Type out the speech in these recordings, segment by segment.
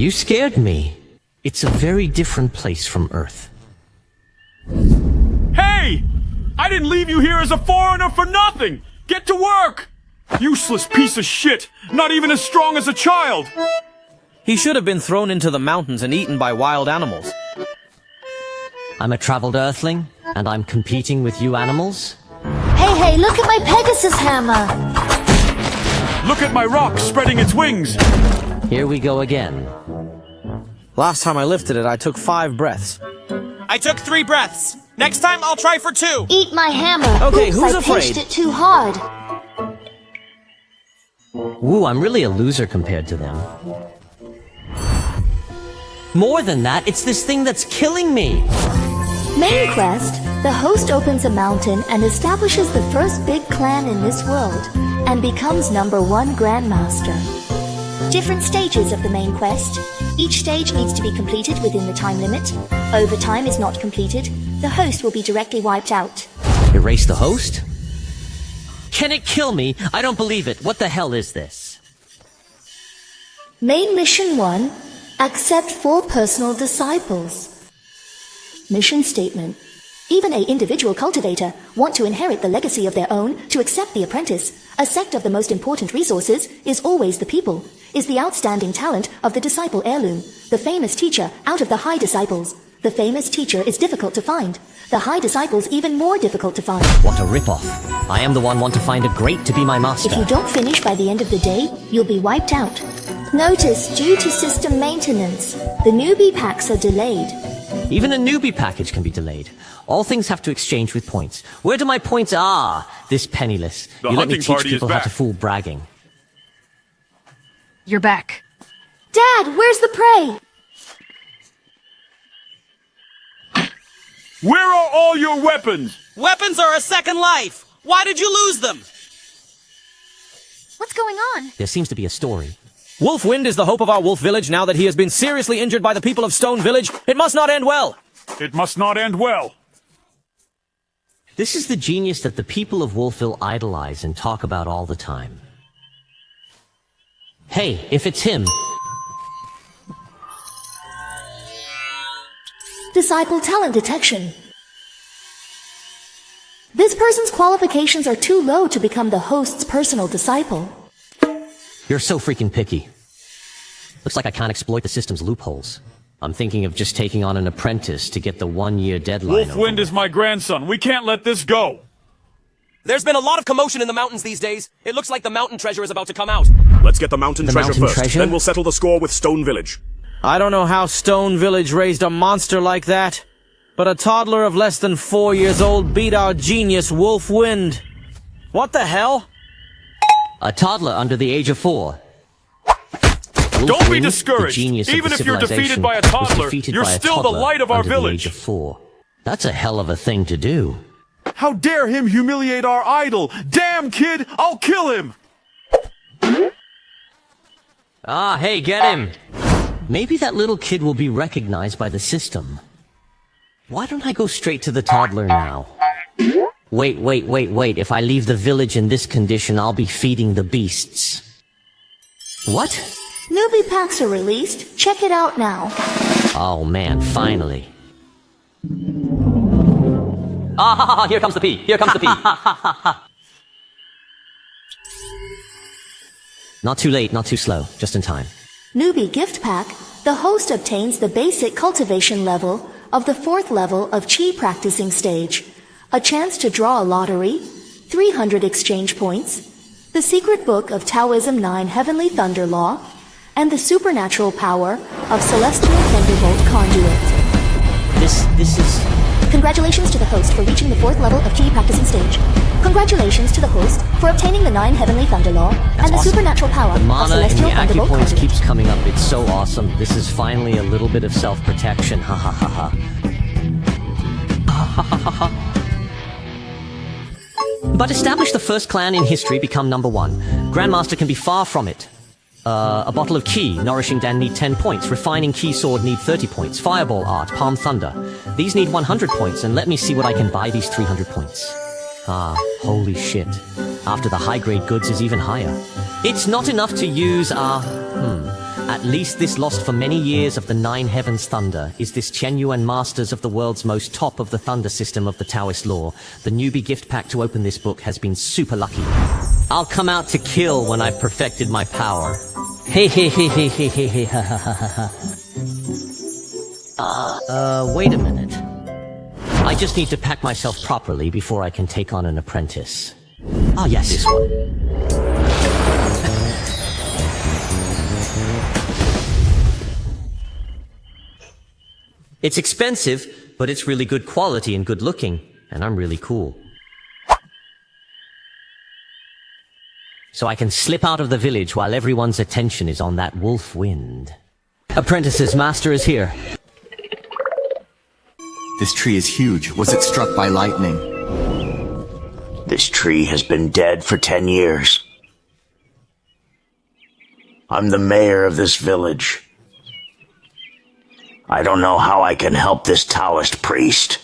You scared me. It's a very different place from Earth. Hey! I didn't leave you here as a foreigner for nothing! Get to work! Useless piece of shit! Not even as strong as a child! He should have been thrown into the mountains and eaten by wild animals. I'm a traveled Earthling, and I'm competing with you animals? Hey, look at my Pegasus hammer! Look at my rock spreading its wings! Here we go again. Last time I lifted it, I took 5 breaths. I took 3 breaths. Next time, I'll try for 2. Eat my hammer! Okay, Oops, who's I afraid? pinched it too hard. Woo, I'm really a loser compared to them. More than that, it's this thing that's killing me! Main quest, the host opens a mountain and establishes the first big clan in this world, and becomes #1 Grandmaster. Different stages of the main quest. Each stage needs to be completed within the time limit. Overtime is not completed, the host will be directly wiped out. Erase the host? Can it kill me? I don't believe it. What the hell is this? Main Mission 1, accept 4 personal disciples. Mission statement. Even an individual cultivator want to inherit the legacy of their own to accept the apprentice. A sect of the most important resources is always the people, is the outstanding talent of the disciple heirloom, the famous teacher out of the high disciples. The famous teacher is difficult to find. The high disciples even more difficult to find. What a ripoff. I am the one want to find a great to be my master. If you don't finish by the end of the day, you'll be wiped out. Notice, due to system maintenance, the newbie packs are delayed. Even a newbie package can be delayed. All things have to exchange with points. Where do my points? Ah, this penniless. The You let me hunting teach party is people how back. to fool bragging. You're back. Dad, where's the prey? Where are all your weapons? Weapons are a second life. Why did you lose them? What's going on? There seems to be a story. Wolfwind is the hope of our wolf village now that he has been seriously injured by the people of Stone Village. It must not end well. It must not end well. This is the genius that the people of Wolfville idolize and talk about all the time. Hey, if it's him... Disciple talent detection. This person's qualifications are too low to become the host's personal disciple. You're so freaking picky. Looks like I can't exploit the system's loopholes. I'm thinking of just taking on an apprentice to get the 1-year deadline. Wolfwind is my grandson. We can't let this go. There's been a lot of commotion in the mountains these days. It looks like the mountain treasure is about to come out. Let's get the mountain The treasure mountain first. treasure? Then we'll settle the score with Stone Village. I don't know how Stone Village raised a monster like that, but a toddler of less than 4 years old beat our genius Wolfwind. What the hell? A toddler under the age of 4. Don't be Wolfwind, discouraged. the genius of Even the if you're defeated civilization, by a was toddler, defeated you're by a still the toddler light of our under the village. age of 4. That's a hell of a thing to do. How dare him humiliate our idol? Damn, kid! I'll kill him! Ah, hey, get him! Maybe that little kid will be recognized by the system. Why don't I go straight to the toddler now? Wait. If I leave the village in this condition, I'll be feeding the beasts. What? Newbie packs are released. Check it out now. Oh man, finally. Ah, here comes the pea. Here comes the pea. Not too late, not too slow. Just in time. Newbie gift pack. The host obtains the basic cultivation level of the 4th level of Chi practicing stage. A chance to draw a lottery. 300 exchange points. The secret book of Taoism 9 Heavenly Thunder Law. And the supernatural power of Celestial Thunderbolt Conduit. This is... Congratulations to the host for reaching the 4th level of Chi practicing stage. Congratulations to the host for obtaining the 9 Heavenly Thunder Law and the awesome. supernatural power The of mana and the Celestial Thunderbolt acupoints Conduit. keeps coming up. It's so awesome. This is finally a little bit of self-protection. Ha ha ha ha. Ha ha ha ha. But establish the first clan in history, become #1. Grandmaster can be far from it. A bottle of Ki, Nourishing Dan need 10 points. Refining Ki Sword need 30 points. Fireball Art, Palm Thunder. These need 100 points, and let me see what I can buy these 300 points. Ah, holy shit. After the high-grade goods is even higher. It's not enough to use At least this lost for many years of the Nine Heavens thunder is this Yuan masters of the world's most top of the thunder system of the Taoist law. The Newbie gift pack to open this book has been super lucky. I'll come out to kill when I've perfected my power. Hey hey hey hey hey hey hey ha ha ha ha. Wait a minute. I just need to pack myself properly before I can take on an apprentice. Ah yes, this one. It's expensive, but it's really good quality and good looking, and I'm really cool. So I can slip out of the village while everyone's attention is on that wolf wind. Apprentices, master is here. This tree is huge. Was it struck by lightning? This tree has been dead for 10 years. I'm the mayor of this village. I don't know how I can help this Taoist priest.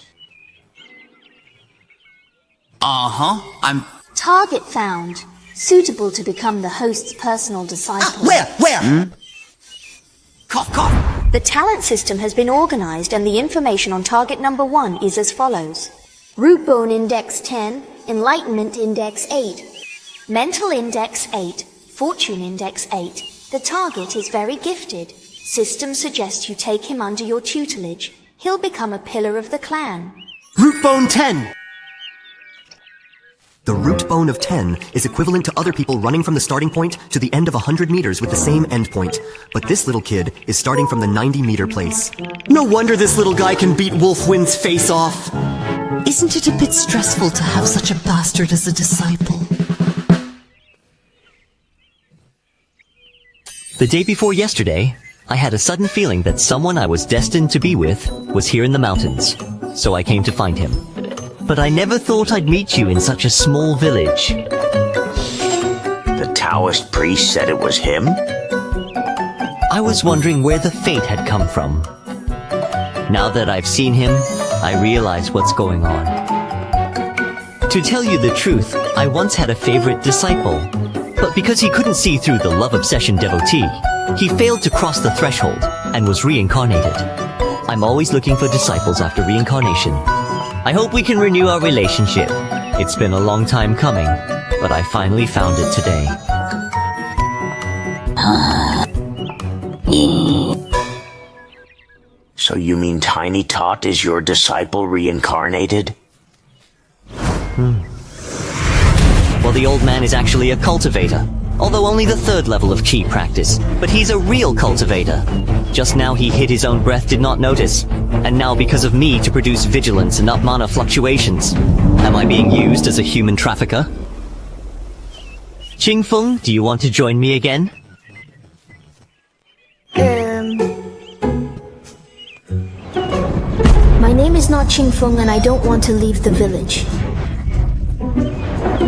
Target found. Suitable to become the host's personal disciple. Where? Cough, cough. The talent system has been organized and the information on target number 1 is as follows. Root bone index 10, enlightenment index 8, mental index 8, fortune index 8. The target is very gifted. System suggests you take him under your tutelage. He'll become a pillar of the clan. Root bone 10. The root bone of 10 is equivalent to other people running from the starting point to the end of 100 meters with the same end point. But this little kid is starting from the 90-meter place. No wonder this little guy can beat Wolfwind's face off. Isn't it a bit stressful to have such a bastard as a disciple? The day before yesterday, I had a sudden feeling that someone I was destined to be with was here in the mountains. So I came to find him. But I never thought I'd meet you in such a small village. The Taoist priest said it was him? I was wondering where the fate had come from. Now that I've seen him, I realize what's going on. To tell you the truth, I once had a favorite disciple. But because he couldn't see through the love-obsession devotee, he failed to cross the threshold and was reincarnated. I'm always looking for disciples after reincarnation. I hope we can renew our relationship. It's been a long time coming, but I finally found it today. So you mean Tiny Tot is your disciple reincarnated? Well, the old man is actually a cultivator, although only the 3rd level of chi practice. But he's a real cultivator. Just now he hid his own breath, did not notice. And now because of me to produce vigilance and up mana fluctuations. Am I being used as a human trafficker? Qing Feng, do you want to join me again? My name is not Qing Feng and I don't want to leave the village.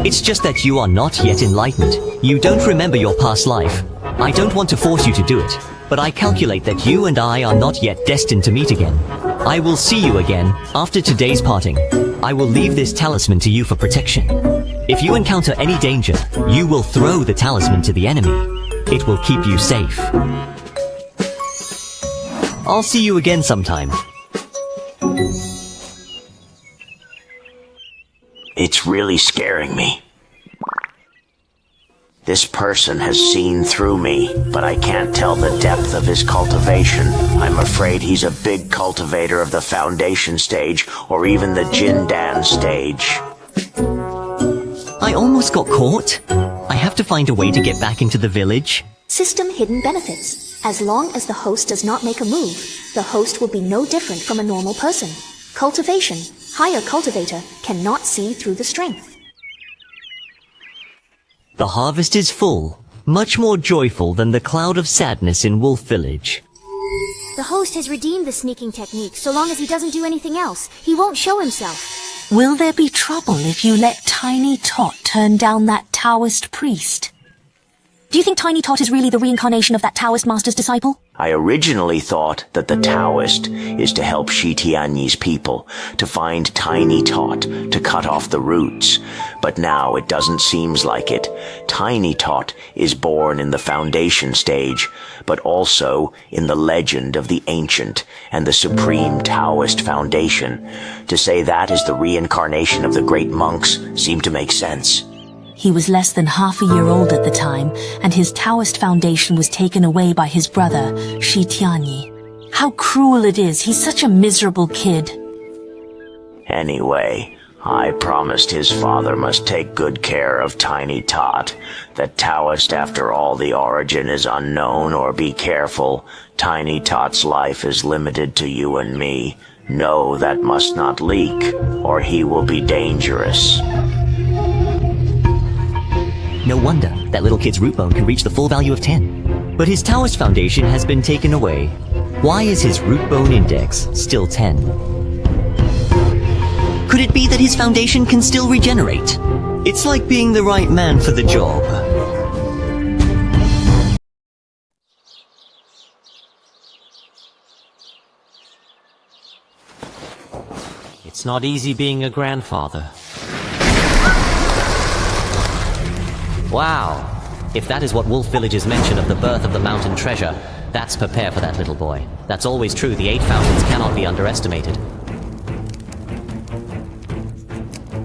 It's just that you are not yet enlightened. You don't remember your past life. I don't want to force you to do it, but I calculate that you and I are not yet destined to meet again. I will see you again after today's parting. I will leave this talisman to you for protection. If you encounter any danger, you will throw the talisman to the enemy. It will keep you safe. I'll see you again sometime. It's really scaring me. This person has seen through me, but I can't tell the depth of his cultivation. I'm afraid he's a big cultivator of the foundation stage, or even the Jindan stage. I almost got caught. I have to find a way to get back into the village. System hidden benefits. As long as the host does not make a move, the host will be no different from a normal person. Cultivation. Higher cultivator cannot see through the strength. The harvest is full, much more joyful than the cloud of sadness in Wolf Village. The host has redeemed the sneaking technique. So long as he doesn't do anything else, he won't show himself. Will there be trouble if you let Tiny Tot turn down that Taoist priest? Do you think Tiny Tot is really the reincarnation of that Taoist master's disciple? I originally thought that the Taoist is to help Shitian's people, to find Tiny Tot, to cut off the roots. but now it doesn't seem like it. Tiny Tot is born in the Foundation stage, but also in the legend of the Ancient and the Supreme Taoist Foundation. To say that is the reincarnation of the great monks seemed to make sense. He was less than half a year old at the time, and his Taoist foundation was taken away by his brother, Shitian. How cruel it is. He's such a miserable kid. Anyway, I promised his father must take good care of Tiny Tot. The Taoist, after all, the origin is unknown, or be careful. Tiny Tot's life is limited to you and me. No, that must not leak, or he will be dangerous. No wonder that little kid's root bone can reach the full value of 10. But his Taoist foundation has been taken away. Why is his root bone index still 10? Could it be that his foundation can still regenerate? It's like being the right man for the job. It's not easy being a grandfather. Wow. If that is what Wolf Village's mention of the birth of the mountain treasure, that's prepare for that little boy. That's always true. The 8 fountains cannot be underestimated.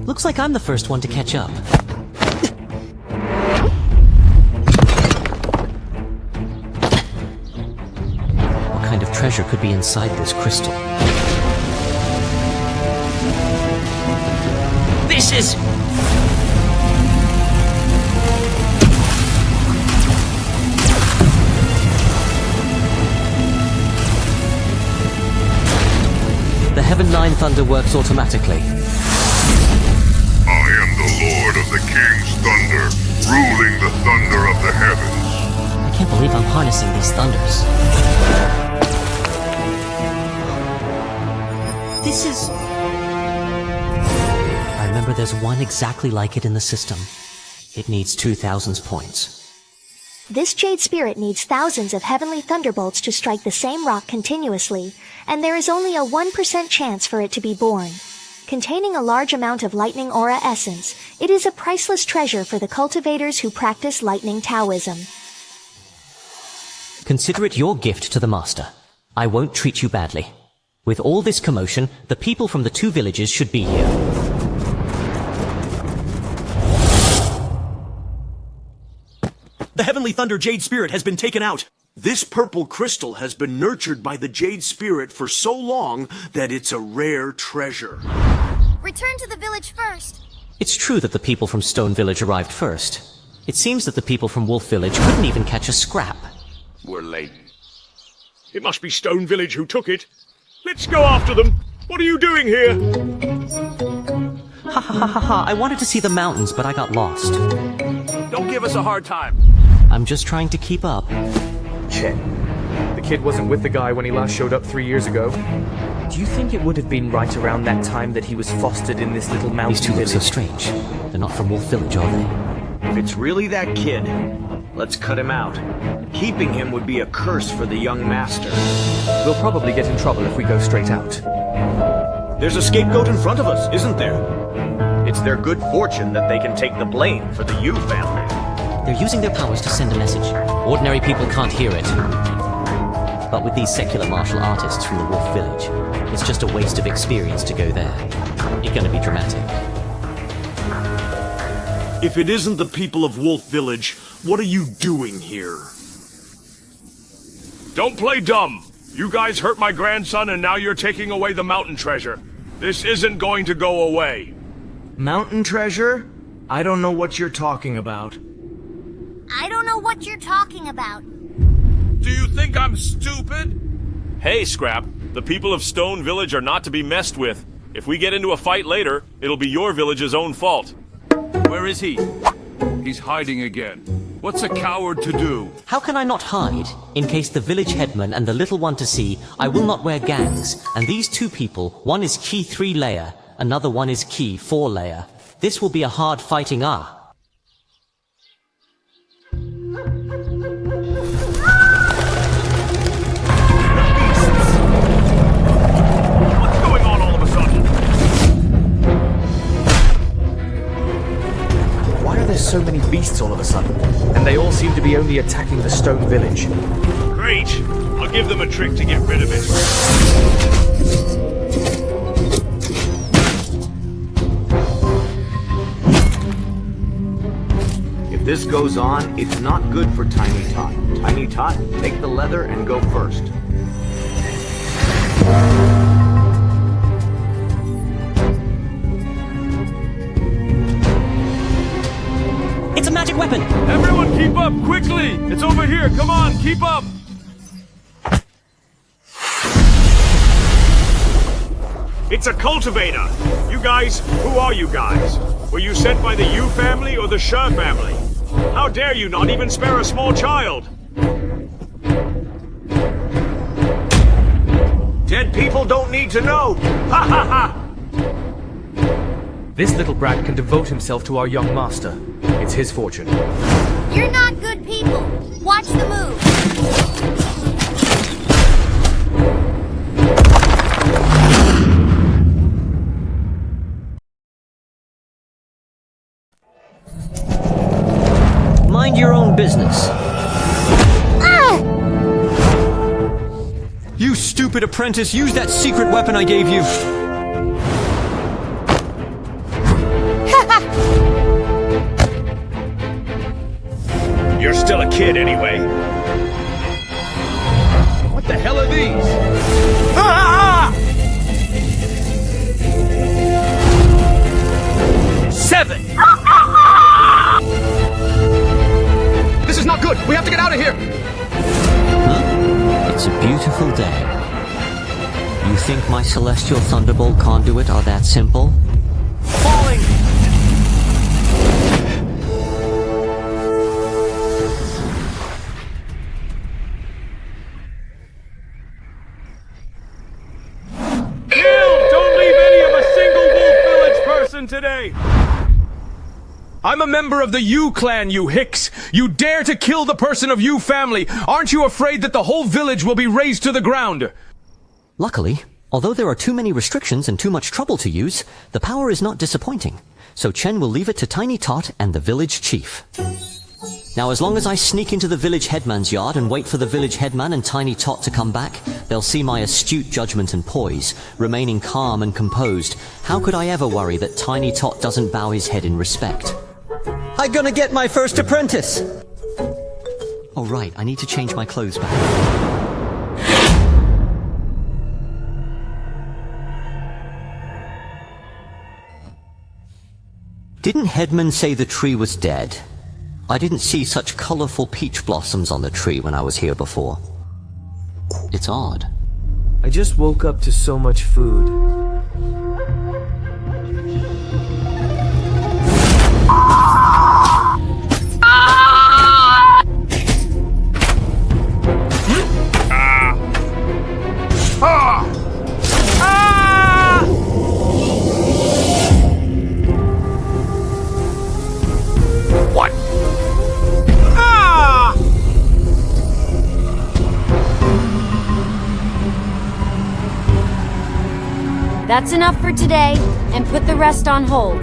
Looks like I'm the first one to catch up. What kind of treasure could be inside this crystal? This is... The Heaven 9 Thunder works automatically. I am the Lord of the King's Thunder, ruling the thunder of the heavens. I can't believe I'm harnessing these thunders. This is... I remember there's one exactly like it in the system. It needs 2,000 points. This Jade Spirit needs thousands of heavenly thunderbolts to strike the same rock continuously, and there is only a 1% chance for it to be born. Containing a large amount of lightning aura essence, it is a priceless treasure for the cultivators who practice lightning Taoism. Consider it your gift to the master. I won't treat you badly. With all this commotion, the people from the 2 villages should be here. The Heavenly Thunder Jade Spirit has been taken out. This purple crystal has been nurtured by the Jade Spirit for so long that it's a rare treasure. Return to the village first. It's true that the people from Stone Village arrived first. It seems that the people from Wolf Village couldn't even catch a scrap. We're late. It must be Stone Village who took it. Let's go after them. What are you doing here? Ha ha ha ha ha. I wanted to see the mountains, but I got lost. Don't give us a hard time. I'm just trying to keep up. Check. The kid wasn't with the guy when he last showed up 3 years ago. Do you think it would have been right around that time that he was fostered in this little mountain These two look village? so strange. They're not from Wolf Village, are they? If it's really that kid, let's cut him out. Keeping him would be a curse for the young master. We'll probably get in trouble if we go straight out. There's a scapegoat in front of us, isn't there? It's their good fortune that they can take the blame for the Yu family. They're using their powers to send a message. Ordinary people can't hear it. But with these secular martial artists from the Wolf Village, it's just a waste of experience to go there. It's gonna be dramatic. If it isn't the people of Wolf Village, what are you doing here? Don't play dumb. You guys hurt my grandson and now you're taking away the mountain treasure. This isn't going to go away. Mountain treasure? I don't know what you're talking about. I don't know what you're talking about. Do you think I'm stupid? Hey, Scrap. The people of Stone Village are not to be messed with. If we get into a fight later, it'll be your village's own fault. Where is he? He's hiding again. What's a coward to do? How can I not hide? In case the village headman and the little one to see, I will not wear gangs. And these 2 people, one is Key 3 layer, another one is Key 4 layer. This will be a hard fighting so many beasts all of a sudden? And they all seem to be only attacking the stone village. Great! I'll give them a trick to get rid of it. If this goes on, it's not good for Tiny Tot. Tiny Tot, take the leather and go first. It's a magic weapon! Everyone keep up, quickly! It's over here, come on, keep up! It's a cultivator! You guys, who are you guys? Were you sent by the Yu family or the Shi family? How dare you not even spare a small child? Dead people don't need to know! Ha ha ha! This little brat can devote himself to our young master. It's his fortune. You're not good people. Watch the move. Mind your own business. You stupid apprentice, use that secret weapon I gave you. You're still a kid anyway. What the hell are these? Ah! 7! This is not good! We have to get out of here! It's a beautiful day. You think my celestial thunderbolt conduit are that simple? Falling! Don't leave any of a single Wolf Village person today! I'm a member of the Yu clan, you hicks! You dare to kill the person of Yu family! Aren't you afraid that the whole village will be razed to the ground? Luckily, although there are too many restrictions and too much trouble to use, the power is not disappointing. So Chen will leave it to Tiny Tot and the village chief. Now, as long as I sneak into the village headman's yard and wait for the village headman and Tiny Tot to come back, they'll see my astute judgment and poise, remaining calm and composed. How could I ever worry that Tiny Tot doesn't bow his head in respect? I'm gonna get my first apprentice! Oh right, I need to change my clothes back. Didn't Headman say the tree was dead? I didn't see such colorful peach blossoms on the tree when I was here before. It's odd. I just woke up to so much food. What? That's enough for today, and put the rest on hold.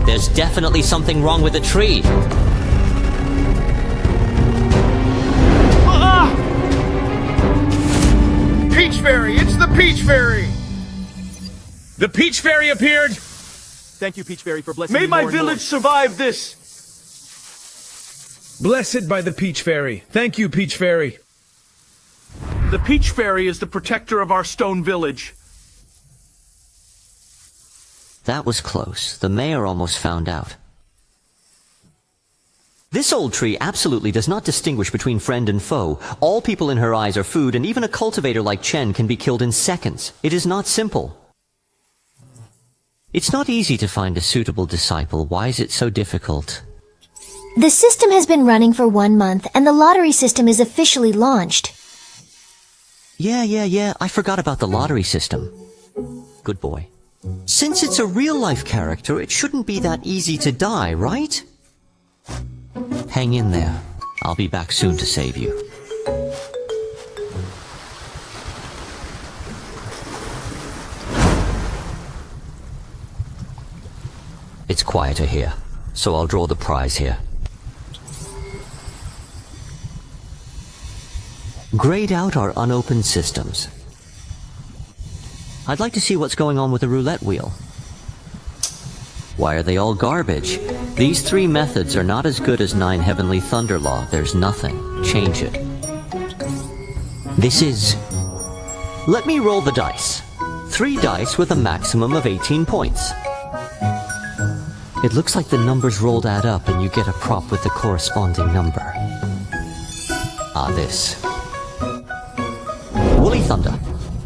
There's definitely something wrong with the tree. Peach Fairy! It's the Peach Fairy! The Peach Fairy appeared! Thank you, Peach Fairy, for blessing May me my more and village more. survive this! Blessed by the Peach Fairy. Thank you, Peach Fairy. The Peach Fairy is the protector of our stone village. That was close. The mayor almost found out. This old tree absolutely does not distinguish between friend and foe. All people in her eyes are food, and even a cultivator like Chen can be killed in seconds. It is not simple. It's not easy to find a suitable disciple. Why is it so difficult? The system has been running for 1 month, and the lottery system is officially launched. Yeah, I forgot about the lottery system. Good boy. Since it's a real-life character, it shouldn't be that easy to die, right? Hang in there. I'll be back soon to save you. It's quieter here, so I'll draw the prize here. Grade out our unopened systems. I'd like to see what's going on with the roulette wheel. Why are they all garbage? These 3 methods are not as good as 9 Heavenly Thunder Law. There's nothing. Change it. This is... Let me roll the dice. 3 dice with a maximum of 18 points. It looks like the numbers rolled add up and you get a prop with the corresponding number. Ah, this. Woolly Thunder.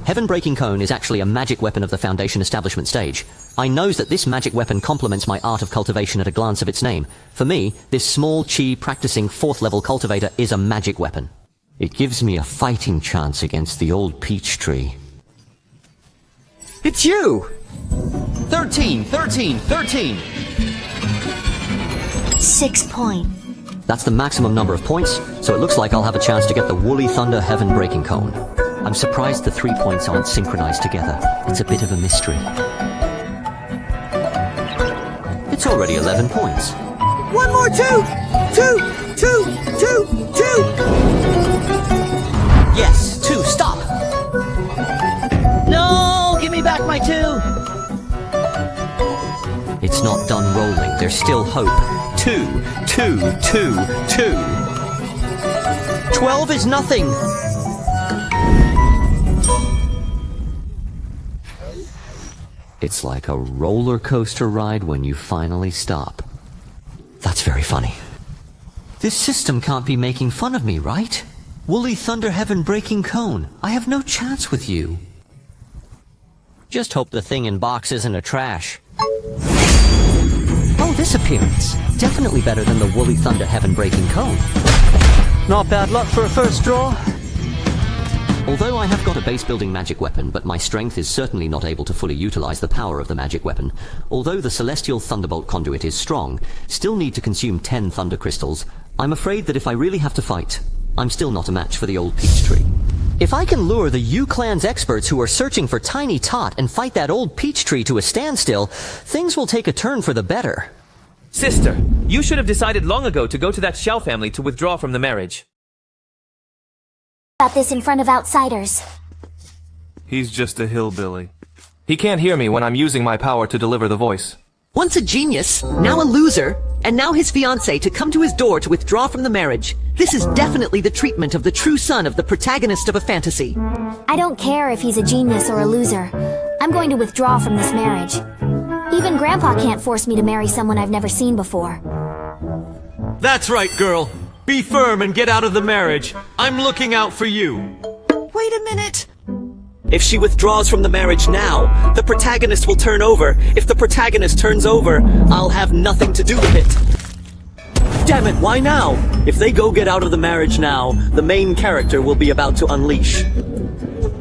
Heaven-breaking cone is actually a magic weapon of the Foundation establishment stage. I knows that this magic weapon complements my art of cultivation at a glance of its name. For me, this small chi practicing 4th level cultivator is a magic weapon. It gives me a fighting chance against the old peach tree. It's you! 13, 13, 13! 6 points. That's the maximum number of points, so it looks like I'll have a chance to get the Woolly Thunder Heaven-breaking cone. I'm surprised the 3 points aren't synchronized together. It's a bit of a mystery. It's already 11 points. 1 more 2! 2! 2! 2! 2! Yes, 2, stop! No! Give me back my 2! It's not done rolling. There's still hope. 2, 2, 2, 2. 12 is nothing! It's like a roller coaster ride when you finally stop. That's very funny. This system can't be making fun of me, right? Woolly Thunder Heaven breaking cone. I have no chance with you. Just hope the thing in box isn't a trash. Oh, this appearance. Definitely better than the Woolly Thunder Heaven breaking cone. Not bad luck for a first draw. Although I have got a base-building magic weapon, but my strength is certainly not able to fully utilize the power of the magic weapon. Although the Celestial Thunderbolt conduit is strong, still need to consume 10 Thunder Crystals. I'm afraid that if I really have to fight, I'm still not a match for the old peach tree. If I can lure the Yu Clan's experts who are searching for Tiny Tot and fight that old peach tree to a standstill, things will take a turn for the better. Sister, you should have decided long ago to go to that Xiao family to withdraw from the marriage. About this in front of outsiders. He's just a hillbilly. He can't hear me when I'm using my power to deliver the voice. Once a genius, now a loser, and now his fiancée to come to his door to withdraw from the marriage. This is definitely the treatment of the true son of the protagonist of a fantasy. I don't care if he's a genius or a loser. I'm going to withdraw from this marriage. Even Grandpa can't force me to marry someone I've never seen before. That's right, girl. Be firm and get out of the marriage. I'm looking out for you. Wait a minute. If she withdraws from the marriage now, the protagonist will turn over. If the protagonist turns over, I'll have nothing to do with it. Damn it, why now? If they go get out of the marriage now, the main character will be about to unleash.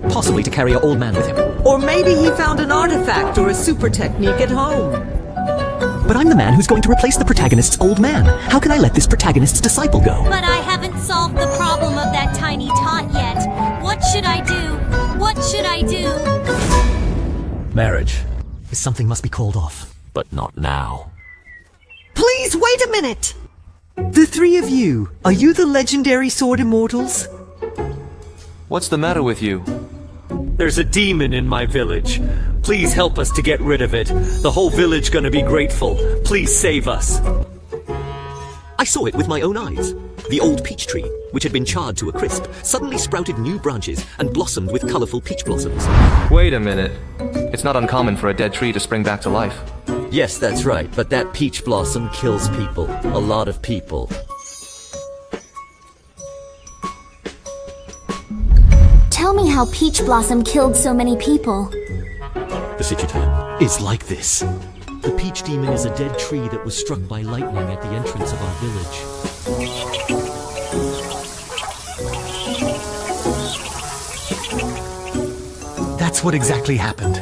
Possibly to carry an old man with him. Or maybe he found an artifact or a super technique at home. But I'm the man who's going to replace the protagonist's old man. How can I let this protagonist's disciple go? But I haven't solved the problem of that Tiny Tot yet. What should I do? What should I do? Marriage. Something must be called off. But not now. Please wait a minute! The 3 of you, are you the legendary sword immortals? What's the matter with you? There's a demon in my village. Please help us to get rid of it. The whole village gonna be grateful. Please save us. I saw it with my own eyes. The old peach tree, which had been charred to a crisp, suddenly sprouted new branches and blossomed with colorful peach blossoms. Wait a minute. It's not uncommon for a dead tree to spring back to life. Yes, that's right, but that peach blossom kills people. A lot of people. Tell me how Peach Blossom killed so many people. The situation is like this. The peach demon is a dead tree that was struck by lightning at the entrance of our village. That's what exactly happened.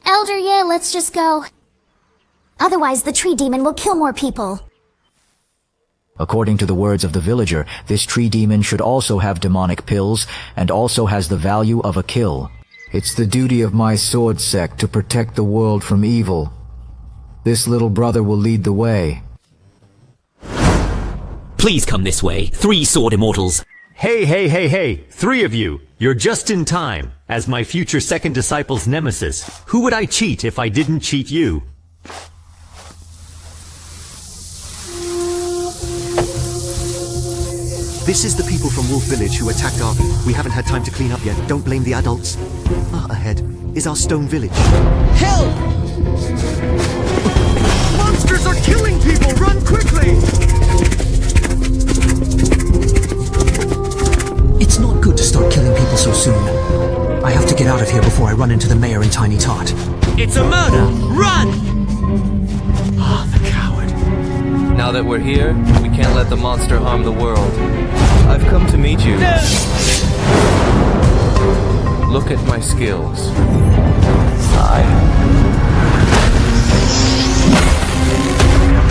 Elder, yeah, let's just go. Otherwise, the tree demon will kill more people. According to the words of the villager, this tree demon should also have demonic pills, and also has the value of a kill. It's the duty of my sword sect to protect the world from evil. This little brother will lead the way. Please come this way, 3 sword immortals. Hey, 3 of you. You're just in time. As my future second disciple's nemesis, who would I cheat if I didn't cheat you? This is the people from Wolf Village who attacked Arby. We haven't had time to clean up yet. Don't blame the adults. Ahead is our stone village. Help! Monsters are killing people! Run quickly! It's not good to start killing people so soon. I have to get out of here before I run into the mayor and Tiny Tot. It's a murder! Run! The coward. Now that we're here, we can't let the monster harm the world. I've come to meet you. Look at my skills.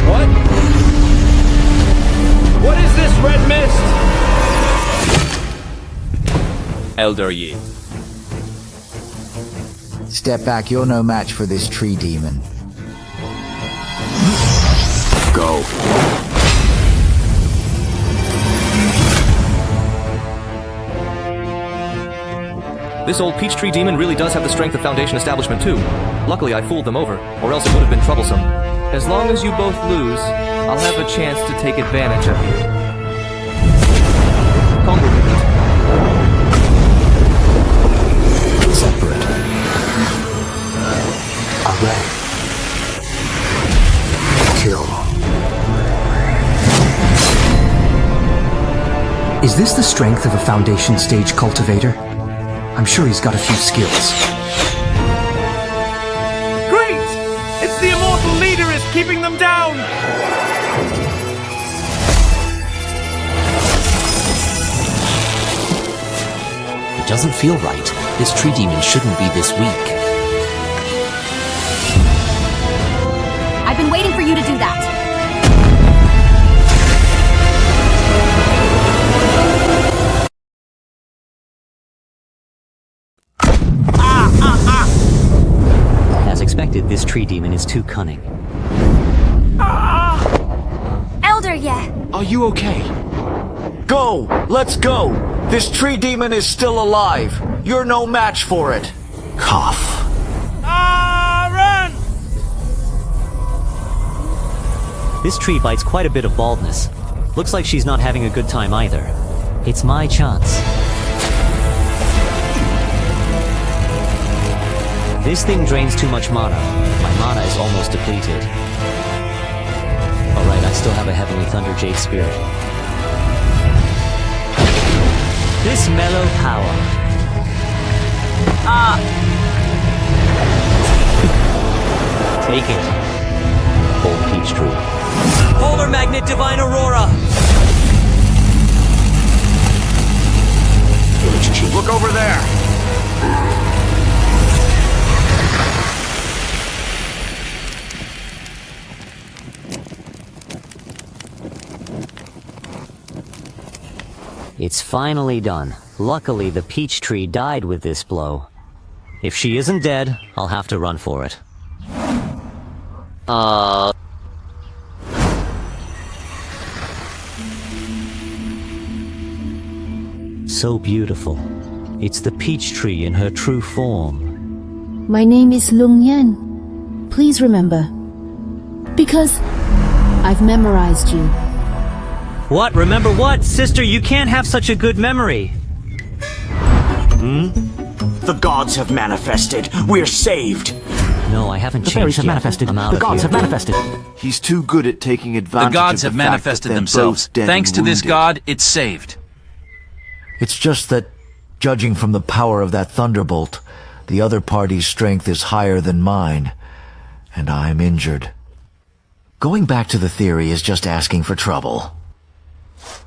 What? What is this red mist? Elder Yi. Step back, you're no match for this tree demon. Go. This old peach tree demon really does have the strength of Foundation Establishment too. Luckily I fooled them over, or else it would have been troublesome. As long as you both lose, I'll have a chance to take advantage of you. Congregate. Separate. Array. Kill. Is this the strength of a Foundation stage cultivator? I'm sure he's got a few skills. Great! It's the immortal leader is keeping them down! It doesn't feel right. This tree demon shouldn't be this weak. I've been waiting for you to do that. As expected, this tree demon is too cunning. Elder Ye! Are you okay? Go! Let's go! This tree demon is still alive. You're no match for it. Cough. Run! This tree bites quite a bit of baldness. Looks like she's not having a good time either. It's my chance. This thing drains too much mana. My mana is almost depleted. Alright, I still have a Heavenly Thunder Jade Spirit. This mellow power. Take it. Old peach tree. Polar Magnet Divine Aurora! Look over there! It's finally done. Luckily, the peach tree died with this blow. If she isn't dead, I'll have to run for it. So beautiful. It's the peach tree in her true form. My name is Lung Yan. Please remember. Because I've memorized you. What? Remember what? Sister, you can't have such a good memory. The gods have manifested. We're saved. No, I haven't changed The fairies have yet. manifested. I'm out The of gods here. have manifested. He's too good at taking advantage The gods of have the fact manifested that they're themselves. both dead Thanks and to this wounded. god, it's saved. It's just that, judging from the power of that thunderbolt, the other party's strength is higher than mine, and I'm injured. Going back to the theory is just asking for trouble.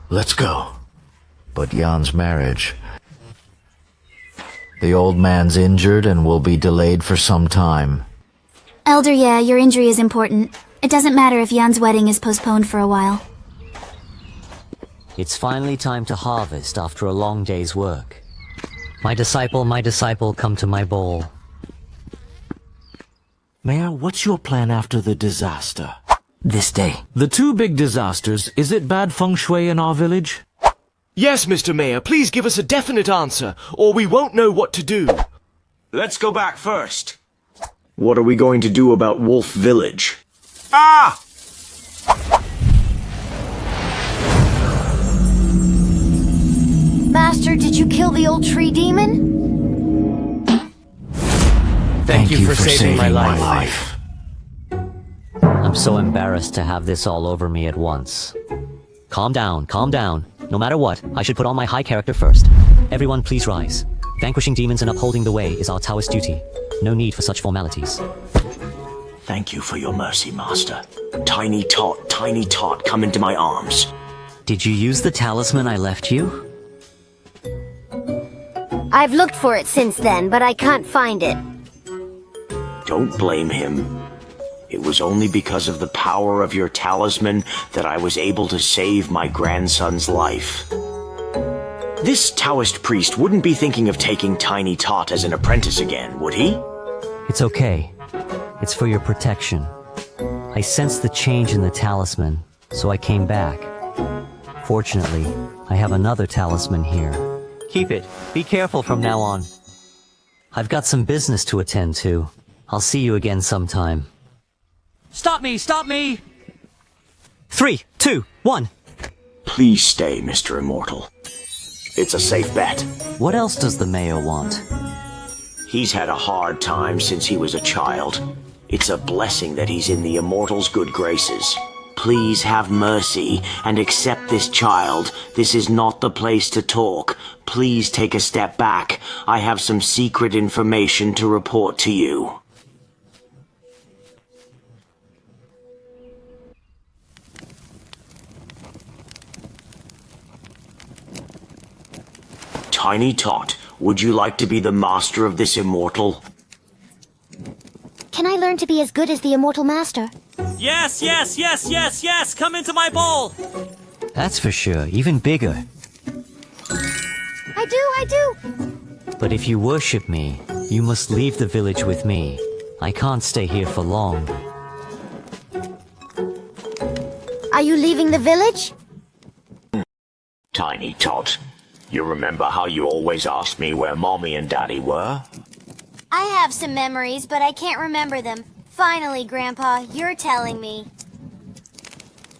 Let's go. But Yan's marriage... The old man's injured and will be delayed for some time. Elder Ye, your injury is important. It doesn't matter if Yan's wedding is postponed for a while. It's finally time to harvest after a long day's work. My disciple, come to my bowl. Mayor, what's your plan after the disaster? This day. The two big disasters, is it bad feng shui in our village? Yes, Mr. Mayor, please give us a definite answer, or we won't know what to do. Let's go back first. What are we going to do about Wolf Village? Ah! Master, did you kill the old tree demon? Thank you for saving my life. I'm so embarrassed to have this all over me at once. Calm down, calm down. No matter what, I should put on my high character first. Everyone please rise. Vanquishing demons and upholding the way is our Taoist duty. No need for such formalities. Thank you for your mercy, Master. Tiny Tot, come into my arms. Did you use the talisman I left you? I've looked for it since then, but I can't find it. Don't blame him. It was only because of the power of your talisman that I was able to save my grandson's life. This Taoist priest wouldn't be thinking of taking Tiny Tot as an apprentice again, would he? It's okay. It's for your protection. I sensed the change in the talisman, so I came back. Fortunately, I have another talisman here. Keep it. Be careful from now on. I've got some business to attend to. I'll see you again sometime. Stop me! Stop me! 3, 2, 1. Please stay, Mr. Immortal. It's a safe bet. What else does the mayor want? He's had a hard time since he was a child. It's a blessing that he's in the Immortal's good graces. Please have mercy and accept this child. This is not the place to talk. Please take a step back. I have some secret information to report to you. Tiny Tot, would you like to be the master of this immortal? Can I learn to be as good as the immortal master? Yes! Come into my bowl! That's for sure. Even bigger. I do! But if you worship me, you must leave the village with me. I can't stay here for long. Are you leaving the village? Tiny Tot, you remember how you always asked me where Mommy and Daddy were? I have some memories, but I can't remember them. Finally, Grandpa, you're telling me.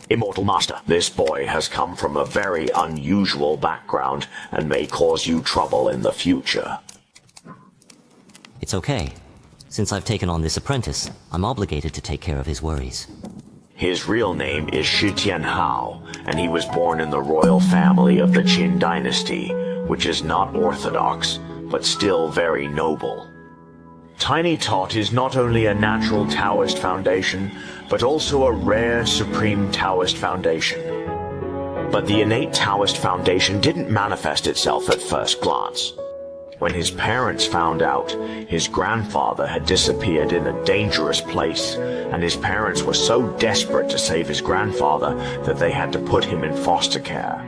Immortal Master, this boy has come from a very unusual background and may cause you trouble in the future. It's okay. Since I've taken on this apprentice, I'm obligated to take care of his worries. His real name is Shitian, and he was born in the royal family of the Qin dynasty, which is not orthodox, but still very noble. Tiny Tot is not only a natural Taoist foundation, but also a rare supreme Taoist foundation. But the innate Taoist foundation didn't manifest itself at first glance. When his parents found out, his grandfather had disappeared in a dangerous place, and his parents were so desperate to save his grandfather that they had to put him in foster care.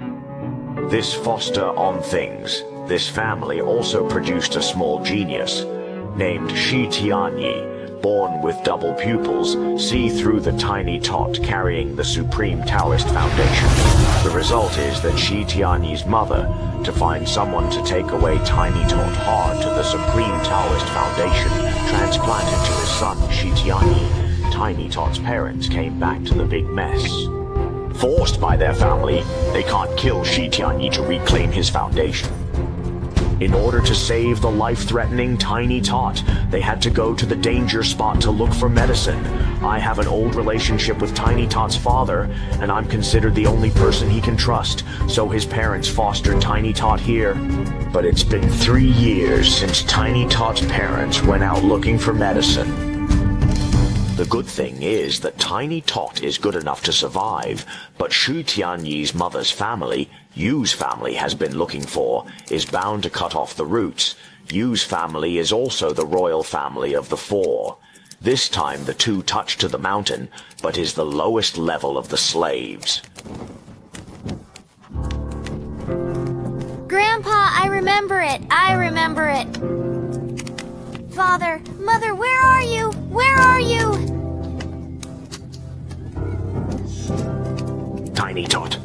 This foster on things, this family also produced a small genius, named Shitian, born with double pupils, see through the Tiny Tot carrying the supreme Taoist foundation. The result is that Shitian's mother, to find someone to take away Tiny Tot hard to the supreme Taoist foundation, transplanted to his son Shitian. Tiny Tot's parents came back to the big mess. Forced by their family, they can't kill Shitian to reclaim his foundation. In order to save the life-threatening Tiny Tot, they had to go to the danger spot to look for medicine. I have an old relationship with Tiny Tot's father, and I'm considered the only person he can trust, so his parents fostered Tiny Tot here. But it's been 3 years since Tiny Tot's parents went out looking for medicine. The good thing is that Tiny Tot is good enough to survive, but Shu Tianyi's mother's family, Yu's family has been looking for, is bound to cut off the roots. Yu's family is also the royal family of the Four. This time the two touch to the mountain, but is the lowest level of the slaves. Grandpa, I remember remember it. I remember it. Father, Mother, where are you? Where are you? Tiny Tot.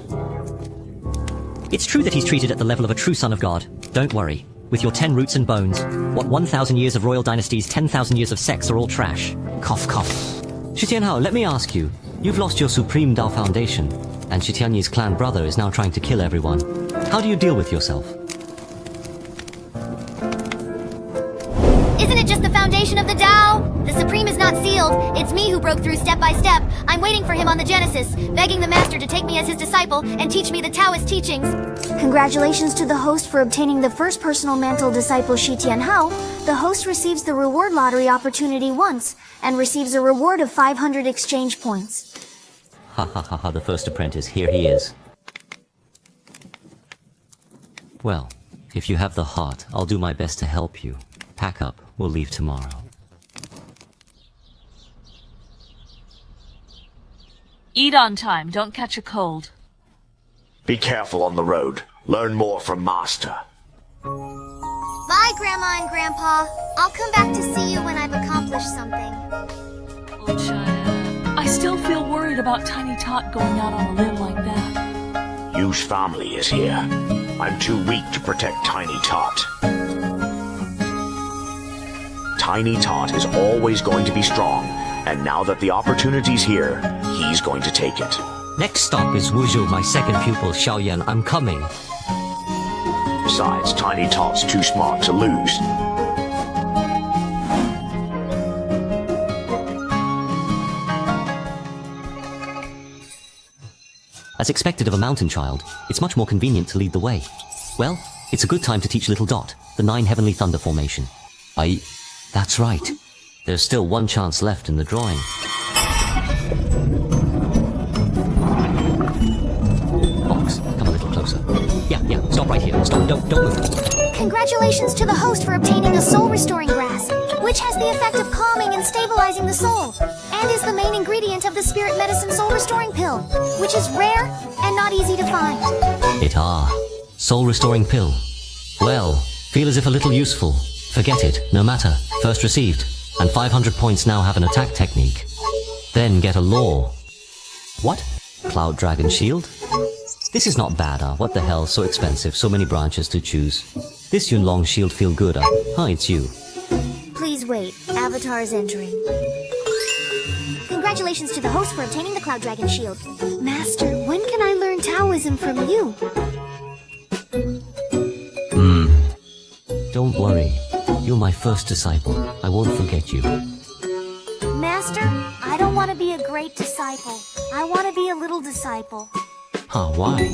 It's true that he's treated at the level of a true son of God. Don't worry. With your 10 roots and bones, what 1,000 years of royal dynasties, 10,000 years of sects are all trash. Cough, cough. Shitian, let me ask you. You've lost your supreme Dao foundation, and Shitian's clan brother is now trying to kill everyone. How do you deal with yourself? Isn't it just the foundation of the Tao? The Supreme is not sealed. It's me who broke through step by step. I'm waiting for him on the Genesis, begging the Master to take me as his disciple and teach me the Taoist teachings. Congratulations to the host for obtaining the first personal mantle disciple Shitian Hao. The host receives the reward lottery opportunity once, and receives a reward of 500 exchange points. Ha ha ha ha, the first apprentice, here he is. Well, if you have the heart, I'll do my best to help you. Pack up, we'll leave tomorrow. Eat on time, don't catch a cold. Be careful on the road. Learn more from Master. Bye, Grandma and Grandpa. I'll come back to see you when I've accomplished something. Wuxia, I still feel worried about Tiny Tot going out on a limb like that. Yu's family is here. I'm too weak to protect Tiny Tot. Tiny Tot is always going to be strong, and now that the opportunity's here, he's going to take it. Next stop is Wuzhou, my second pupil, Xiao Yan. I'm coming. Besides, Tiny Tot's too smart to lose. As expected of a mountain child, it's much more convenient to lead the way. Well, it's a good time to teach little Dot the 9 Heavenly Thunder formation. That's right. There's still one chance left in the drawing. Box, come a little closer. Yeah, stop right here. Stop, don't move. Congratulations to the host for obtaining a soul-restoring grass, which has the effect of calming and stabilizing the soul, and is the main ingredient of the spirit medicine soul-restoring pill, which is rare and not easy to find. Soul-restoring pill. Well, feel as if a little useful. Forget it, no matter. First received, and 500 points now have an attack technique. Then get a law. What? Cloud Dragon Shield? This is not bad, What the hell, so expensive, so many branches to choose. This Yunlong Shield feel good, it's you. Please wait, Avatar is entering. Congratulations to the host for obtaining the Cloud Dragon Shield. Master, when can I learn Taoism from you? Don't worry. You're my first disciple. I won't forget you. Master, I don't want to be a great disciple. I want to be a little disciple. Why?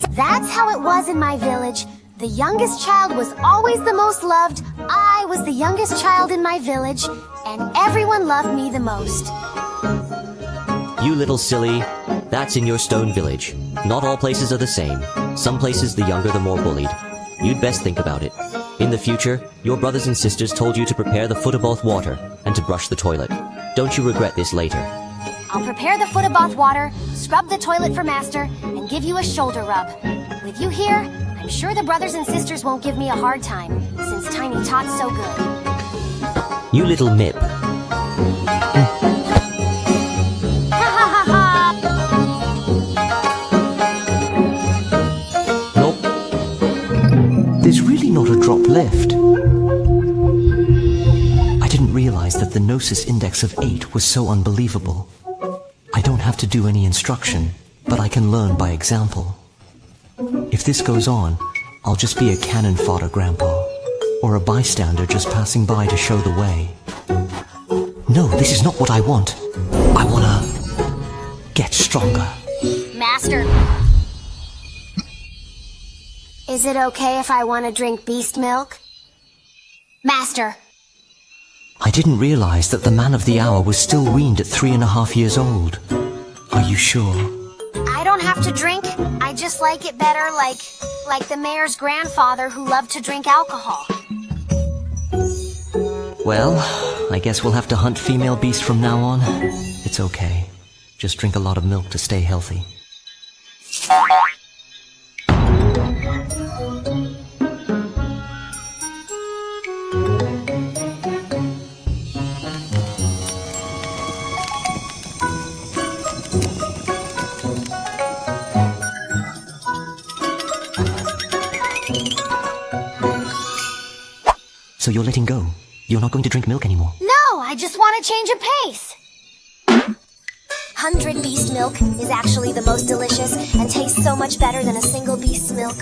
That's how it was in my village. The youngest child was always the most loved. I was the youngest child in my village, and everyone loved me the most. You little silly. That's in your stone village. Not all places are the same. Some places the younger the more bullied. You'd best think about it. In the future, your brothers and sisters told you to prepare the foot-a-bath water and to brush the toilet. Don't you regret this later. I'll prepare the foot-a-bath water, scrub the toilet for Master, and give you a shoulder rub. With you here, I'm sure the brothers and sisters won't give me a hard time, since Tiny Tot's so good. You little nip. There's really not a drop left. I didn't realize that the Gnosis index of 8 was so unbelievable. I don't have to do any instruction, but I can learn by example. If this goes on, I'll just be a cannon fodder grandpa, or a bystander just passing by to show the way. No, this is not what I want. I wanna get stronger. Master, is it okay if I want to drink beast milk? Master! I didn't realize that the man of the hour was still weaned at 3.5 years old. Are you sure? I don't have to drink. I just like it better like the mayor's grandfather who loved to drink alcohol. Well, I guess we'll have to hunt female beast from now on. It's okay. Just drink a lot of milk to stay healthy. So you're letting go? You're not going to drink milk anymore? No, I just want to change a pace. 100 beast milk is actually the most delicious and tastes so much better than a single beast's milk.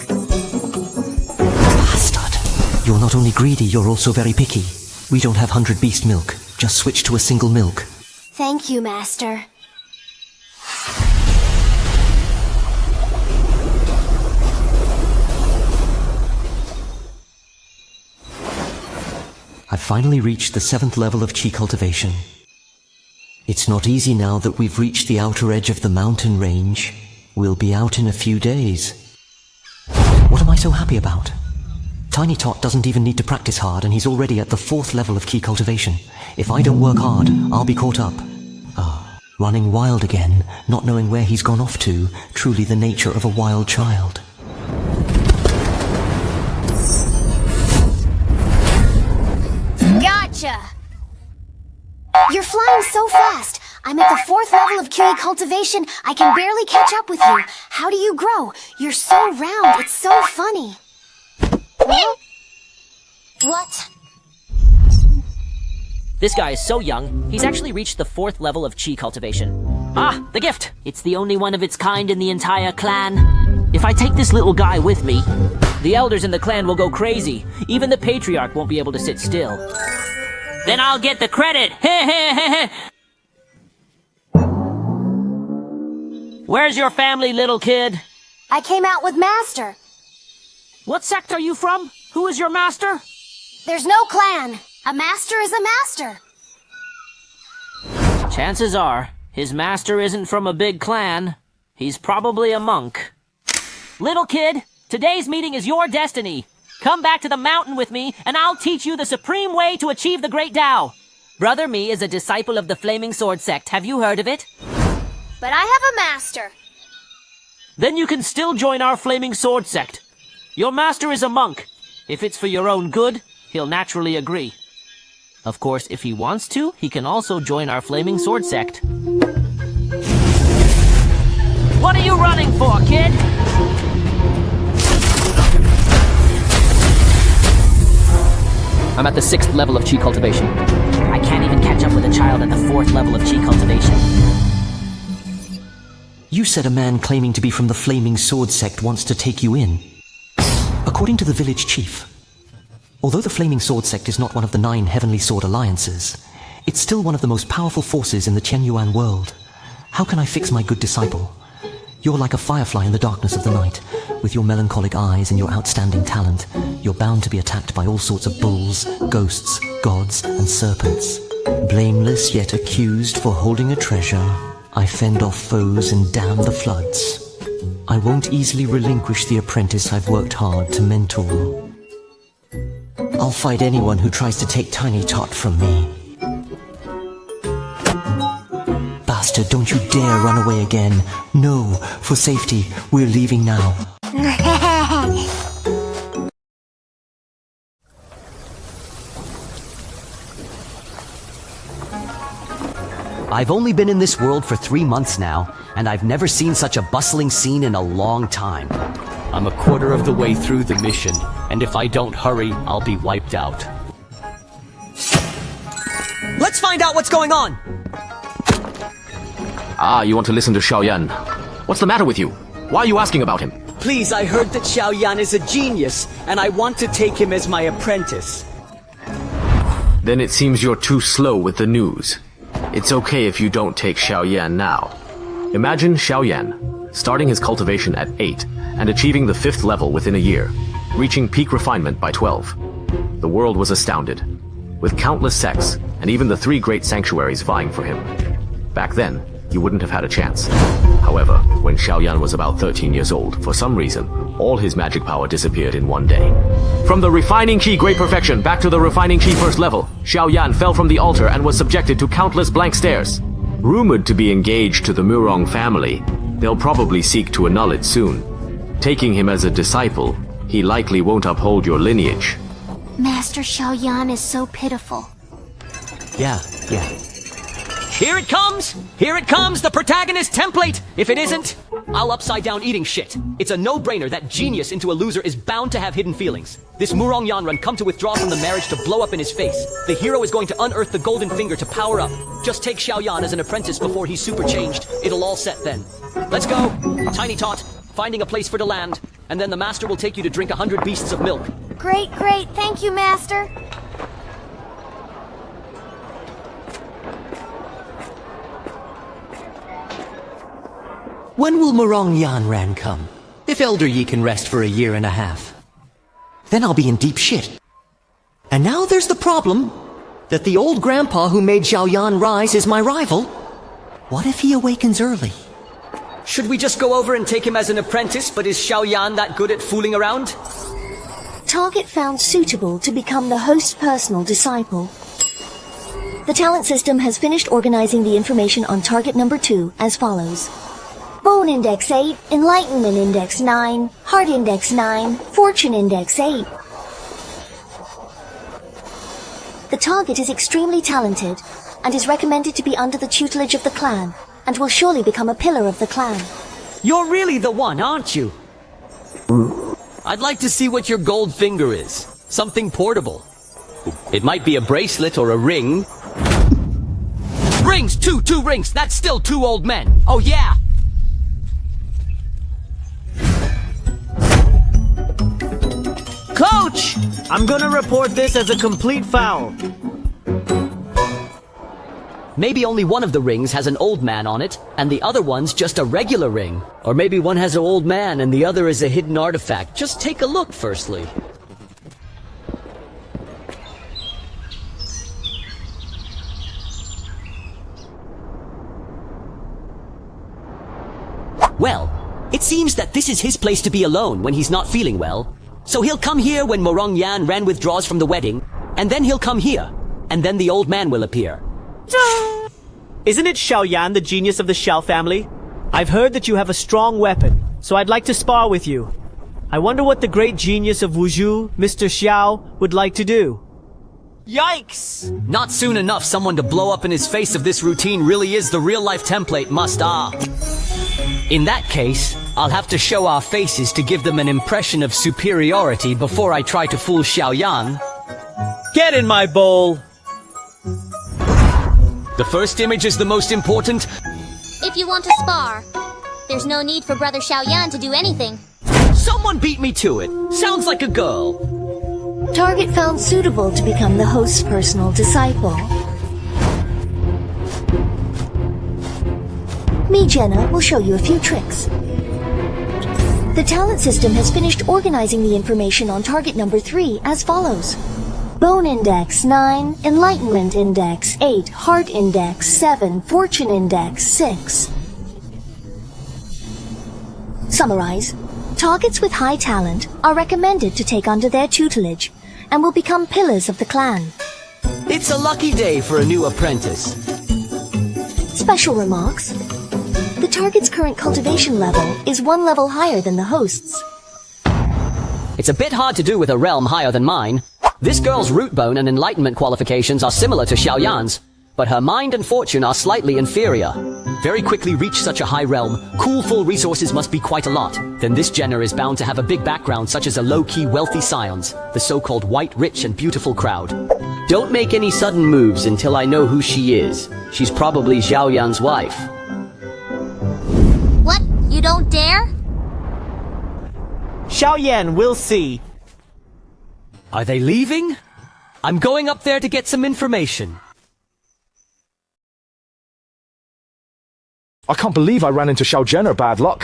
Bastard. You're not only greedy, you're also very picky. We don't have 100 beast milk. Just switch to a single milk. Thank you, Master. I've finally reached the 7th level of Qi cultivation. It's not easy now that we've reached the outer edge of the mountain range. We'll be out in a few days. What am I so happy about? Tiny Tot doesn't even need to practice hard, and he's already at the 4th level of Qi cultivation. If I don't work hard, I'll be caught up. Running wild again, not knowing where he's gone off to, truly the nature of a wild child. Gotcha! You're flying so fast. I'm at the 4th level of Qi cultivation. I can barely catch up with you. How do you grow? You're so round. It's so funny. What? This guy is so young, he's actually reached the 4th level of Qi cultivation. Ah, the gift! It's the only one of its kind in the entire clan. If I take this little guy with me, the elders in the clan will go crazy. Even the patriarch won't be able to sit still. Then I'll get the credit! Where's your family, little kid? I came out with Master. What sect are you from? Who is your master? There's no clan. A master is a master. Chances are, his master isn't from a big clan. He's probably a monk. Little kid, today's meeting is your destiny. Come back to the mountain with me, and I'll teach you the supreme way to achieve the Great Tao. Brother Mi is a disciple of the Flaming Sword sect. Have you heard of it? But I have a master. Then you can still join our Flaming Sword sect. Your master is a monk. If it's for your own good, he'll naturally agree. Of course, if he wants to, he can also join our Flaming Sword sect. What are you running for, kid? I'm at the 6th level of Qi cultivation. I can't even catch up with a child at the 4th level of Qi cultivation. You said a man claiming to be from the Flaming Sword sect wants to take you in. According to the village chief, although the Flaming Sword sect is not one of the 9 Heavenly Sword alliances, it's still one of the most powerful forces in the Qianyuan world. How can I fix my good disciple? You're like a firefly in the darkness of the night. With your melancholic eyes and your outstanding talent, you're bound to be attacked by all sorts of bulls, ghosts, gods, and serpents. Blameless yet accused for holding a treasure, I fend off foes and dam the floods. I won't easily relinquish the apprentice I've worked hard to mentor. I'll fight anyone who tries to take Tiny Tot from me. Bastard, don't you dare run away again. No, for safety, we're leaving now. I've only been in this world for 3 months now, and I've never seen such a bustling scene in a long time. I'm a quarter of the way through the mission, and if I don't hurry, I'll be wiped out. Let's find out what's going on! Ah, you want to listen to Xiao Yan. What's the matter with you? Why are you asking about him? Please, I heard that Xiao Yan is a genius, and I want to take him as my apprentice. Then it seems you're too slow with the news. It's okay if you don't take Xiao Yan now. Imagine Xiao Yan, starting his cultivation at 8, and achieving the 5th level within a year, reaching peak refinement by 12. The world was astounded, with countless sects, and even the 3 great sanctuaries vying for him. Back then, you wouldn't have had a chance. However, when Xiao Yan was about 13 years old, for some reason, all his magic power disappeared in one day. From the Refining Qi Great Perfection back to the Refining Qi First Level, Xiao Yan fell from the altar and was subjected to countless blank stares. Rumored to be engaged to the Murong family, they'll probably seek to annul it soon. Taking him as a disciple, he likely won't uphold your lineage. Master Xiao Yan is so pitiful. Yeah. Here it comes! Here it comes, the protagonist template! If it isn't... I'll upside down eating shit. It's a no-brainer that genius into a loser is bound to have hidden feelings. This Murong Yanran come to withdraw from the marriage to blow up in his face. The hero is going to unearth the golden finger to power up. Just take Xiao Yan as an apprentice before he's super changed. It'll all set then. Let's go. Tiny Tot, finding a place for to land. And then the master will take you to drink 100 beasts of milk. Great. Thank you, Master. When will Murong Yanran come? If Elder Yi can rest for a year and a half. Then I'll be in deep shit. And now there's the problem that the old grandpa who made Xiao Yan rise is my rival. What if he awakens early? Should we just go over and take him as an apprentice, but is Xiao Yan that good at fooling around? Target found suitable to become the host's personal disciple. The talent system has finished organizing the information on target number 2 as follows. Bone Index 8, Enlightenment Index 9, Heart Index 9, Fortune Index 8. The target is extremely talented and is recommended to be under the tutelage of the clan and will surely become a pillar of the clan. You're really the one, aren't you? I'd like to see what your gold finger is. Something portable. It might be a bracelet or a ring. Rings! Two rings! That's still 2 old men! Oh yeah! Coach! I'm gonna report this as a complete foul. Maybe only one of the rings has an old man on it, and the other one's just a regular ring. Or maybe one has an old man and the other is a hidden artifact. Just take a look firstly. Well, it seems that this is his place to be alone when he's not feeling well. So he'll come here when Murong Yanran withdraws from the wedding, and then he'll come here, and then the old man will appear. Isn't it Xiao Yan, the genius of the Xiao family? I've heard that you have a strong weapon, so I'd like to spar with you. I wonder what the great genius of Wuzhu, Mr. Xiao, would like to do. Yikes! Not soon enough someone to blow up in his face if this routine really is the real-life template must-ah. In that case, I'll have to show our faces to give them an impression of superiority before I try to fool Xiao Yan. Get in my bowl! The first image is the most important. If you want to spar, there's no need for Brother Xiao Yan to do anything. Someone beat me to it. Sounds like a girl. Target found suitable to become the host's personal disciple. Me, Jenna, will show you a few tricks. The talent system has finished organizing the information on target number 3 as follows. Bone Index 9, Enlightenment Index 8, Heart Index 7, Fortune Index 6. Summarize. Targets with high talent are recommended to take under their tutelage and will become pillars of the clan. It's a lucky day for a new apprentice. Special remarks. The target's current cultivation level is 1 level higher than the host's. It's a bit hard to do with a realm higher than mine. This girl's root bone and enlightenment qualifications are similar to Xiao Yan's, but her mind and fortune are slightly inferior. Very quickly reach such a high realm, cool full resources must be quite a lot. Then this Jenner is bound to have a big background such as a low-key wealthy scions, the so-called white, rich and beautiful crowd. Don't make any sudden moves until I know who she is. She's probably Xiao Yan's wife. What? You don't dare? Xiao Yan, we'll see. Are they leaving? I'm going up there to get some information. I can't believe I ran into Xiao Jenner, bad luck.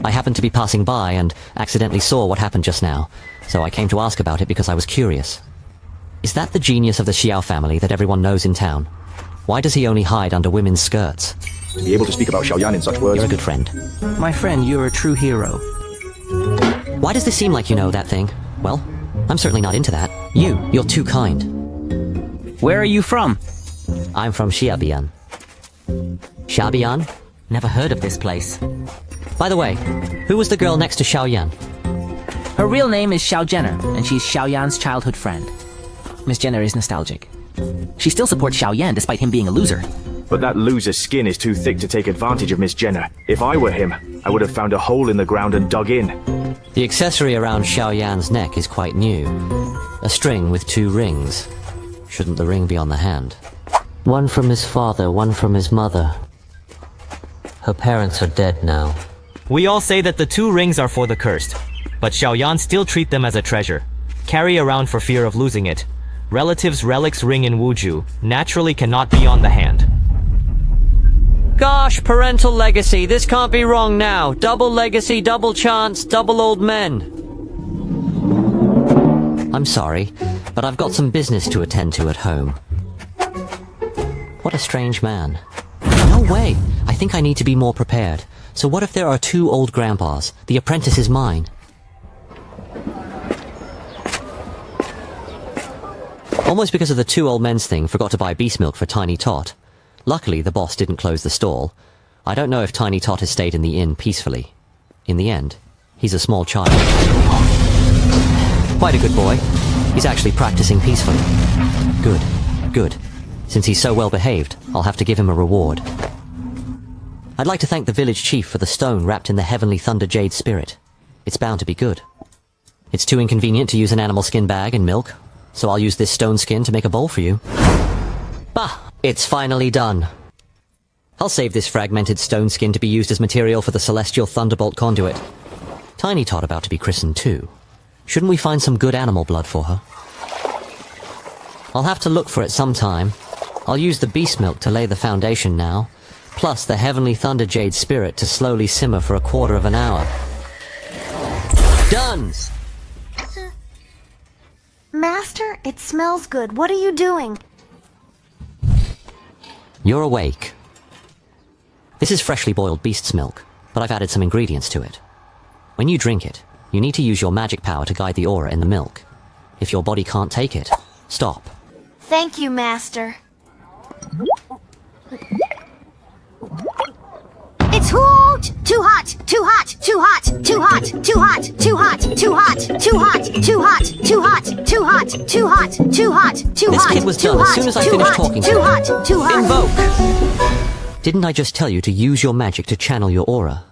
I happened to be passing by and accidentally saw what happened just now, so I came to ask about it because I was curious. Is that the genius of the Xiao family that everyone knows in town? Why does he only hide under women's skirts? To be able to speak about Xiao Yan in such words... You're a good friend. My friend, you're a true hero. Why does this seem like you know that thing? Well, I'm certainly not into that. You're too kind. Where are you from? I'm from Xiabian. Xiabian? Never heard of this place. By the way, who was the girl next to Xiao Yan? Her real name is Xiao Jenner, and she's Xiao Yan's childhood friend. Miss Jenner is nostalgic. She still supports Xiao Yan despite him being a loser. But that loser's skin is too thick to take advantage of Miss Jenner. If I were him, I would have found a hole in the ground and dug in. The accessory around Xiao Yan's neck is quite new. A string with 2 rings. Shouldn't the ring be on the hand? One from his father, one from his mother. Her parents are dead now. We all say that the 2 rings are for the cursed, but Xiao Yan still treat them as a treasure. Carry around for fear of losing it. Relatives' relics ring in Wuju naturally cannot be on the hand. Gosh, parental legacy, this can't be wrong now. Double legacy, double chance, double old men. I'm sorry, but I've got some business to attend to at home. What a strange man. No way! I think I need to be more prepared. So what if there are 2 old grandpas? The apprentice is mine. Almost because of the 2 old men's thing, forgot to buy beast milk for Tiny Tot. Luckily, the boss didn't close the stall. I don't know if Tiny Tot has stayed in the inn peacefully. In the end, he's a small child. Quite a good boy. He's actually practicing peacefully. Good, good. Since he's so well behaved, I'll have to give him a reward. I'd like to thank the village chief for the stone wrapped in the heavenly thunder jade spirit. It's bound to be good. It's too inconvenient to use an animal skin bag and milk, so I'll use this stone skin to make a bowl for you. Bah! It's finally done. I'll save this fragmented stone skin to be used as material for the celestial thunderbolt conduit. Tiny Tot about to be christened too. Shouldn't we find some good animal blood for her? I'll have to look for it sometime. I'll use the beast milk to lay the foundation now, plus the heavenly thunder jade spirit to slowly simmer for a quarter of an hour. Done! Master, it smells good. What are you doing? You're awake. This is freshly boiled beast's milk, but I've added some ingredients to it. When you drink it, you need to use your magic power to guide the aura in the milk. If your body can't take it, stop. Thank you, Master. It's too hot, too hot, too hot, too hot, too hot, too hot, too hot, too hot, too hot, too hot, too hot, too hot, too hot, too hot. This kid was done as soon as I finished talking to him. Too hot, too hot. Invoke! Didn't I just tell you to use your magic to channel your aura?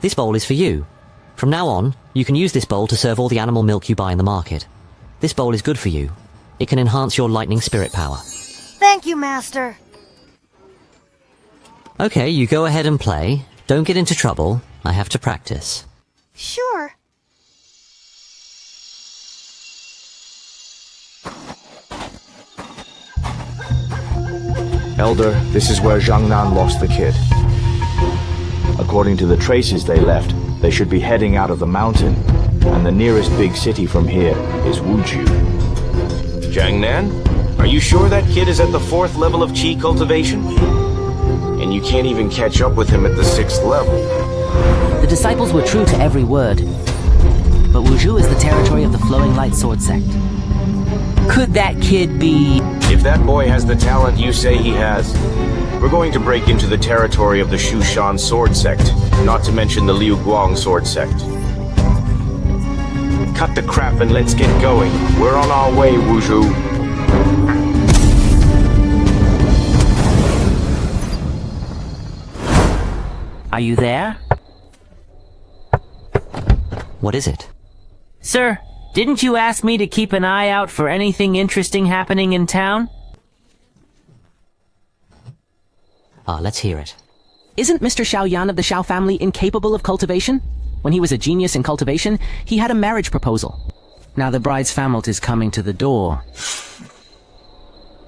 This bowl is for you. From now on, you can use this bowl to serve all the animal milk you buy in the market. This bowl is good for you. It can enhance your lightning spirit power. Thank you, Master. Okay, you go ahead and play. Don't get into trouble. I have to practice. Sure. Elder, this is where Jiangnan lost the kid. According to the traces they left, they should be heading out of the mountain, and the nearest big city from here is Wuju. Jiangnan? Are you sure that kid is at the 4th level of Qi cultivation? And you can't even catch up with him at the 6th level. The disciples were true to every word. But Wuju is the territory of the Flowing Light Sword Sect. Could that kid be... If that boy has the talent you say he has, we're going to break into the territory of the Shushan Sword Sect, not to mention the Liu Guang Sword Sect. Cut the crap and let's get going. We're on our way, Wuju. Are you there? What is it? Sir, didn't you ask me to keep an eye out for anything interesting happening in town? Let's hear it. Isn't Mr. Xiao Yan of the Xiao family incapable of cultivation? When he was a genius in cultivation, he had a marriage proposal. Now the bride's family is coming to the door.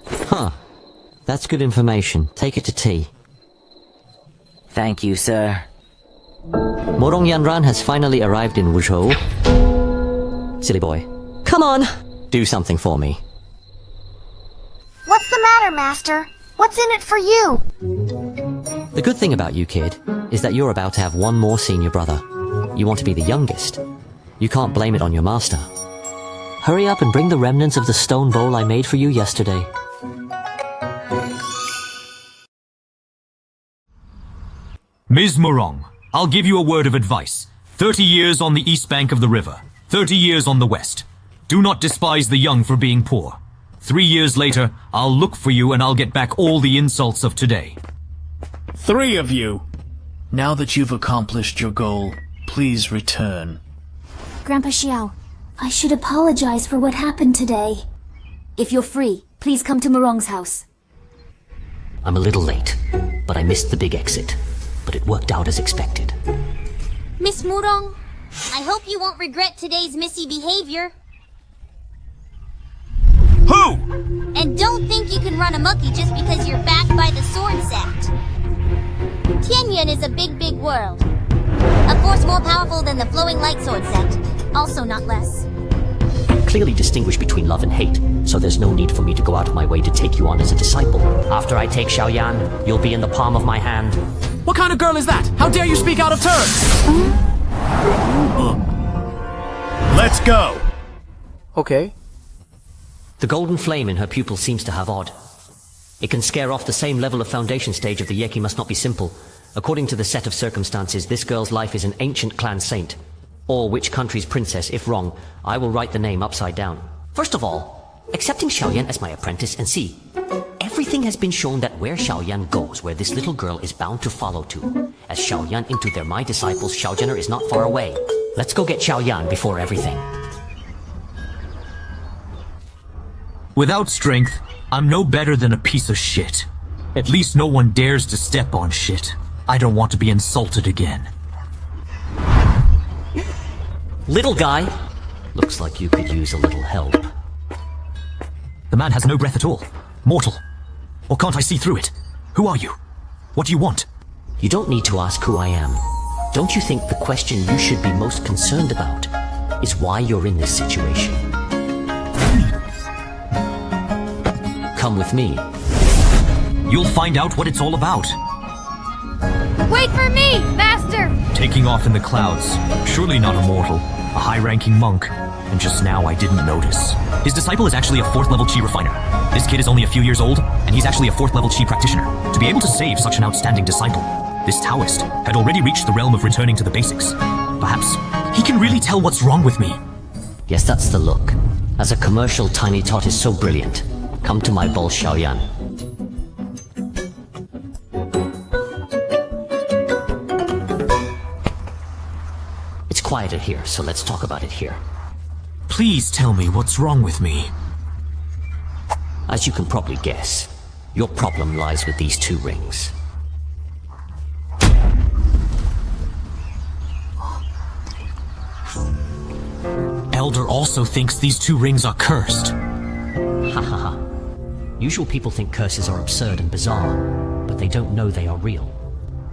Huh. That's good information. Take it to tea. Thank you, sir. Morong Yanran has finally arrived in Wuzhou. Silly boy. Come on! Do something for me. What's the matter, Master? What's in it for you? The good thing about you, kid, is that you're about to have one more senior brother. You want to be the youngest. You can't blame it on your master. Hurry up and bring the remnants of the stone bowl I made for you yesterday. Ms. Morong, I'll give you a word of advice. 30 years on the east bank of the river, 30 years on the west. Do not despise the young for being poor. 3 years later, I'll look for you and I'll get back all the insults of today. 3 of you. Now that you've accomplished your goal, please return. Grandpa Xiao, I should apologize for what happened today. If you're free, please come to Murong's house. I'm a little late, but I missed the big exit. But it worked out as expected. Miss Murong, I hope you won't regret today's missy behavior. Who? And don't think you can run amucky just because you're backed by the sword sect. Tianyan is a big, big world. A force more powerful than the flowing light sword sect. Also not less. Clearly distinguish between love and hate, so there's no need for me to go out of my way to take you on as a disciple. After I take Xiao Yan, you'll be in the palm of my hand. What kind of girl is that? How dare you speak out of turn? Let's go! Okay. The golden flame in her pupil seems to have odd. It can scare off the same level of foundation stage of the Yeki must not be simple. According to the set of circumstances, this girl's life is an ancient clan saint. Or which country's princess, if wrong, I will write the name upside down. First of all, accepting Xiao Yan as my apprentice and see. Everything has been shown that where Xiao Yan goes, where this little girl is bound to follow to. As Xiao Yan into their my disciples, Xiao Jenner is not far away. Let's go get Xiao Yan before everything. Without strength, I'm no better than a piece of shit. At least no one dares to step on shit. I don't want to be insulted again. Little guy, looks like you could use a little help. The man has no breath at all. Mortal. Or can't I see through it? Who are you? What do you want? You don't need to ask who I am. Don't you think the question you should be most concerned about is why you're in this situation? Come with me. You'll find out what it's all about. Wait for me, Master! Taking off in the clouds. Surely not a mortal. A high-ranking monk. And just now I didn't notice. His disciple is actually a 4th level chi refiner. This kid is only a few years old, and he's actually a 4th level chi practitioner. To be able to save such an outstanding disciple, this Taoist had already reached the realm of returning to the basics. Perhaps he can really tell what's wrong with me. Yes, that's the look. As a commercial, Tiny Tot is so brilliant. Come to my bowl, Xiao Yan. It's quieter here, so let's talk about it here. Please tell me what's wrong with me. As you can probably guess, your problem lies with these 2 rings. Elder also thinks these 2 rings are cursed. Ha ha ha. Usual people think curses are absurd and bizarre, but they don't know they are real.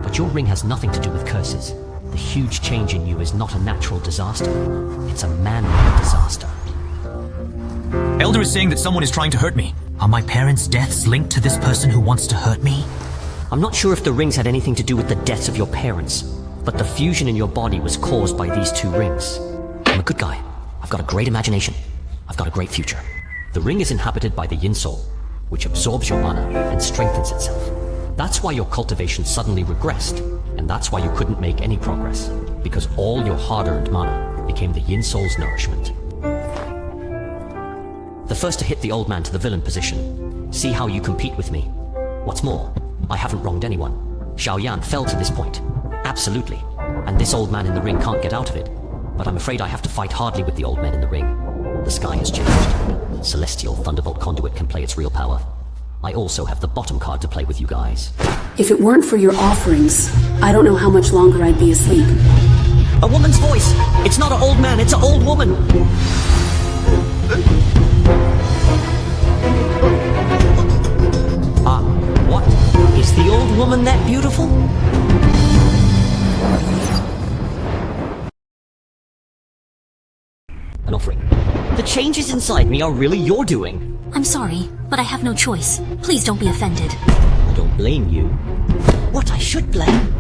But your ring has nothing to do with curses. The huge change in you is not a natural disaster. It's a man-made disaster. Elder is saying that someone is trying to hurt me. Are my parents' deaths linked to this person who wants to hurt me? I'm not sure if the rings had anything to do with the deaths of your parents, but the fusion in your body was caused by these 2 rings. I'm a good guy. I've got a great imagination. I've got a great future. The ring is inhabited by the Yin Soul, which absorbs your mana and strengthens itself. That's why your cultivation suddenly regressed, and that's why you couldn't make any progress, because all your hard-earned mana became the Yin Soul's nourishment. The first to hit the old man to the villain position. See how you compete with me. What's more, I haven't wronged anyone. Xiao Yan fell to this point. Absolutely. And this old man in the ring can't get out of it. But I'm afraid I have to fight hardly with the old men in the ring. The sky has changed. Celestial Thunderbolt Conduit can play its real power. I also have the bottom card to play with you guys. If it weren't for your offerings, I don't know how much longer I'd be asleep. A woman's voice! It's not an old man, it's an old woman! What? Is the old woman that beautiful? An offering. The changes inside me are really your doing. I'm sorry, but I have no choice. Please don't be offended. I don't blame you. What I should blame?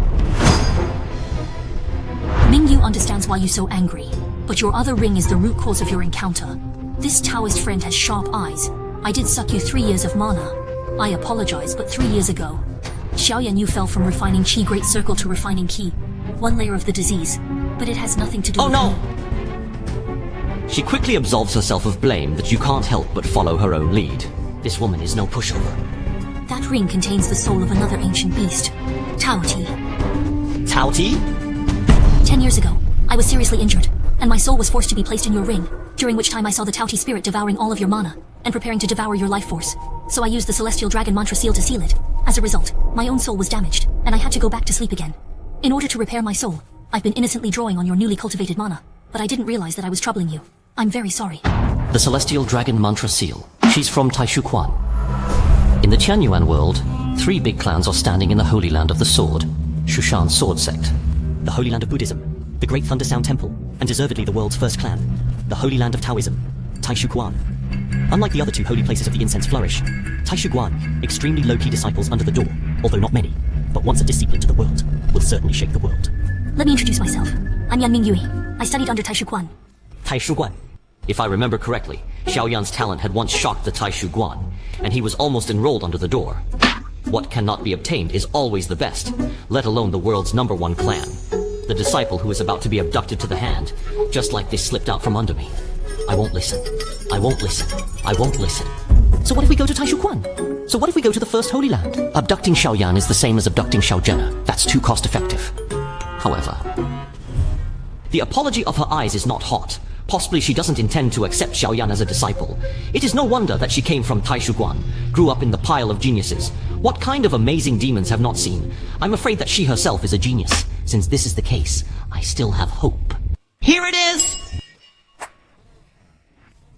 Mingyu understands why you're so angry, but your other ring is the root cause of your encounter. This Taoist friend has sharp eyes. I did suck you 3 years of mana. I apologize, but 3 years ago, Xiao Yan, you fell from refining Qi Great Circle to refining Qi. One layer of the disease, but it has nothing to do with me. She quickly absolves herself of blame that you can't help but follow her own lead. This woman is no pushover. That ring contains the soul of another ancient beast, Taoti. Taoti? 10 years ago, I was seriously injured, and my soul was forced to be placed in your ring, during which time I saw the Taoti spirit devouring all of your mana, and preparing to devour your life force. So I used the Celestial Dragon Mantra Seal to seal it. As a result, my own soul was damaged, and I had to go back to sleep again. In order to repair my soul, I've been innocently drawing on your newly cultivated mana, but I didn't realize that I was troubling you. I'm very sorry. The Celestial Dragon Mantra Seal. She's from Taishuquan. In the Qianyuan world, 3 big clans are standing in the Holy Land of the Sword, Shushan Sword Sect. The Holy Land of Buddhism, the Great Thunder Sound Temple, and deservedly the world's first clan, the Holy Land of Taoism, Taishuquan. Unlike the other 2 holy places of the incense flourish, Taishuquan, extremely low-key disciples under the door, although not many, but once a disciple to the world, will certainly shake the world. Let me introduce myself. I'm Yanming Yui. I studied under Taishuquan. Taishuquan. If I remember correctly, Xiao Yan's talent had once shocked the Taishuquan, and he was almost enrolled under the door. What cannot be obtained is always the best, let alone the world's #1 clan. The disciple who is about to be abducted to the hand, just like this slipped out from under me. I won't listen. I won't listen. I won't listen. So what if we go to Taishuquan? So what if we go to the first Holy Land? Abducting Xiao Yan is the same as abducting Xiao Zhenna. That's too cost effective. However, the apology of her eyes is not hot. Possibly she doesn't intend to accept Xiao Yan as a disciple. It is no wonder that she came from Taishuquan, grew up in the pile of geniuses. What kind of amazing demons have not seen? I'm afraid that she herself is a genius. Since this is the case, I still have hope. Here it is!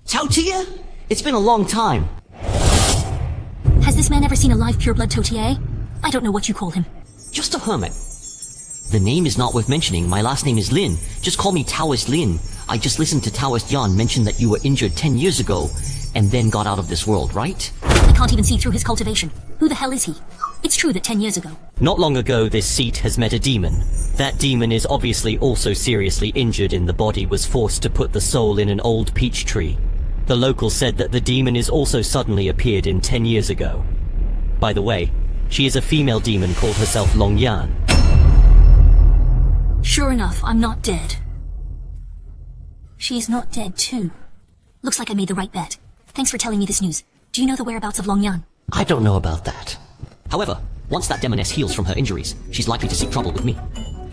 Taotia? It's been a long time. Has this man ever seen a live pureblood Totier? I don't know what you call him. Just a hermit. The name is not worth mentioning. My last name is Lin. Just call me Taoist Lin. I just listened to Taoist Yan mention that you were injured 10 years ago, and then got out of this world, right? I can't even see through his cultivation. Who the hell is he? It's true that 10 years ago. Not long ago, this seat has met a demon. That demon is obviously also seriously injured in the body, was forced to put the soul in an old peach tree. The locals said that the demon is also suddenly appeared in 10 years ago. By the way, she is a female demon called herself Long Yan. Sure enough, I'm not dead. She's not dead too. Looks like I made the right bet. Thanks for telling me this news. Do you know the whereabouts of Long Yan? I don't know about that. However, once that demoness heals from her injuries, she's likely to seek trouble with me.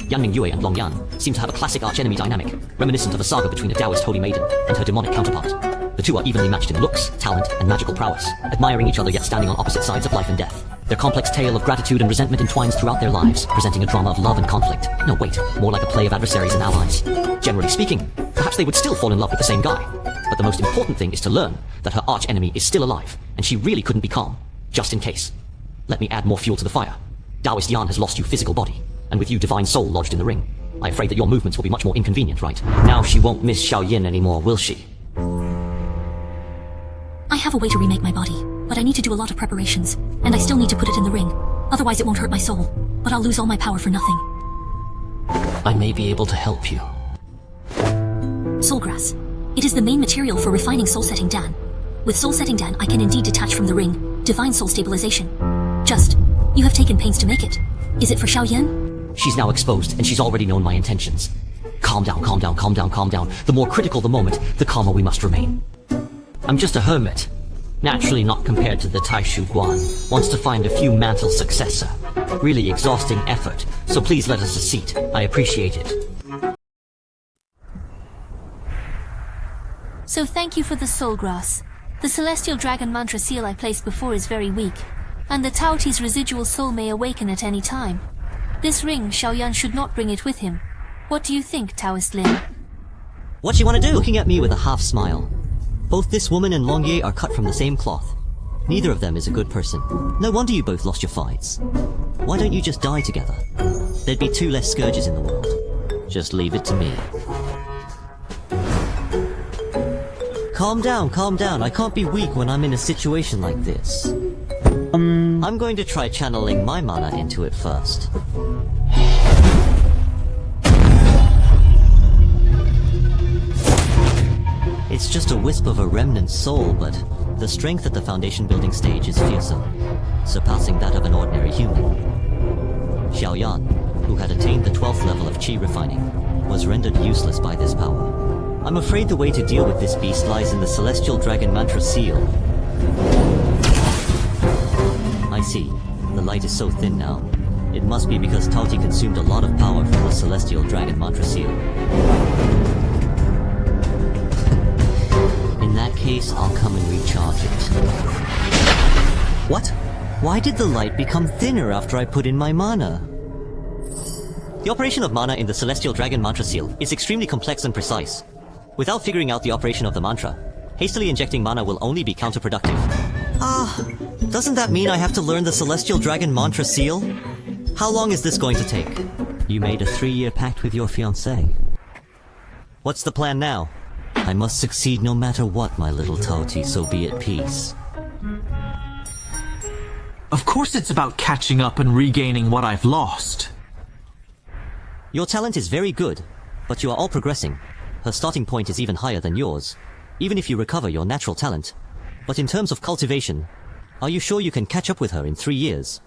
Yanming Yue and Long Yan seem to have a classic archenemy dynamic, reminiscent of a saga between a Taoist holy maiden and her demonic counterpart. The two are evenly matched in looks, talent, and magical prowess, admiring each other yet standing on opposite sides of life and death. Their complex tale of gratitude and resentment entwines throughout their lives, presenting a drama of love and conflict. No, wait, more like a play of adversaries and allies. Generally speaking, perhaps they would still fall in love with the same guy. But the most important thing is to learn that her arch-enemy is still alive, and she really couldn't be calm, just in case. Let me add more fuel to the fire. Taoist Yan has lost you physical body, and with you divine soul lodged in the ring. I'm afraid that your movements will be much more inconvenient, right? Now she won't miss Xiao Yan anymore, will she? I have a way to remake my body, but I need to do a lot of preparations, and I still need to put it in the ring. Otherwise it won't hurt my soul, but I'll lose all my power for nothing. I may be able to help you. Soulgrass. It is the main material for refining soul-setting Dan. With soul-setting Dan, I can indeed detach from the ring, divine soul stabilization. Just, you have taken pains to make it. Is it for Xiao Yan? She's now exposed, and she's already known my intentions. Calm down, calm down, calm down, calm down. The more critical the moment, the calmer we must remain. I'm just a hermit. Naturally not compared to the Taishuquan. Wants to find a few mantle successor. Really exhausting effort, so please let us a seat. I appreciate it. So thank you for the soulgrass. The celestial dragon mantra seal I placed before is very weak, and the Taoti's residual soul may awaken at any time. This ring, Xiao Yan should not bring it with him. What do you think, Taoist Lin? What you want to do? Looking at me with a half smile. Both this woman and Long Ye are cut from the same cloth. Neither of them is a good person. No wonder you both lost your fights. Why don't you just die together? There'd be 2 less scourges in the world. Just leave it to me. Calm down. I can't be weak when I'm in a situation like this. I'm going to try channeling my mana into it first. It's just a wisp of a remnant soul, but the strength at the foundation building stage is fearsome, surpassing that of an ordinary human. Xiao Yan, who had attained the 12th level of Qi refining, was rendered useless by this power. I'm afraid the way to deal with this beast lies in the Celestial Dragon Mantra Seal. I see. The light is so thin now. It must be because Tauti consumed a lot of power from the Celestial Dragon Mantra Seal. In that case, I'll come and recharge it. What? Why did the light become thinner after I put in my mana? The operation of mana in the Celestial Dragon Mantra Seal is extremely complex and precise. Without figuring out the operation of the mantra, hastily injecting mana will only be counterproductive. Doesn't that mean I have to learn the Celestial Dragon Mantra Seal? How long is this going to take? You made a 3-year pact with your fiancée. What's the plan now? I must succeed no matter what, my little Tauti, so be at peace. Of course it's about catching up and regaining what I've lost. Your talent is very good, but you are all progressing. Her starting point is even higher than yours, even if you recover your natural talent. But in terms of cultivation, are you sure you can catch up with her in 3 years?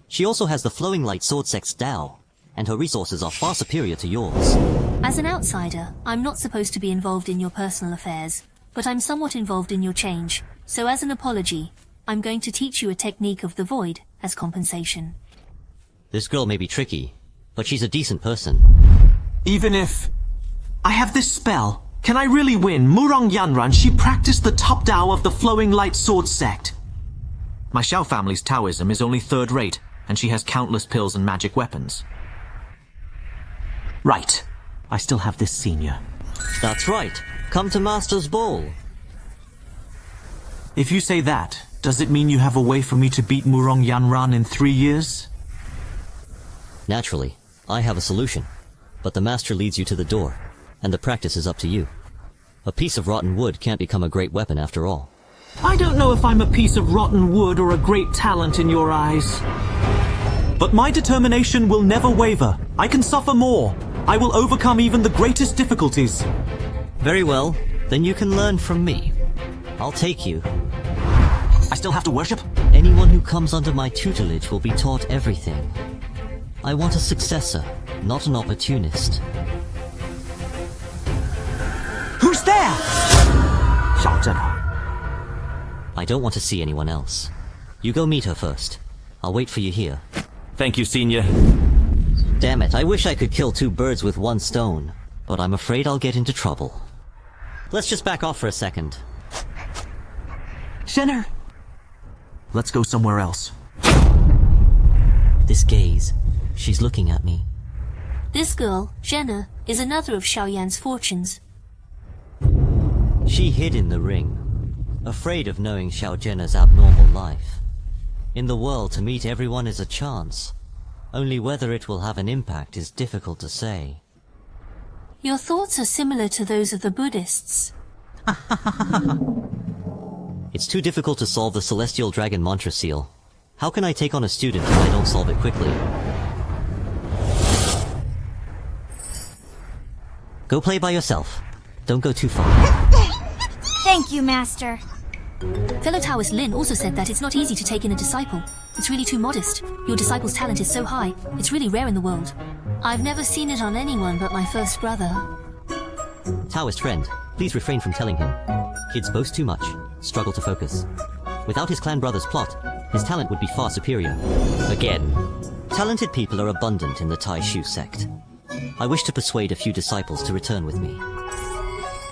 She also has the Flowing Light Sword Sect's Tao, and her resources are far superior to yours. As an outsider, I'm not supposed to be involved in your personal affairs, but I'm somewhat involved in your change, so as an apology, I'm going to teach you a technique of the void as compensation. This girl may be tricky, but she's a decent person. Even if I have this spell, can I really win? Murong Yanran, she practiced the top Tao of the Flowing Light Sword Sect. My Xiao family's Taoism is only third-rate, and she has countless pills and magic weapons. Right. I still have this senior. That's right. Come to Master's Ball. If you say that, does it mean you have a way for me to beat Murong Yanran in 3 years? Naturally, I have a solution. But the Master leads you to the door, and the practice is up to you. A piece of rotten wood can't become a great weapon after all. I don't know if I'm a piece of rotten wood or a great talent in your eyes. But my determination will never waver. I can suffer more. I will overcome even the greatest difficulties. Very well, then you can learn from me. I'll take you. I still have to worship? Anyone who comes under my tutelage will be taught everything. I want a successor, not an opportunist. Who's there? Xiao Yan. I don't want to see anyone else. You go meet her first. I'll wait for you here. Thank you, Senior. Damn it, I wish I could kill 2 birds with 1 stone, but I'm afraid I'll get into trouble. Let's just back off for a second. Shenner! Let's go somewhere else. This gaze, she's looking at me. This girl, Jenna, is another of Xiao Yan's fortunes. She hid in the ring, afraid of knowing Xiao Jenna's abnormal life. In the world, to meet everyone is a chance. Only whether it will have an impact is difficult to say. Your thoughts are similar to those of the Buddhists. It's too difficult to solve the Celestial Dragon Mantra Seal. How can I take on a student if I don't solve it quickly? Go play by yourself. Don't go too far. Thank you, Master. Fellow Taoist Lin also said that it's not easy to take in a disciple. It's really too modest. Your disciple's talent is so high, it's really rare in the world. I've never seen it on anyone but my first brother. Taoist friend, please refrain from telling him. Kids boast too much, struggle to focus. Without his clan brother's plot, his talent would be far superior. Again, talented people are abundant in the Tai Shu sect. I wish to persuade a few disciples to return with me.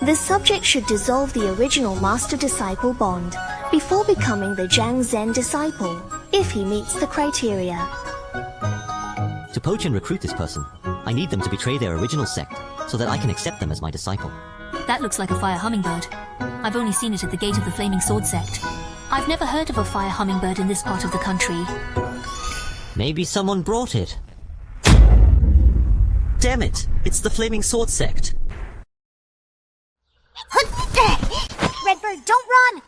The subject should dissolve the original master-disciple bond before becoming the Jiang Zhen disciple, if he meets the criteria. To poach and recruit this person, I need them to betray their original sect, so that I can accept them as my disciple. That looks like a fire hummingbird. I've only seen it at the gate of the Flaming Sword sect. I've never heard of a fire hummingbird in this part of the country. Maybe someone brought it. Damn it! It's the Flaming Sword sect. Redbird, don't run!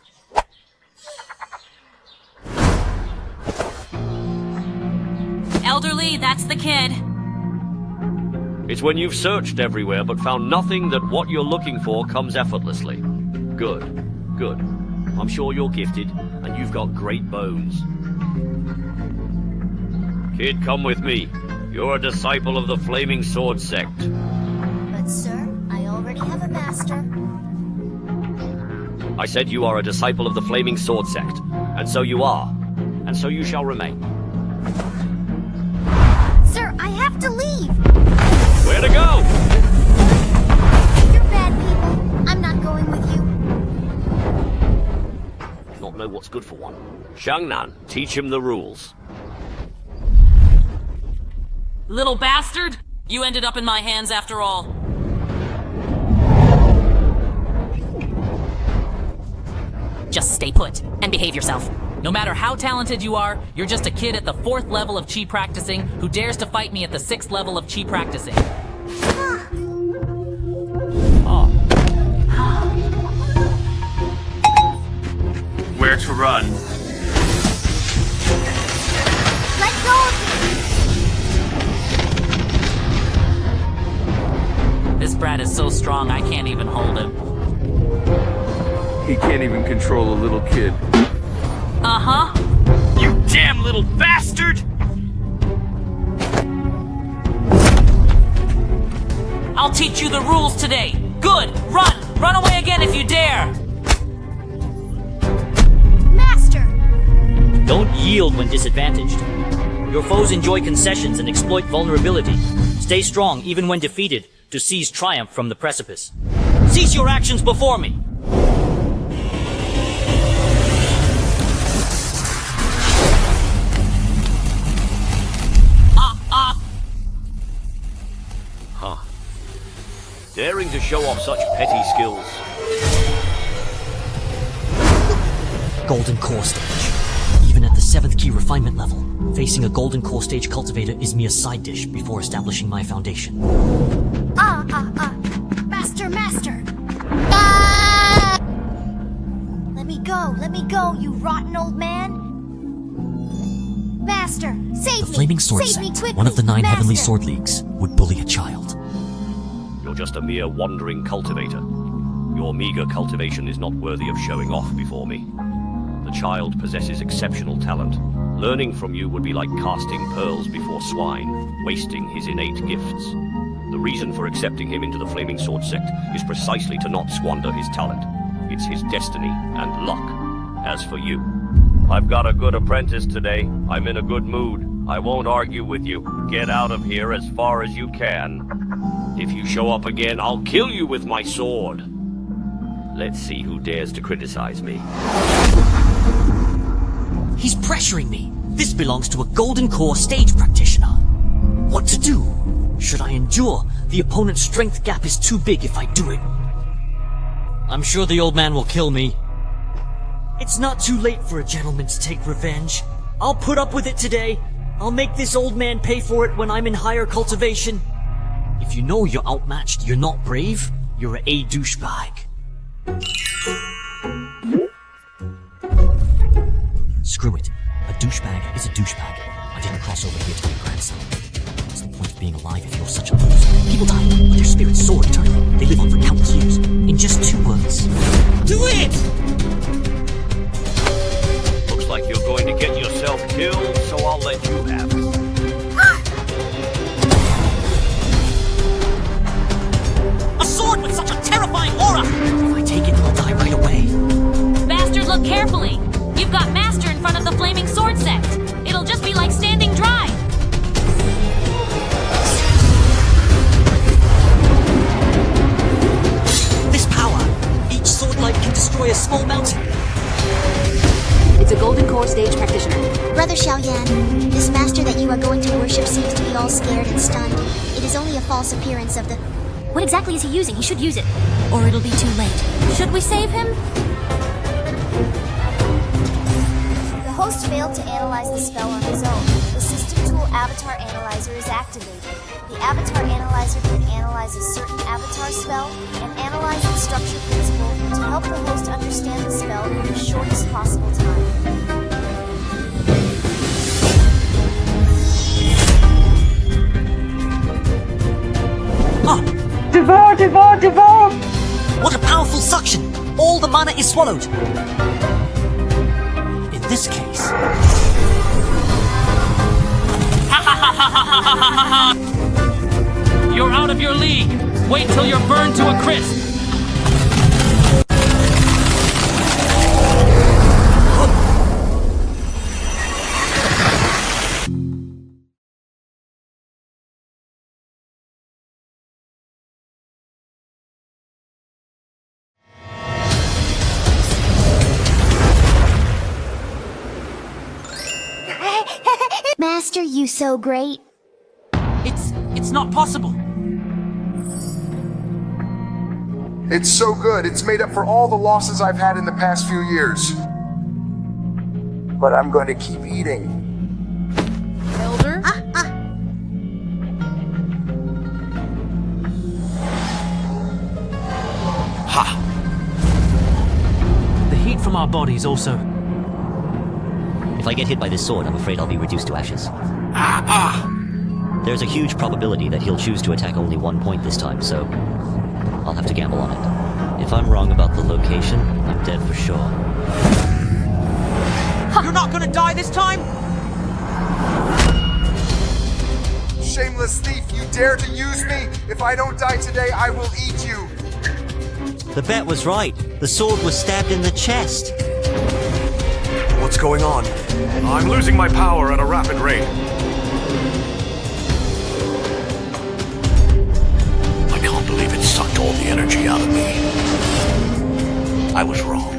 Elderly, that's the kid. It's when you've searched everywhere but found nothing that what you're looking for comes effortlessly. Good, good. I'm sure you're gifted, and you've got great bones. Kid, come with me. You're a disciple of the Flaming Sword sect. But sir, I already have a master. Master? I said you are a disciple of the Flaming Sword Sect, and so you are, and so you shall remain. Sir, I have to leave! Where to go? You're bad people. I'm not going with you. Not know what's good for one. Xiangnan, teach him the rules. Little bastard! You ended up in my hands after all. Just stay put and behave yourself. No matter how talented you are, you're just a kid at the 4th level of chi practicing who dares to fight me at the 6th level of chi practicing. Where to run? Let go of me! This brat is so strong I can't even hold him. He can't even control a little kid. Uh-huh. You damn little bastard! I'll teach you the rules today. Good! Run! Run away again if you dare! Master! Don't yield when disadvantaged. Your foes enjoy concessions and exploit vulnerability. Stay strong even when defeated to seize triumph from the precipice. Cease your actions before me! Huh. Daring to show off such petty skills. Golden Core Stage. Even at the 7th key refinement level, facing a Golden Core Stage cultivator is mere side dish before establishing my foundation. Master! Let me go, you rotten old man! Master, save me! The Flaming Sword Save me Sect, quickly! one of the 9 Master! Heavenly Sword Leagues, would bully a child. You're just a mere wandering cultivator. Your meager cultivation is not worthy of showing off before me. The child possesses exceptional talent. Learning from you would be like casting pearls before swine, wasting his innate gifts. The reason for accepting him into the Flaming Sword Sect is precisely to not squander his talent. It's his destiny and luck. As for you, I've got a good apprentice today. I'm in a good mood. I won't argue with you. Get out of here as far as you can. If you show up again, I'll kill you with my sword. Let's see who dares to criticize me. He's pressuring me. This belongs to a Golden Core Stage practitioner. What to do? Should I endure? The opponent's strength gap is too big if I do it. I'm sure the old man will kill me. It's not too late for a gentleman to take revenge. I'll put up with it today. I'll make this old man pay for it when I'm in higher cultivation. If you know you're outmatched, you're not brave, you're a douchebag. Screw it. A douchebag is a douchebag. I didn't cross over here to be a grandson. What's the point of being alive if you're such a loser? People die, but their spirits soar eternally. They live on for countless years. In just 2 words. Do it! Looks like you're going to get yourself killed, so I'll let you have it. A sword with such a terrifying aura! If I take it, I'll die right away. Bastard, look carefully. You've got Master in front of the Flaming Sword Sect. It'll just be like standing dry. This power, each sword light can destroy a small mountain. It's a Golden Core Stage practitioner. Brother Xiao Yan, this master that you are going to worship seems to be all scared and stunned. It is only a false appearance of the... What exactly is he using? He should use it. Or it'll be too late. Should we save him? The host failed to analyze the spell on his own. The System Tool Avatar Analyzer is activated. The Avatar Analyzer can analyze a certain avatar spell and analyze its structure principle to help the host understand the spell in the shortest possible time. Devour! What a powerful suction! All the mana is swallowed. In this case... You're out of your league! Wait till you're burned to a crisp! Master, you so great. It's not possible. It's so good, it's made up for all the losses I've had in the past few years. But I'm going to keep eating. Elder? Ha! The heat from our bodies also. If I get hit by this sword, I'm afraid I'll be reduced to ashes. There's a huge probability that he'll choose to attack only one point this time, so I'll have to gamble on it. If I'm wrong about the location, I'm dead for sure. You're not gonna die this time? Shameless thief, you dare to use me? If I don't die today, I will eat you. The bet was right. The sword was stabbed in the chest. What's going on? I'm losing my power at a rapid rate. I can't believe it sucked all the energy out of me. I was wrong.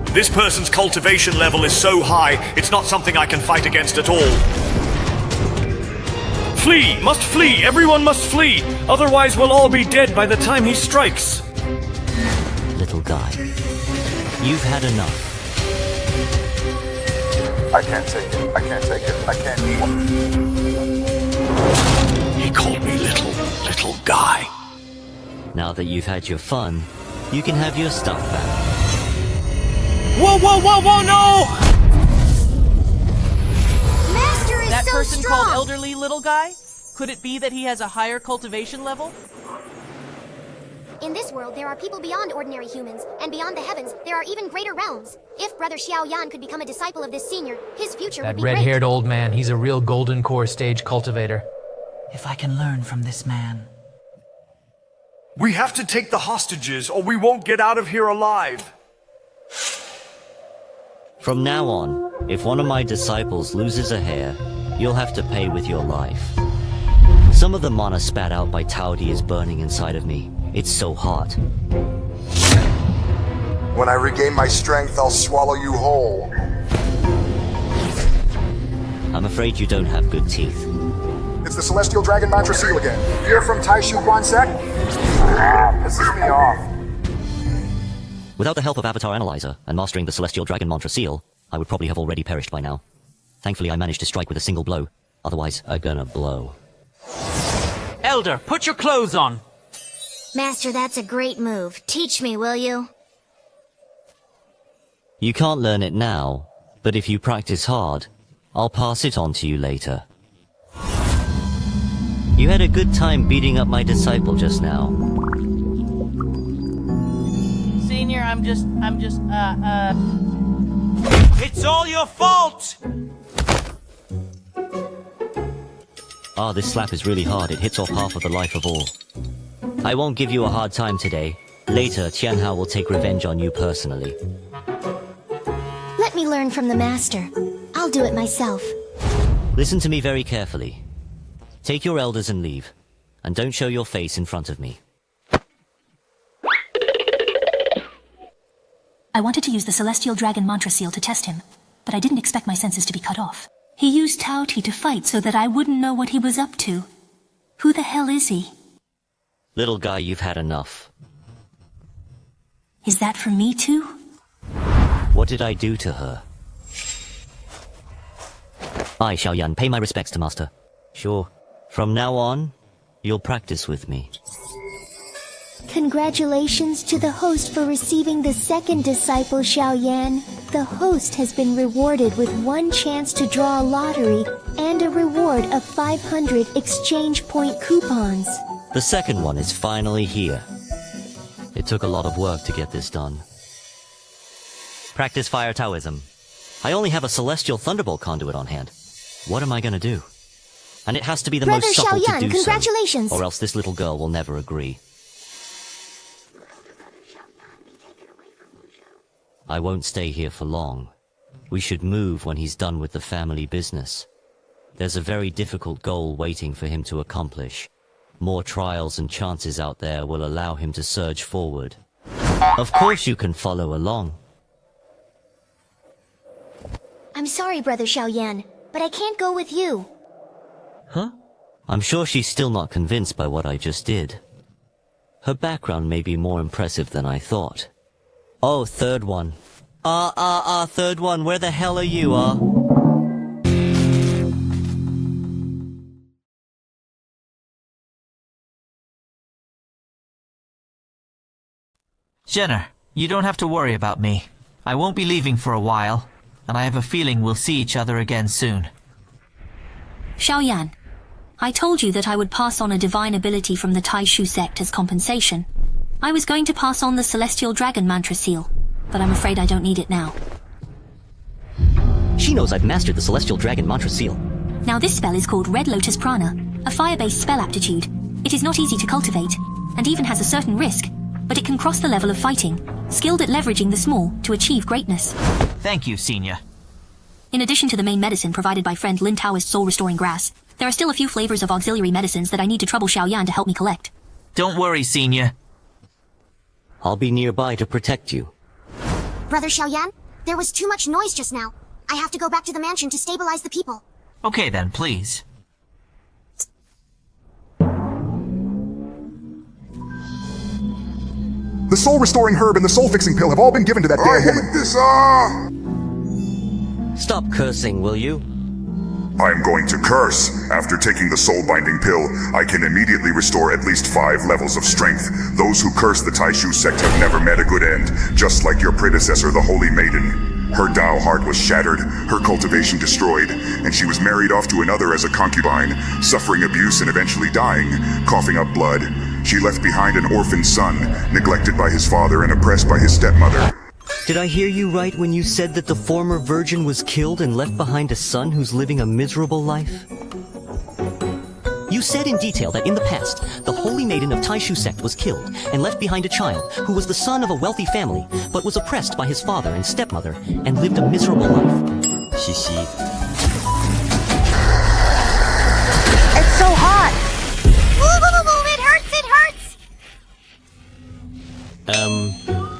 This person's cultivation level is so high, it's not something I can fight against at all. Flee! Must flee! Everyone must flee! Otherwise we'll all be dead by the time he strikes! Little guy, you've had enough. I can't take it. I can't take it. I can't. He called me little guy. Now that you've had your fun, you can have your stuff back. Whoa, no! Master is That so person strong. called elderly little guy? Could it be that he has a higher cultivation level? In this world, there are people beyond ordinary humans, and beyond the heavens, there are even greater realms. If Brother Xiao Yan could become a disciple of this senior, his future would That be great. red-haired old man, he's a real golden core stage cultivator. If I can learn from this man. We have to take the hostages, or we won't get out of here alive. From now on, if one of my disciples loses a hair, you'll have to pay with your life. Some of the mana spat out by Taudi is burning inside of me. It's so hot. When I regain my strength, I'll swallow you whole. I'm afraid you don't have good teeth. It's the Celestial Dragon Mantra Seal again. You're from Taishu sect? Pisses me off. Without the help of Avatar Analyzer and mastering the Celestial Dragon Mantra Seal, I would probably have already perished by now. Thankfully, I managed to strike with a single blow. Otherwise, I'm gonna blow. Elder, put your clothes on. Master, that's a great move. Teach me, will you? You can't learn it now, but if you practice hard, I'll pass it on to you later. You had a good time beating up my disciple just now. Senior, It's all your fault! Ah, this slap is really hard. It hits off half of the life of all. I won't give you a hard time today. Later, Tianhao will take revenge on you personally. Let me learn from the master. I'll do it myself. Listen to me very carefully. Take your elders and leave. And don't show your face in front of me. I wanted to use the Celestial Dragon Mantra Seal to test him, but I didn't expect my senses to be cut off. He used Taoti to fight so that I wouldn't know what he was up to. Who the hell is he? Little guy, you've had enough. Is that for me too? What did I do to her? I, Xiao Yan, pay my respects to Master. Sure. From now on, you'll practice with me. Congratulations to the host for receiving the second disciple, Xiao Yan. The host has been rewarded with one chance to draw a lottery and a reward of 500 exchange point coupons. The second one is finally here. It took a lot of work to get this done. Practice fire Taoism. I only have a celestial thunderbolt conduit on hand. What am I gonna do? And it has to be the Brother most supple Xiao Yan, to do congratulations. so, or else this little girl will never agree. I won't stay here for long. We should move when he's done with the family business. There's a very difficult goal waiting for him to accomplish. More trials and chances out there will allow him to surge forward. Of course you can follow along. I'm sorry, Brother Xiao Yan. but I can't go with you. Huh? I'm sure she's still not convinced by what I just did. Her background may be more impressive than I thought. Oh, third one. Third one, where the hell are you, Jenner, you don't have to worry about me. I won't be leaving for a while, and I have a feeling we'll see each other again soon. Xiao Yan, I told you that I would pass on a divine ability from the Taishu sect as compensation. I was going to pass on the Celestial Dragon Mantra Seal, but I'm afraid I don't need it now. She knows I've mastered the Celestial Dragon Mantra Seal. Now this spell is called Red Lotus Prana, a fire-based spell aptitude. It is not easy to cultivate, and even has a certain risk, but it can cross the level of fighting, skilled at leveraging the small to achieve greatness. Thank you, Senior. In addition to the main medicine provided by friend Lin Taoist soul-restoring grass, there are still a few flavors of auxiliary medicines that I need to trouble Xiao Yan to help me collect. Don't worry, Senior. I'll be nearby to protect you. Brother Xiao Yan, there was too much noise just now. I have to go back to the mansion to stabilize the people. Okay then, please. The soul-restoring herb and the soul-fixing pill have all been given to that damn woman. This, Stop cursing, will you? I'm going to curse. After taking the soul-binding pill, I can immediately restore at least 5 levels of strength. Those who curse the Taishu sect have never met a good end, just like your predecessor, the Holy Maiden. Her Tao heart was shattered, her cultivation destroyed, and she was married off to another as a concubine, suffering abuse and eventually dying, coughing up blood. She left behind an orphan son, neglected by his father and oppressed by his stepmother. Did I hear you right when you said that the former virgin was killed and left behind a son who's living a miserable life? You said in detail that in the past, the Holy Maiden of Taishu sect was killed and left behind a child who was the son of a wealthy family, but was oppressed by his father and stepmother and lived a miserable life. Shishi. It's so hot! It hurts, it hurts!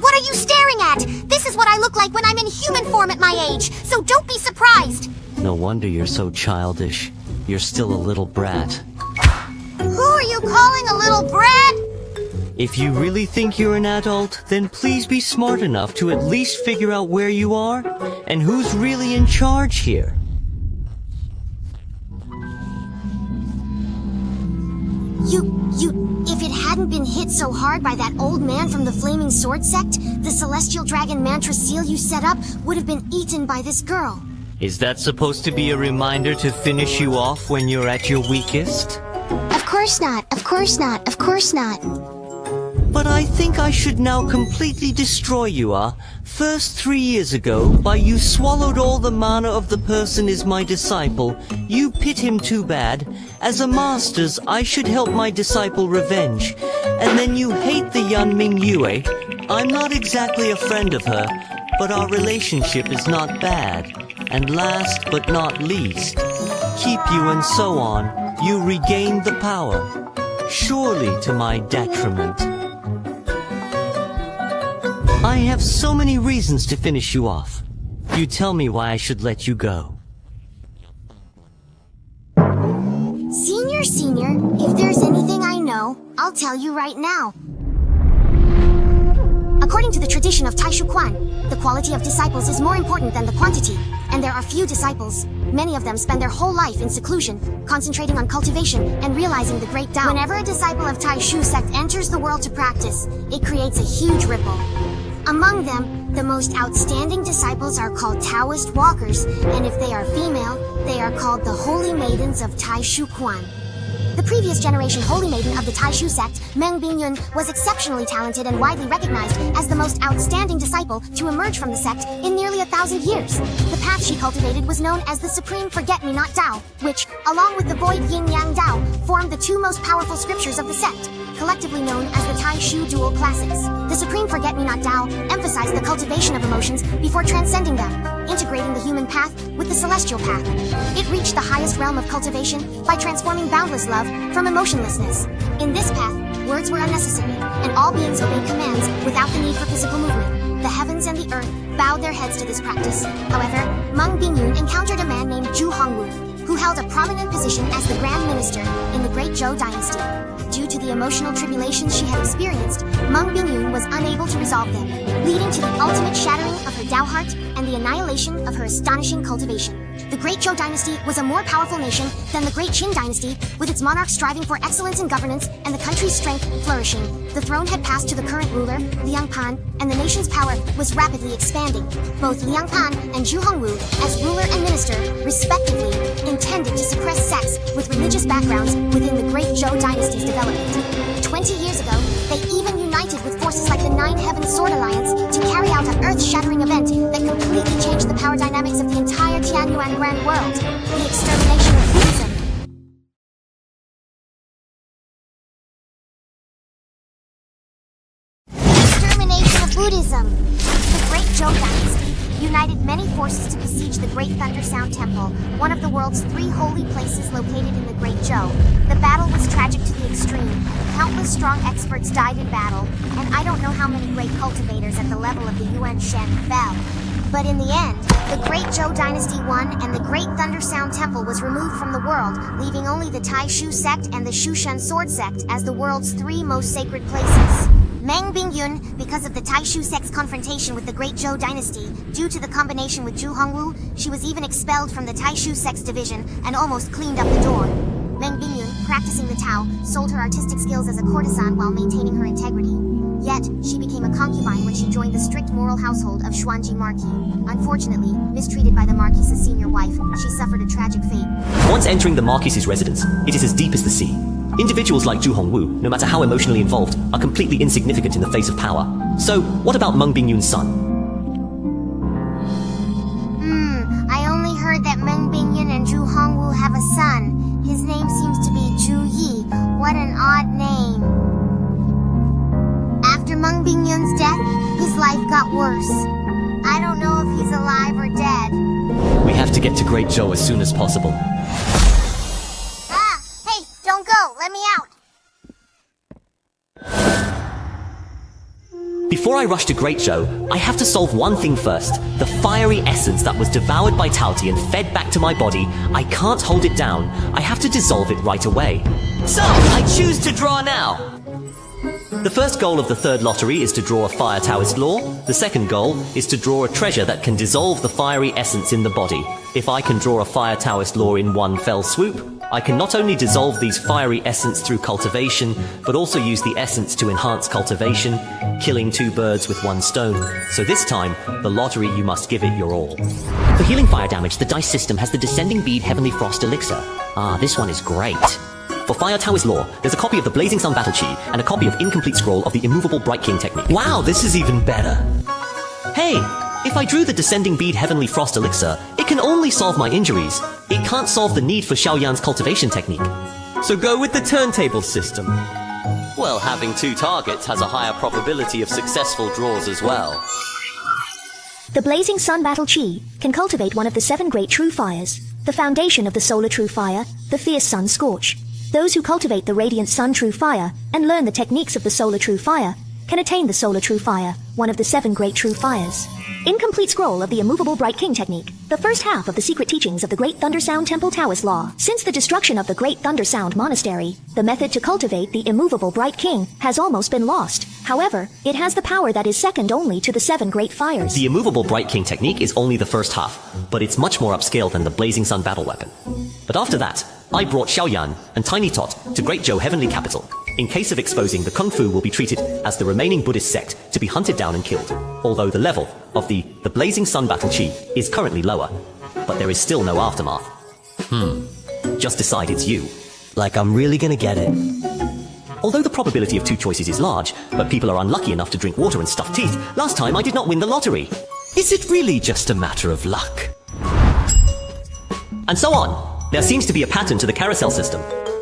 What are you staring at? This is what I look like when I'm in human form at my age, so don't be surprised! No wonder you're so childish. You're still a little brat. Who are you calling a little brat? If you really think you're an adult, then please be smart enough to at least figure out where you are and who's really in charge here. If it hadn't been hit so hard by that old man from the Flaming Sword sect, the Celestial Dragon Mantra Seal you set up would have been eaten by this girl. Is that supposed to be a reminder to finish you off when you're at your weakest? Of course not, of course not, of course not. But I think I should now completely destroy you, First 3 years ago, by you swallowed all the mana of the person is my disciple. You pit him too bad. As a master's, I should help my disciple revenge. And then you hate the Yan Ming Yue. I'm not exactly a friend of her, but our relationship is not bad. And last but not least, keep you and so on, you regained the power. Surely to my detriment. I have so many reasons to finish you off. You tell me why I should let you go. Senior, if there's anything I know, I'll tell you right now. According to the tradition of Taishu Quan, the quality of disciples is more important than the quantity, and there are few disciples. Many of them spend their whole life in seclusion, concentrating on cultivation and realizing the great Tao. Whenever a disciple of Taishu sect enters the world to practice, it creates a huge ripple. Among them, the most outstanding disciples are called Taoist walkers, and if they are female, they are called the Holy Maidens of Taishu Quan. The previous generation Holy Maiden of the Taishu sect, Meng Bingyun, was exceptionally talented and widely recognized as the most outstanding disciple to emerge from the sect in nearly 1,000 years. The path she cultivated was known as the Supreme Forget-Me-Not Tao, which, along with the Void Yin-Yang Tao, formed the 2 most powerful scriptures of the sect, collectively known as the Taishu Dual Classics. The Supreme Forget-Me-Not Tao emphasized the cultivation of emotions before transcending them, integrating the human path with the celestial path. It reached the highest realm of cultivation by transforming boundless love from emotionlessness. In this path, words were unnecessary, and all beings obeyed commands without the need for physical movement. the heavens and the earth bowed their heads to this practice. However, Meng Bingyun encountered a man named Zhu Hongwu, who held a prominent position as the Grand Minister in the Great Zhou Dynasty. Due to the emotional tribulations she had experienced, Meng Bingyun was unable to resolve them, leading to the ultimate shattering of her Dao heart and the annihilation of her astonishing cultivation. The Great Zhou Dynasty was a more powerful nation than the Great Qin Dynasty, with its monarchs striving for excellence in governance and the country's strength flourishing. The throne had passed to the current ruler, Liang Pan, and the nation's power was rapidly expanding. Both Liang Pan and Zhu Hongwu, as ruler and minister, respectively, intended to suppress sects with religious backgrounds within the Great Zhou Dynasty's development. 20 years ago, they even united with forces like the Nine Heavens Sword Alliance to carry out an earth-shattering event that completely changed the power dynamics of the entire Tianyuan Grand World, the extermination of Buddhism. Extermination of Buddhism. The Great Zhou Dynasty united many forces to besiege the Great Thunder Sound Temple, one of the world's 3 holy places located in the Great Zhou. The battle was tragic to the extreme. Countless strong experts died in battle, and I don't know how many great cultivators at the level of the Yuan Shen fell. But in the end, the Great Zhou Dynasty won, and the Great Thunder Sound Temple was removed from the world, leaving only the Taishu sect and the Shushan Sword sect as the world's 3 most sacred places. Meng Bingyun, because of the Taishu sect's confrontation with the Great Zhou Dynasty, due to the combination with Zhu Hongwu, she was even expelled from the Taishu sect's division and almost cleaned up the door. Meng Bingyun, practicing the Tao, sold her artistic skills as a courtesan while maintaining her integrity. Yet, she became a concubine when she joined the strict moral household of Xuanji Marquis. Unfortunately, mistreated by the Marquis's senior wife, she suffered a tragic fate. Once entering the Marquis's residence, it is as deep as the sea. Individuals like Zhu Hongwu, no matter how emotionally involved, are completely insignificant in the face of power. So, what about Meng Bingyun's son? I only heard that Meng Bingyun and Zhu Hongwu have a son. His name seems to be Zhu Yi. What an odd name. After Meng Bingyun's death, his life got worse. I don't know if he's alive or dead. We have to get to Great Zhou as soon as possible. Hey, don't go! Let me out! Before I rush to Great Zhou, I have to solve one thing first. The fiery essence that was devoured by Taoti and fed back to my body, I can't hold it down. I have to dissolve it right away. So, I choose to draw now. The first goal of the third lottery is to draw a Fire Taoist Law. The second goal is to draw a treasure that can dissolve the fiery essence in the body. If I can draw a Fire Taoist Law in one fell swoop, I can not only dissolve these fiery essence through cultivation, but also use the essence to enhance cultivation, killing 2 birds with 1 stone. So this time, the lottery, you must give it your all. For healing fire damage, the dice system has the Descending Bead Heavenly Frost Elixir. This one is great. For Fire Taoist Law, there's a copy of the Blazing Sun Battle Chi and a copy of Incomplete Scroll of the Immovable Bright King technique. Wow, this is even better. Hey, if I drew the Descending Bead Heavenly Frost Elixir, it can only solve my injuries. It can't solve the need for Xiao Yan's cultivation technique. So go with the turntable system. Well, having 2 targets has a higher probability of successful draws as well. The Blazing Sun Battle Chi can cultivate one of the 7 great true fires, the foundation of the solar true fire, the fierce sun scorch. Those who cultivate the radiant sun true fire and learn the techniques of the solar true fire can attain the solar true fire, one of the 7 great true fires. Incomplete Scroll of the Immovable Bright King technique, the first half of the secret teachings of the Great Thunder Sound Temple Taoist Law. Since the destruction of the Great Thunder Sound Monastery, the method to cultivate the Immovable Bright King has almost been lost. However, it has the power that is second only to the 7 great fires. The Immovable Bright King technique is only the first half, but it's much more upscale than the Blazing Sun battle weapon. But after that, I brought Xiao Yan and Tiny Tot to Great Zhou Heavenly Capital. In case of exposing, the Kung Fu will be treated as the remaining Buddhist sect to be hunted down and killed. Although the level of the Blazing Sun Battle Chi is currently lower, but there is still no aftermath. Just decide it's you. Like I'm really gonna get it. Although the probability of 2 choices is large, but people are unlucky enough to drink water and stuff teeth, last time I did not win the lottery. Is it really just a matter of luck? And so on. There seems to be a pattern to the carousel system.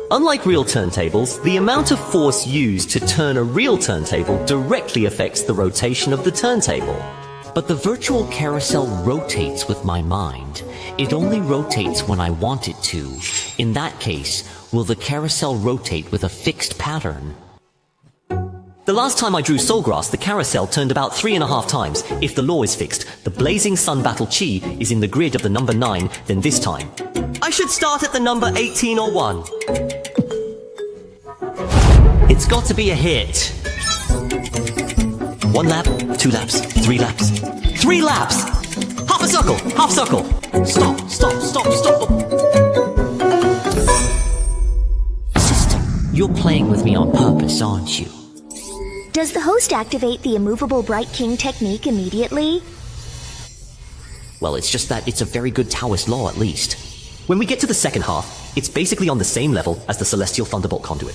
Unlike real turntables, the amount of force used to turn a real turntable directly affects the rotation of the turntable. But the virtual carousel rotates with my mind. It only rotates when I want it to. In that case, will the carousel rotate with a fixed pattern? The last time I drew Soulgrass, the carousel turned about 3.5 times. If the law is fixed, the blazing sun battle chi is in the grid of the number 9, then this time I should start at the number 18 or 1. It's got to be a hit. 1 lap, 2 laps, 3 laps. 3 laps! Half a circle! Half circle! Stop! Stop! Stop! Stop! Sister, you're playing with me on purpose, aren't you? Does the host activate the immovable Bright King technique immediately? Well, it's just that it's a very good Taoist law, at least. When we get to the second half, it's basically on the same level as the Celestial Thunderbolt Conduit.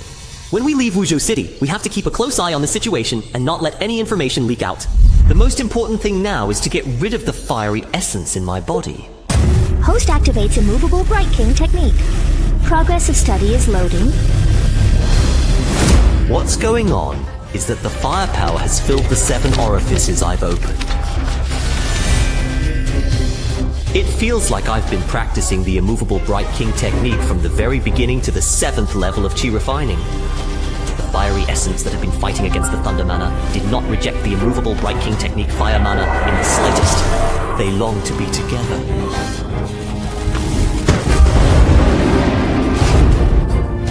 When we leave Wuzhou City, we have to keep a close eye on the situation and not let any information leak out. The most important thing now is to get rid of the fiery essence in my body. Host activates immovable Bright King technique. Progress of study is loading. What's going on is that the firepower has filled the 7 orifices I've opened. It feels like I've been practicing the immovable Bright King technique from the very beginning to the 7th level of chi refining. The fiery essence that had been fighting against the Thunder Mana did not reject the immovable Bright King technique fire mana in the slightest. They long to be together.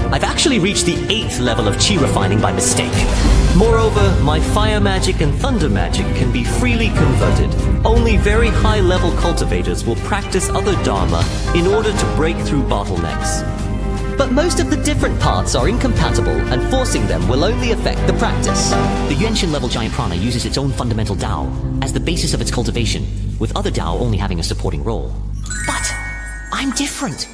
I've actually reached the 8th level of chi refining by mistake. Moreover, my fire magic and thunder magic can be freely converted. Only very high-level cultivators will practice other dharma in order to break through bottlenecks. But most of the different parts are incompatible, and forcing them will only affect the practice. The Yuanxin level giant prana uses its own fundamental Dao as the basis of its cultivation, with other Dao only having a supporting role. But I'm different.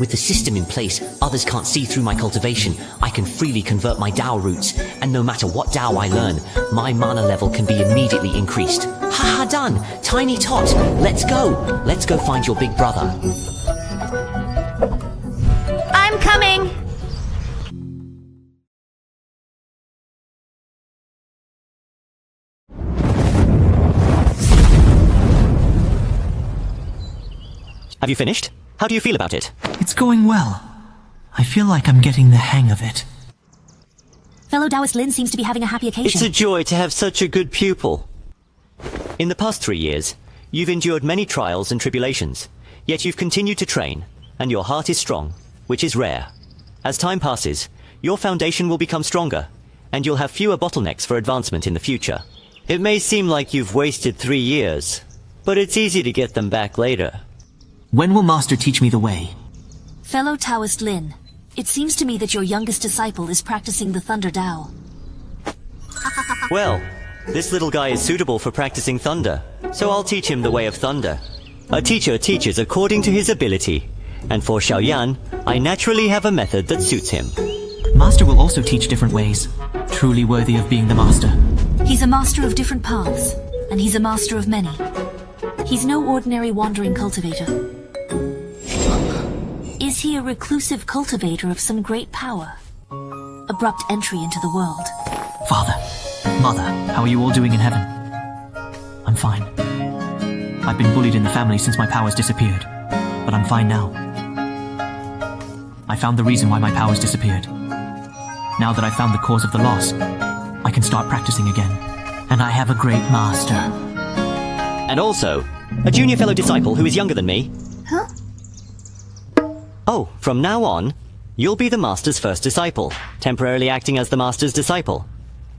With the system in place, others can't see through my cultivation. I can freely convert my Dao roots, and no matter what Dao I learn, my mana level can be immediately increased. Haha, done! Tiny Tot, let's go! Let's go find your big brother. I'm coming! Have you finished? How do you feel about it? It's going well. I feel like I'm getting the hang of it. Fellow Taoist Lin seems to be having a happy occasion. It's a joy to have such a good pupil. In the past 3 years, you've endured many trials and tribulations, yet you've continued to train, and your heart is strong, which is rare. As time passes, your foundation will become stronger, and you'll have fewer bottlenecks for advancement in the future. It may seem like you've wasted 3 years, but it's easy to get them back later. When will Master teach me the way? Fellow Taoist Lin, it seems to me that your youngest disciple is practicing the Thunder Dao. Well, this little guy is suitable for practicing thunder, so I'll teach him the way of thunder. A teacher teaches according to his ability, and for Xiao Yan, I naturally have a method that suits him. Master will also teach different ways, truly worthy of being the Master. He's a master of different paths, and he's a master of many. He's no ordinary wandering cultivator. Is he a reclusive cultivator of some great power? Abrupt entry into the world. Father, Mother, how are you all doing in heaven? I'm fine. I've been bullied in the family since my powers disappeared, but I'm fine now. I found the reason why my powers disappeared. Now that I've found the cause of the loss, I can start practicing again. And I have a great master. And also, a junior fellow disciple who is younger than me. Huh? Oh, from now on, you'll be the Master's first disciple, temporarily acting as the Master's disciple.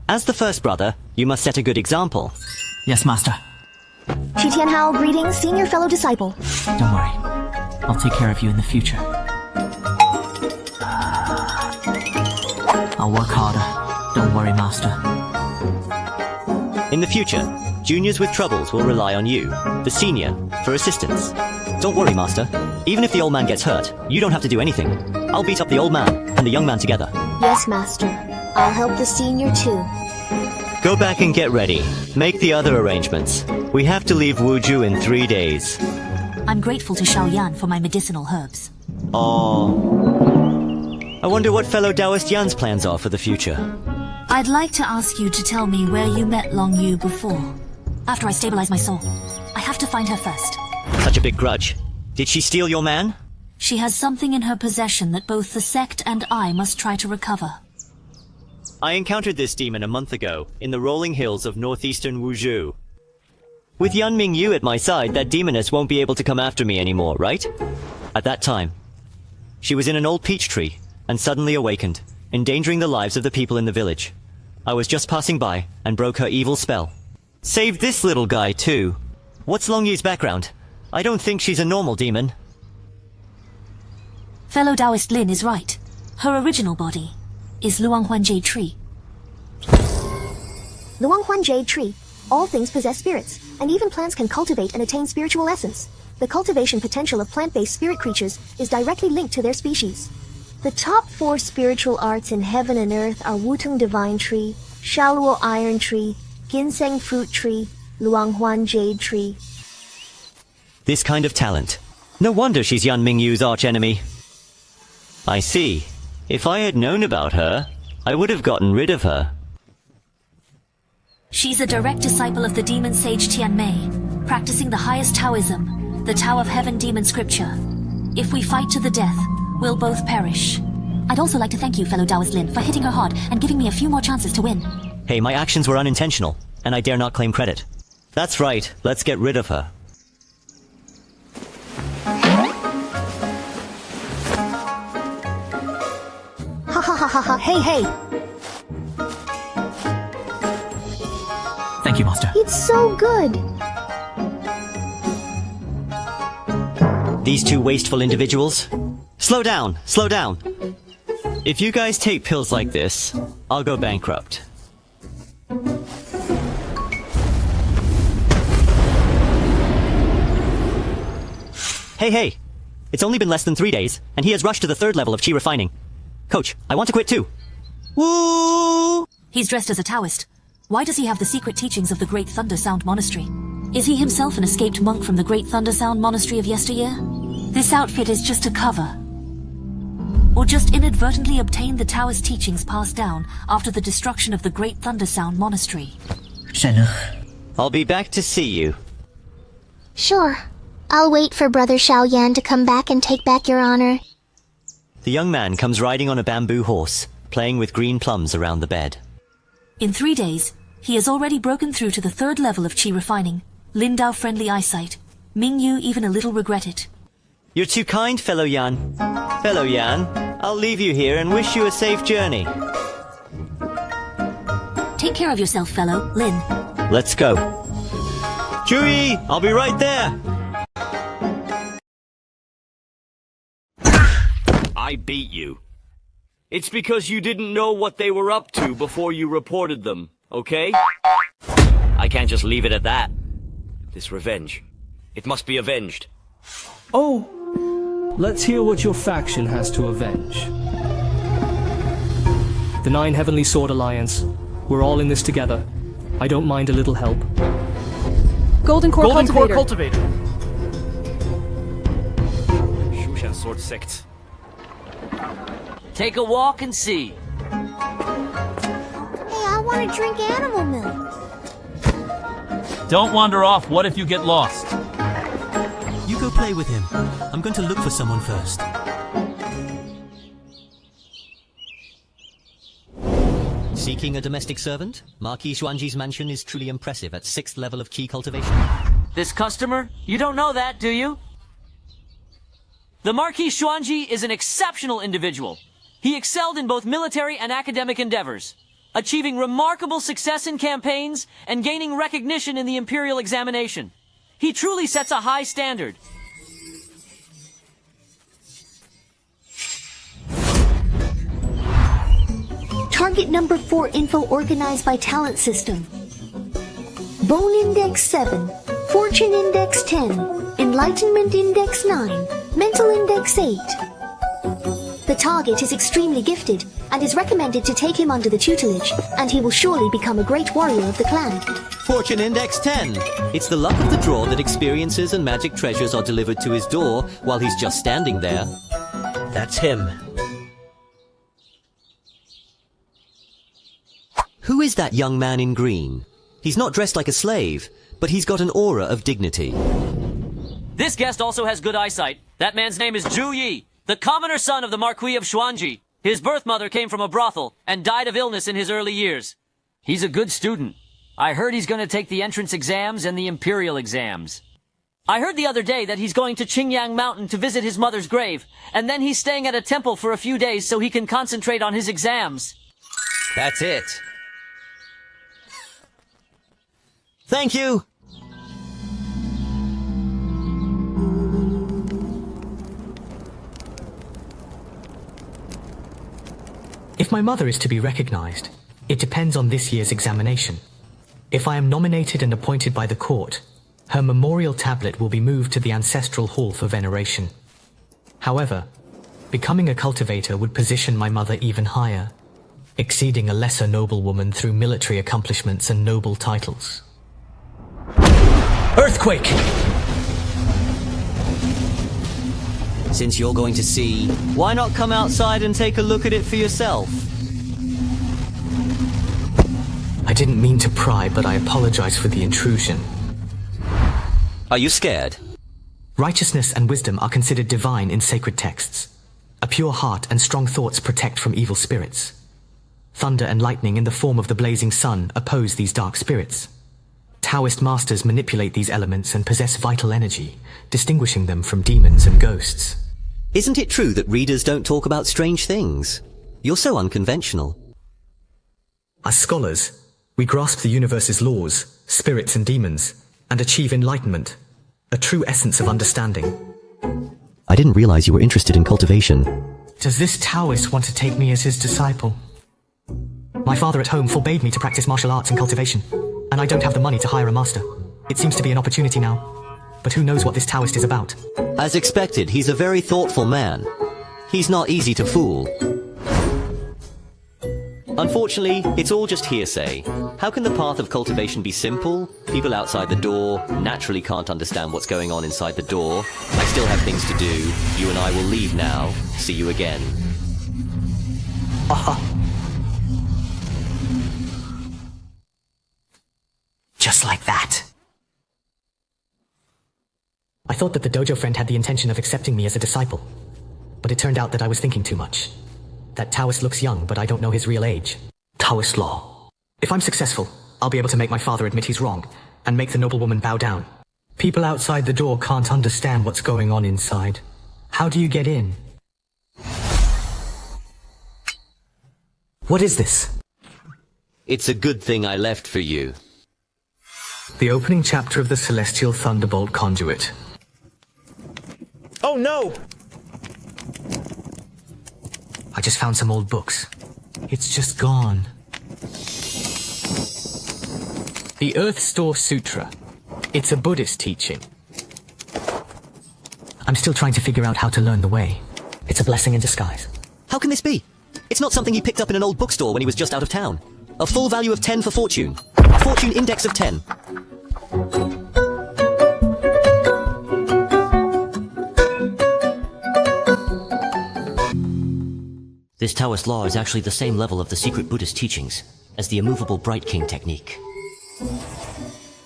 As the first brother, you must set a good example. Yes, Master. Shitian Hao, greetings, senior fellow disciple. Don't worry. I'll take care of you in the future. I'll work harder. Don't worry, Master. In the future, juniors with troubles will rely on you, the senior, for assistance. Don't worry, Master. Even if the old man gets hurt, you don't have to do anything. I'll beat up the old man and the young man together. Yes, Master. I'll help the senior too. Go back and get ready. Make the other arrangements. We have to leave Wuzhou in 3 days. I'm grateful to Xiao Yan for my medicinal herbs. I wonder what fellow Taoist Yan's plans are for the future. I'd like to ask you to tell me where you met Long Yu before. After I stabilize my soul. I have to find her first. Such a big grudge. Did she steal your man? She has something in her possession that both the sect and I must try to recover. I encountered this demon a month ago in the rolling hills of northeastern Wuzhou. With Yan Mingyu at my side, that demoness won't be able to come after me anymore, right? At that time, she was in an old peach tree and suddenly awakened, endangering the lives of the people in the village. I was just passing by and broke her evil spell. Saved this little guy too. What's Longyu's background? I don't think she's a normal demon. Fellow Taoist Lin is right. Her original body is Luanghuan Jade Tree. Luanghuan Jade Tree. All things possess spirits, and even plants can cultivate and attain spiritual essence. The cultivation potential of plant-based spirit creatures is directly linked to their species. The top 4 spiritual arts in heaven and earth are Wutung Divine Tree, Shaoluo Iron Tree, Ginseng Fruit Tree, Luanghuan Jade Tree. This kind of talent. No wonder she's Yan Mingyu's archenemy. I see. If I had known about her, I would have gotten rid of her. She's a direct disciple of the demon sage Tianmei, practicing the highest Taoism, the Tao of Heaven demon scripture. If we fight to the death, we'll both perish. I'd also like to thank you, fellow Taoist Lin, for hitting her hard and giving me a few more chances to win. Hey, my actions were unintentional, and I dare not claim credit. That's right, let's get rid of her. Ha ha ha ha ha, hey hey! Thank you, Master. It's so good! These two wasteful individuals? Slow down, slow down. If you guys take pills like this, I'll go bankrupt. Hey, it's only been less than 3 days, and he has rushed to the 3rd level of Qi refining. Coach, I want to quit too. Woo! He's dressed as a Taoist. Why does he have the secret teachings of the Great Thunder Sound Monastery? Is he himself an escaped monk from the Great Thunder Sound Monastery of yesteryear? This outfit is just a cover. Or just inadvertently obtained the Taoist teachings passed down after the destruction of the Great Thunder Sound Monastery. I'll be back to see you. Sure. I'll wait for Brother Xiao Yan to come back and take back your honor. The young man comes riding on a bamboo horse, playing with green plums around the bed. In 3 days, he has already broken through to the 3rd level of Qi refining. Lindao friendly eyesight. Mingyu even a little regret it. You're too kind, fellow Yan. Fellow Yan, I'll leave you here and wish you a safe journey. Take care of yourself, fellow Lin. Let's go. Chewie, I'll be right there. I beat you. It's because you didn't know what they were up to before you reported them, okay? I can't just leave it at that. This revenge. It must be avenged. Oh, let's hear what your faction has to avenge. The 9 Heavenly Sword Alliance. We're all in this together. I don't mind a little help. Golden Core Cultivator. Shutian Sword Sect. Take a walk and see. Hey, I want to drink animal milk. Don't wander off. What if you get lost? You go play with him. I'm going to look for someone first. Seeking a domestic servant? Marquis Xuanji's mansion is truly impressive at 6th level of Qi cultivation. This customer? You don't know that, do you? The Marquis Xuanji is an exceptional individual. He excelled in both military and academic endeavors, achieving remarkable success in campaigns and gaining recognition in the imperial examination. He truly sets a high standard. Target number 4 info organized by talent system. Bone Index 7, Fortune Index 10, Enlightenment Index 9, Mental Index 8. The target is extremely gifted and is recommended to take him under the tutelage, and he will surely become a great warrior of the clan. Fortune Index 10. It's the luck of the draw that experiences and magic treasures are delivered to his door while he's just standing there. That's him. Who is that young man in green? He's not dressed like a slave, but he's got an aura of dignity. This guest also has good eyesight. That man's name is Zhu Yi, the commoner son of the Marquis of Xuanji. His birth mother came from a brothel and died of illness in his early years. He's a good student. I heard he's going to take the entrance exams and the imperial exams. I heard the other day that he's going to Qingyang Mountain to visit his mother's grave, and then he's staying at a temple for a few days so he can concentrate on his exams. That's it. Thank you! If my mother is to be recognized, it depends on this year's examination. If I am nominated and appointed by the court, her memorial tablet will be moved to the ancestral hall for veneration. However, becoming a cultivator would position my mother even higher, exceeding a lesser noblewoman through military accomplishments and noble titles. Earthquake! Since you're going to see, Why not come outside and take a look at it for yourself? I didn't mean to pry, but I apologize for the intrusion. Are you scared? Righteousness and wisdom are considered divine in sacred texts. A pure heart and strong thoughts protect from evil spirits. Thunder and lightning in the form of the blazing sun oppose these dark spirits. Taoist masters manipulate these elements and possess vital energy, distinguishing them from demons and ghosts. Isn't it true that readers don't talk about strange things? You're so unconventional. As scholars, we grasp the universe's laws, spirits and demons, and achieve enlightenment, a true essence of understanding. I didn't realize you were interested in cultivation. Does this Taoist want to take me as his disciple? My father at home forbade me to practice martial arts and cultivation, and I don't have the money to hire a master. It seems to be an opportunity now, but who knows what this Taoist is about? As expected, he's a very thoughtful man. He's not easy to fool. Unfortunately, it's all just hearsay. How can the path of cultivation be simple? People outside the door naturally can't understand what's going on inside the door. I still have things to do. You and I will leave now. See you again. Just like that. I thought that the dojo friend had the intention of accepting me as a disciple, but it turned out that I was thinking too much. That Taoist looks young, but I don't know his real age. Taoist law. If I'm successful, I'll be able to make my father admit he's wrong, and make the noblewoman bow down. People outside the door can't understand what's going on inside. How do you get in? What is this? It's a good thing I left for you. The opening chapter of the Celestial Thunderbolt Conduit. Oh no! I just found some old books. It's just gone. The Earth Store Sutra. It's a Buddhist teaching. I'm still trying to figure out how to learn the way. It's a blessing in disguise. How can this be? It's not something he picked up in an old bookstore when he was just out of town. A full value of 10 for fortune. Fortune index of 10. This Taoist law is actually the same level of the secret Buddhist teachings as the immovable Bright King technique.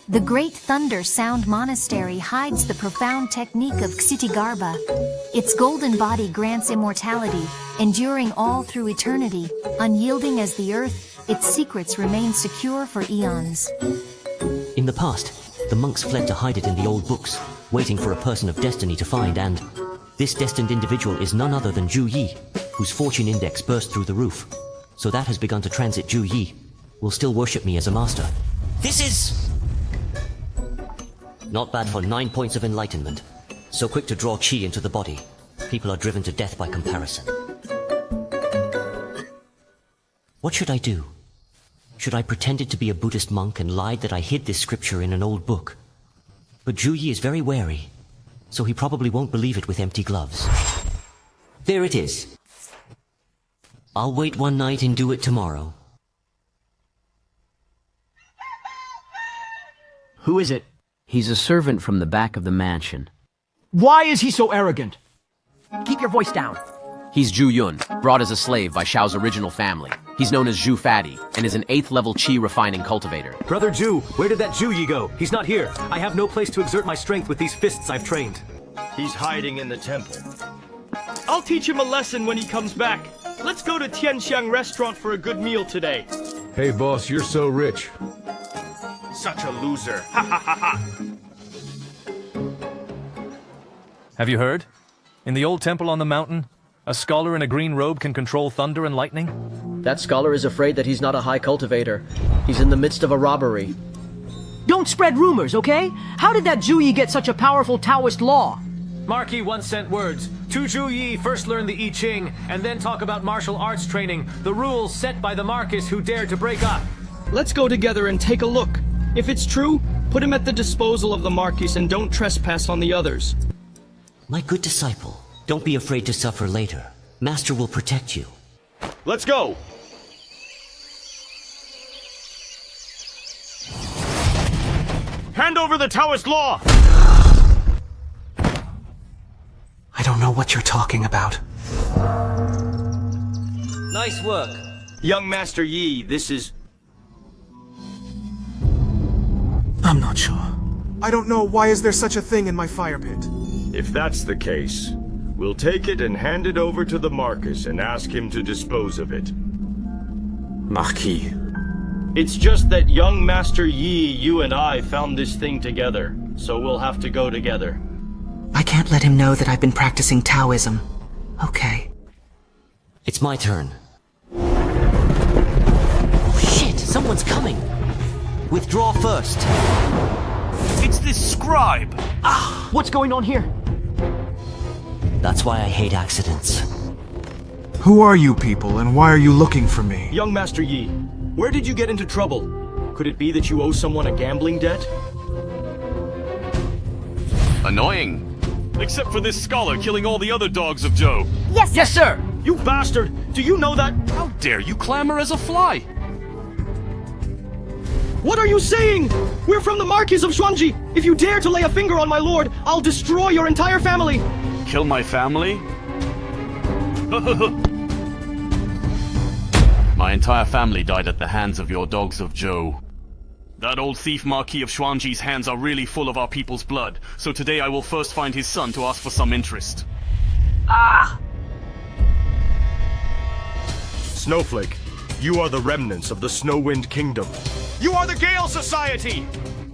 The Great Thunder Sound Monastery hides the profound technique of Xitigarbha. Its golden body grants immortality, enduring all through eternity. Unyielding as the earth, its secrets remain secure for eons. In the past, the monks fled to hide it in the old books, waiting for a person of destiny to find, and this destined individual is none other than Zhu Yi, whose fortune index burst through the roof. So that has begun to transit Zhu Yi. Will still worship me as a master. This is not bad for 9 points of enlightenment. So quick to draw chi into the body. People are driven to death by comparison. What should I do? Should I pretended to be a Buddhist monk and lied that I hid this scripture in an old book? But Zhu Yi is very wary, so he probably won't believe it with empty gloves. There it is. I'll wait one night and do it tomorrow. Who is it? He's a servant from the back of the mansion. Why is he so arrogant? Keep your voice down. He's Zhu Yun, brought as a slave by Xiao's original family. He's known as Zhu Fatty, and is an 8th level Qi refining cultivator. Brother Zhu, where did that Zhu Yi go? He's not here. I have no place to exert my strength with these fists I've trained. He's hiding in the temple. I'll teach him a lesson when he comes back. Let's go to Tianxiang restaurant for a good meal today. Hey boss, you're so rich. Such a loser. Ha ha ha ha. Have you heard? In the old temple on the mountain, a scholar in a green robe can control thunder and lightning? That scholar is afraid that he's not a high cultivator. He's in the midst of a robbery. Don't spread rumors, okay? How did that Zhu Yi get such a powerful Taoist law? Marquis once sent words. Tu Zhu Yi first learn the I Ching, and then talk about martial arts training, the rules set by the Marquis who dared to break up. Let's go together and take a look. If it's true, put him at the disposal of the Marquis and don't trespass on the others. My good disciple, don't be afraid to suffer later. Master will protect you. Let's go! Hand over the Taoist law! I don't know what you're talking about. Nice work. Young Master Yi, this is... I'm not sure. I don't know why is there such a thing in my fire pit. If that's the case, we'll take it and hand it over to the Marquis and ask him to dispose of it. Marquis. It's just that young Master Yi, you and I found this thing together, so we'll have to go together. I can't let him know that I've been practicing Taoism. Okay. It's my turn. Oh shit, someone's coming. Withdraw first. It's this scribe. Ah, what's going on here? That's why I hate accidents. Who are you people, and why are you looking for me? Young Master Yi, where did you get into trouble? Could it be that you owe someone a gambling debt? Annoying. Except for this scholar killing all the other dogs of Zhou. Yes, sir. Yes, sir. You bastard! Do you know that? How dare you clamor as a fly? What are you saying? We're from the Marquis of Xuanji. If you dare to lay a finger on my lord, I'll destroy your entire family. Kill my family? My entire family died at the hands of your dogs of Zhou. That old thief Marquis of Xuanji's hands are really full of our people's blood, so today I will first find his son to ask for some interest. Ah! Snowflake, you are the remnants of the Snowwind Kingdom. You are the Gale Society!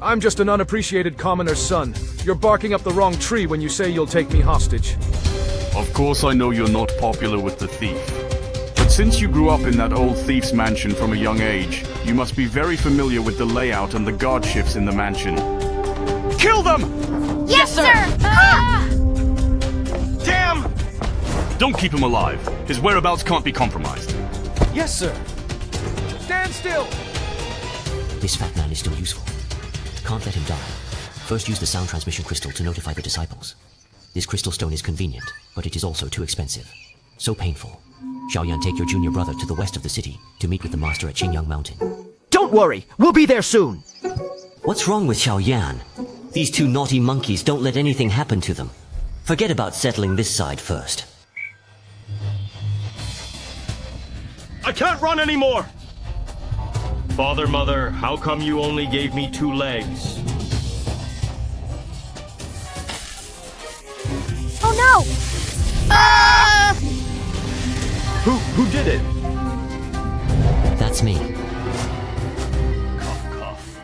I'm just an unappreciated commoner's son. You're barking up the wrong tree when you say you'll take me hostage. Of course I know you're not popular with the thief. But since you grew up in that old thief's mansion from a young age, you must be very familiar with the layout and the guard shifts in the mansion. Kill them! Yes, sir! Ah! Damn! Don't keep him alive. His whereabouts can't be compromised. Yes, sir. Stand still! This fat man is still useful. Can't let him die. First use the sound transmission crystal to notify the disciples. This crystal stone is convenient, but it is also too expensive. So painful. Xiao Yan, take your junior brother to the west of the city to meet with the master at Qingyang Mountain. Don't worry, we'll be there soon. What's wrong with Xiao Yan? These two naughty monkeys don't let anything happen to them. Forget about settling this side first. I can't run anymore! Father, mother, how come you only gave me 2 legs? Oh no! Ah! Who did it? That's me. Cough, cough.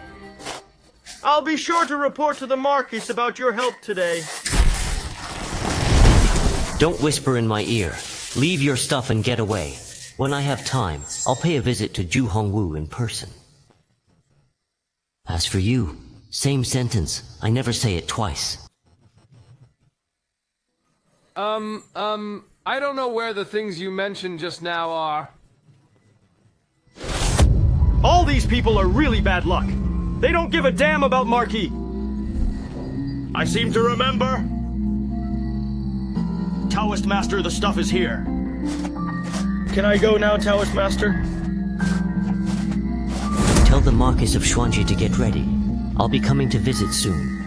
I'll be sure to report to the Marquis about your help today. Don't whisper in my ear. Leave your stuff and get away. When I have time, I'll pay a visit to Zhu Hongwu in person. As for you, same sentence. I never say it twice. I don't know where the things you mentioned just now are. All these people are really bad luck. They don't give a damn about Marquis. I seem to remember. Taoist Master, the stuff is here. Can I go now, Taoist Master? Tell the Marquis of Xuanji to get ready. I'll be coming to visit soon.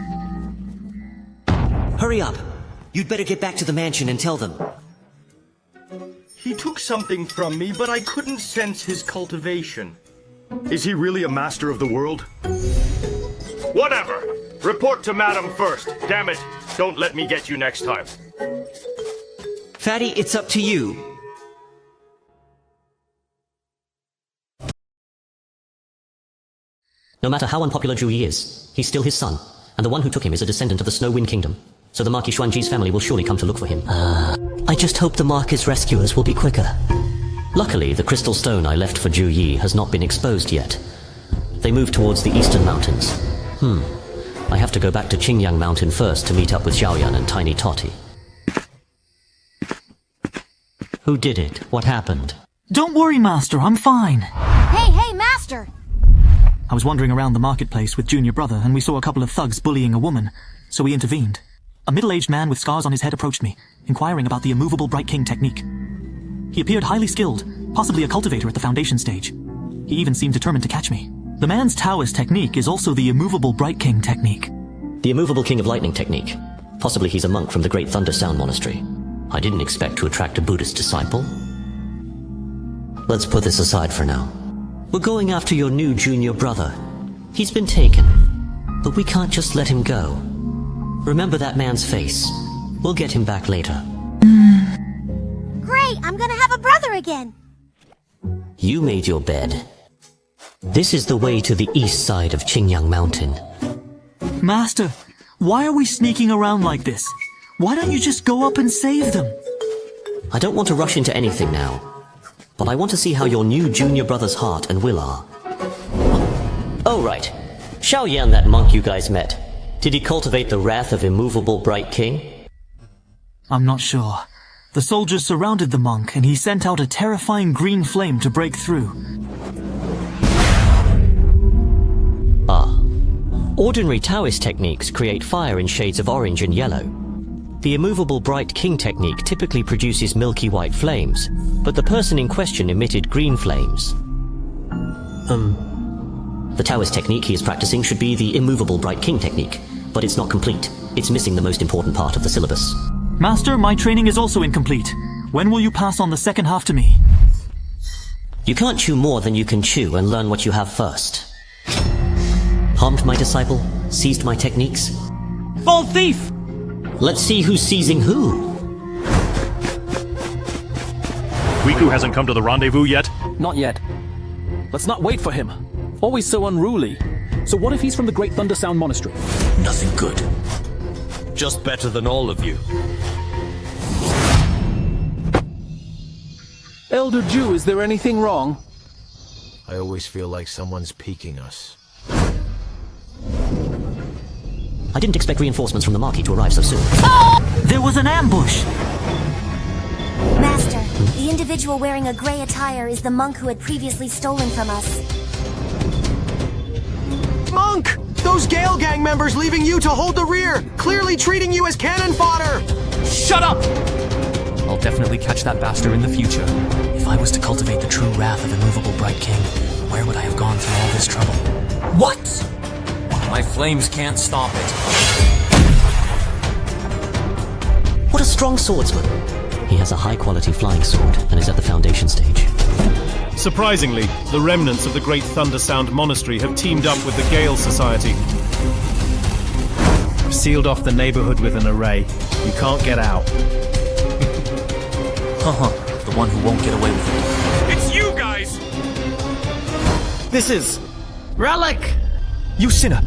Hurry up! You'd better get back to the mansion and tell them. He took something from me, but I couldn't sense his cultivation. Is he really a master of the world? Whatever! Report to Madam first. Damn it! Don't let me get you next time. Fatty, it's up to you. No matter how unpopular Zhu Yi is, he's still his son, and the one who took him is a descendant of the Snow Wind Kingdom, so the Marquis Xuanji's family will surely come to look for him. I just hope the Marquis' rescuers will be quicker. Luckily, the crystal stone I left for Zhu Yi has not been exposed yet. They moved towards the eastern mountains. I have to go back to Qingyang Mountain first to meet up with Xiao Yan and Tiny Tot. Who did it? What happened? Don't worry, Master, I'm fine. Hey, Master! I was wandering around the marketplace with Junior Brother and we saw a couple of thugs bullying a woman, so we intervened. A middle-aged man with scars on his head approached me, inquiring about the immovable Bright King technique. He appeared highly skilled, possibly a cultivator at the foundation stage. He even seemed determined to catch me. The man's Taoist technique is also the immovable Bright King technique. The immovable King of Lightning technique. Possibly he's a monk from the Great Thunder Sound Monastery. I didn't expect to attract a Buddhist disciple. Let's put this aside for now. We're going after your new junior brother. He's been taken, but we can't just let him go. Remember that man's face. We'll get him back later. Great, I'm gonna have a brother again. You made your bed. This is the way to the east side of Qingyang Mountain. Master, why are we sneaking around like this? Why don't you just go up and save them? I don't want to rush into anything now, but I want to see how your new junior brother's heart and will are. Oh, right. Xiao Yan, that monk you guys met. Did he cultivate the wrath of immovable Bright King? I'm not sure. The soldiers surrounded the monk, and he sent out a terrifying green flame to break through. Ordinary Taoist techniques create fire in shades of orange and yellow. The immovable Bright King technique typically produces milky white flames, but the person in question emitted green flames. The Taoist technique he is practicing should be the immovable Bright King technique, but it's not complete. It's missing the most important part of the syllabus. Master, my training is also incomplete. When will you pass on the second half to me? You can't chew more than you can chew and learn what you have first. Harmed my disciple? Seized my techniques? Bold thief! Let's see who's seizing who. Wiku hasn't come to the rendezvous yet? Not yet. Let's not wait for him. Always so unruly. So what if he's from the Great Thunder Sound Monastery? Nothing good. Just better than all of you. Elder Jew, is there anything wrong? I always feel like someone's peeking us. I didn't expect reinforcements from the Marquis to arrive so soon. There was an ambush! Master, the individual wearing a gray attire is the monk who had previously stolen from us. Monk! Those Gale Gang members leaving you to hold the rear, clearly treating you as cannon fodder! Shut up! I'll definitely catch that bastard in the future. If I was to cultivate the true wrath of immovable Bright King, where would I have gone through all this trouble? What? My flames can't stop it. What a strong swordsman! He has a high-quality flying sword and is at the foundation stage. Surprisingly, the remnants of the Great Thunder Sound Monastery have teamed up with the Gale Society. I've sealed off the neighborhood with an array. You can't get out. The one who won't get away with it. It's you guys! This is... Relic! You sinner!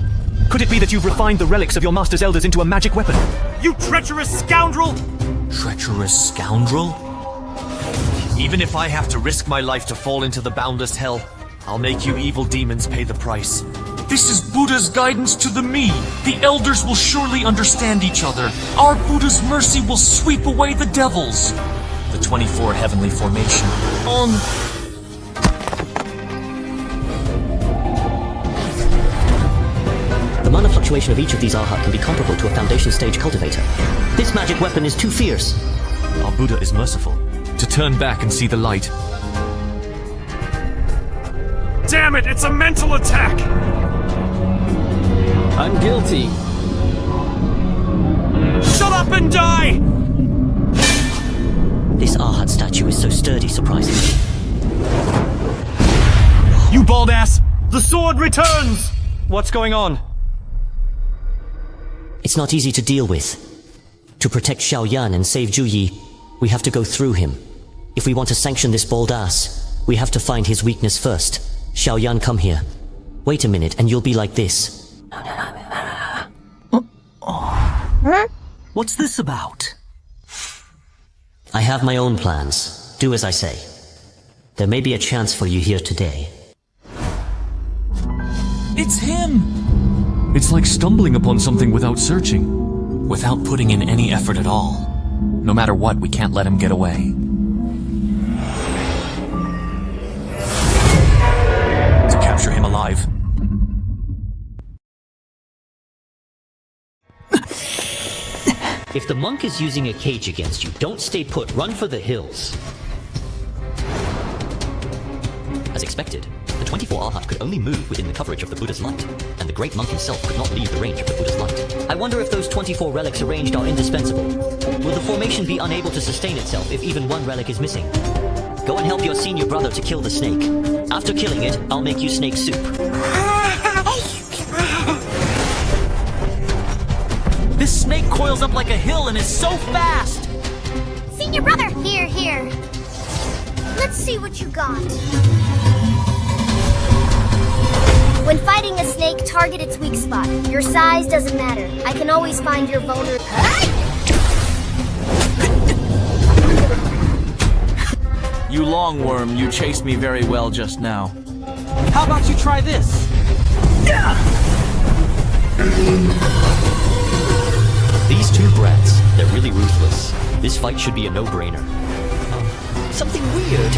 Could it be that you've refined the relics of your master's elders into a magic weapon? You treacherous scoundrel! Treacherous scoundrel? Even if I have to risk my life to fall into the boundless hell, I'll make you evil demons pay the price. This is Buddha's guidance to the me. The elders will surely understand each other. Our Buddha's mercy will sweep away the devils. The 24 heavenly formation. The mana fluctuation of each of these Arhat can be comparable to a foundation stage cultivator. This magic weapon is too fierce. Our Buddha is merciful. To turn back and see the light. Damn it, it's a mental attack! I'm guilty. Shut up and die! This Arhat statue is so sturdy, surprisingly. You bald ass! The sword returns! What's going on? It's not easy to deal with. To protect Xiao Yan and save Zhu Yi, we have to go through him. If we want to sanction this bold ass, we have to find his weakness first. Xiao Yan, come here. Wait a minute and you'll be like this. What's this about? I have my own plans. Do as I say. There may be a chance for you here today. It's him! It's like stumbling upon something without searching. Without putting in any effort at all. No matter what, we can't let him get away. To capture him alive. If the monk is using a cage against you, don't stay put, run for the hills. As expected, the 24 Arhat could only move within the coverage of the Buddha's light, and the great monk himself could not leave the range of the Buddha's light. I wonder if those 24 relics arranged are indispensable. Will the formation be unable to sustain itself if even one relic is missing? Go and help your senior brother to kill the snake. After killing it, I'll make you snake soup. This snake coils up like a hill and is so fast! Senior brother! Here. Let's see what you got. When fighting a snake, target its weak spot. Your size doesn't matter. I can always find your vulnerable... You longworm, you chased me very well just now. How about you try this? These two brats, they're really ruthless. This fight should be a no-brainer. Something weird.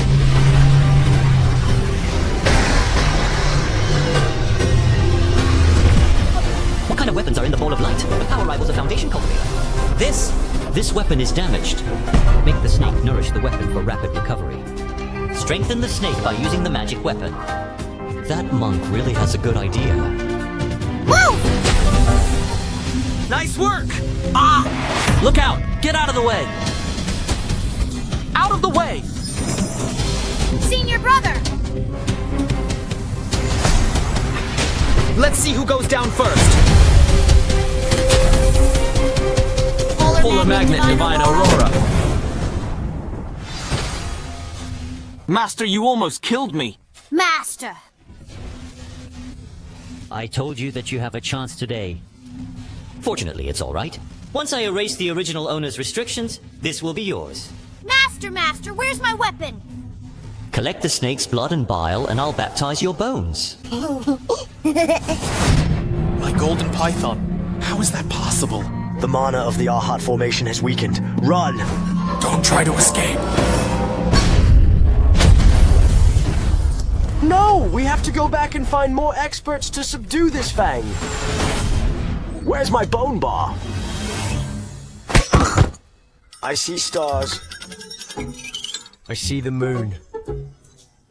What kind of weapons are in the ball of light? The power rivals a foundation cultivator. This weapon is damaged. Make the snake nourish the weapon for rapid recovery. Strengthen the snake by using the magic weapon. That monk really has a good idea. Woo! Nice work! Ah! Look out! Get out of the way! Out of the way! Senior brother! Let's see who goes down first. Polar Magnet Divine Aurora. Master, you almost killed me. Master! I told you that you have a chance today. Fortunately, it's all right. Once I erase the original owner's restrictions, this will be yours. Master, where's my weapon? Collect the snake's blood and bile, and I'll baptize your bones. My golden python. How is that possible? The mana of the Arhat formation has weakened. Run! Don't try to escape. No! We have to go back and find more experts to subdue this Feng. Where's my bone bar? I see stars. I see the moon.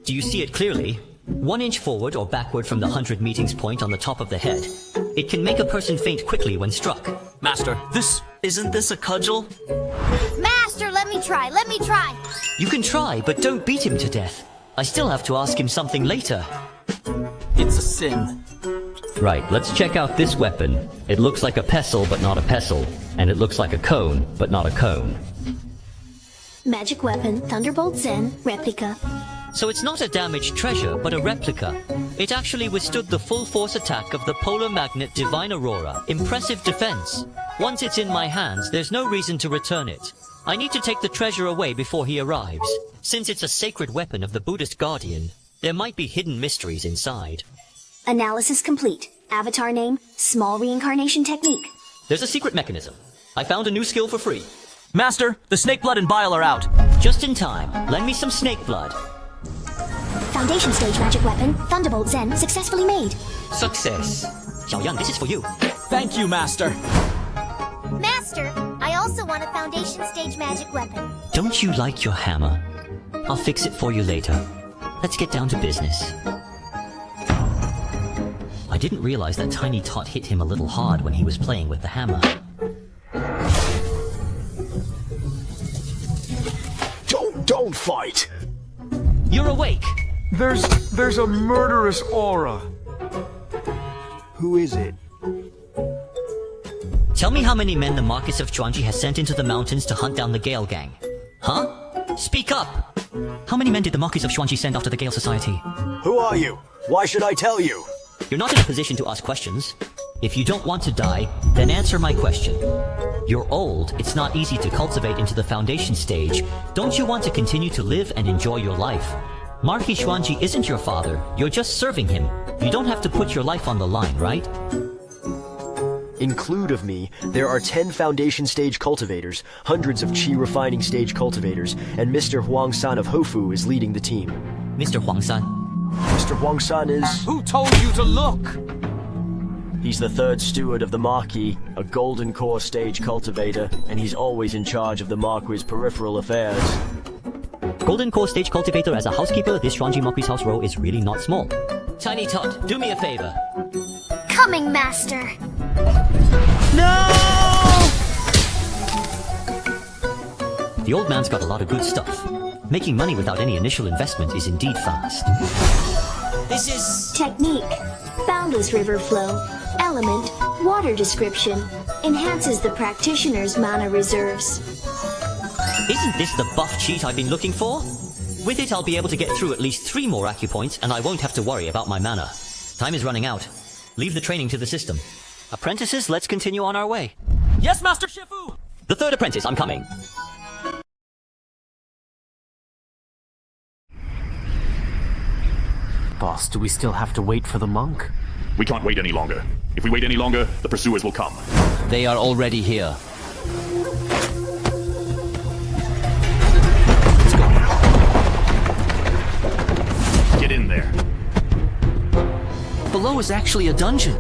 Do you see it clearly? 1 inch forward or backward from the 100 meetings point on the top of the head. It can make a person faint quickly when struck. Master, isn't this a cudgel? Master, let me try. You can try, but don't beat him to death. I still have to ask him something later. It's a sin. Right, let's check out this weapon. It looks like a pestle, but not a pestle. And it looks like a cone, but not a cone. Magic weapon, Thunderbolt Zen, replica. So it's not a damaged treasure, but a replica. It actually withstood the full force attack of the Polar Magnet Divine Aurora. Impressive defense. Once it's in my hands, there's no reason to return it. I need to take the treasure away before he arrives. Since it's a sacred weapon of the Buddhist Guardian, there might be hidden mysteries inside. Analysis complete. Avatar name, small reincarnation technique. There's a secret mechanism. I found a new skill for free. Master, the snake blood and bile are out. Just in time. Lend me some snake blood. Foundation stage magic weapon, Thunderbolt Zen, successfully made. Success. Xiao Yan, this is for you. Thank you, Master. Master, I also want a foundation stage magic weapon. Don't you like your hammer? I'll fix it for you later. Let's get down to business. I didn't realize that Tiny Tot hit him a little hard when he was playing with the hammer. Don't fight! You're awake! There's a murderous aura. Who is it? Tell me how many men the Marquis of Chuanji has sent into the mountains to hunt down the Gale Gang. Huh? Speak up! How many men did the Marquis of Chuanji send after the Gale Society? Who are you? Why should I tell you? You're not in a position to ask questions. If you don't want to die, then answer my question. You're old, it's not easy to cultivate into the foundation stage. Don't you want to continue to live and enjoy your life? Marquis Xuanji isn't your father, you're just serving him. You don't have to put your life on the line, right? Include of me, there are 10 foundation stage cultivators, hundreds of qi refining stage cultivators, and Mr. Huang San of Hofu is leading the team. Mr. Huang San? Mr. Huang San is... Who told you to look? He's the third steward of the Marquis, a golden core stage cultivator, and he's always in charge of the Marquis' peripheral affairs. Golden core stage cultivator as a housekeeper, this Xuanji Marquis house row is really not small. Tiny Tot, do me a favor. Coming, Master. No! The old man's got a lot of good stuff. Making money without any initial investment is indeed fast. This is... Technique. Boundless river flow. Element. Water description. Enhances the practitioner's mana reserves. Isn't this the buff cheat I've been looking for? With it, I'll be able to get through at least 3 more acupoints, and I won't have to worry about my mana. Time is running out. Leave the training to the system. Apprentices, let's continue on our way. Yes, Master Shifu! The third apprentice, I'm coming. Boss, do we still have to wait for the monk? We can't wait any longer. If we wait any longer, the pursuers will come. They are already here. Let's go. Get in there. Below is actually a dungeon.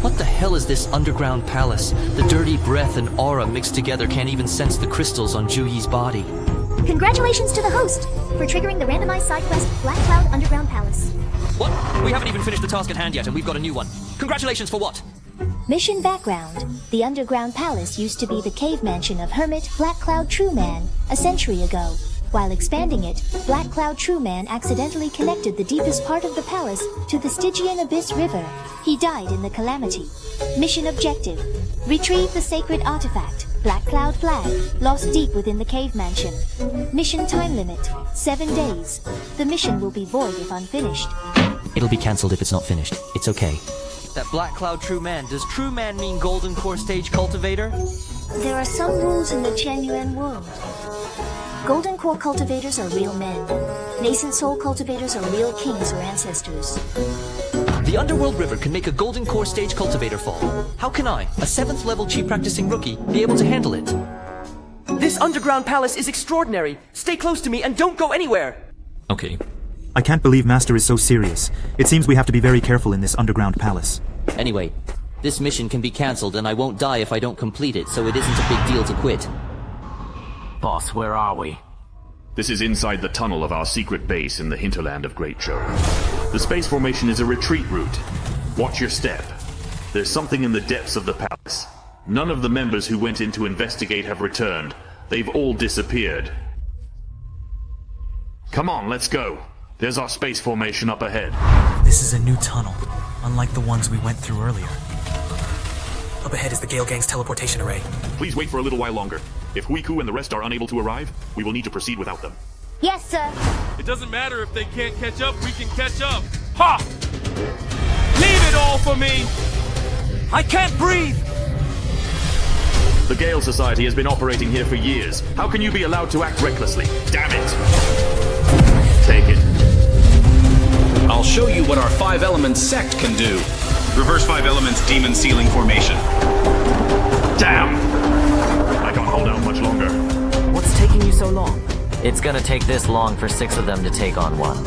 What the hell is this underground palace? The dirty breath and aura mixed together can't even sense the crystals on Juyi's body. Congratulations to the host for triggering the randomized side quest Black Cloud Underground Palace. What? We haven't even finished the task at hand yet, and we've got a new one. Congratulations for what? Mission background. The underground palace used to be the cave mansion of Hermit Black Cloud Trueman a century ago. While expanding it, Black Cloud Trueman accidentally connected the deepest part of the palace to the Stygian Abyss River. He died in the calamity. Mission objective. Retrieve the sacred artifact, Black Cloud Flag, lost deep within the cave mansion. Mission time limit, 7 days. The mission will be void if unfinished. It'll be cancelled if it's not finished. It's okay. That Black Cloud True Man. Does True Man mean Golden Core Stage Cultivator? There are some rules in the genuine world. Golden Core cultivators are real men. Nascent Soul cultivators are real kings or ancestors. The Underworld River can make a Golden Core Stage Cultivator fall. How can I, a 7th level Chi practicing rookie, be able to handle it? This underground palace is extraordinary. Stay close to me and don't go anywhere. Okay. I can't believe Master is so serious. It seems we have to be very careful in this underground palace. Anyway, this mission can be cancelled and I won't die if I don't complete it, so it isn't a big deal to quit. Boss, where are we? This is inside the tunnel of our secret base in the hinterland of Great Zhou. The space formation is a retreat route. Watch your step. There's something in the depths of the palace. None of the members who went in to investigate have returned. They've all disappeared. Come on, let's go. There's our space formation up ahead. This is a new tunnel, unlike the ones we went through earlier. Up ahead is the Gale Gang's teleportation array. Please wait for a little while longer. If Huiku and the rest are unable to arrive, we will need to proceed without them. Yes, sir. It doesn't matter if they can't catch up, we can catch up. Ha! Leave it all for me! I can't breathe! The Gale Society has been operating here for years. How can you be allowed to act recklessly? Damn it! Take it. I'll show you what our 5 elements sect can do. Reverse 5 elements demon sealing formation. Damn! I can't hold out much longer. What's taking you so long? It's gonna take this long for 6 of them to take on 1.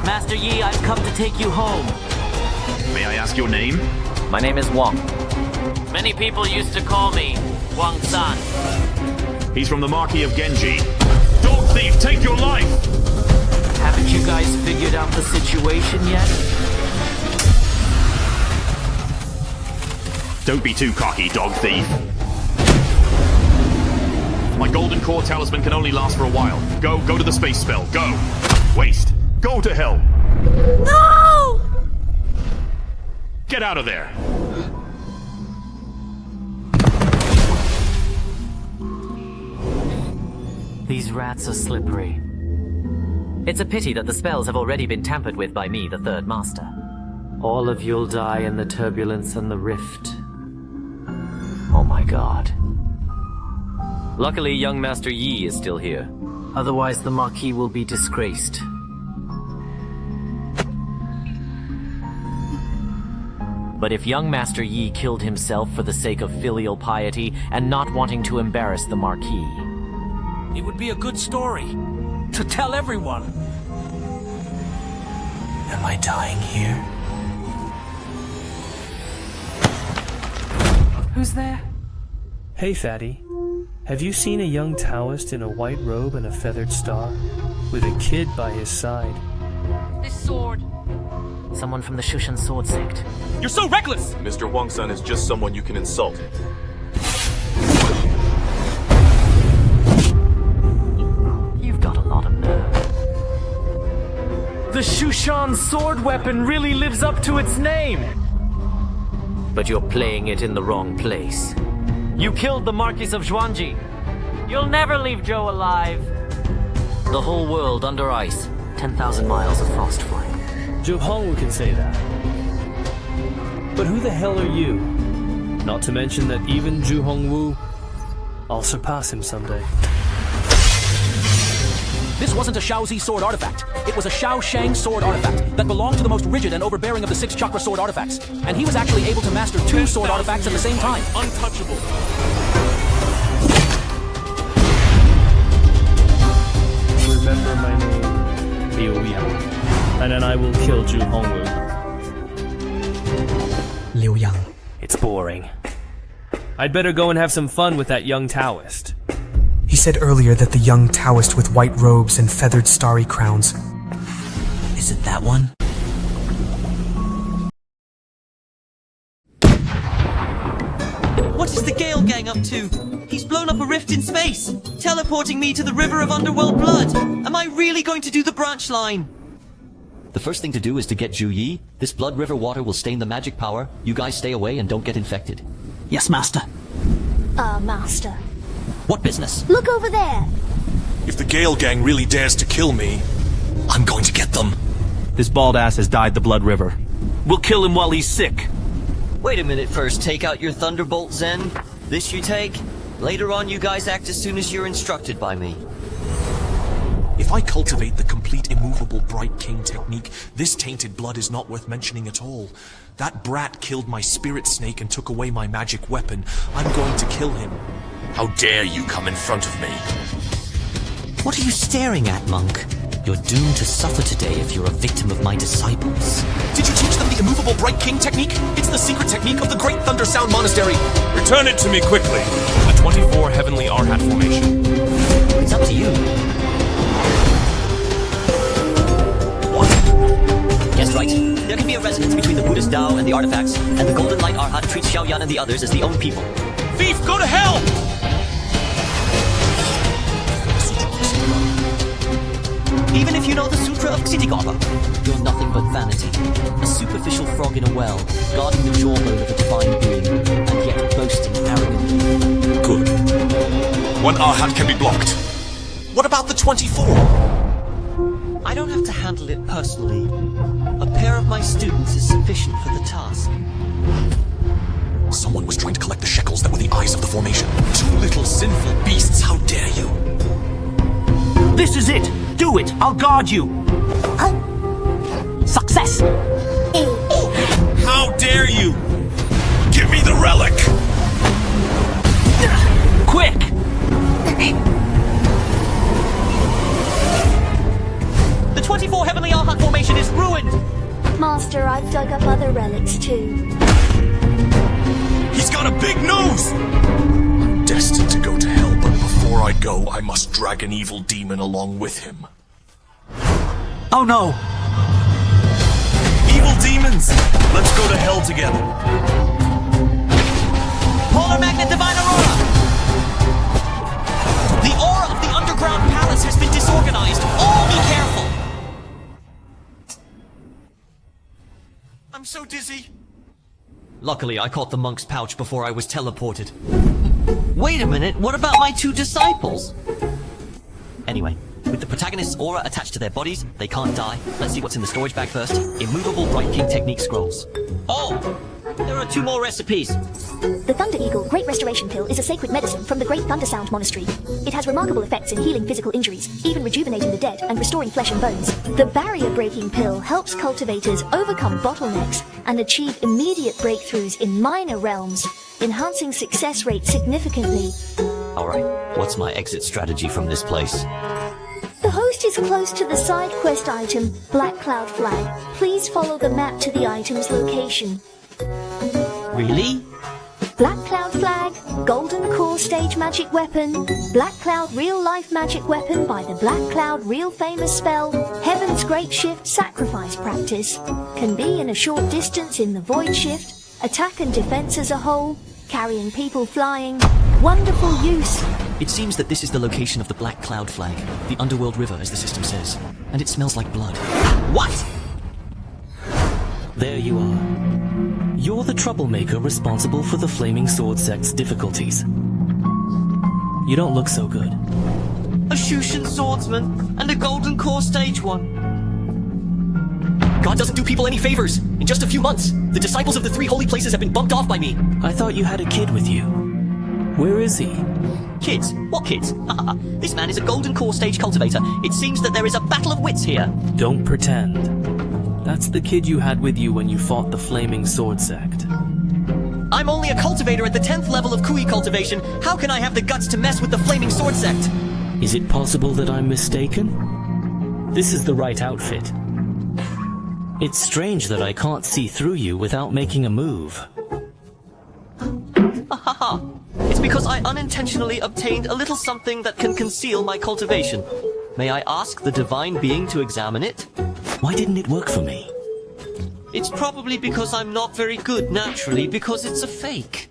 Master Yi, I've come to take you home. May I ask your name? My name is Wang. Many people used to call me Wang San. He's from the Marquis of Genji. Dog thief, take your life! Haven't you guys figured out the situation yet? Don't be too cocky, dog thief. My golden core talisman can only last for a while. Go to the space spell, go! Waste. Go to hell! No! Get out of there! These rats are slippery. It's a pity that the spells have already been tampered with by me, the third master. All of you'll die in the turbulence and the rift. Oh my god. Luckily, young Master Yi is still here. Otherwise, the Marquis will be disgraced. But if young Master Yi killed himself for the sake of filial piety and not wanting to embarrass the Marquis, It would be a good story to tell everyone. Am I dying here? Who's there? Hey, Fatty. Have you seen a young Taoist in a white robe and a feathered star, with a kid by his side? This sword. Someone from the Shushan sword sect. You're so reckless! Mr. Huang-san is just someone you can insult. You've got a lot of nerve. The Shushan sword weapon really lives up to its name! But you're playing it in the wrong place. You killed the Marquis of Zhuangji. You'll never leave Zhou alive. The whole world under ice. 10,000 miles of frostfire. Zhu Hongwu can say that. But who the hell are you? Not to mention that even Zhu Hongwu, I'll surpass him someday. This wasn't a Xiaozi sword artifact. It was a Xiao Shang sword artifact that belonged to the most rigid and overbearing of the 6 chakra sword artifacts. And he was actually able to master 2 sword artifacts at the same time. Untouchable. Remember my name, Liu Yang, and then I will kill Zhu Hongwu. Liu Yang. It's boring. I'd better go and have some fun with that young Taoist. He said earlier that the young Taoist with white robes and feathered starry crowns. Is it that one? What is the Gale Gang up to? He's blown up a rift in space, teleporting me to the river of underworld blood. Am I really going to do the branch line? The first thing to do is to get Zhu Yi. This blood river water will stain the magic power. You guys stay away and don't get infected. Yes, Master. Master. What business? Look over there. If the Gale Gang really dares to kill me, I'm going to get them. This bald ass has dyed the blood river. We'll kill him while he's sick. Wait a minute first, take out your Thunderbolt Zen. This you take. Later on you guys act as soon as you're instructed by me. If I cultivate the complete immovable Bright King technique, this tainted blood is not worth mentioning at all. That brat killed my spirit snake and took away my magic weapon. I'm going to kill him. How dare you come in front of me? What are you staring at, monk? You're doomed to suffer today if you're a victim of my disciples. Did you teach them the immovable Bright King technique? It's the secret technique of the Great Thunder Sound Monastery. Return it to me quickly. A 24 Heavenly Arhat formation. It's up to you. Guessed right. There can be a resonance between the Buddhist Tao and the artifacts, and the Golden Light Arhat treats Xiao Yan and the others as the own people. Thief, go to hell! Even if you know the Sutra of Xitigaba, You're nothing but vanity. A superficial frog in a well, guarding the jawbone of a divine being, and yet boasting arrogantly. Good. 1 Arhat can be blocked. What about the 24? I don't have to handle it personally. A pair of my students is sufficient for the task. Someone was trying to collect the shekels that were the eyes of the formation. 2 little sinful beasts, how dare you! This is it! Do it! I'll guard you! Success! How dare you! Give me the relic! Quick! The 24 Heavenly Arhat formation is ruined! Master, I've dug up other relics too. He's got a big nose! I'm destined to go to hell, but before I go, I must drag an evil demon along with him. Oh no! Evil demons! Let's go to hell together. Polar Magnet Divine Aurora! The aura of the underground palace has been disorganized. All be careful! I'm so dizzy. Luckily, I caught the monk's pouch before I was teleported. Wait a minute, what about my 2 disciples? Anyway, With the protagonist's aura attached to their bodies, they can't die. Let's see what's in the storage bag first. Immovable Bright King Technique scrolls. Oh! There are 2 more recipes. The Thunder Eagle Great Restoration Pill is a sacred medicine from the Great Thunder Sound Monastery. It has remarkable effects in healing physical injuries, even rejuvenating the dead and restoring flesh and bones. The Barrier Breaking Pill helps cultivators overcome bottlenecks and achieve immediate breakthroughs in minor realms, enhancing success rate significantly. Alright, what's my exit strategy from this place? The host is close to the side quest item, Black Cloud Flag. Please follow the map to the item's location. Really? Black Cloud Flag, Golden Core Stage Magic Weapon, Black Cloud Real Life Magic Weapon by the Black Cloud Real Famous Spell, Heaven's Great Shift Sacrifice Practice. Can be in a short distance in the Void Shift, attack and defense as a whole, carrying people flying. Wonderful use. It seems that this is the location of the Black Cloud Flag, the Underworld River as the system says. And it smells like blood. What? There you are. You're the troublemaker responsible for the Flaming Sword sect's difficulties. You don't look so good. A Shutian swordsman and a Golden Core Stage 1. God doesn't do people any favors. In just a few months, the disciples of the 3 holy places have been bumped off by me. I thought you had a kid with you. Where is he? Kids? What kids? This man is a Golden Core Stage cultivator. It seems that there is a battle of wits here. Don't pretend. That's the kid you had with you when you fought the Flaming Sword sect. I'm only a cultivator at the 10th level of Kui cultivation. How can I have the guts to mess with the Flaming Sword sect? Is it possible that I'm mistaken? This is the right outfit. It's strange that I can't see through you without making a move. It's because I unintentionally obtained a little something that can conceal my cultivation. May I ask the divine being to examine it? Why didn't it work for me? It's probably because I'm not very good naturally, because it's a fake.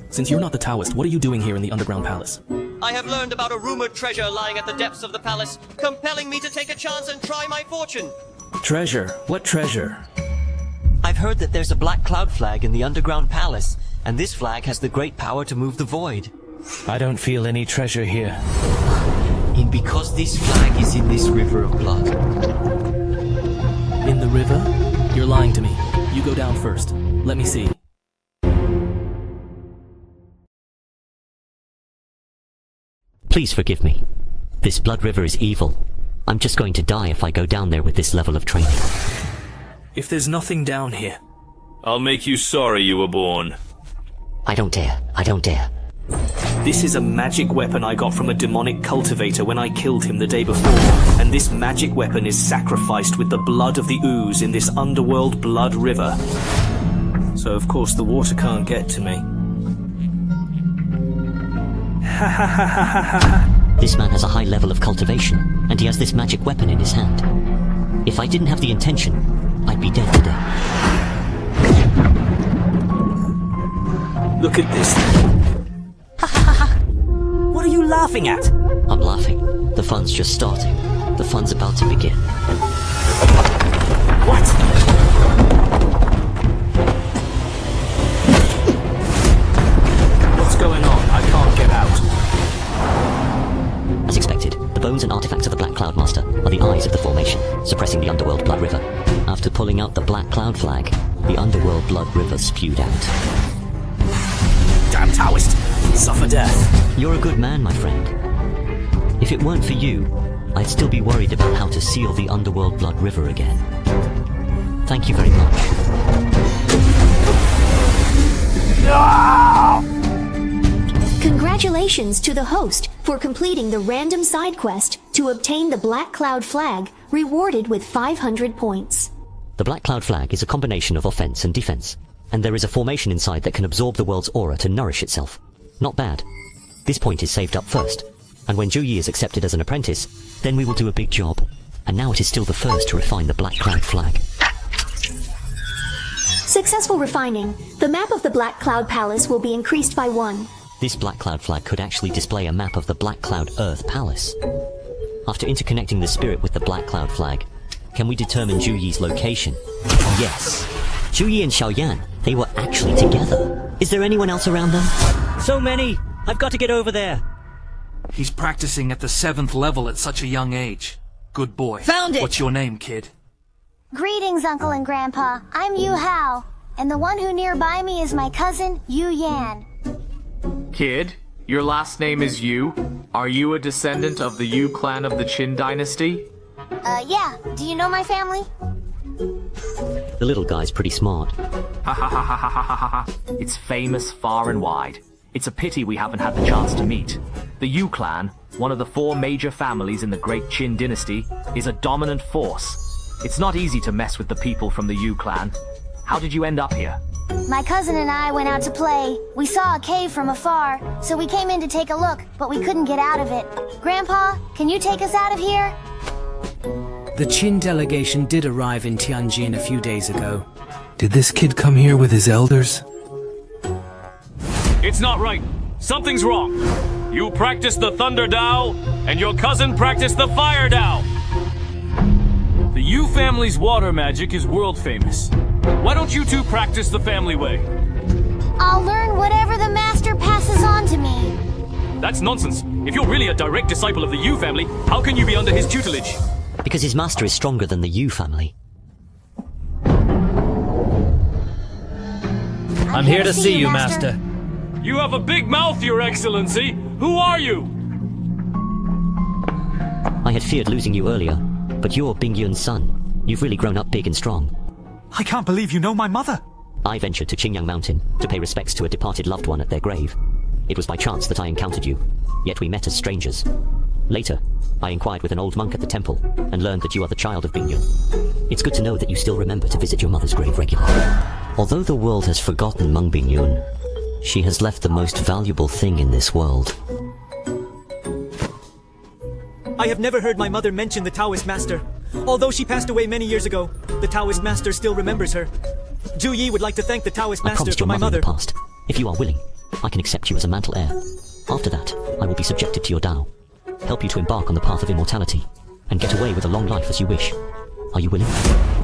Since you're not the Taoist, what are you doing here in the underground palace? I have learned about a rumored treasure lying at the depths of the palace, compelling me to take a chance and try my fortune. Treasure? What treasure? I've heard that there's a Black Cloud Flag in the underground palace, and this flag has the great power to move the void. I don't feel any treasure here. And because this flag is in this river of blood. In the river? You're lying to me. You go down first. Let me see. Please forgive me. This blood river is evil. I'm just going to die if I go down there with this level of training. If there's nothing down here, I'll make you sorry you were born. I don't dare. I don't dare. This is a magic weapon I got from a demonic cultivator when I killed him the day before, and this magic weapon is sacrificed with the blood of the ooze in this underworld blood river. So of course the water can't get to me. This man has a high level of cultivation, and he has this magic weapon in his hand. If I didn't have the intention, I'd be dead today. Look at this. What are you laughing at? I'm laughing. The fun's just starting. The fun's about to begin. What? What's going on? I can't get out. As expected, the bones and artifacts of the Black Cloud Master are the eyes of the formation, suppressing the underworld blood river. After pulling out the Black Cloud flag, the underworld blood river spewed out. Damn Taoist! Suffer death. You're a good man, my friend. If it weren't for you, I'd still be worried about how to seal the underworld blood river again. Thank you very much. No! Congratulations to the host for completing the random side quest to obtain the Black Cloud flag, rewarded with 500 points. The Black Cloud flag is a combination of offense and defense, and there is a formation inside that can absorb the world's aura to nourish itself. Not bad. This point is saved up first, and when Zhou Yi is accepted as an apprentice, then we will do a big job. And now it is still the first to refine the Black Cloud flag. Successful refining. The map of the Black Cloud Palace will be increased by 1. This Black Cloud flag could actually display a map of the Black Cloud Earth Palace. After interconnecting the spirit with the Black Cloud flag, can we determine Zhou Yi's location? Yes. Zhou Yi and Xiao Yan, they were actually together. Is there anyone else around them? So many! I've got to get over there. He's practicing at the 7th level at such a young age. Good boy. Found it! What's your name, kid? Greetings, Uncle and Grandpa. I'm Yu Hao, and the one who nearby me is my cousin, Xiao Yan. Kid, your last name is Yu. Are you a descendant of the Yu clan of the Qin dynasty? Yeah. Do you know my family? The little guy's pretty smart. Ha ha ha ha ha ha ha ha. It's famous far and wide. It's a pity we haven't had the chance to meet. The Yu clan, one of the 4 major families in the Great Qin dynasty, is a dominant force. It's not easy to mess with the people from the Yu clan. How did you end up here? My cousin and I went out to play. We saw a cave from afar, so we came in to take a look, but we couldn't get out of it. Grandpa, can you take us out of here? The Qin delegation did arrive in Tianjin a few days ago. Did this kid come here with his elders? It's not right. Something's wrong. You practice the Thunder Dao, and your cousin practiced the Fire Dao. The Yu family's water magic is world famous. Why don't you two practice the family way? I'll learn whatever the master passes on to me. That's nonsense. If you're really a direct disciple of the Yu family, how can you be under his tutelage? Because his master is stronger than the Yu family. I'm here to see you, Master. You have a big mouth, Your Excellency. Who are you? I had feared losing you earlier, but you're Bingyun's son. You've really grown up big and strong. I can't believe you know my mother. I ventured to Qingyang Mountain to pay respects to a departed loved one at their grave. It was by chance that I encountered you, yet we met as strangers. Later, I inquired with an old monk at the temple and learned that you are the child of Bingyun. It's good to know that you still remember to visit your mother's grave regularly. Although the world has forgotten Meng Bingyun, she has left the most valuable thing in this world. I have never heard my mother mention the Taoist master. Although she passed away many years ago, the Taoist master still remembers her. Zhu Yi would like to thank the Taoist I master promised for your my mother in mother. the past. If you are willing, I can accept you as a mantle heir. After that, I will be subjected to your Tao, help you to embark on the path of immortality, and get away with a long life as you wish. Are you willing?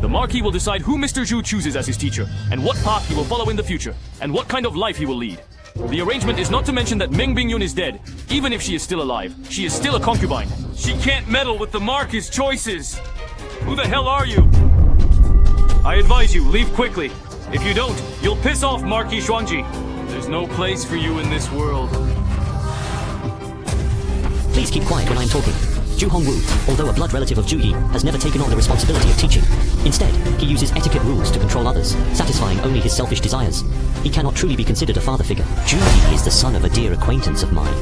The Marquis will decide who Mr. Zhu chooses as his teacher, and what path he will follow in the future, and what kind of life he will lead. The arrangement is not to mention that Meng Bingyun is dead. Even if she is still alive, she is still a concubine. She can't meddle with the Marquis' choices. Who the hell are you? I advise you, leave quickly. If you don't, you'll piss off Marquis Xuanji. There's no place for you in this world. Please keep quiet when I'm talking. Zhu Hongwu, although a blood relative of Zhu Yi, has never taken on the responsibility of teaching. Instead, he uses etiquette rules to control others, satisfying only his selfish desires. He cannot truly be considered a father figure. Zhu Yi is the son of a dear acquaintance of mine.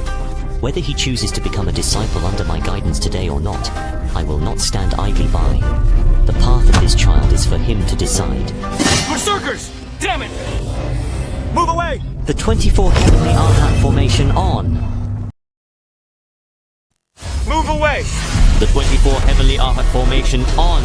Whether he chooses to become a disciple under my guidance today or not, I will not stand idly by. The path of this child is for him to decide. Berserkers! Damn it! Move away! The 24 Heavenly Arhat formation on. Move away! The 24 Heavenly Arhat formation on.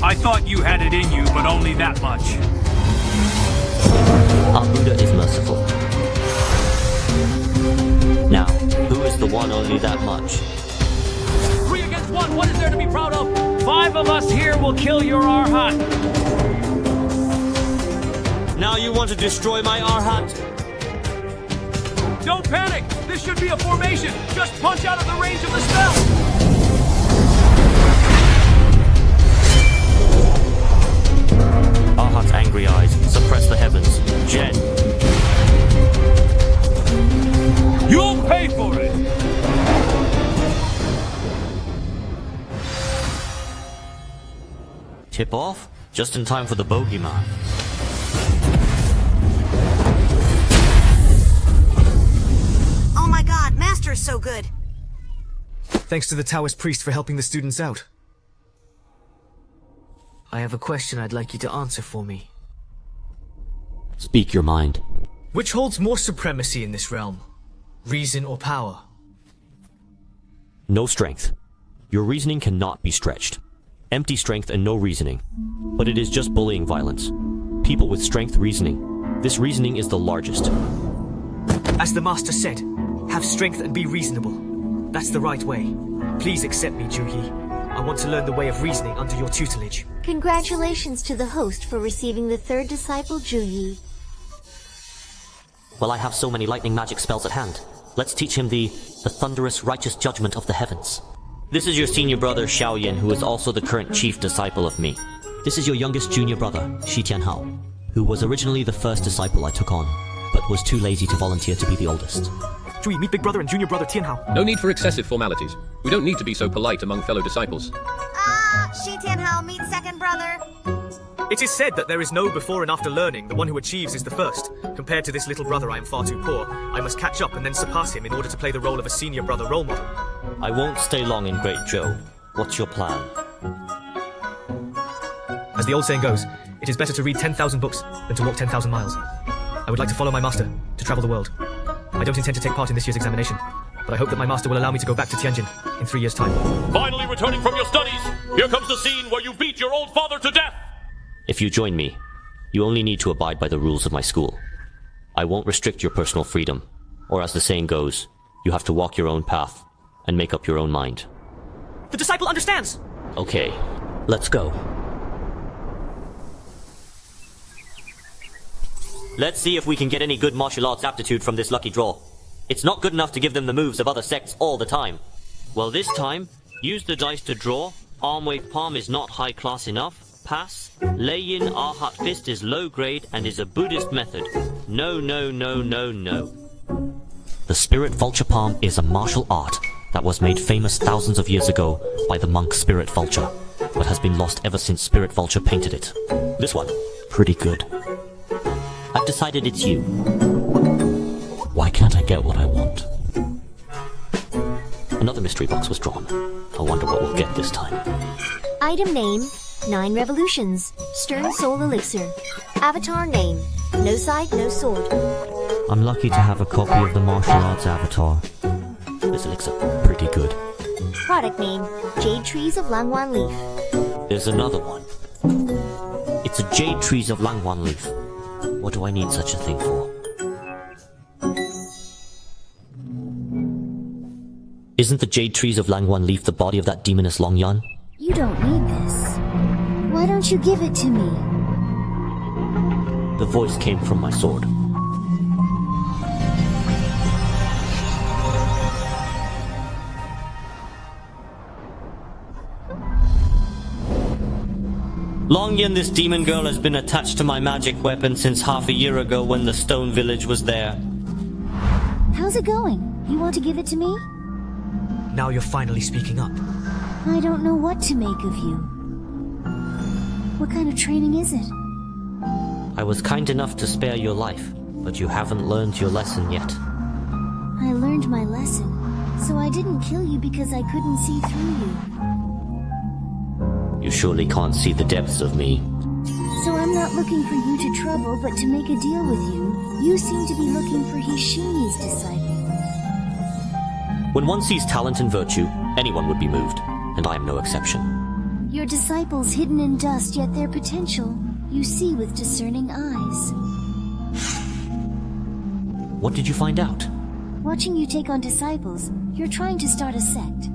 I thought you had it in you, but only that much. Our Buddha is merciful. Now, who is the one only that much? 3 against 1, what is there to be proud of? 5 of us here will kill your Arhat. Now you want to destroy my Arhat? Don't panic! This should be a formation! Just punch out of the range of the spell! Arhat's angry eyes suppress the heavens. Jen. You'll pay for it! Tip off? Just in time for the bogeyman. Oh my god, Master's so good! Thanks to the Taoist priest for helping the students out. I have a question I'd like you to answer for me. Speak your mind. Which holds more supremacy in this realm? Reason or power? No strength. Your reasoning cannot be stretched. Empty strength and no reasoning. But it is just bullying violence. People with strength reasoning. This reasoning is the largest. As the Master said, have strength and be reasonable. That's the right way. Please accept me, Zhu Yi. I want to learn the way of reasoning under your tutelage. Congratulations to the host for receiving the third disciple, Juyi. Well, I have so many lightning magic spells at hand. Let's teach him the thunderous righteous judgment of the heavens. This is your senior brother, Xiao Yan, who is also the current chief disciple of me. This is your youngest junior brother, Shitian, who was originally the first disciple I took on, but was too lazy to volunteer to be the oldest. Juyi, meet big brother and junior brother Tianhao. No need for excessive formalities. We don't need to be so polite among fellow disciples. Shitian, meet second brother. It is said that there is no before and after learning. The one who achieves is the first. Compared to this little brother, I am far too poor. I must catch up and then surpass him in order to play the role of a senior brother role model. I won't stay long in Great Zhou. What's your plan? As the old saying goes, it is better to read 10,000 books than to walk 10,000 miles. I would like to follow my master, to travel the world. I don't intend to take part in this year's examination, but I hope that my master will allow me to go back to Tianjin in 3 years' time. Finally returning from your studies, here comes the scene where you beat your old father to death! If you join me, you only need to abide by the rules of my school. I won't restrict your personal freedom, or as the saying goes, you have to walk your own path and make up your own mind. The disciple understands! Okay, let's go. Let's see if we can get any good martial arts aptitude from this lucky draw. It's not good enough to give them the moves of other sects all the time. Well, this time, use the dice to draw. Arm wave palm is not high class enough. Pass. Lay-in Arhat fist is low grade and is a Buddhist method. No, no, no, no, no. The Spirit Vulture Palm is a martial art that was made famous thousands of years ago by the monk Spirit Vulture, but has been lost ever since Spirit Vulture painted it. This one, pretty good. I've decided it's you. Why can't I get what I want? Another mystery box was drawn. I wonder what we'll get this time. Item name, 9 Revolutions, Stern Soul Elixir. Avatar name, No Side, No Sword. I'm lucky to have a copy of the martial arts avatar. This elixir, pretty good. Product name, Jade Trees of Langwan Leaf. There's another one. It's a Jade Trees of Langwan Leaf. What do I need such a thing for? Isn't the Jade Trees of Langwan Leaf the body of that demoness Long Yan? You don't need this. Why don't you give it to me? The voice came from my sword. Long Yan, this demon girl, has been attached to my magic weapon since half a year ago when the stone village was there. How's it going? You want to give it to me? Now you're finally speaking up. I don't know what to make of you. What kind of training is it? I was kind enough to spare your life, but you haven't learned your lesson yet. I learned my lesson, so I didn't kill you because I couldn't see through you. You surely can't see the depths of me. So I'm not looking for you to trouble, but to make a deal with you. You seem to be looking for Hishini's disciple. When one sees talent and virtue, anyone would be moved, and I am no exception. Your disciples hidden in dust, yet their potential you see with discerning eyes. What did you find out? Watching you take on disciples, you're trying to start a sect.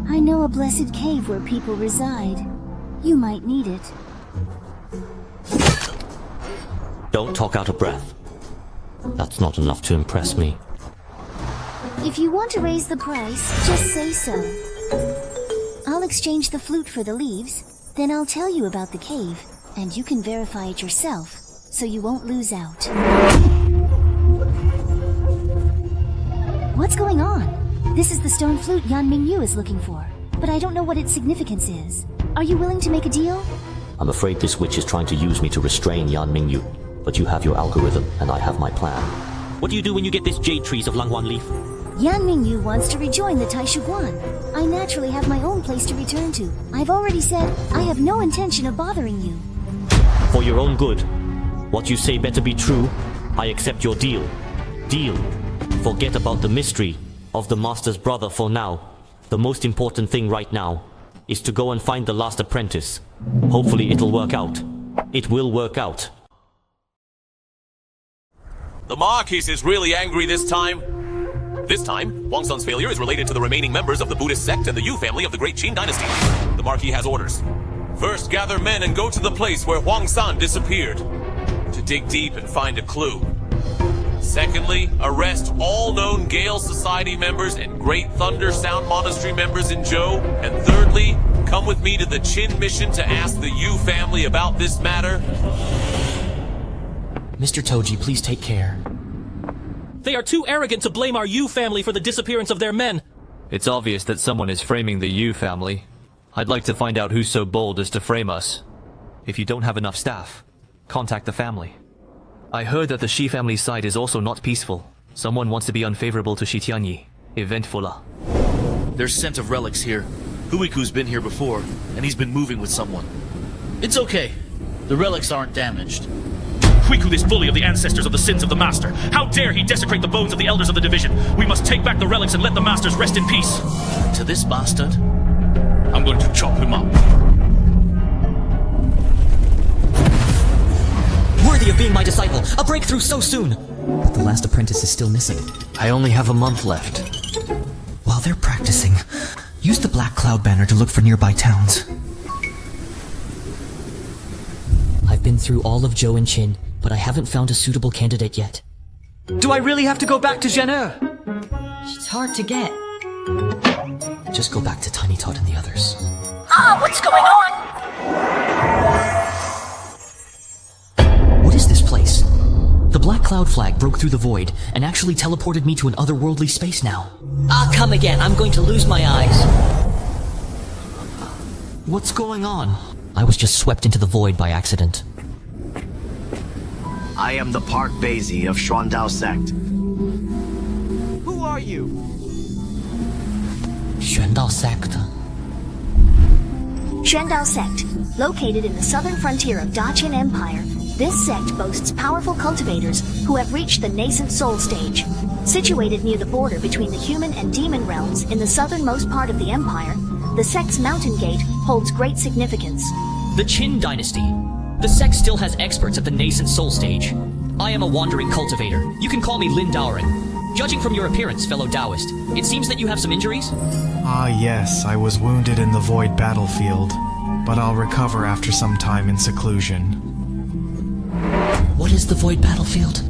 I know a blessed cave where people reside. You might need it. Don't talk out of breath. That's not enough to impress me. If you want to raise the price, just say so. I'll exchange the flute for the leaves, then I'll tell you about the cave, and you can verify it yourself, so you won't lose out. What's going on? This is the stone flute Yan Mingyu is looking for, but I don't know what its significance is. Are you willing to make a deal? I'm afraid this witch is trying to use me to restrain Yan Mingyu, but you have your algorithm, and I have my plan. What do you do when you get this Jade Trees of Langwan Leaf? Yan Mingyu wants to rejoin the Taishu Guan. I naturally have my own place to return to. I've already said I have no intention of bothering you. For your own good. What you say better be true. I accept your deal. Deal. Forget about the mystery of the master's brother for now. The most important thing right now is to go and find the last apprentice. Hopefully it'll work out. It will work out. The Marquis is really angry this time. This time, Huang Sun's failure is related to the remaining members of the Buddhist sect and the Yu family of the Great Qin dynasty. The Marquis has orders. First, gather men and go to the place where Huang Sun disappeared, to dig deep and find a clue. Secondly, arrest all known Gale Society members and Great Thunder Sound Monastery members in Zhou. And thirdly, come with me to the Qin mission to ask the Yu family about this matter. Mr. Toji, please take care. They are too arrogant to blame our Yu family for the disappearance of their men. It's obvious that someone is framing the Yu family. I'd like to find out who's so bold as to frame us. If you don't have enough staff, contact the family. I heard that the Shi family side is also not peaceful. Someone wants to be unfavorable to Shitian, eventful. There's scent of relics here. Huiku's been here before, and he's been moving with someone. It's okay. The relics aren't damaged. Huiku, this bully of the ancestors of the sins of the Master! How dare he desecrate the bones of the elders of the division! We must take back the relics and let the Masters rest in peace! To this bastard, I'm going to chop him up. Worthy of being my disciple! A breakthrough so soon! But the last apprentice is still missing. I only have a month left. While they're practicing, use the Black Cloud banner to look for nearby towns. I've been through all of Zhou and Qin, but I haven't found a suitable candidate yet. Do I really have to go back to Zhener? It's hard to get. Just go back to Tiny Tot and the others. Ah, what's going on? What is this place? The Black Cloud flag broke through the void and actually teleported me to an otherworldly space now. Ah, come again. I'm going to lose my eyes. What's going on? I was just swept into the void by accident. I am the Park Basie of Xuandao sect. Who are you? Xuandao sect. Xuandao sect, located in the southern frontier of Daqin Empire, this sect boasts powerful cultivators who have reached the nascent soul stage. Situated near the border between the human and demon realms in the southernmost part of the empire, the sect's mountain gate holds great significance. The Qin dynasty. The sect still has experts at the nascent soul stage. I am a wandering cultivator. You can call me Lin Daoren. Judging from your appearance, fellow Taoist, it seems that you have some injuries? Ah yes, I was wounded in the Void battlefield, but I'll recover after some time in seclusion. What is the Void battlefield?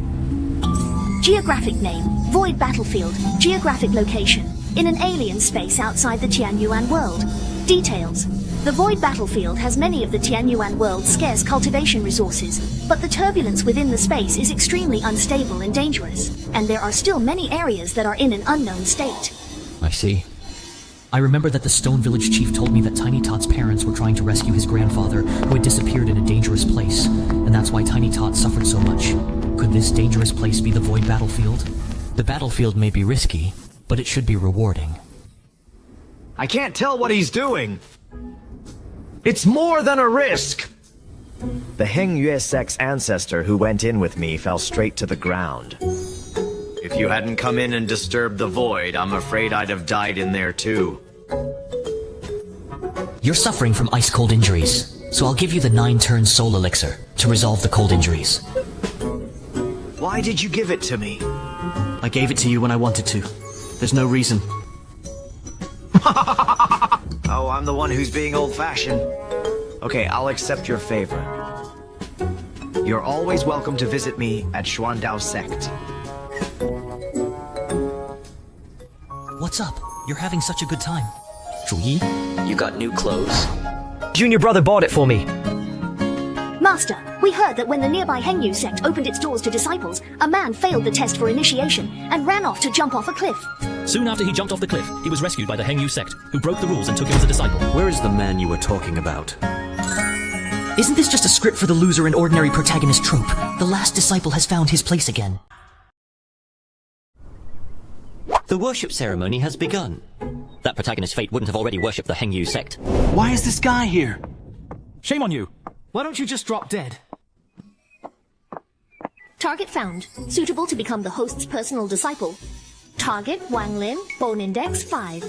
Geographic name, Void Battlefield. Geographic location, in an alien space outside the Tianyuan world. Details. The Void Battlefield has many of the Tianyuan world's scarce cultivation resources, but the turbulence within the space is extremely unstable and dangerous, and there are still many areas that are in an unknown state. I see. I remember that the Stone Village chief told me that Tiny Tot's parents were trying to rescue his grandfather, who had disappeared in a dangerous place, and that's why Tiny Tot suffered so much. Could this dangerous place be the Void Battlefield? The battlefield may be risky, but it should be rewarding. I can't tell what he's doing. It's more than a risk! The Hangu sect's ancestor who went in with me fell straight to the ground. If you hadn't come in and disturbed the void, I'm afraid I'd have died in there too. You're suffering from ice-cold injuries, so I'll give you the 9-turn soul elixir to resolve the cold injuries. Why did you give it to me? I gave it to you when I wanted to. There's no reason. Oh, I'm the one who's being old-fashioned. Okay, I'll accept your favor. You're always welcome to visit me at Xuandao sect. What's up? You're having such a good time. Zhuyi? You got new clothes? Junior brother bought it for me. Master, we heard that when the nearby Hangu sect opened its doors to disciples, a man failed the test for initiation and ran off to jump off a cliff. Soon after he jumped off the cliff, he was rescued by the Hangu sect, who broke the rules and took him as a disciple. Where is the man you were talking about? Isn't this just a script for the loser and ordinary protagonist trope? The last disciple has found his place again. The worship ceremony has begun. That protagonist's fate wouldn't have already worshipped the Hangu sect. Why is this guy here? Shame on you. Why don't you just drop dead? Target found. Suitable to become the host's personal disciple. Target Wang Lin, Bone Index 5.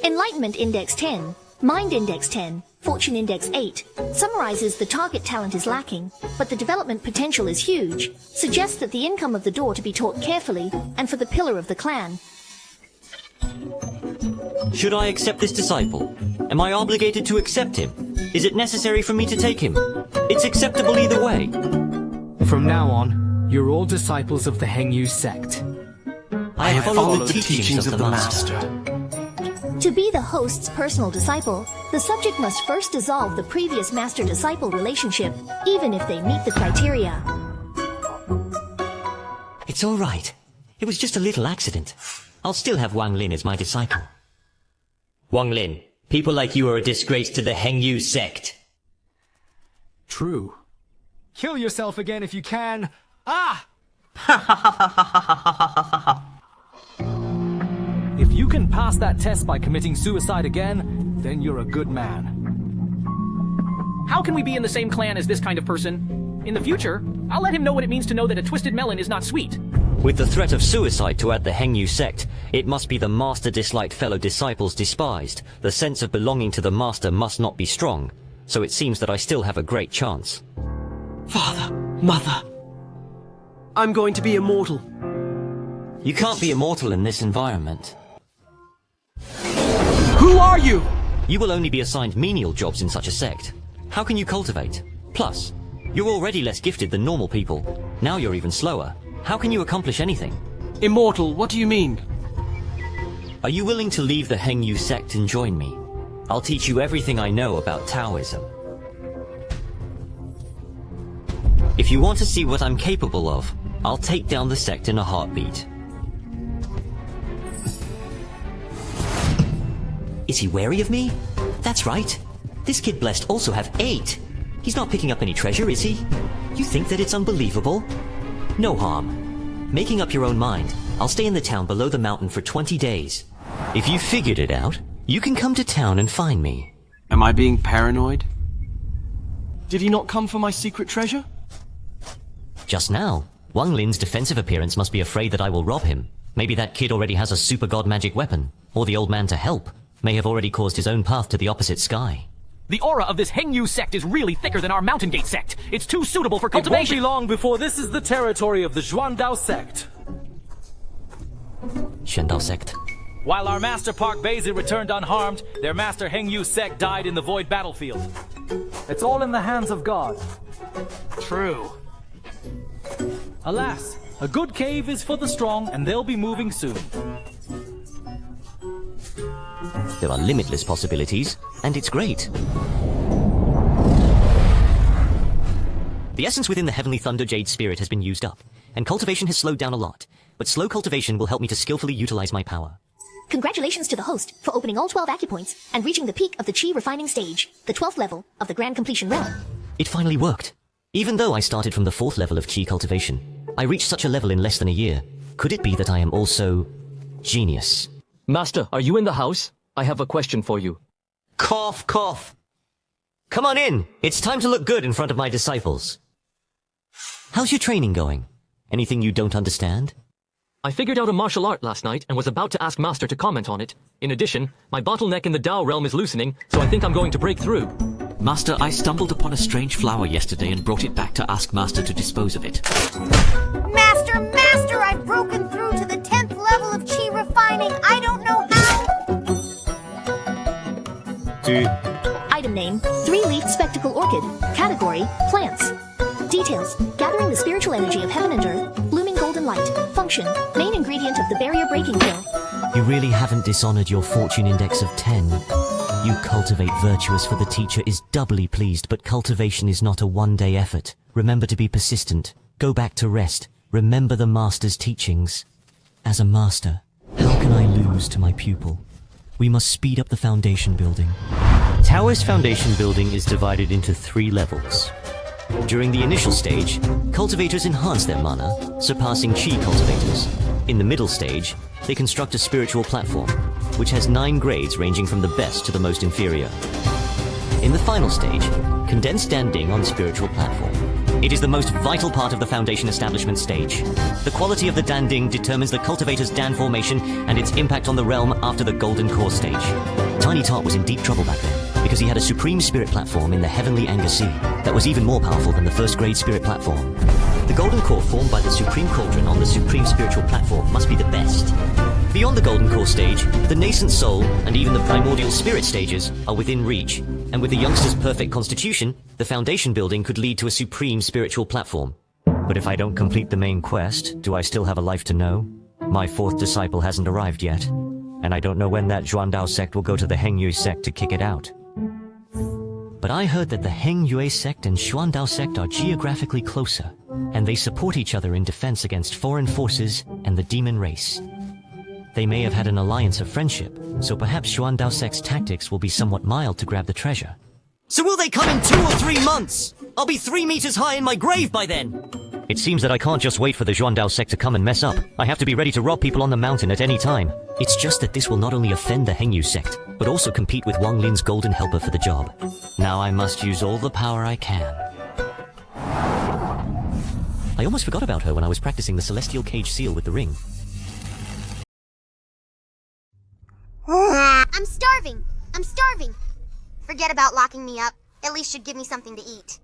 Enlightenment Index 10. Mind Index 10, Fortune Index 8, summarizes the target talent is lacking, but the development potential is huge, suggests that the income of the door to be taught carefully, and for the pillar of the clan. Should I accept this disciple? Am I obligated to accept him? Is it necessary for me to take him? It's acceptable either way. From now on, you're all disciples of the Hangu sect. I have followed the teachings of the Master. To be the host's personal disciple, the subject must first dissolve the previous master-disciple relationship, even if they meet the criteria. It's all right. It was just a little accident. I'll still have Wang Lin as my disciple. Wang Lin, people like you are a disgrace to the Hangu sect. True. Kill yourself again if you can. Ah! If you can pass that test by committing suicide again, then you're a good man. How can we be in the same clan as this kind of person? In the future, I'll let him know what it means to know that a twisted melon is not sweet. With the threat of suicide to add the Hangu sect, it must be the master disliked fellow disciples despised. The sense of belonging to the master must not be strong, so it seems that I still have a great chance. Father, Mother, I'm going to be immortal. You can't be immortal in this environment. Who are you? You will only be assigned menial jobs in such a sect. How can you cultivate? Plus, you're already less gifted than normal people. Now you're even slower. How can you accomplish anything? Immortal, what do you mean? Are you willing to leave the Hangu sect and join me? I'll teach you everything I know about Taoism. If you want to see what I'm capable of, I'll take down the sect in a heartbeat. Is he wary of me? That's right. This kid blessed also have 8. He's not picking up any treasure, is he? You think that it's unbelievable? No harm. Making up your own mind, I'll stay in the town below the mountain for 20 days. If you figured it out, you can come to town and find me. Am I being paranoid? Did he not come for my secret treasure? Just now, Wang Lin's defensive appearance must be afraid that I will rob him. Maybe that kid already has a super god magic weapon, or the old man to help may have already caused his own path to the opposite sky. The aura of this Hangu sect is really thicker than our Mountain Gate sect. It's too suitable for cultivation. It won't be long before this is the territory of the Xuandao sect. Xuandao sect. While our master Park Bezi returned unharmed, their master Hangu sect died in the void battlefield. It's all in the hands of God. True. Alas, a good cave is for the strong, and they'll be moving soon. There are limitless possibilities, and it's great. The essence within the Heavenly Thunder Jade Spirit has been used up, and cultivation has slowed down a lot, but slow cultivation will help me to skillfully utilize my power. Congratulations to the host for opening all 12 acupoints and reaching the peak of the Qi refining stage, the 12th level of the Grand Completion realm. It finally worked. Even though I started from the 4th level of Qi cultivation, I reached such a level in less than a year. Could it be that I am also genius? Master, are you in the house? I have a question for you. Cough, cough. Come on in. It's time to look good in front of my disciples. How's your training going? Anything you don't understand? I figured out a martial art last night and was about to ask Master to comment on it. In addition, my bottleneck in the Dao realm is loosening, so I think I'm going to break through. Master, I stumbled upon a strange flower yesterday and brought it back to ask Master to dispose of it. Master, I've broken through to the 10th level of Qi refining. I don't know how. Item name, 3-leafed spectacle orchid. Category, plants. Details, gathering the spiritual energy of heaven and earth, blooming golden light. Function, main ingredient of the barrier breaking pill. You really haven't dishonored your fortune index of 10. You cultivate virtuous for the teacher is doubly pleased, but cultivation is not a one-day effort. Remember to be persistent. Go back to rest. Remember the master's teachings. As a master, how can I lose to my pupil? We must speed up the foundation building. Taoist foundation building is divided into 3 levels. During the initial stage, cultivators enhance their mana, surpassing Qi cultivators. In the middle stage, they construct a spiritual platform, which has 9 grades ranging from the best to the most inferior. In the final stage, condensed Danding on spiritual platform. It is the most vital part of the foundation establishment stage. The quality of the Danding determines the cultivator's Dan formation and its impact on the realm after the golden core stage. Tiny Tot was in deep trouble back then, because he had a supreme spirit platform in the heavenly Anger Sea that was even more powerful than the first grade spirit platform. The golden core formed by the supreme cauldron on the supreme spiritual platform must be the best. Beyond the golden core stage, the nascent soul and even the primordial spirit stages are within reach, and with the youngster's perfect constitution, the foundation building could lead to a supreme spiritual platform. But if I don't complete the main quest, do I still have a life to know? My fourth disciple hasn't arrived yet, and I don't know when that Xuandao sect will go to the Hangu sect to kick it out. But I heard that the Hangu sect and Xuandao sect are geographically closer, and they support each other in defense against foreign forces and the demon race. They may have had an alliance of friendship, so perhaps Xuandao sect's tactics will be somewhat mild to grab the treasure. So will they come in 2 or 3 months? I'll be 3 meters high in my grave by then. It seems that I can't just wait for the Xuandao sect to come and mess up. I have to be ready to rob people on the mountain at any time. It's just that this will not only offend the Hangu sect, but also compete with Wang Lin's golden helper for the job. Now I must use all the power I can. I almost forgot about her when I was practicing the celestial cage seal with the ring. I'm starving. I'm starving. Forget about locking me up. At least should give me something to eat.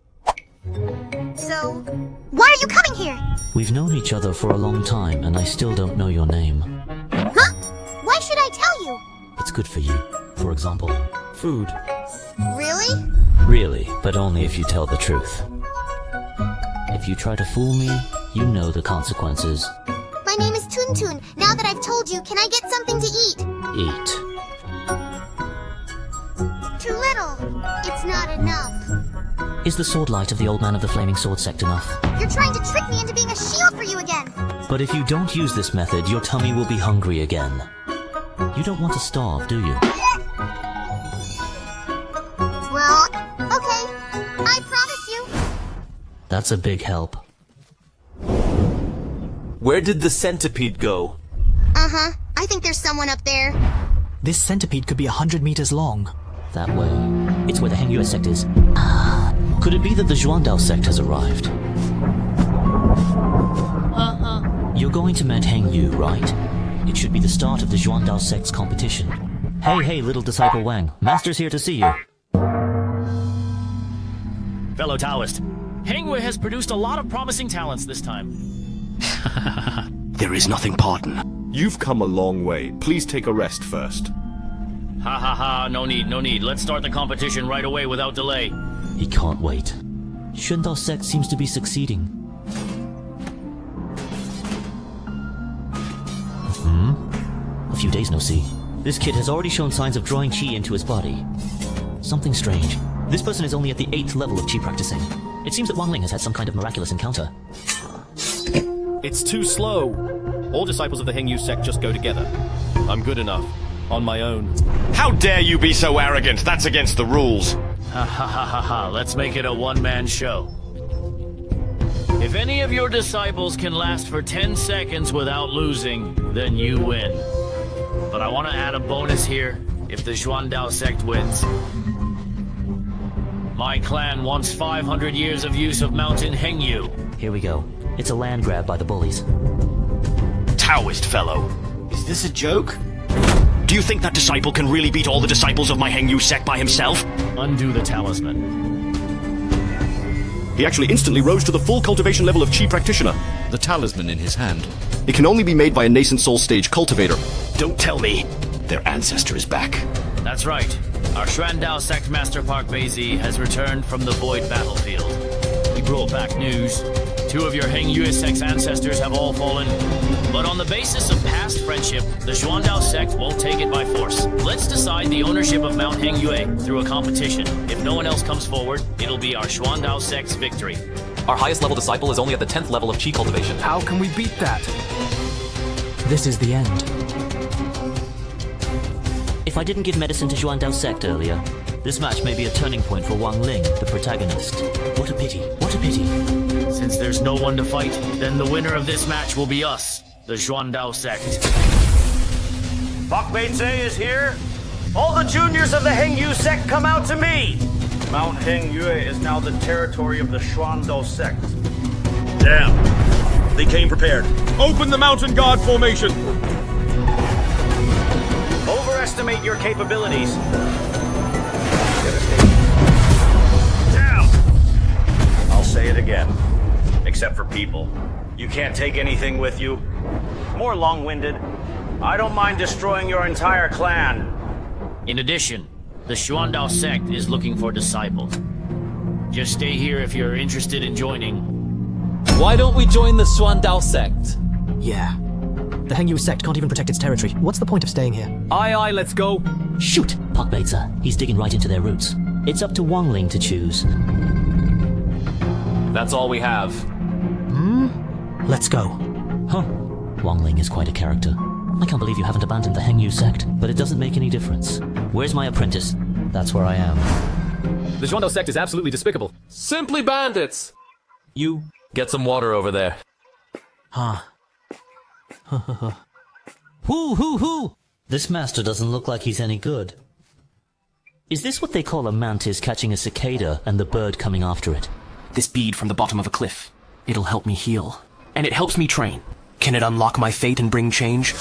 So, why are you coming here? We've known each other for a long time, and I still don't know your name. Huh? Why should I tell you? It's good for you. For example, food. Really? Really, but only if you tell the truth. If you try to fool me, you know the consequences. My name is Tuntun. Now that I've told you, can I get something to eat? Eat. Too little. It's not enough. Is the sword light of the old man of the flaming sword sect enough? You're trying to trick me into being a shield for you again. But if you don't use this method, your tummy will be hungry again. You don't want to starve, do you? Well, okay. I promise you. That's a big help. Where did the centipede go? Uh-huh. I think there's someone up there. This centipede could be 100 meters long. That way. It's where the Hangu sect is. Could it be that the Xuandao sect has arrived? You're going to Mount Hangu, right? It should be the start of the Xuandao sect's competition. Hey, little disciple Wang. Master's here to see you. Fellow Taoist, Hangu has produced a lot of promising talents this time. There is nothing, pardon. You've come a long way. Please take a rest first. Ha, no need. Let's start the competition right away without delay. He can't wait. Xuandao sect seems to be succeeding. A few days no see. This kid has already shown signs of drawing chi into his body. Something strange. This person is only at the 8th level of chi practicing. It seems that Wang Ling has had some kind of miraculous encounter. It's too slow. All disciples of the Hangu sect just go together. I'm good enough. On my own. How dare you be so arrogant? That's against the rules. Ha. Let's make it a one-man show. If any of your disciples can last for 10 seconds without losing, then you win. But I want to add a bonus here if the Xuandao sect wins. My clan wants 500 years of use of Mountain Hangu. Here we go. It's a land grab by the bullies. Taoist fellow. Is this a joke? Do you think that disciple can really beat all the disciples of my Hangu sect by himself? Undo the talisman. He actually instantly rose to the full cultivation level of Chi Practitioner. The talisman in his hand. It can only be made by a nascent soul stage cultivator. Don't tell me their ancestor is back. That's right. Our Xuandao sect master Park Beizi has returned from the void battlefield. He brought back news. 2 of your Hangu sect's ancestors have all fallen. But on the basis of past friendship, the Xuandao sect won't take it by force. Let's decide the ownership of Mount Hangu through a competition. If no one else comes forward, it'll be our Xuandao sect's victory. Our highest level disciple is only at the 10th level of chi cultivation. How can we beat that? This is the end. If I didn't give medicine to Xuandao sect earlier, this match may be a turning point for Wang Ling, the protagonist. What a pity. What a pity. Since there's no one to fight, then the winner of this match will be us, the Xuandao sect. Park Beizi is here. All the juniors of the Hangu sect come out to me. Mount Hangu is now the territory of the Xuandao sect. Damn. They came prepared. Open the mountain guard formation. underestimate your capabilities. Down! I'll say it again. Except for people. You can't take anything with you. More long-winded. I don't mind destroying your entire clan. In addition, the Xuandao sect is looking for disciples. Just stay here if you're interested in joining. Why don't we join the Xuandao sect? Yeah. The Hangu sect can't even protect its territory. What's the point of staying here? Aye, let's go. Shoot! Park Beta. He's digging right into their roots. It's up to Wangling to choose. That's all we have. Let's go. Huh. Wangling is quite a character. I can't believe you haven't abandoned the Hangu sect, but it doesn't make any difference. Where's my apprentice? That's where I am. The Xuandao sect is absolutely despicable. Simply bandits! You get some water over there. Huh. Hoo! This master doesn't look like he's any good. Is this what they call a mantis catching a cicada and the bird coming after it? This bead from the bottom of a cliff. It'll help me heal. And it helps me train. Can it unlock my fate and bring change?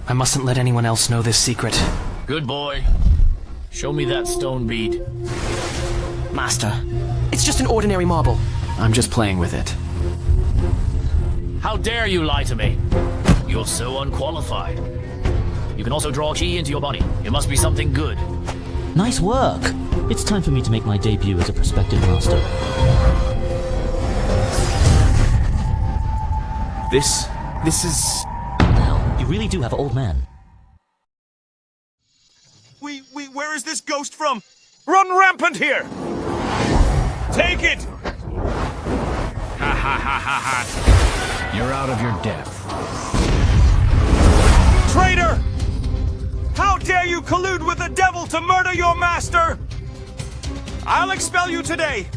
I mustn't let anyone else know this secret. Good boy. Show me that stone bead. Master, it's just an ordinary marble. I'm just playing with it. How dare you lie to me? You're so unqualified. You can also draw chi into your body. It must be something good. Nice work! It's time for me to make my debut as a prospective master. This is... Now, you really do have an old man. Where is this ghost from? Run rampant here! Take it! Ha ha ha ha ha. You're out of your depth. Traitor! How dare you collude with the devil to murder your master? I'll expel you today!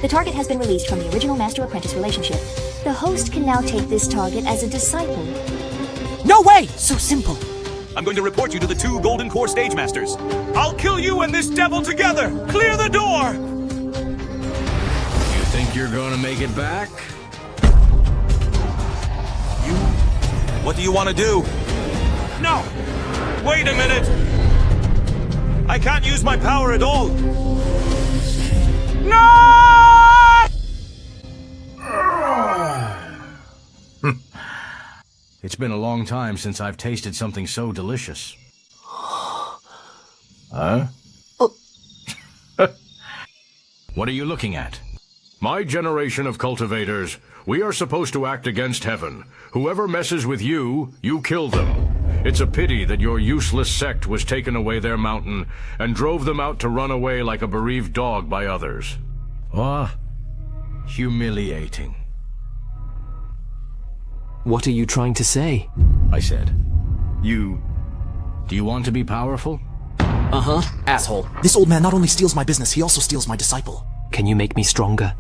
The target has been released from the original master-apprentice relationship. The host can now take this target as a disciple. No way! So simple. I'm going to report you to the 2 Golden Core Stage Masters. I'll kill you and this devil together! Clear the door! You think you're gonna make it back? What do you want to do? No! Wait a minute! I can't use my power at all! No! It's been a long time since I've tasted something so delicious. Huh? What are you looking at? My generation of cultivators, we are supposed to act against heaven. Whoever messes with you, you kill them. It's a pity that your useless sect was taken away their mountain and drove them out to run away like a bereaved dog by others. Ah, humiliating. What are you trying to say? I said, do you want to be powerful? Uh-huh, asshole. This old man not only steals my business, he also steals my disciple. Can you make me stronger?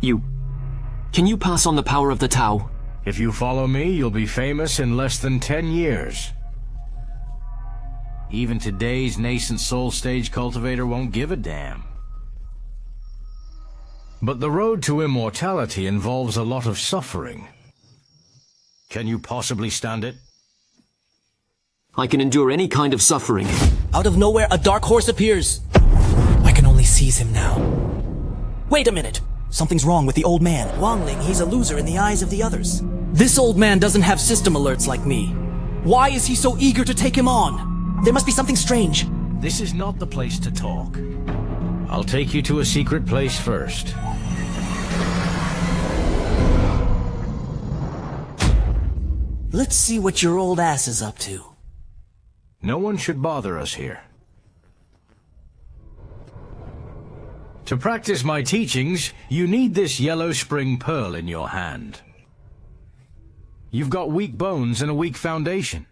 Can you pass on the power of the Tao? If you follow me, you'll be famous in less than 10 years. Even today's nascent soul stage cultivator won't give a damn. But the road to immortality involves a lot of suffering. Can you possibly stand it? I can endure any kind of suffering. Out of nowhere, a dark horse appears. I can only seize him now. Wait a minute. Something's wrong with the old man. Wangling, he's a loser in the eyes of the others. This old man doesn't have system alerts like me. Why is he so eager to take him on? There must be something strange. This is not the place to talk. I'll take you to a secret place first. Let's see what your old ass is up to. No one should bother us here. To practice my teachings, you need this yellow spring pearl in your hand. You've got weak bones and a weak foundation.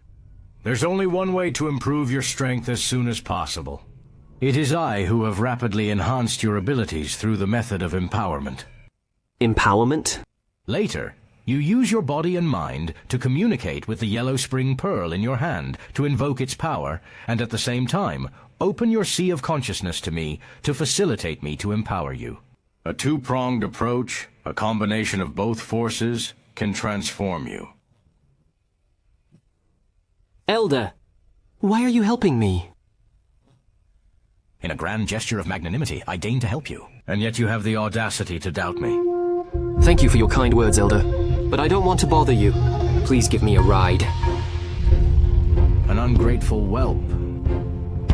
There's only one way to improve your strength as soon as possible. It is I who have rapidly enhanced your abilities through the method of empowerment. Empowerment? Later, you use your body and mind to communicate with the yellow spring pearl in your hand to invoke its power, and at the same time, open your sea of consciousness to me to facilitate me to empower you. A two-pronged approach, a combination of both forces, can transform you. Elder, Why are you helping me? In a grand gesture of magnanimity, I deign to help you. And yet you have the audacity to doubt me. Thank you for your kind words, Elder. But I don't want to bother you. Please give me a ride. An ungrateful whelp.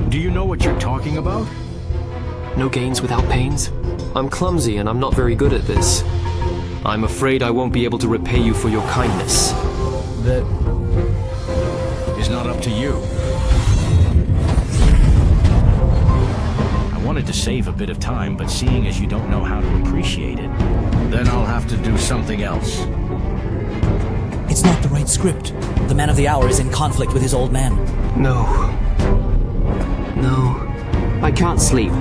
Do you know what you're talking about? No gains without pains? I'm clumsy and I'm not very good at this. I'm afraid I won't be able to repay you for your kindness. That is not up to you. I wanted to save a bit of time, but seeing as you don't know how to appreciate it, then I'll have to do something else. It's not the right script. The man of the hour is in conflict with his old man. No. I can't sleep.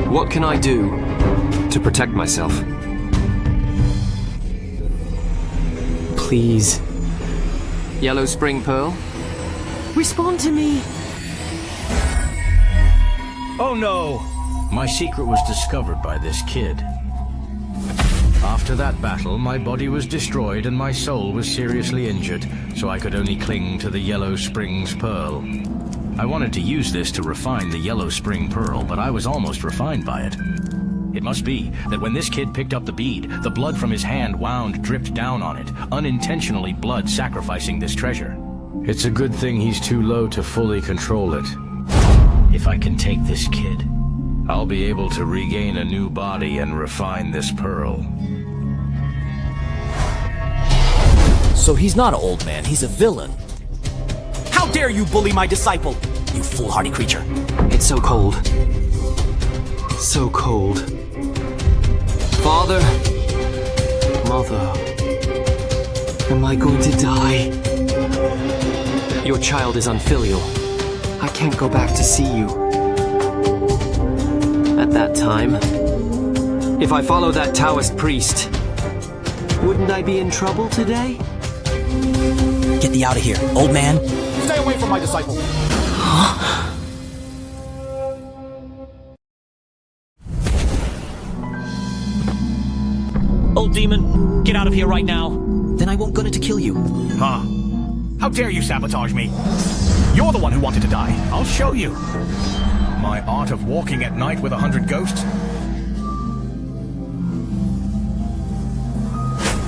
What can I do to protect myself? Please. Yellow Spring Pearl? Respond to me! Oh no! My secret was discovered by this kid. After that battle, my body was destroyed and my soul was seriously injured, so I could only cling to the Yellow Springs Pearl. I wanted to use this to refine the Yellow Spring Pearl, but I was almost refined by it. It must be that when this kid picked up the bead, the blood from his hand wound dripped down on it, unintentionally blood sacrificing this treasure. It's a good thing he's too low to fully control it. If I can take this kid, I'll be able to regain a new body and refine this pearl. So he's not an old man, he's a villain. How dare you bully my disciple, you foolhardy creature. It's so cold. So cold. Father? Mother? Am I going to die? Your child is unfilial. I can't go back to see you. At that time, if I follow that Taoist priest, wouldn't I be in trouble today? Get thee out of here, old man. Stay away from my disciple. Old demon, get out of here right now. Then I won't go to kill you. Huh? How dare you sabotage me? You're the one who wanted to die. I'll show you. My art of walking at night with 100 ghosts.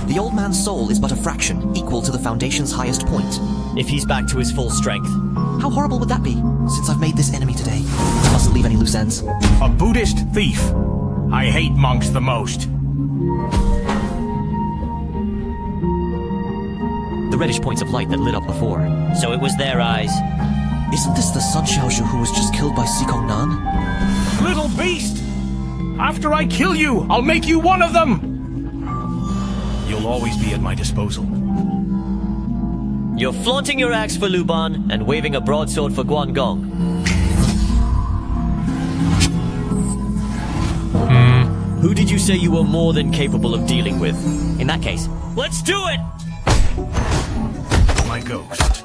The old man's soul is but a fraction, equal to the Foundation's highest point. If he's back to his full strength. How horrible would that be? Since I've made this enemy today, I mustn't leave any loose ends. A Buddhist thief. I hate monks the most. The reddish points of light that lit up before. So it was their eyes. Isn't this the Sun Xiaozhu who was just killed by Sikong Nan? Little beast! After I kill you, I'll make you one of them! You'll always be at my disposal. You're flaunting your axe for Luban and waving a broadsword for Guangdong. Who did you say you were more than capable of dealing with? In that case, let's do it! My ghost.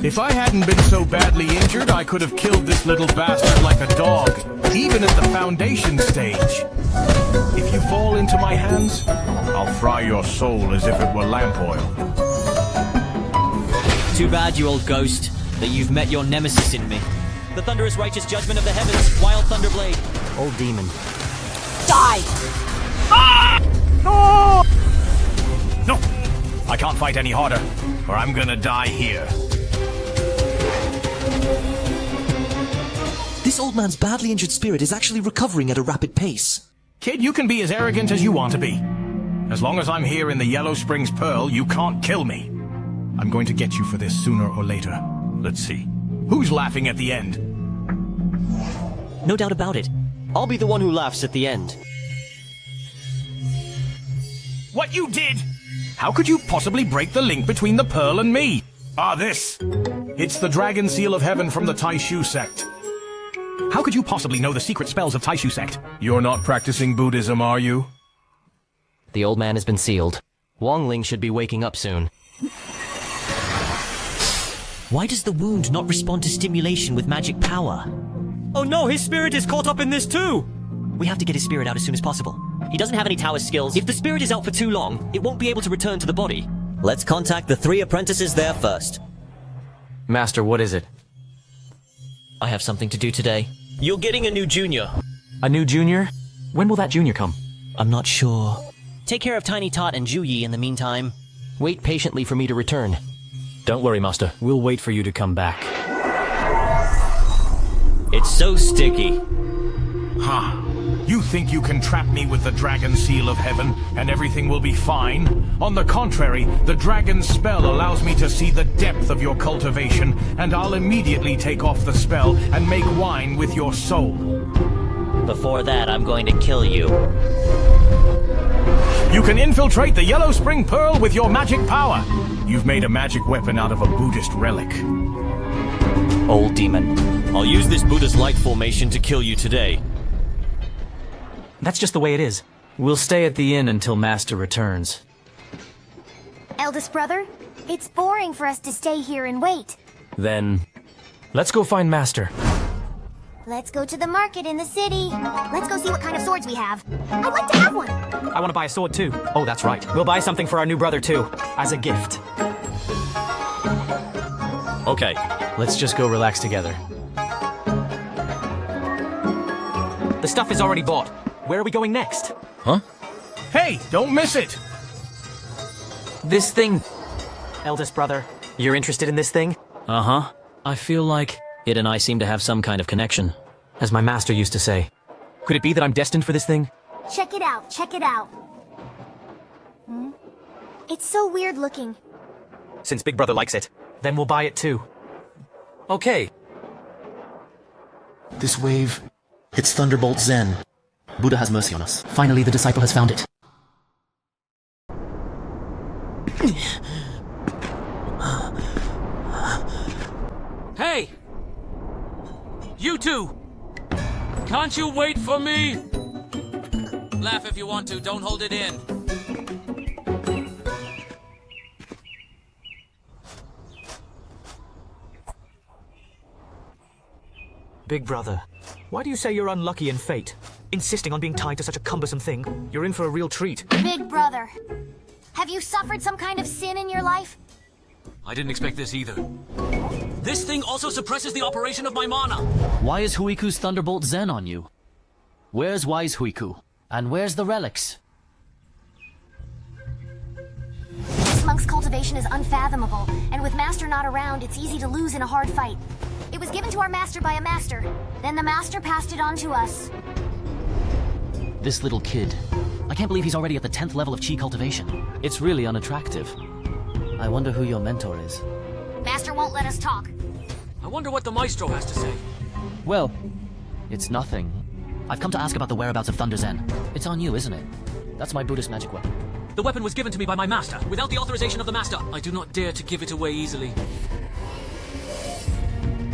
If I hadn't been so badly injured, I could have killed this little bastard like a dog, even at the Foundation stage. If you fall into my hands, I'll fry your soul as if it were lamp oil. Too bad, you old ghost, that you've met your nemesis in me. The thunderous righteous judgment of the heavens, wild thunderblade. Old demon. Die! Ah! No! No! I can't fight any harder, or I'm gonna die here. This old man's badly injured spirit is actually recovering at a rapid pace. Kid, you can be as arrogant as you want to be. As long as I'm here in the Yellow Springs Pearl, you can't kill me. I'm going to get you for this sooner or later. Let's see. Who's laughing at the end? No doubt about it. I'll be the one who laughs at the end. What you did? How could you possibly break the link between the Pearl and me? This. It's the Dragon Seal of Heaven from the Taishu sect. How could you possibly know the secret spells of Taishu sect? You're not practicing Buddhism, are you? The old man has been sealed. Wang Ling should be waking up soon. Why does the wound not respond to stimulation with magic power? Oh no, his spirit is caught up in this too! We have to get his spirit out as soon as possible. He doesn't have any Taoist skills. If the spirit is out for too long, it won't be able to return to the body. Let's contact the 3 apprentices there first. Master, what is it? I have something to do today. You're getting a new junior. A new junior? When will that junior come? I'm not sure. Take care of Tiny Tot and Ju Yi in the meantime. Wait patiently for me to return. Don't worry, Master. We'll wait for you to come back. It's so sticky. Huh. You think you can trap me with the dragon seal of heaven and everything will be fine? On the contrary, the dragon's spell allows me to see the depth of your cultivation, and I'll immediately take off the spell and make wine with your soul. Before that, I'm going to kill you. You can infiltrate the Yellow Spring Pearl with your magic power. You've made a magic weapon out of a Buddhist relic. Old demon. I'll use this Buddha's light formation to kill you today. That's just the way it is. We'll stay at the inn until Master returns. Eldest brother, it's boring for us to stay here and wait. Then, let's go find Master. Let's go to the market in the city. Let's go see what kind of swords we have. I'd like to have one. I want to buy a sword too. Oh, that's right. We'll buy something for our new brother too, as a gift. Okay, let's just go relax together. The stuff is already bought. Where are we going next? Huh? Hey, don't miss it! This thing... Eldest brother, you're interested in this thing? Uh-huh. I feel like it and I seem to have some kind of connection. As my master used to say. Could it be that I'm destined for this thing? Check it out, check it out. It's so weird looking. Since Big Brother likes it, then we'll buy it too. Okay. This wave, it's Thunderbolt Zen. Buddha has mercy on us. Finally, the disciple has found it. Hey! You two! Can't you wait for me? Laugh if you want to, don't hold it in. Big Brother, why do you say you're unlucky in fate? Insisting on being tied to such a cumbersome thing? You're in for a real treat. Big Brother, have you suffered some kind of sin in your life? I didn't expect this either. This thing also suppresses the operation of my mana. Why is Huiku's Thunderbolt Zen on you? Where's Wise Huiku? And where's the relics? This monk's cultivation is unfathomable, and with Master not around, it's easy to lose in a hard fight. It was given to our master by a master. Then the master passed it on to us. This little kid. I can't believe he's already at the 10th level of chi cultivation. It's really unattractive. I wonder who your mentor is. Master won't let us talk. I wonder what the maestro has to say. Well, it's nothing. I've come to ask about the whereabouts of Thunder Zen. It's on you, isn't it? That's my Buddhist magic weapon. The weapon was given to me by my master, without the authorization of the master. I do not dare to give it away easily.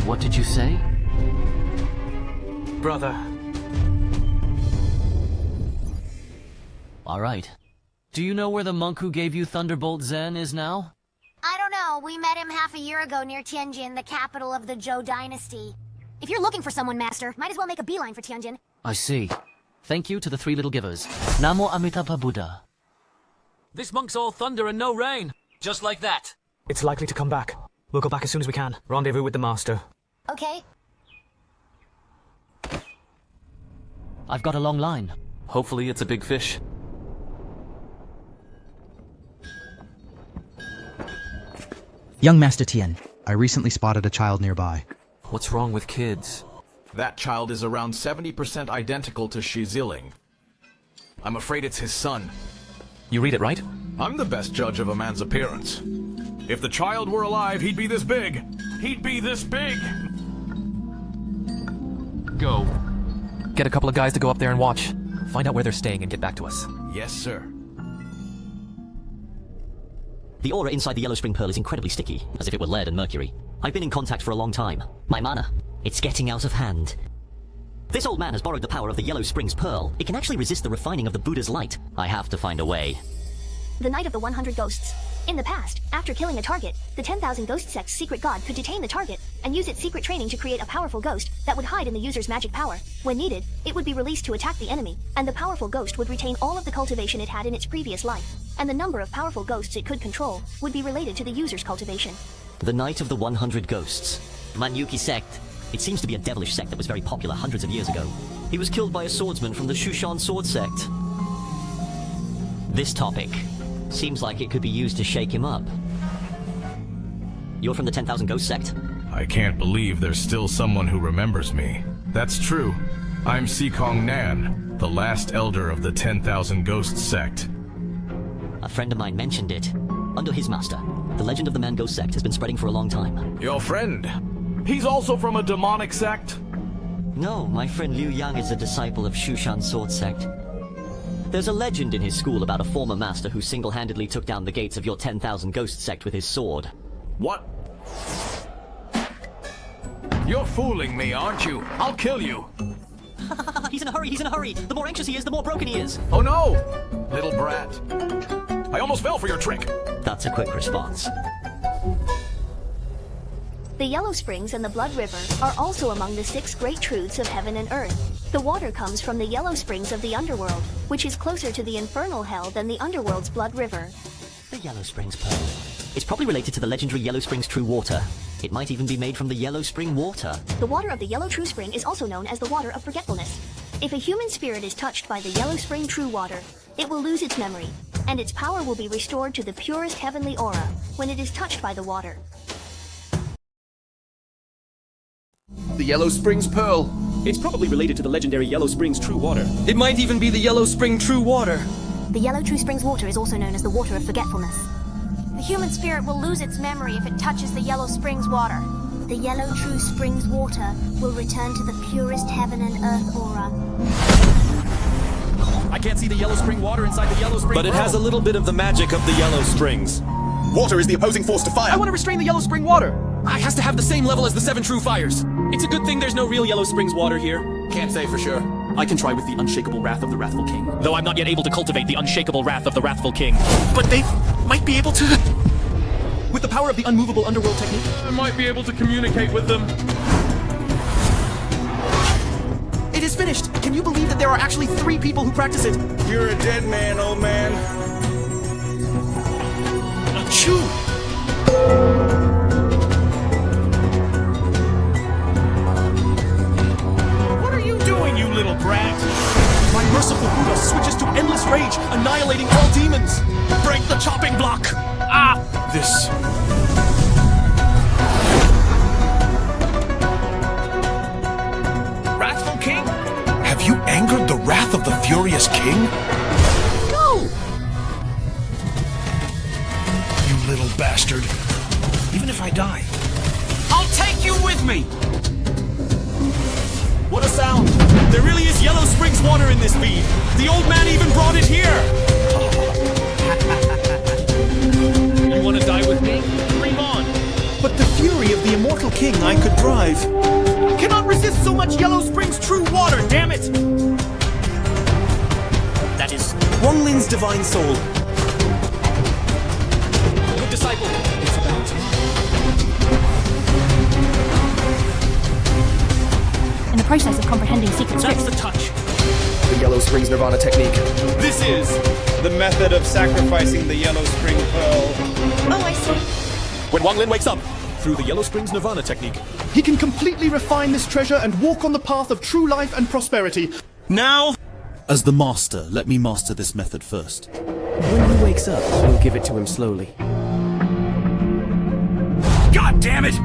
What did you say? Brother. All right. Do you know where the monk who gave you Thunderbolt Zen is now? I don't know. We met him half a year ago near Tianjin, the capital of the Zhou dynasty. If you're looking for someone, Master, might as well make a beeline for Tianjin. I see. Thank you to the three little givers. Namo Amitabha Buddha. This monk's all thunder and no rain. Just like that. It's likely to come back. We'll go back as soon as we can. Rendezvous with the master. Okay. I've got a long line. Hopefully it's a big fish. Young Master Tian, I recently spotted a child nearby. What's wrong with kids? That child is around 70% identical to Shi Ziling. I'm afraid it's his son. You read it right? I'm the best judge of a man's appearance. If the child were alive, he'd be this big. He'd be this big! Go. Get a couple of guys to go up there and watch. Find out where they're staying and get back to us. Yes, sir. The aura inside the Yellow Spring Pearl is incredibly sticky, as if it were lead and mercury. I've been in contact for a long time. My mana, it's getting out of hand. This old man has borrowed the power of the Yellow Springs Pearl. It can actually resist the refining of the Buddha's light. I have to find a way. The Night of the 100 Ghosts. In the past, after killing a target, the 10,000 Ghost Sect's secret god could detain the target and use its secret training to create a powerful ghost that would hide in the user's magic power. When needed, it would be released to attack the enemy, and the powerful ghost would retain all of the cultivation it had in its previous life, and the number of powerful ghosts it could control would be related to the user's cultivation. The Night of the 100 Ghosts. Manyuki sect. It seems to be a devilish sect that was very popular hundreds of years ago. He was killed by a swordsman from the Shushan sword sect. This topic seems like it could be used to shake him up. You're from the 10,000 Ghost sect? I can't believe there's still someone who remembers me. That's true. I'm Sikong Nan, the last elder of the 10,000 Ghost sect. A friend of mine mentioned it. Under his master, the legend of the Man Ghost sect has been spreading for a long time. Your friend? He's also from a demonic sect? No, my friend Liu Yang is a disciple of Shushan sword sect. There's a legend in his school about a former master who single-handedly took down the gates of your 10,000 Ghost sect with his sword. What? You're fooling me, aren't you? I'll kill you. He's in a hurry, he's in a hurry. The more anxious he is, the more broken he is. Oh no! Little brat. I almost fell for your trick. That's a quick response. The Yellow Springs and the Blood River are also among the 6 great truths of heaven and earth. The water comes from the Yellow Springs of the underworld, which is closer to the infernal hell than the underworld's Blood River. The Yellow Springs Pearl. It's probably related to the legendary Yellow Springs True Water. It might even be made from the Yellow Spring water. The water of the Yellow True Spring is also known as the water of forgetfulness. If a human spirit is touched by the Yellow Spring True Water, it will lose its memory, and its power will be restored to the purest heavenly aura when it is touched by the water. The Yellow Springs Pearl. It's probably related to the legendary Yellow Springs True Water. It might even be the Yellow Spring True Water. The Yellow True Springs water is also known as the water of forgetfulness. The human spirit will lose its memory if it touches the Yellow Springs water. The Yellow True Springs water will return to the purest heaven and earth aura. I can't see the Yellow Spring water inside the Yellow Spring But it has a little bit of the magic of the Yellow Springs. Water is the opposing force to fire. I want to restrain the Yellow Spring water. It has to have the same level as the 7 true fires. It's a good thing there's no real Yellow Springs water here. Can't say for sure. I can try with the unshakable wrath of the Wrathful King. Though I'm not yet able to cultivate the unshakable wrath of the Wrathful King. But they might be able to... With the power of the unmovable underworld technique? I might be able to communicate with them. It is finished! Can you believe that there are actually 3 people who practice it? You're a dead man, old man. Achoo! What are you doing, you little brat? My merciful Buddha switches to endless rage, annihilating all demons! Break the chopping block! Ah! This... Wrathful King? Have you angered the wrath of the furious king? No! You little bastard. Even if I die, I'll take you with me! What a sound! There really is Yellow Springs water in this bead! The old man even brought it here! You want to die with me? Dream on! But the fury of the immortal king I could drive. Cannot resist so much Yellow Springs true water, damn it! That is Wang Lin's divine soul. Good disciple. It's about. In the process of comprehending secret That's scripts. the touch. The Yellow Springs Nirvana technique. This is the method of sacrificing the Yellow Spring Pearl. Oh, I see. when Wang Lin wakes up. Through the Yellow Springs Nirvana technique, he can completely refine this treasure and walk on the path of true life and prosperity. Now, as the master, let me master this method first. When he wakes up, we'll give it to him slowly. God damn it!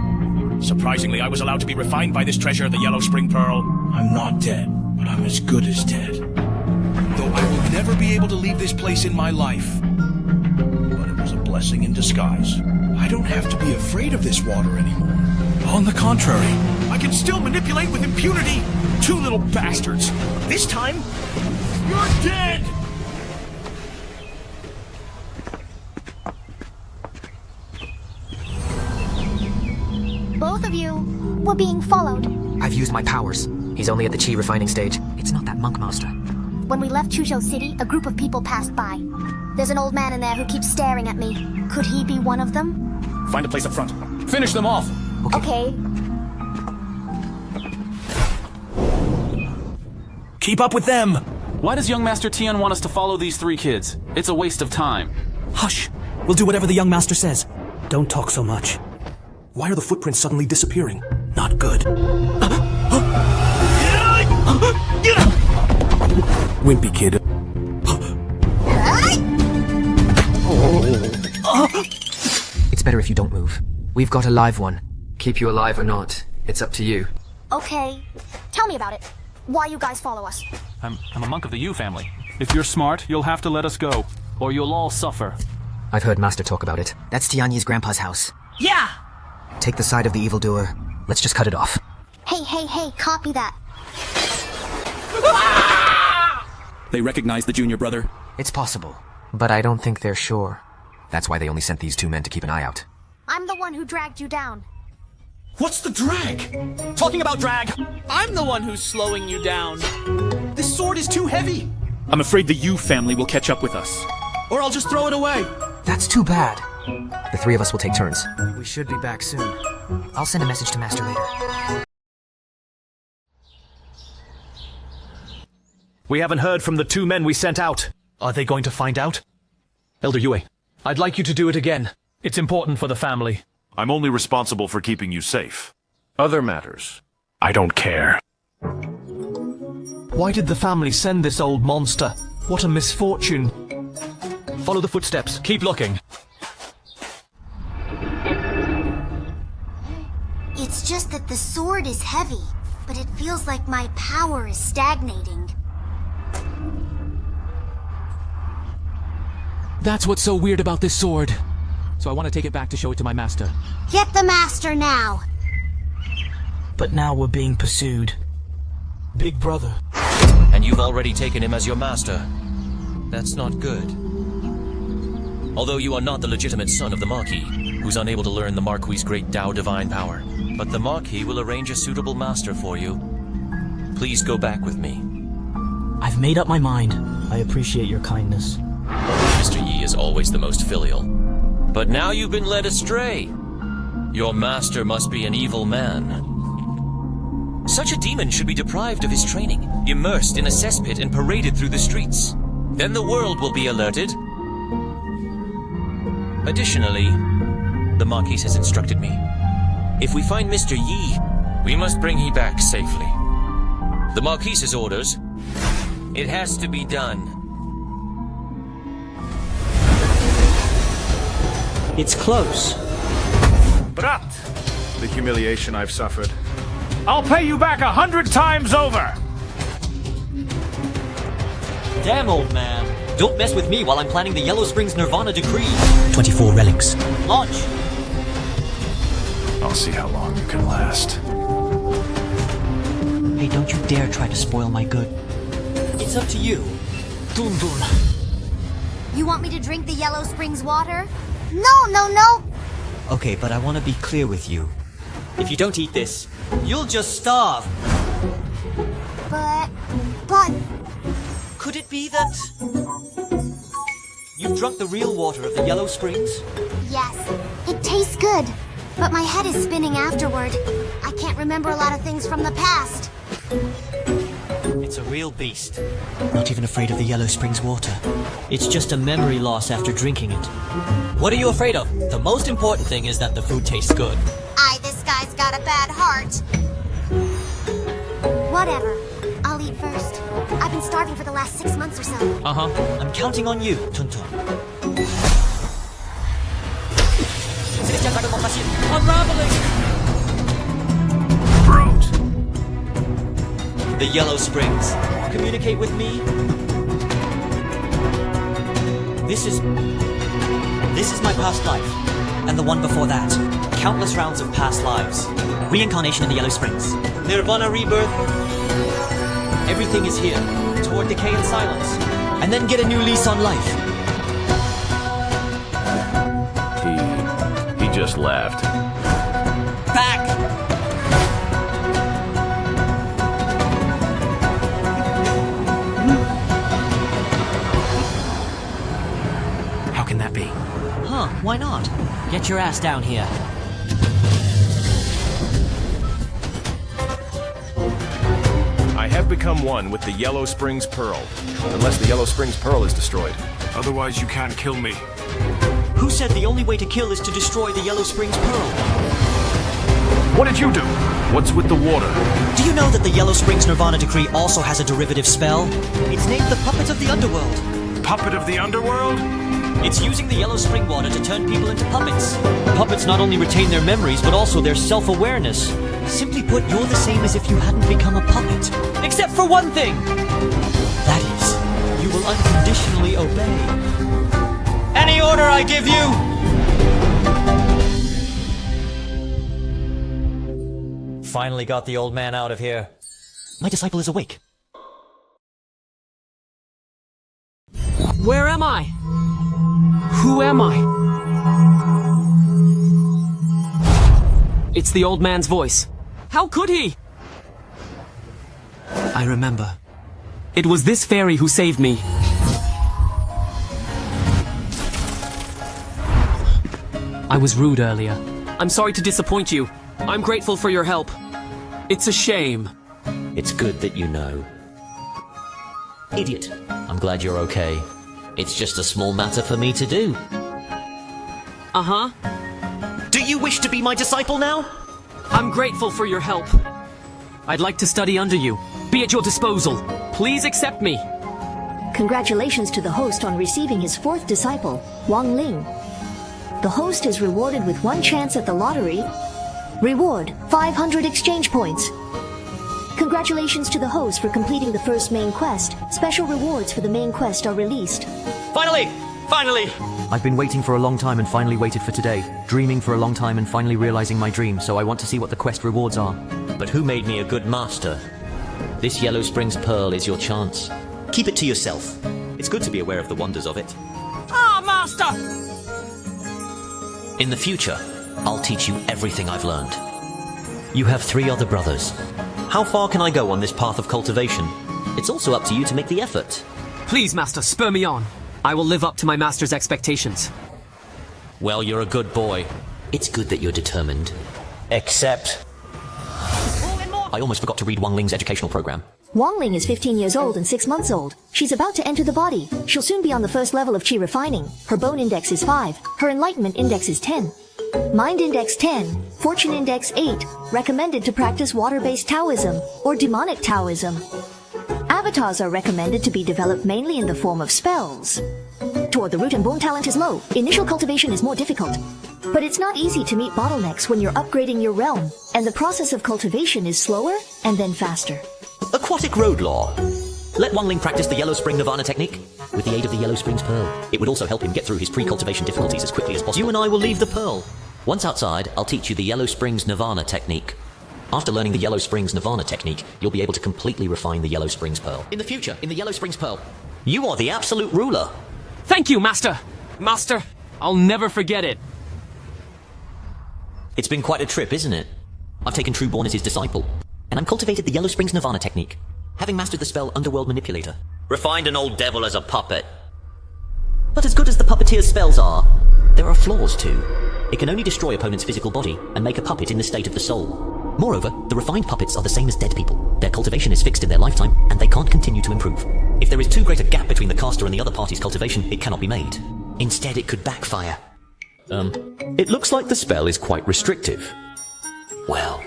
Surprisingly, I was allowed to be refined by this treasure, the Yellow Spring Pearl. I'm not dead, but I'm as good as dead. Though I will never be able to leave this place in my life. But it was a blessing in disguise. I don't have to be afraid of this water anymore. On the contrary, I can still manipulate with impunity 2 little bastards. This time, you're dead! Both of you were being followed. I've used my powers. He's only at the chi refining stage. It's not that monk master. When we left Chuzhou City, a group of people passed by. There's an old man in there who keeps staring at me. Could he be one of them? Find a place up front. Finish them off. Okay. Keep up with them. Why does young Master Tian want us to follow these 3 kids? It's a waste of time. Hush. We'll do whatever the young master says. Don't talk so much. Why are the footprints suddenly disappearing? Not good. Wimpy kid. It's better if you don't move. We've got a live one. Keep you alive or not, it's up to you. Okay, tell me about it. Why you guys follow us? I'm a monk of the Yu family. If you're smart, you'll have to let us go, or you'll all suffer. I've heard Master talk about it. That's Tianyi's grandpa's house. Yeah! Take the side of the evildoer. Let's just cut it off. Hey, copy that. They recognize the junior brother? It's possible, but I don't think they're sure. That's why they only sent these two men to keep an eye out. I'm the one who dragged you down. What's the drag? Talking about drag! I'm the one who's slowing you down. This sword is too heavy! I'm afraid the Yu family will catch up with us. Or I'll just throw it away. That's too bad. The three of us will take turns. We should be back soon. I'll send a message to Master later. We haven't heard from the two men we sent out. Are they going to find out? Elder Yue, I'd like you to do it again. It's important for the family. I'm only responsible for keeping you safe. Other matters, I don't care. Why did the family send this old monster? What a misfortune. Follow the footsteps. Keep looking. It's just that the sword is heavy, but it feels like my power is stagnating. That's what's so weird about this sword. So I want to take it back to show it to my master. Get the master now! But now we're being pursued. Big brother. And you've already taken him as your master. That's not good. Although you are not the legitimate son of the Marquis, who's unable to learn the Marquis' great Tao divine power. But the Marquis will arrange a suitable master for you. Please go back with me. I've made up my mind. I appreciate your kindness. Mr. Yi is always the most filial. But now you've been led astray. Your master must be an evil man. Such a demon should be deprived of his training, immersed in a cesspit and paraded through the streets. Then the world will be alerted. Additionally, the Marquis has instructed me. If we find Mr. Yi, we must bring he back safely. The Marquis's orders. It has to be done. It's close. Brat! The humiliation I've suffered. I'll pay you back 100 times over! Damn, old man. Don't mess with me while I'm planning the Yellow Springs Nirvana decree. 24 relics. Launch! I'll see how long you can last. Hey, don't you dare try to spoil my good. It's up to you. Dun dun. You want me to drink the Yellow Springs water? No! Okay, but I want to be clear with you. If you don't eat this, you'll just starve. But... Could it be that... you've drunk the real water of the Yellow Springs? Yes, it tastes good. But my head is spinning afterward. I can't remember a lot of things from the past. It's a real beast. Not even afraid of the Yellow Springs water. It's just a memory loss after drinking it. What are you afraid of? The most important thing is that the food tastes good. This guy's got a bad heart. Whatever. I'll eat first. I've been starving for the last 6 months or so. Uh-huh. I'm counting on you, Tuntun. Unraveling! Brute! The Yellow Springs. Communicate with me? This is my past life. And the one before that. Countless rounds of past lives. Reincarnation in the Yellow Springs. Nirvana rebirth. Everything is here. Toward decay and silence. And then get a new lease on life. He just laughed. Back! How can that be? Huh, why not? Get your ass down here. I have become one with the Yellow Springs Pearl. Unless the Yellow Springs Pearl is destroyed. Otherwise, you can't kill me. Who said the only way to kill is to destroy the Yellow Springs Pearl? What did you do? What's with the water? Do you know that the Yellow Springs Nirvana Decree also has a derivative spell? It's named the Puppet of the Underworld. Puppet of the Underworld? It's using the yellow spring water to turn people into puppets. Puppets not only retain their memories, but also their self-awareness. Simply put, you're the same as if you hadn't become a puppet. Except for one thing! That is, you will unconditionally obey. Any order I give you! Finally got the old man out of here. My disciple is awake. Where am I? Who am I? It's the old man's voice. How could he? I remember. It was this fairy who saved me. I was rude earlier. I'm sorry to disappoint you. I'm grateful for your help. It's a shame. It's good that you know. Idiot. I'm glad you're okay. It's just a small matter for me to do. Uh-huh. Do you wish to be my disciple now? I'm grateful for your help. I'd like to study under you. Be at your disposal. Please accept me. Congratulations to the host on receiving his 4th disciple, Wang Ling. The host is rewarded with 1 chance at the lottery. Reward, 500 exchange points. Congratulations to the host for completing the first main quest. Special rewards for the main quest are released. Finally! Finally! I've been waiting for a long time and finally waited for today. Dreaming for a long time and finally realizing my dream, so I want to see what the quest rewards are. But who made me a good master? This Yellow Springs Pearl is your chance. Keep it to yourself. It's good to be aware of the wonders of it. Ah, Master! In the future, I'll teach you everything I've learned. You have 3 other brothers. How far can I go on this path of cultivation? It's also up to you to make the effort. Please, Master, spur me on. I will live up to my master's expectations. Well, you're a good boy. It's good that you're determined. Except... I almost forgot to read Wang Ling's educational program. Wang Ling is 15 years old and 6 months old. She's about to enter the body. She'll soon be on the 1st level of Qi refining. Her bone index is 5. Her enlightenment index is 10. Mind index 10. Fortune index 8. Recommended to practice water-based Taoism or demonic Taoism. Avatars are recommended to be developed mainly in the form of spells. Toward the root and bone talent is low. Initial cultivation is more difficult. But it's not easy to meet bottlenecks when you're upgrading your realm, and the process of cultivation is slower and then faster. Aquatic road law. Let Wang Ling practice the Yellow Spring Nirvana technique with the aid of the Yellow Springs Pearl. It would also help him get through his pre-cultivation difficulties as quickly as possible. You and I will leave the Pearl. Once outside, I'll teach you the Yellow Springs Nirvana technique. After learning the Yellow Springs Nirvana technique, you'll be able to completely refine the Yellow Springs Pearl. In the future, in the Yellow Springs Pearl, you are the absolute ruler. Thank you, Master! Master, I'll never forget it. It's been quite a trip, isn't it? I've taken Trueborn as his disciple, and I'm cultivated the Yellow Springs Nirvana technique, having mastered the spell Underworld Manipulator. Refined an old devil as a puppet. But as good as the puppeteer's spells are, there are flaws too. It can only destroy opponent's physical body and make a puppet in the state of the soul. Moreover, the refined puppets are the same as dead people. Their cultivation is fixed in their lifetime, and they can't continue to improve. If there is too great a gap between the caster and the other party's cultivation, it cannot be made. Instead, it could backfire. It looks like the spell is quite restrictive. Well,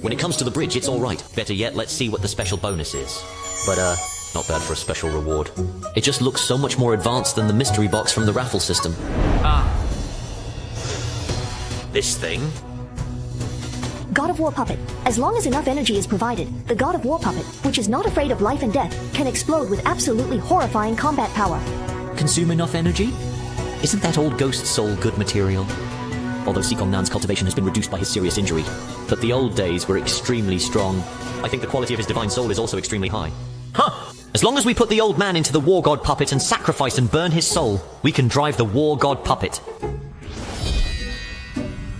when it comes to the bridge, it's alright. Better yet, let's see what the special bonus is. But, not bad for a special reward. It just looks so much more advanced than the mystery box from the raffle system. This thing? God of War Puppet. As long as enough energy is provided, the God of War Puppet, which is not afraid of life and death, can explode with absolutely horrifying combat power. Consume enough energy? Isn't that old ghost soul good material? Although Sikong Nan's cultivation has been reduced by his serious injury, but the old days were extremely strong. I think the quality of his divine soul is also extremely high. Huh! As long as we put the old man into the War God Puppet and sacrifice and burn his soul, we can drive the War God Puppet.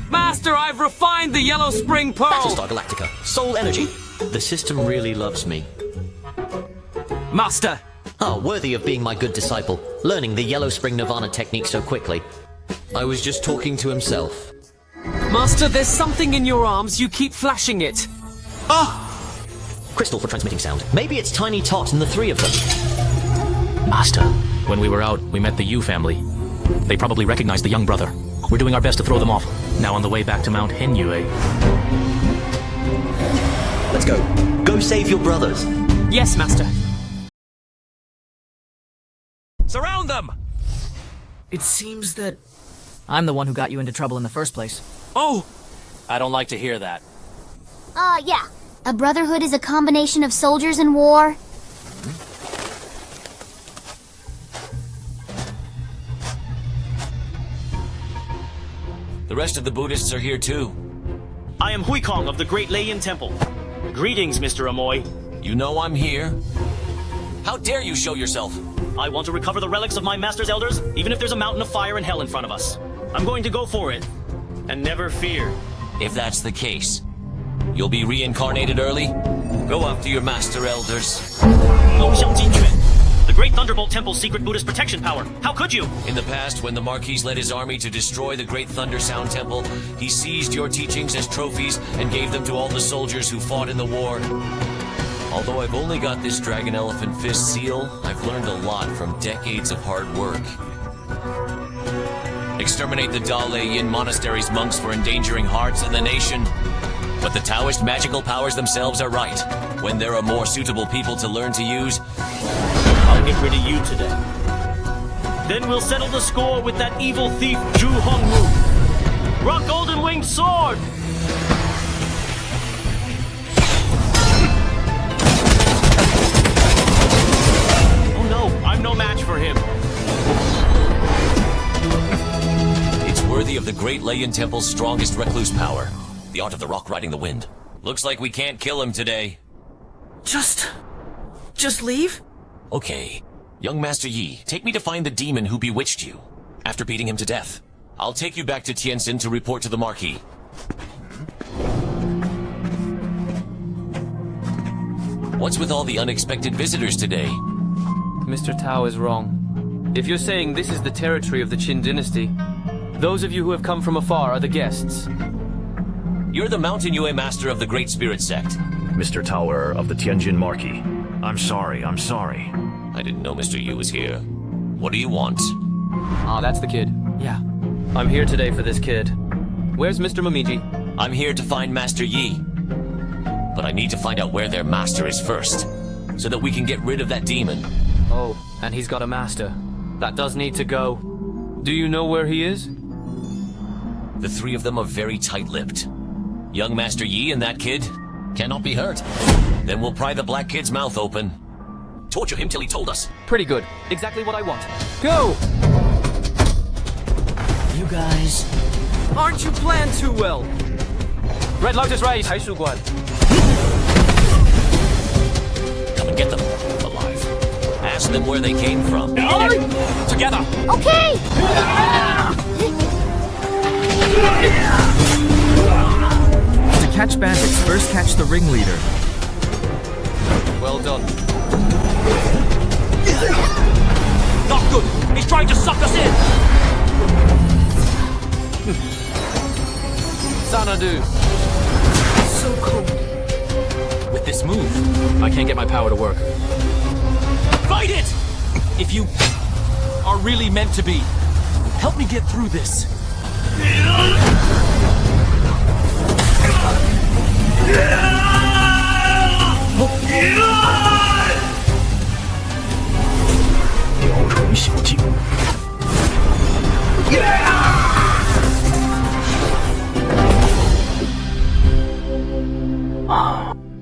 Master, I've refined the Yellow Spring Pearl! Battlestar Galactica. Soul energy. The system really loves me. Master! Oh, worthy of being my good disciple, learning the Yellow Spring Nirvana technique so quickly. I was just talking to himself. Master, there's something in your arms. You keep flashing it. Ah! Crystal for transmitting sound. Maybe it's Tiny Tot and the 3 of them. Master, when we were out, we met the Yu family. They probably recognized the young brother. We're doing our best to throw them off. Now on the way back to Mount Hangu. Let's go. Go save your brothers. Yes, Master. Surround them! It seems that I'm the one who got you into trouble in the first place. Oh! I don't like to hear that. Yeah. A brotherhood is a combination of soldiers in war. The rest of the Buddhists are here too. I am Huikong of the Great Lei Temple. Greetings, Mr. Amoy. You know I'm here. How dare you show yourself? I want to recover the relics of my master's elders, even if there's a mountain of fire and hell in front of us. I'm going to go for it. And never fear. If that's the case, you'll be reincarnated early? Go after your master elders. The Great Thunderbolt Temple's secret Buddhist protection power. How could you? In the past, when the Marquis led his army to destroy the Great Thunder Sound Temple, he seized your teachings as trophies and gave them to all the soldiers who fought in the war. Although I've only got this Dragon Elephant Fist seal, I've learned a lot from decades of hard work. Exterminate the Dale Yin Monastery's monks for endangering hearts and the nation. But the Taoist magical powers themselves are right. When there are more suitable people to learn to use, I'll get rid of you today. Then we'll settle the score with that evil thief, Zhu Hongwu. Rock Golden Winged Sword! Oh no, I'm no match for him. it's worthy of the Great Lei Temple's strongest recluse power. The art of the rock riding the wind. Looks like we can't kill him today. Just leave? Okay. Young Master Yi, take me to find the demon who bewitched you. After beating him to death, I'll take you back to Tianjin to report to the Marquis. What's with all the unexpected visitors today? Mr. Tao is wrong. If you're saying this is the territory of the Qin dynasty, those of you who have come from afar are the guests. You're the Mountain Yue Master of the Great Spirit Sect. Mr. Tower of the Tianjin Marquis. I'm sorry. I didn't know Mr. Yu was here. What do you want? Ah, that's the kid. Yeah. I'm here today for this kid. Where's Mr. Momiji? I'm here to find Master Yi. But I need to find out where their master is first, so that we can get rid of that demon. Oh, and he's got a master. That does need to go. Do you know where he is? The three of them are very tight-lipped. Young Master Yi and that kid cannot be hurt. Then we'll pry the black kid's mouth open. Torture him till he told us. Pretty good. Exactly what I want. Go! You guys... Aren't you planned too well? Red Lotus Raid! 台术馆. Come and get them. Alive. Ask them where they came from. Together! Okay! To catch bandits, first catch the ringleader. Well done. Not good! He's trying to suck us in! Xanadu. So cold. With this move, I can't get my power to work. Fight it! If you are really meant to be, help me get through this.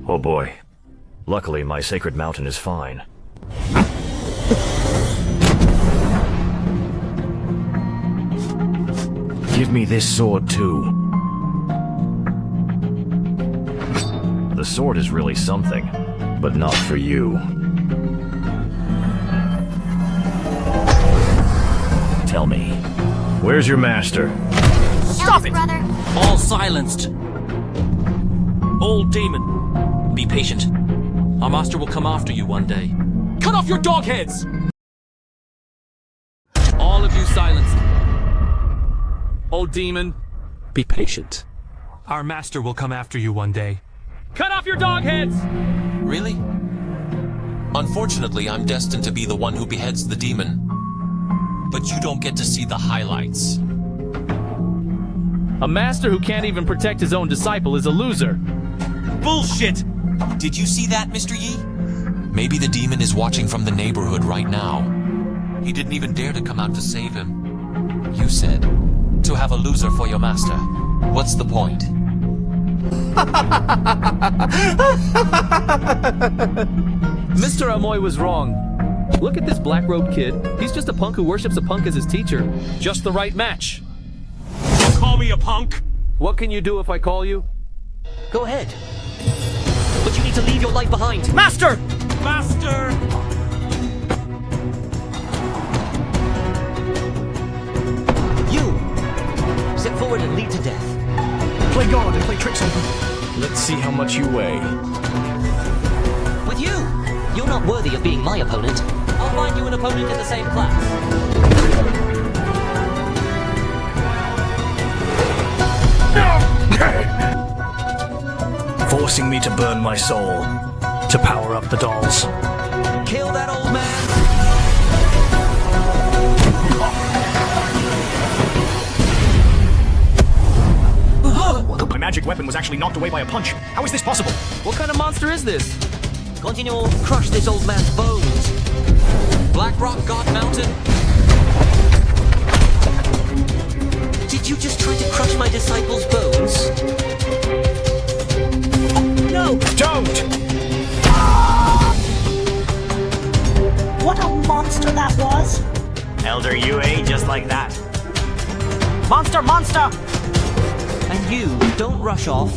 Oh boy. Luckily, my sacred mountain is fine. Give me this sword too. The sword is really something, but not for you. Tell me, where's your master? Stop it! Brother. All silenced. Old demon, be patient. Our master will come after you one day. Cut off your dog heads! All of you silenced. Old demon, Be patient. Our master will come after you one day. cut off your dog heads! Really? Unfortunately, I'm destined to be the one who beheads the demon. But you don't get to see the highlights. A master who can't even protect his own disciple is a loser. bullshit! Did you see that, Mr. Yi? Maybe the demon is watching from the neighborhood right now. He didn't even dare to come out to save him. You said, to have a loser for your master. What's the point? Mr. Amoy was wrong. Look at this black-robed kid. He's just a punk who worships a punk as his teacher. Just the right match. Don't call me a punk! What can you do if I call you? Go ahead. But you need to leave your life behind. Master! Master! You! Step forward and lead to death. Play God and play tricks on them. Let's see how much you weigh. With you! You're not worthy of being my opponent. I'll find you an opponent in the same class. Forcing me to burn my soul to power up the dolls. Kill that old man! My magic weapon was actually knocked away by a punch. How is this possible? What kind of monster is this? Continual, crush this old man's bones. Black Rock God Mountain? Did you just try to crush my disciples' bones? No! Don't! What a monster that was! Elder Yue, just like that. Monster, monster! And you, don't rush off.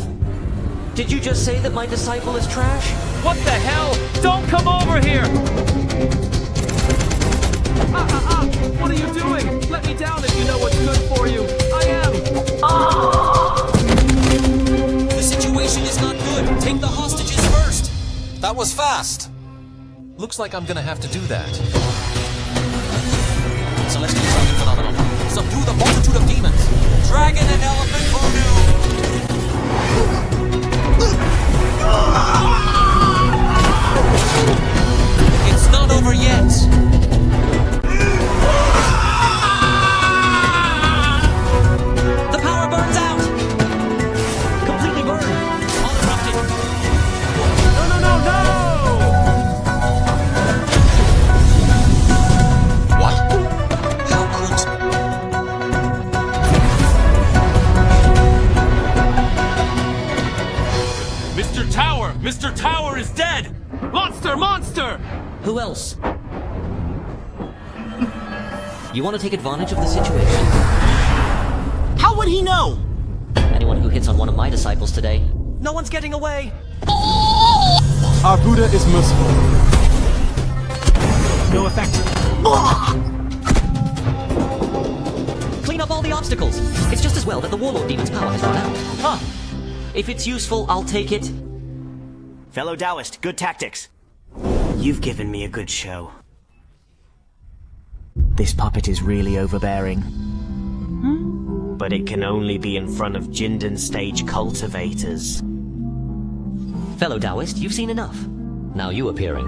Did you just say that my disciple is trash? What the hell? Don't come over here! What are you doing? Let me down if you know what's good for you. I am. The situation is not good. Take the hostages first. That was fast. Looks like I'm gonna have to do that. Celestial dragon phenomenon. Subdue the multitude of demons. Dragon and elephant voodoo. It's not over yet. The power burns out. Completely burned. All erupted. No, no, no, no! What? How could... Mr. Tower! Mr. Tower is dead! Monster! Monster! Who else? You want to take advantage of the situation? How would he know? Anyone who hits on one of my disciples today, no one's getting away! Our Buddha is merciful. No effect. Clean up all the obstacles. It's just as well that the Warlord Demon's power has run out. Huh. If it's useful, I'll take it. Fellow Taoist, good tactics. You've given me a good show. This puppet is really overbearing. But it can only be in front of Jindan stage cultivators. Fellow Taoist, you've seen enough. Now you appearing.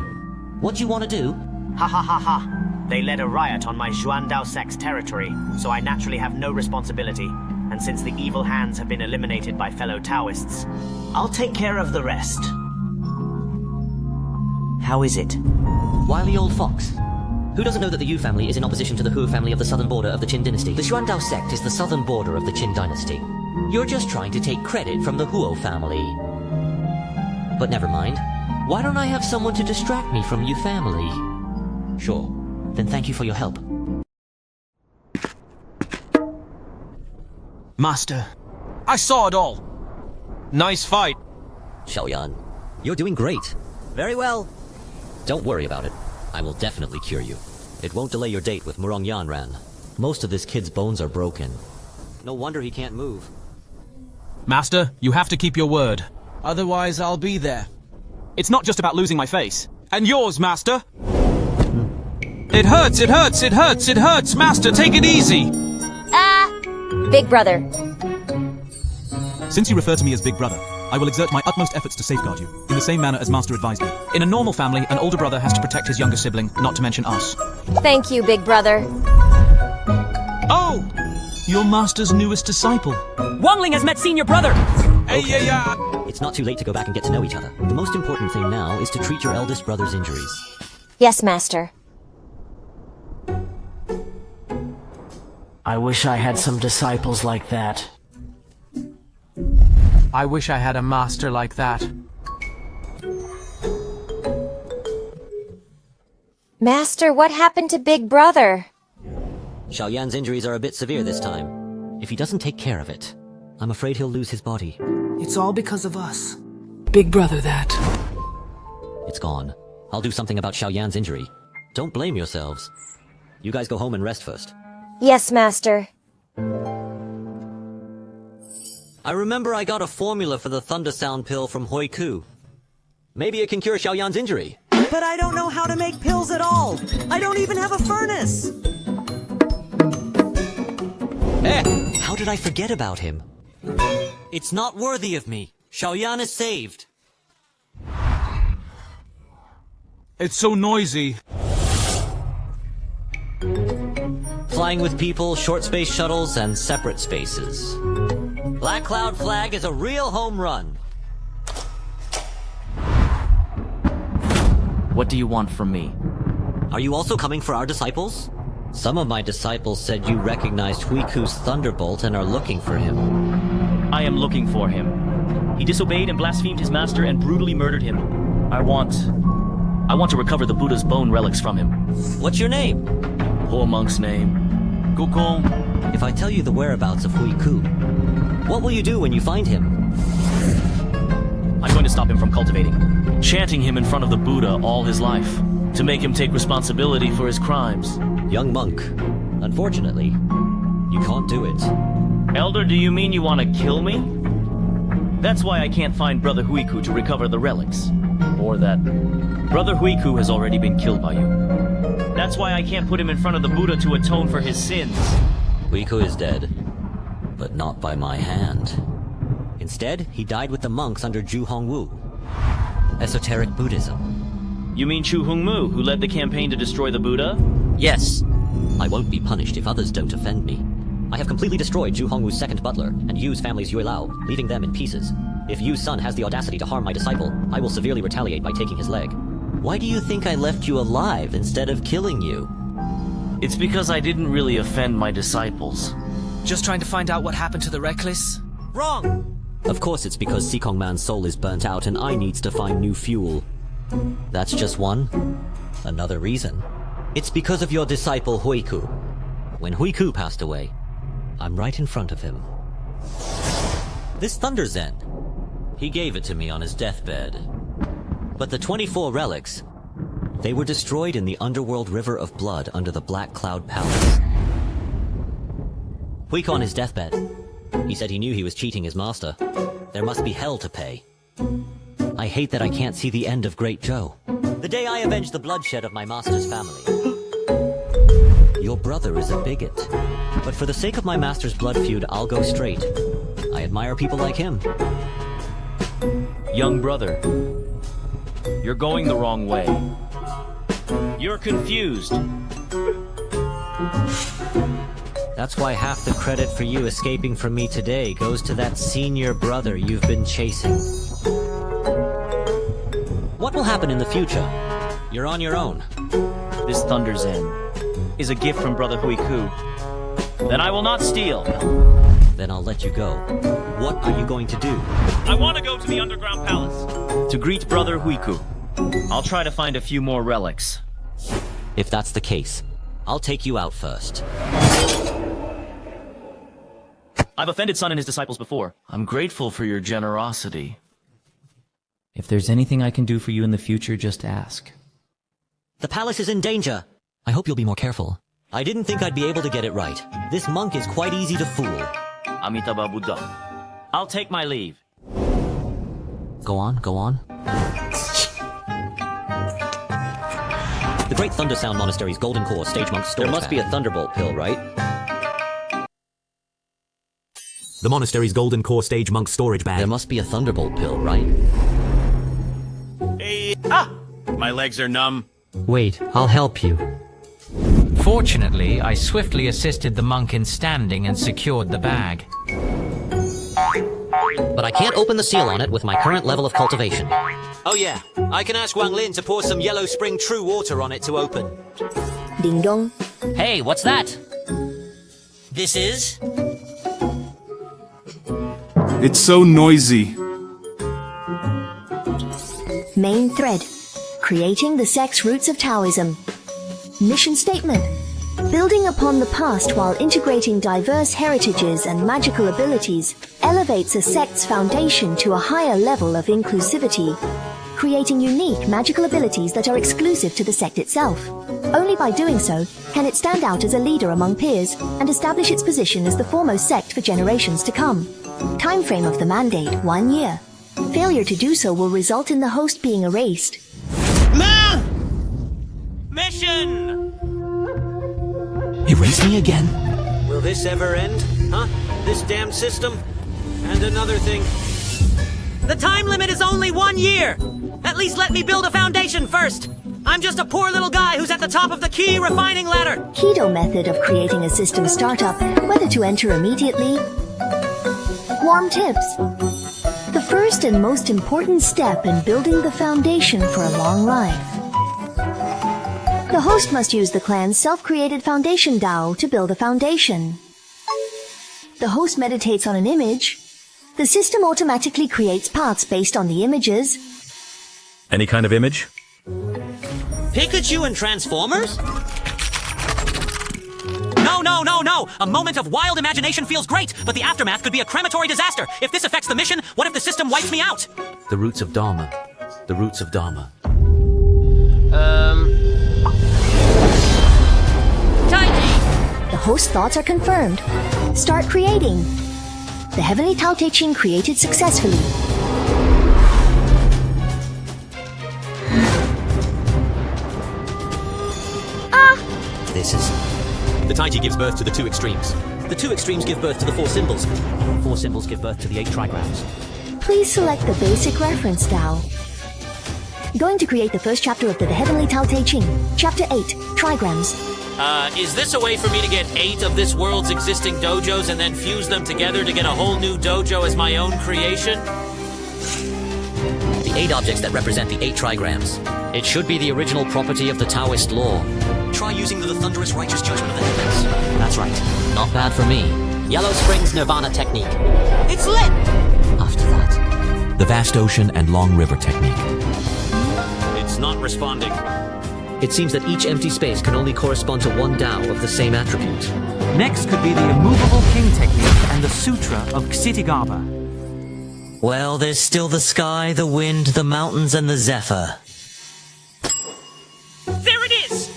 What you want to do? Ha ha ha ha. They led a riot on my Xuandao sect's territory, so I naturally have no responsibility. And since the evil hands have been eliminated by fellow Taoists, I'll take care of the rest. How is it? Wily old fox. Who doesn't know that the Yu family is in opposition to the Hu family of the southern border of the Qin dynasty? The Xuandao sect is the southern border of the Qin dynasty. You're just trying to take credit from the Huo family. But never mind. Why don't I have someone to distract me from Yu family? Sure. Then thank you for your help. Master. I saw it all. Nice fight. Xiao Yan, you're doing great. Very well. Don't worry about it. I will definitely cure you. It won't delay your date with Murong Yanran. Most of this kid's bones are broken. No wonder he can't move. Master, you have to keep your word. Otherwise, I'll be there. It's not just about losing my face. And yours, Master. It hurts, it hurts, it hurts, it hurts. Master, take it easy. Big brother. Since you refer to me as Big Brother, I will exert my utmost efforts to safeguard you, in the same manner as Master advised me. In a normal family, an older brother has to protect his younger sibling, not to mention us. Thank you, Big brother. Oh! Your Master's newest disciple. Wangling has met senior brother! Hey, Okay. yeah. It's not too late to go back and get to know each other. The most important thing now is to treat your eldest brother's injuries. Yes, Master. I wish I had some disciples like that. I wish I had a master like that. Master, what happened to Big Brother? Xiao Yan's injuries are a bit severe this time. If he doesn't take care of it, I'm afraid he'll lose his body. It's all because of us. Big Brother, that. It's gone. I'll do something about Xiao Yan's injury. Don't blame yourselves. You guys go home and rest first. Yes, Master. I remember I got a formula for the Thunder Sound pill from Hui Ku. Maybe it can cure Xiao Yan's injury. But I don't know how to make pills at all. I don't even have a furnace. How did I forget about him? It's not worthy of me. Xiao Yan is saved. It's so noisy. Flying with people, short space shuttles, and separate spaces. Black Cloud Flag is a real home run. What do you want from me? Are you also coming for our disciples? Some of my disciples said you recognized Hui Ku's thunderbolt and are looking for him. I am looking for him. He disobeyed and blasphemed his master and brutally murdered him. I want to recover the Buddha's bone relics from him. What's your name? Poor monk's name. Gukong. If I tell you the whereabouts of Hui Ku, what will you do when you find him? I'm going to stop him from cultivating, chanting him in front of the Buddha all his life, to make him take responsibility for his crimes. Young monk, unfortunately, you can't do it. Elder, do you mean you want to kill me? That's why I can't find Brother Hui Ku to recover the relics. Or that Brother Hui Ku has already been killed by you. That's why I can't put him in front of the Buddha to atone for his sins. Hui Ku is dead, but not by my hand. Instead, he died with the monks under Zhu Hongwu. Esoteric Buddhism. You mean Chu Hongmu, who led the campaign to destroy the Buddha? Yes. I won't be punished if others don't offend me. I have completely destroyed Zhu Hongwu's second butler and Yu's family's Yue Lao, leaving them in pieces. If Yu's son has the audacity to harm my disciple, I will severely retaliate by taking his leg. Why do you think I left you alive instead of killing you? It's because I didn't really offend my disciples. Just trying to find out what happened to the reckless? Wrong! Of course it's because Sikong Man's soul is burnt out and I needs to find new fuel. That's just one. Another reason. It's because of your disciple Hui Ku. When Hui Ku passed away, I'm right in front of him. This Thunder Zen, he gave it to me on his deathbed. But the 24 relics, they were destroyed in the underworld river of blood under the Black Cloud Palace. Hui Ku on his deathbed, he said he knew he was cheating his master. There must be hell to pay. I hate that I can't see the end of Great Zhou. The day I avenge the bloodshed of my master's family. Your brother is a bigot. But for the sake of my master's blood feud, I'll go straight. I admire people like him. Young brother, you're going the wrong way. You're confused. That's why half the credit for you escaping from me today goes to that senior brother you've been chasing. What will happen in the future? You're on your own. This Thunder Zen is a gift from Brother Hui Ku. Then I will not steal. Then I'll let you go. What are you going to do? I want to go to the underground palace to greet Brother Hui Ku. I'll try to find a few more relics. If that's the case, I'll take you out first. I've offended Sun and his disciples before. I'm grateful for your generosity. If there's anything I can do for you in the future, just ask. The palace is in danger. I hope you'll be more careful. I didn't think I'd be able to get it right. This monk is quite easy to fool. Amitabha Buddha. I'll take my leave. Go on, go on. The Great Thunder Sound Monastery's Golden Core Stage Monk storage There must bag. be a thunderbolt pill, right? The monastery's Golden Core Stage Monk storage bag. There must be a thunderbolt pill, right? Hey, my legs are numb. Wait, I'll help you. Fortunately, I swiftly assisted the monk in standing and secured the bag. but I can't open the seal on it with my current level of cultivation. Oh yeah, I can ask Wang Lin to pour some Yellow Spring True water on it to open. Ding dong. Hey, what's that? This is? It's so noisy. Main thread. Creating the sect's roots of Taoism. Mission statement. Building upon the past while integrating diverse heritages and magical abilities elevates a sect's foundation to a higher level of inclusivity, creating unique magical abilities that are exclusive to the sect itself. Only by doing so can it stand out as a leader among peers and establish its position as the foremost sect for generations to come. Time frame of the mandate, 1 year. Failure to do so will result in the host being erased. Mission! Erase me again? Will this ever end? Huh? This damn system? And another thing. The time limit is only 1 year! At least let me build a foundation first! I'm just a poor little guy who's at the top of the key refining ladder! Keto method of creating a system startup, whether to enter immediately. Warm tips. The first and most important step in building the foundation for a long life. The host must use the clan's self-created foundation Dao to build a foundation. The host meditates on an image. The system automatically creates paths based on the images. Any kind of image? Pikachu and Transformers? No! A moment of wild imagination feels great, but the aftermath could be a crematory disaster. If this affects the mission, what if the system wipes me out? The roots of Dharma. The roots of Dharma. Tiny! The host's thoughts are confirmed. Start creating. The Heavenly Tao Te Ching created successfully. This is... The Taiji gives birth to the two extremes. The two extremes give birth to the four symbols. 4 symbols give birth to the 8 trigrams. Please select the basic reference Tao. Going to create the first chapter of the Heavenly Tao Te Ching. Chapter 8, Trigrams. Is this a way for me to get 8 of this world's existing dojos and then fuse them together to get a whole new dojo as my own creation? The 8 objects that represent the 8 trigrams. It should be the original property of the Taoist law. Try using the thunderous righteous judgment of the heavens. That's right. Not bad for me. Yellow Springs Nirvana technique. It's lit! After that, The vast ocean and long river technique. It's not responding. it seems that each empty space can only correspond to 1 Dao of the same attribute. Next could be the immovable king technique and the Sutra of Xitigaba. Well, there's still the sky, the wind, the mountains, and the zephyr. There it is!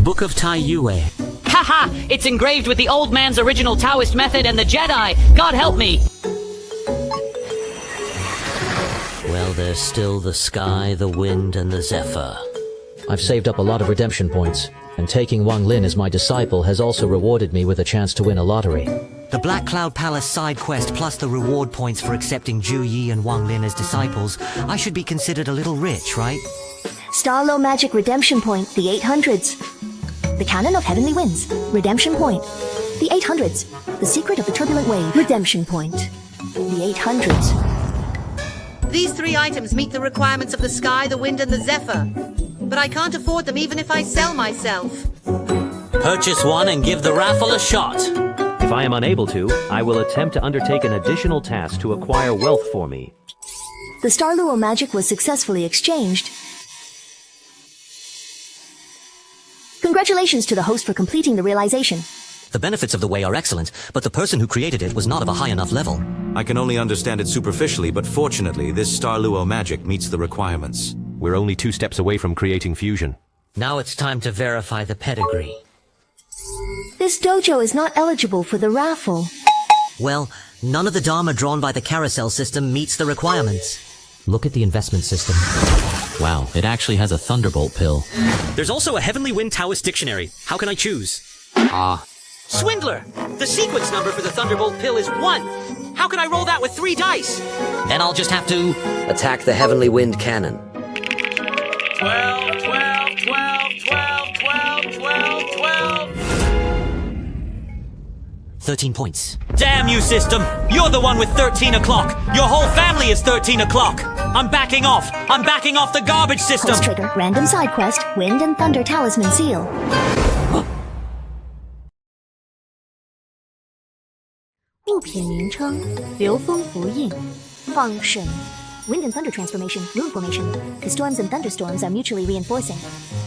Book of Tai Yue. Haha! It's engraved with the old man's original Taoist method and the Jedi! God help me! Well, there's still the sky, the wind, and the zephyr. I've saved up a lot of redemption points, and taking Wang Lin as my disciple has also rewarded me with a chance to win a lottery. The Black Cloud Palace side quest plus the reward points for accepting Zhu Yi and Wang Lin as disciples. I should be considered a little rich, right? Starlow Magic Redemption Point, the 800s. The Canon of Heavenly Winds, Redemption Point. The 800s. The Secret of the Turbulent Wave, Redemption Point. The 800s. These 3 items meet the requirements of the sky, the wind, and the zephyr. But I can't afford them even if I sell myself. Purchase one and give the raffle a shot. If I am unable to, I will attempt to undertake an additional task to acquire wealth for me. The Starluo magic was successfully exchanged. Congratulations to the host for completing the realization. The benefits of the way are excellent, but the person who created it was not of a high enough level. I can only understand it superficially, but fortunately, this Starluo magic meets the requirements. We're only 2 steps away from creating fusion. Now it's time to verify the pedigree. This dojo is not eligible for the raffle. Well, none of the Dharma drawn by the carousel system meets the requirements. Look at the investment system. Wow, it actually has a Thunderbolt pill. There's also a Heavenly Wind Taoist dictionary. How can I choose? Swindler! The sequence number for the Thunderbolt pill is 1. How can I roll that with 3 dice? Then I'll just have to... Attack the Heavenly Wind Cannon. 12, 12, 12, 12, 12, 12, 12. 13 points. Damn you, system! You're the one with 13 o'clock! Your whole family is 13 o'clock! I'm backing off! I'm backing off the garbage system! Host trigger, random side quest, Wind and Thunder Talisman Seal. Function. Wind and Thunder Transformation, Rune Formation. The storms and thunderstorms are mutually reinforcing.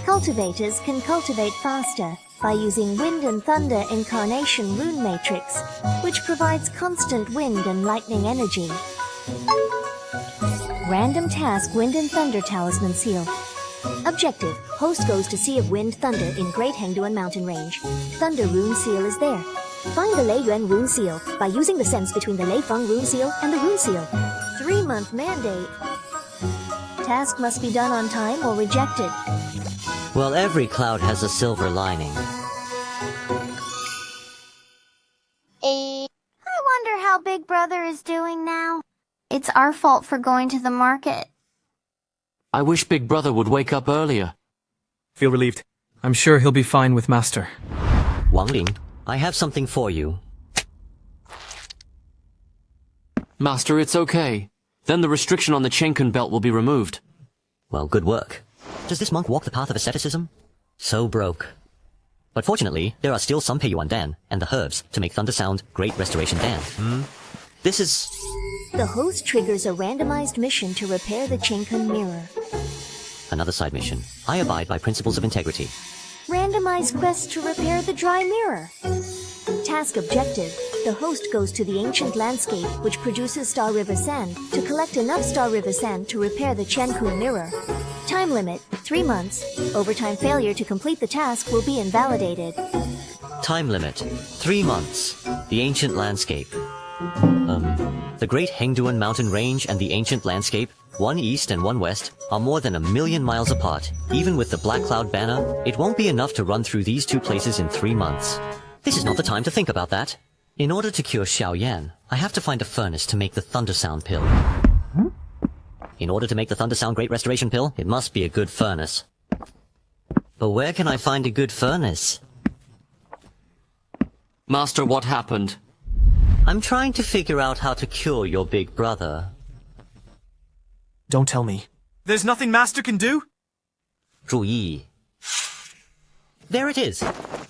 Cultivators can cultivate faster by using Wind and Thunder Incarnation Rune Matrix, which provides constant wind and lightning energy. Random task, Wind and Thunder Talisman Seal. Objective, host goes to Sea of Wind Thunder in Great Hengduan Mountain Range. Thunder Rune Seal is there. Find the Lei Yuan Rune Seal by using the sense between the Lin Feng Rune Seal and the Rune Seal. 3-month mandate. Task must be done on time or rejected. Well, every cloud has a silver lining. I wonder how Big Brother is doing now. It's our fault for going to the market. I wish Big Brother would wake up earlier. Feel relieved. I'm sure he'll be fine with Master. Wangling, I have something for you. Master, it's okay. Then the restriction on the Chenkun belt will be removed. Well, good work. Does this monk walk the path of asceticism? So broke. But fortunately, there are still some Peiyuan Dan and the herbs to make Thunder Sound Great Restoration Dan. This is... The host triggers a randomized mission to repair the Chenkun mirror. Another side mission. I abide by principles of integrity. Randomized quest to repair the dry mirror. Task objective. The host goes to the ancient landscape which produces Star River Sand to collect enough Star River Sand to repair the Chenkun mirror. Time limit, 3 months. Overtime failure to complete the task will be invalidated. Time limit, 3 months. The ancient landscape. The Great Hengduan Mountain Range and the ancient landscape, one east and one west, are more than 1,000,000 miles apart. Even with the Black Cloud banner, it won't be enough to run through these two places in 3 months. This is not the time to think about that. In order to cure Xiao Yan, I have to find a furnace to make the Thunder Sound pill. In order to make the Thunder Sound Great Restoration pill, it must be a good furnace. But where can I find a good furnace? Master, what happened? I'm trying to figure out how to cure your big brother. Don't tell me. There's nothing Master can do? 注意. There it is.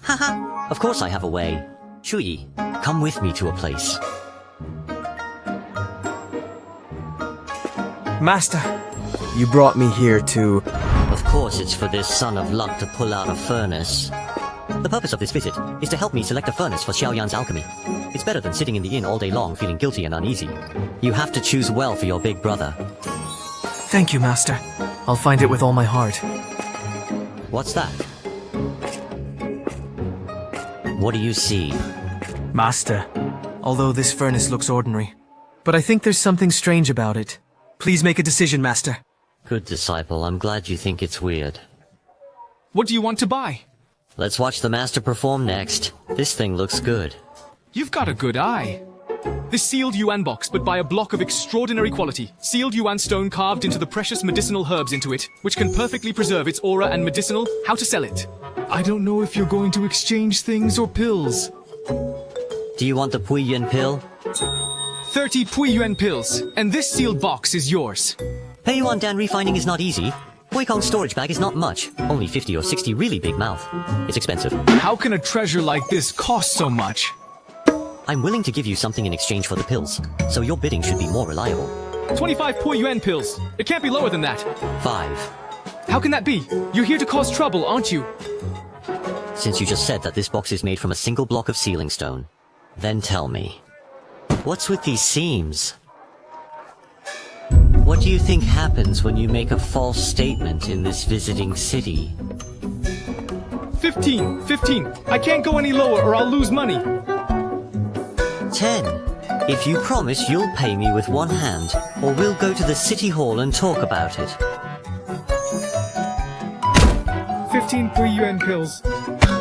Haha. Of course I have a way. 注意, come with me to a place. Master, you brought me here to... Of course it's for this son of luck to pull out a furnace. The purpose of this visit is to help me select a furnace for Xiao Yan's alchemy. It's better than sitting in the inn all day long feeling guilty and uneasy. You have to choose well for your big brother. Thank you, Master. I'll find it with all my heart. What's that? What do you see? Master, although this furnace looks ordinary, but I think there's something strange about it. Please make a decision, Master. Good disciple, I'm glad you think it's weird. What do you want to buy? Let's watch the master perform next. This thing looks good. You've got a good eye. This sealed yuan box, but by a block of extraordinary quality. Sealed yuan stone carved into the precious medicinal herbs into it, which can perfectly preserve its aura and medicinal. How to sell it? I don't know if you're going to exchange things or pills. Do you want the Pui Yun pill? 30 Pui Yuan pills, and this sealed box is yours. Peiyuan Dan refining is not easy. Pui Kong's storage bag is not much. Only 50 or 60 really big mouth. It's expensive. How can a treasure like this cost so much? I'm willing to give you something in exchange for the pills, so your bidding should be more reliable. 25 Pui Yuan pills. It can't be lower than that. 5. How can that be? You're here to cause trouble, aren't you? Since you just said that this box is made from a single block of sealing stone, then tell me, what's with these seams? What do you think happens when you make a false statement in this visiting city? 15. I can't go any lower or I'll lose money. 10. If you promise you'll pay me with one hand, or we'll go to the city hall and talk about it. 15 Pui Yuan pills.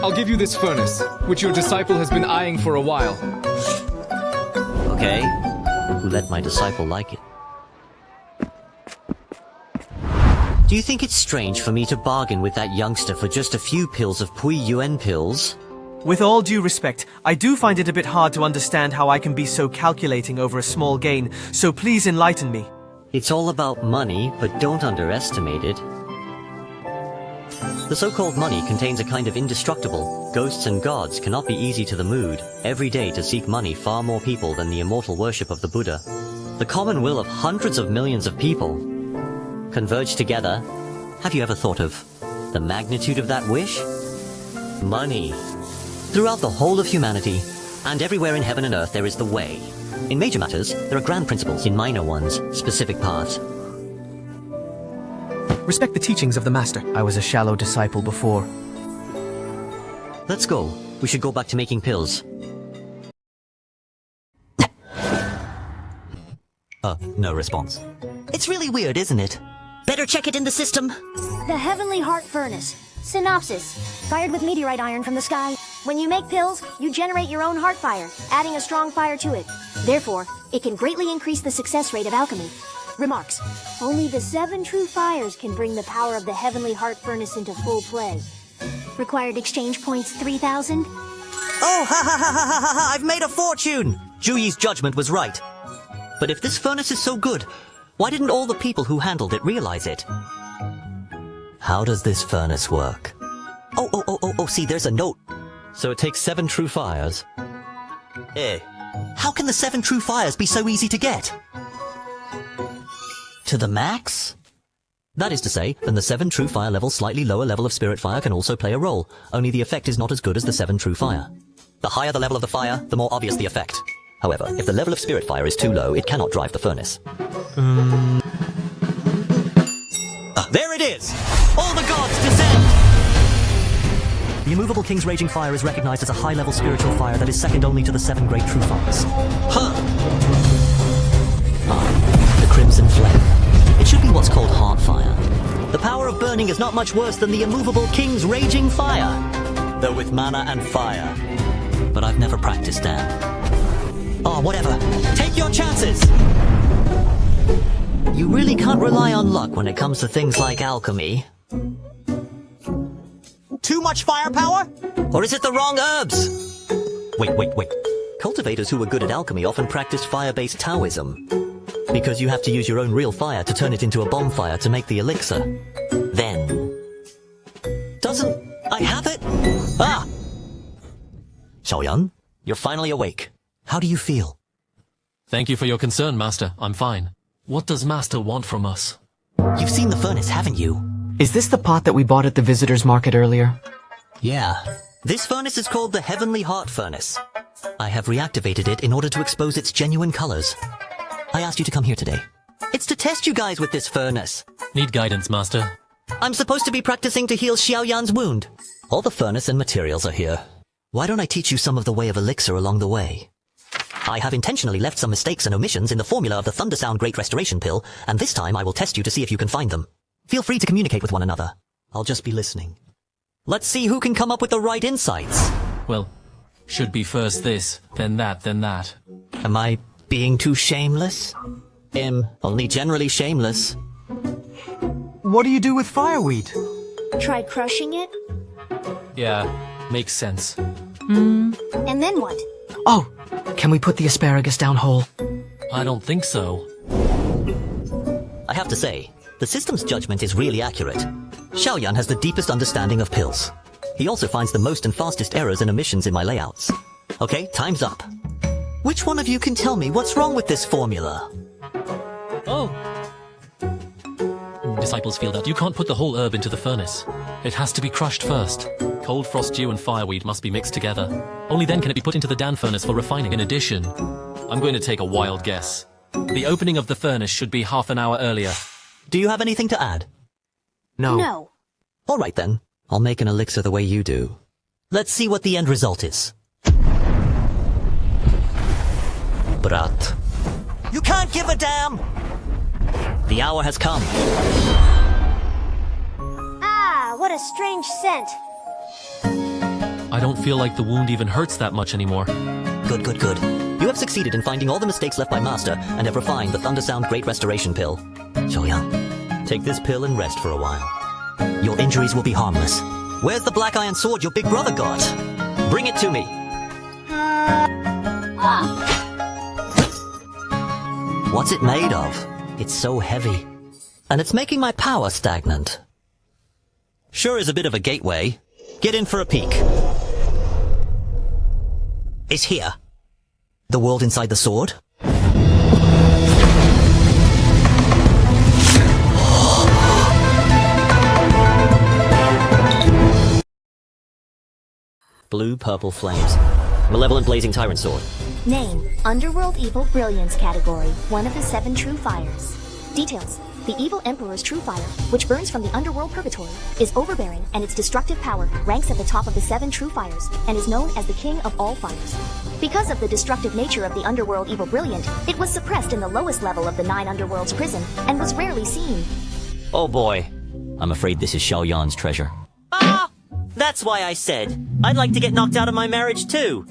I'll give you this furnace, which your disciple has been eyeing for a while. Okay. Who let my disciple like it? Do you think it's strange for me to bargain with that youngster for just a few pills of Pui Yuan pills? With all due respect, I do find it a bit hard to understand how I can be so calculating over a small gain, so please enlighten me. It's all about money, but don't underestimate it. The so-called money contains a kind of indestructible. Ghosts and gods cannot be easy to the mood. Every day to seek money far more people than the immortal worship of the Buddha. The common will of hundreds of millions of people converge together. Have you ever thought of the magnitude of that wish? Money. Throughout the whole of humanity, and everywhere in heaven and earth there is the way. In major matters, there are grand principles. In minor ones, specific paths. Respect the teachings of the Master. I was a shallow disciple before. Let's go. We should go back to making pills. No response. It's really weird, isn't it? Better check it in the system. The Heavenly Heart Furnace. Synopsis. Fired with meteorite iron from the sky. When you make pills, you generate your own heart fire, adding a strong fire to it. Therefore, it can greatly increase the success rate of alchemy. Remarks. Only the 7 true fires can bring the power of the Heavenly Heart Furnace into full play. Required exchange points 3,000. Oh, ha ha ha ha ha ha! I've made a fortune! Juyi's judgment was right. But if this furnace is so good, why didn't all the people who handled it realize it? How does this furnace work? Oh, see, there's a note. So it takes 7 true fires. How can the 7 true fires be so easy to get? To the max? That is to say, then the 7 true fire level slightly lower level of spirit fire can also play a role, only the effect is not as good as the 7 true fire. The higher the level of the fire, the more obvious the effect. However, if the level of spirit fire is too low, it cannot drive the furnace. There it is! All the gods descend! The immovable king's raging fire is recognized as a high-level spiritual fire that is second only to the 7 great true fires. The crimson flame. It should be what's called heart fire. The power of burning is not much worse than the immovable king's raging fire, though with mana and fire. But I've never practiced that. Oh, whatever. Take your chances! You really can't rely on luck when it comes to things like alchemy. Too much firepower? Or is it the wrong herbs? Wait. Cultivators who were good at alchemy often practiced fire-based Taoism. Because you have to use your own real fire to turn it into a bonfire to make the elixir. Then... Doesn't I have it? Xiao Yan, you're finally awake. How do you feel? Thank you for your concern, Master. I'm fine. What does Master want from us? You've seen the furnace, haven't you? Is this the pot that we bought at the visitors' market earlier? Yeah. This furnace is called the Heavenly Heart Furnace. I have reactivated it in order to expose its genuine colors. I asked you to come here today. It's to test you guys with this furnace. Need guidance, Master. I'm supposed to be practicing to heal Xiao Yan's wound. All the furnace and materials are here. Why don't I teach you some of the way of elixir along the way? I have intentionally left some mistakes and omissions in the formula of the Thundersound Great Restoration Pill, and this time I will test you to see if you can find them. Feel free to communicate with one another. I'll just be listening. Let's see who can come up with the right insights. Well, should be first this, then that, then that. Am I being too shameless? Only generally shameless. What do you do with fireweed? Try crushing it? Yeah, makes sense. And then what? Oh, can we put the asparagus down whole? I don't think so. I have to say, the system's judgment is really accurate. Xiao Yan has the deepest understanding of pills. He also finds the most and fastest errors and omissions in my layouts. Okay, time's up. Which one of you can tell me what's wrong with this formula? Oh. Disciples feel that you can't put the whole herb into the furnace. It has to be crushed first. Cold frost dew and fireweed must be mixed together. Only then can it be put into the Dan furnace for refining. In addition, I'm going to take a wild guess. The opening of the furnace should be half an hour earlier. Do you have anything to add? No. All right then. I'll make an elixir the way you do. Let's see what the end result is. Brat. You can't give a damn! The hour has come. Ah, what a strange scent. I don't feel like the wound even hurts that much anymore. Good. You have succeeded in finding all the mistakes left by Master and have refined the Thundersound Great Restoration Pill. Xiao Yan, take this pill and rest for a while. Your injuries will be harmless. Where's the black iron sword your big brother got? Bring it to me. What's it made of? It's so heavy. And it's making my power stagnant. Sure is a bit of a gateway. Get in for a peek. It's here. The world inside the sword? Blue, purple flames. Malevolent blazing tyrant sword. Name, Underworld Evil Brilliance category, one of the 7 true fires. Details, the evil emperor's true fire, which burns from the underworld purgatory, is overbearing and its destructive power ranks at the top of the 7 true fires and is known as the king of all fires. Because of the destructive nature of the underworld evil brilliant, it was suppressed in the lowest level of the 9 underworlds prison and was rarely seen. Oh boy. I'm afraid this is Xiao Yan's treasure. Ah! That's why I said I'd like to get knocked out of my marriage too.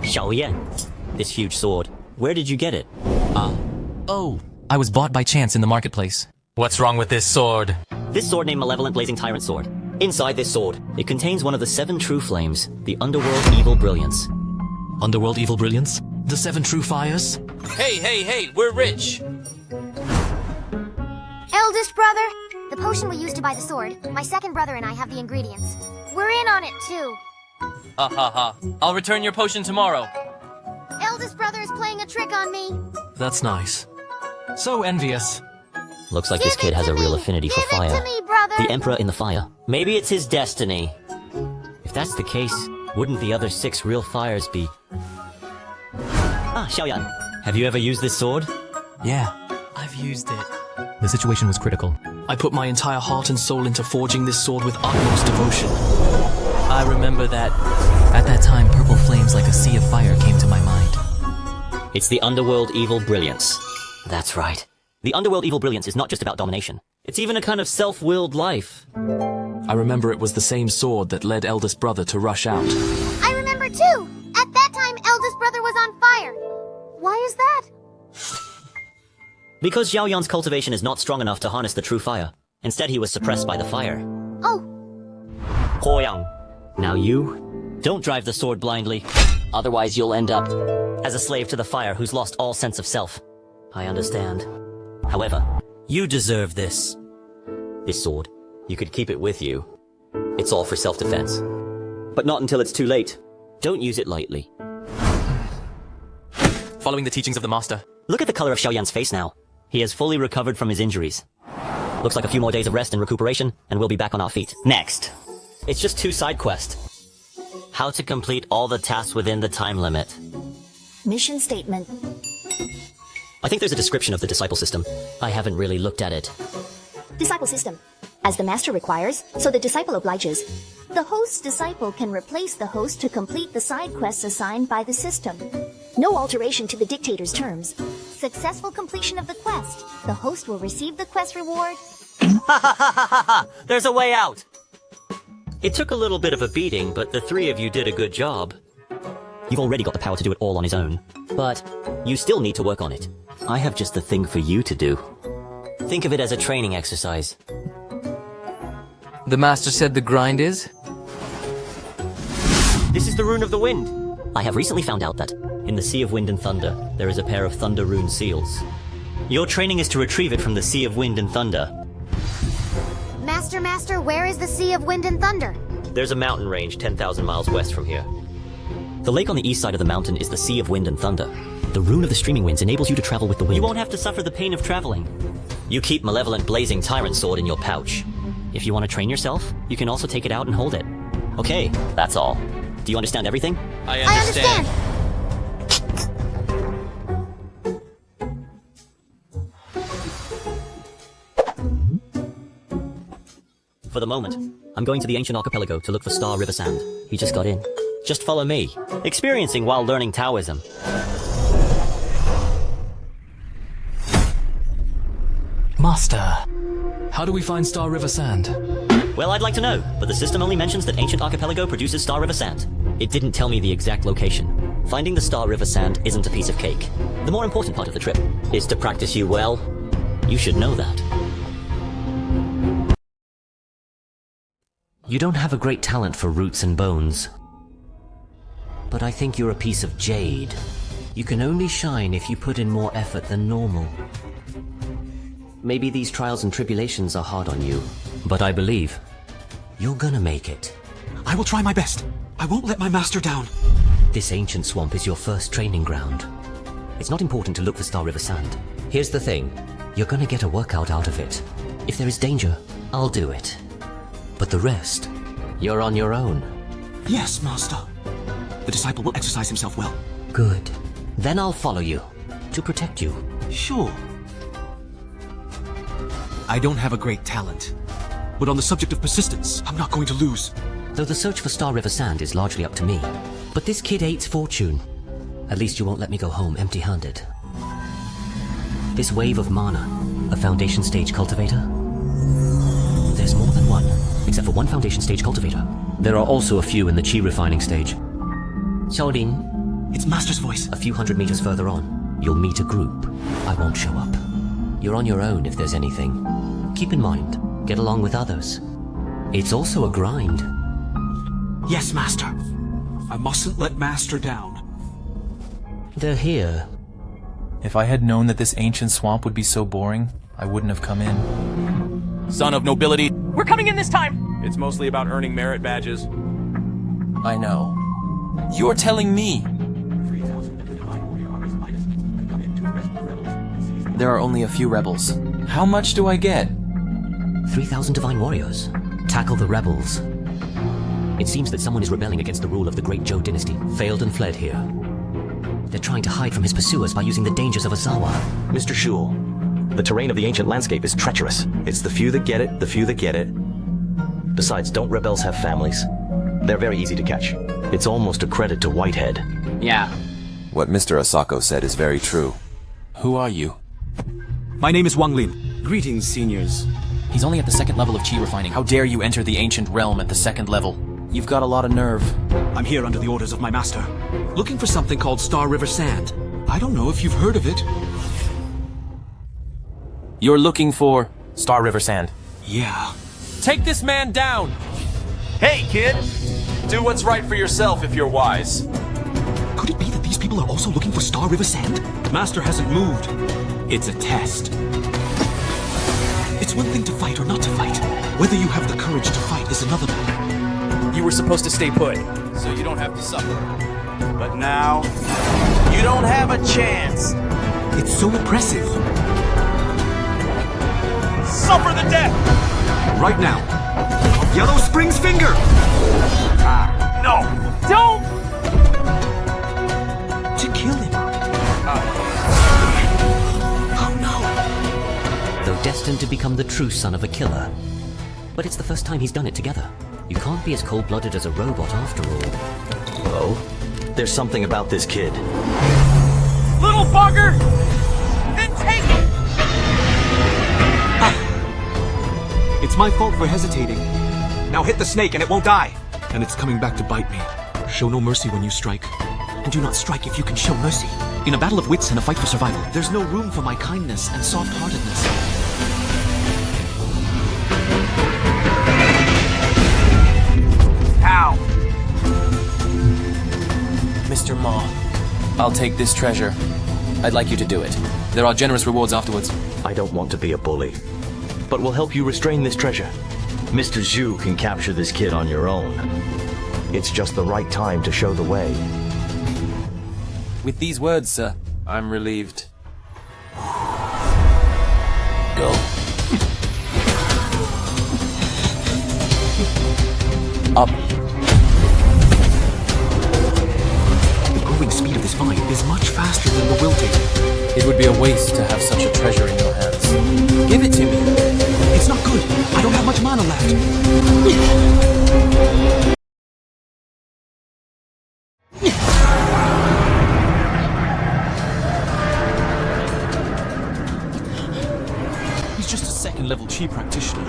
Xiao Yan, this huge sword. Where did you get it? Oh, I was bought by chance in the marketplace. What's wrong with this sword? This sword named Malevolent Blazing Tyrant Sword. Inside this sword, it contains one of the 7 true flames, the Underworld Evil Brilliance. Underworld Evil Brilliance? The 7 true fires? Hey, we're rich. Eldest brother, the potion we used to buy the sword, my second brother and I have the ingredients. We're in on it too. I'll return your potion tomorrow. Eldest brother is playing a trick on me. That's nice. So envious. Looks like this kid has a real affinity for fire. Give it to me, brother. The Emperor in the fire. Maybe it's his destiny. If that's the case, wouldn't the other 6 real fires be... Ah, Xiao Yan, have you ever used this sword? Yeah, I've used it. The situation was critical. I put my entire heart and soul into forging this sword with utmost devotion. I remember that. At that time, purple flames like a sea of fire came to my mind. It's the Underworld Evil Brilliance. That's right. The Underworld Evil Brilliance is not just about domination. It's even a kind of self-willed life. I remember it was the same sword that led eldest brother to rush out. I remember too. At that time, eldest brother was on fire. Why is that? Because Xiao Yan's cultivation is not strong enough to harness the true fire. Instead, he was suppressed by the fire. Oh. Ho Yang. Now you, don't drive the sword blindly. Otherwise, you'll end up as a slave to the fire who's lost all sense of self. I understand. However, you deserve this. This sword, you could keep it with you. It's all for self-defense. But not until it's too late. Don't use it lightly. Following the teachings of the master. Look at the color of Xiao Yan's face now. He has fully recovered from his injuries. Looks like a few more days of rest and recuperation, and we'll be back on our feet. Next. It's just 2 side quests. How to complete all the tasks within the time limit. Mission statement. I think there's a description of the disciple system. I haven't really looked at it. Disciple system. As the master requires, so the disciple obliges. The host's disciple can replace the host to complete the side quests assigned by the system. No alteration to the dictator's terms. Successful completion of the quest. The host will receive the quest reward. Ha ha ha ha ha! There's a way out! It took a little bit of a beating, but the 3 of you did a good job. You've already got the power to do it all on his own. But you still need to work on it. I have just the thing for you to do. Think of it as a training exercise. The master said the grind is? This is the Rune of the Wind. I have recently found out that in the Sea of Wind and Thunder, there is a pair of Thunder Rune seals. Your training is to retrieve it from the Sea of Wind and Thunder. Master, where is the Sea of Wind and Thunder? There's a mountain range 10,000 miles west from here. The lake on the east side of the mountain is the Sea of Wind and Thunder. The Rune of the Streaming Winds enables you to travel with the wind. You won't have to suffer the pain of traveling. You keep Malevolent Blazing Tyrant Sword in your pouch. If you want to train yourself, you can also take it out and hold it. Okay, that's all. Do you understand everything? I understand. For the moment, I'm going to the ancient archipelago to look for Star River Sand. He just got in. Just follow me. Experiencing while learning Taoism. Master, how do we find Star River Sand? Well, I'd like to know, but the system only mentions that ancient archipelago produces Star River Sand. It didn't tell me the exact location. Finding the Star River Sand isn't a piece of cake. The more important part of the trip is to practice you well. You should know that. You don't have a great talent for roots and bones. But I think you're a piece of jade. You can only shine if you put in more effort than normal. Maybe these trials and tribulations are hard on you, but I believe you're gonna make it. I will try my best. I won't let my master down. This ancient swamp is your first training ground. It's not important to look for Star River sand. Here's the thing. You're gonna get a workout out of it. If there is danger, I'll do it. But the rest, you're on your own. Yes, master. The disciple will exercise himself well. Good. Then I'll follow you, to protect you. Sure. I don't have a great talent. But on the subject of persistence, I'm not going to lose. Though the search for Star River sand is largely up to me. But this kid hates fortune. At least you won't let me go home empty-handed. This wave of mana, a foundation stage cultivator? There's more than one, except for one foundation stage cultivator. There are also a few in the chi refining stage. Xiao Yan. It's Master's voice. A few hundred meters further on, you'll meet a group. I won't show up. You're on your own if there's anything. Keep in mind, get along with others. It's also a grind. Yes, Master. I mustn't let Master down. They're here. If I had known that this ancient swamp would be so boring, I wouldn't have come in. Son of nobility. We're coming in this time! It's mostly about earning merit badges. I know. You're telling me. There are only a few rebels. How much do I get? 3,000 divine warriors. Tackle the rebels. It seems that someone is rebelling against the rule of the great Zhou dynasty. Failed and fled here. They're trying to hide from his pursuers by using the dangers of Ozawa. Mr. Shul, the terrain of the ancient landscape is treacherous. It's the few that get it, the few that get it. Besides, don't rebels have families? They're very easy to catch. It's almost a credit to Whitehead. Yeah. What Mr. Asako said is very true. Who are you? My name is Wang Lin. Greetings, seniors. He's only at the second level of chi refining. How dare you enter the ancient realm at the second level? You've got a lot of nerve. I'm here under the orders of my master, looking for something called Star River Sand. I don't know if you've heard of it. You're looking for Star River Sand. Yeah. Take this man down! Hey, kid! Do what's right for yourself if you're wise. Could it be that these people are also looking for Star River Sand? Master hasn't moved. It's a test. It's one thing to fight or not to fight. Whether you have the courage to fight is another matter. You were supposed to stay put, so you don't have to suffer. But now, you don't have a chance. It's so oppressive. Suffer the death! Right now. Yellow Springs Finger! No! Don't! To kill him. Oh no. Though destined to become the true son of a killer. But it's the first time he's done it together. You can't be as cold-blooded as a robot after all. Oh? There's something about this kid. Little bugger! Then take it! It's my fault for hesitating. Now hit the snake and it won't die. And it's coming back to bite me. Show no mercy when you strike. And do not strike if you can show mercy. In a battle of wits and a fight for survival, there's no room for my kindness and soft-heartedness. Ow! Mr. Ma, I'll take this treasure. I'd like you to do it. There are generous rewards afterwards. I don't want to be a bully, but we'll help you restrain this treasure. Mr. Zhu can capture this kid on your own. It's just the right time to show the way. With these words, sir, I'm relieved. Go. Up. The growing speed of this vine is much faster than the wilting. It would be a waste to have such a treasure in your hands. Give it to me. It's not good. I don't have much mana left. He's just a second-level chi practitioner.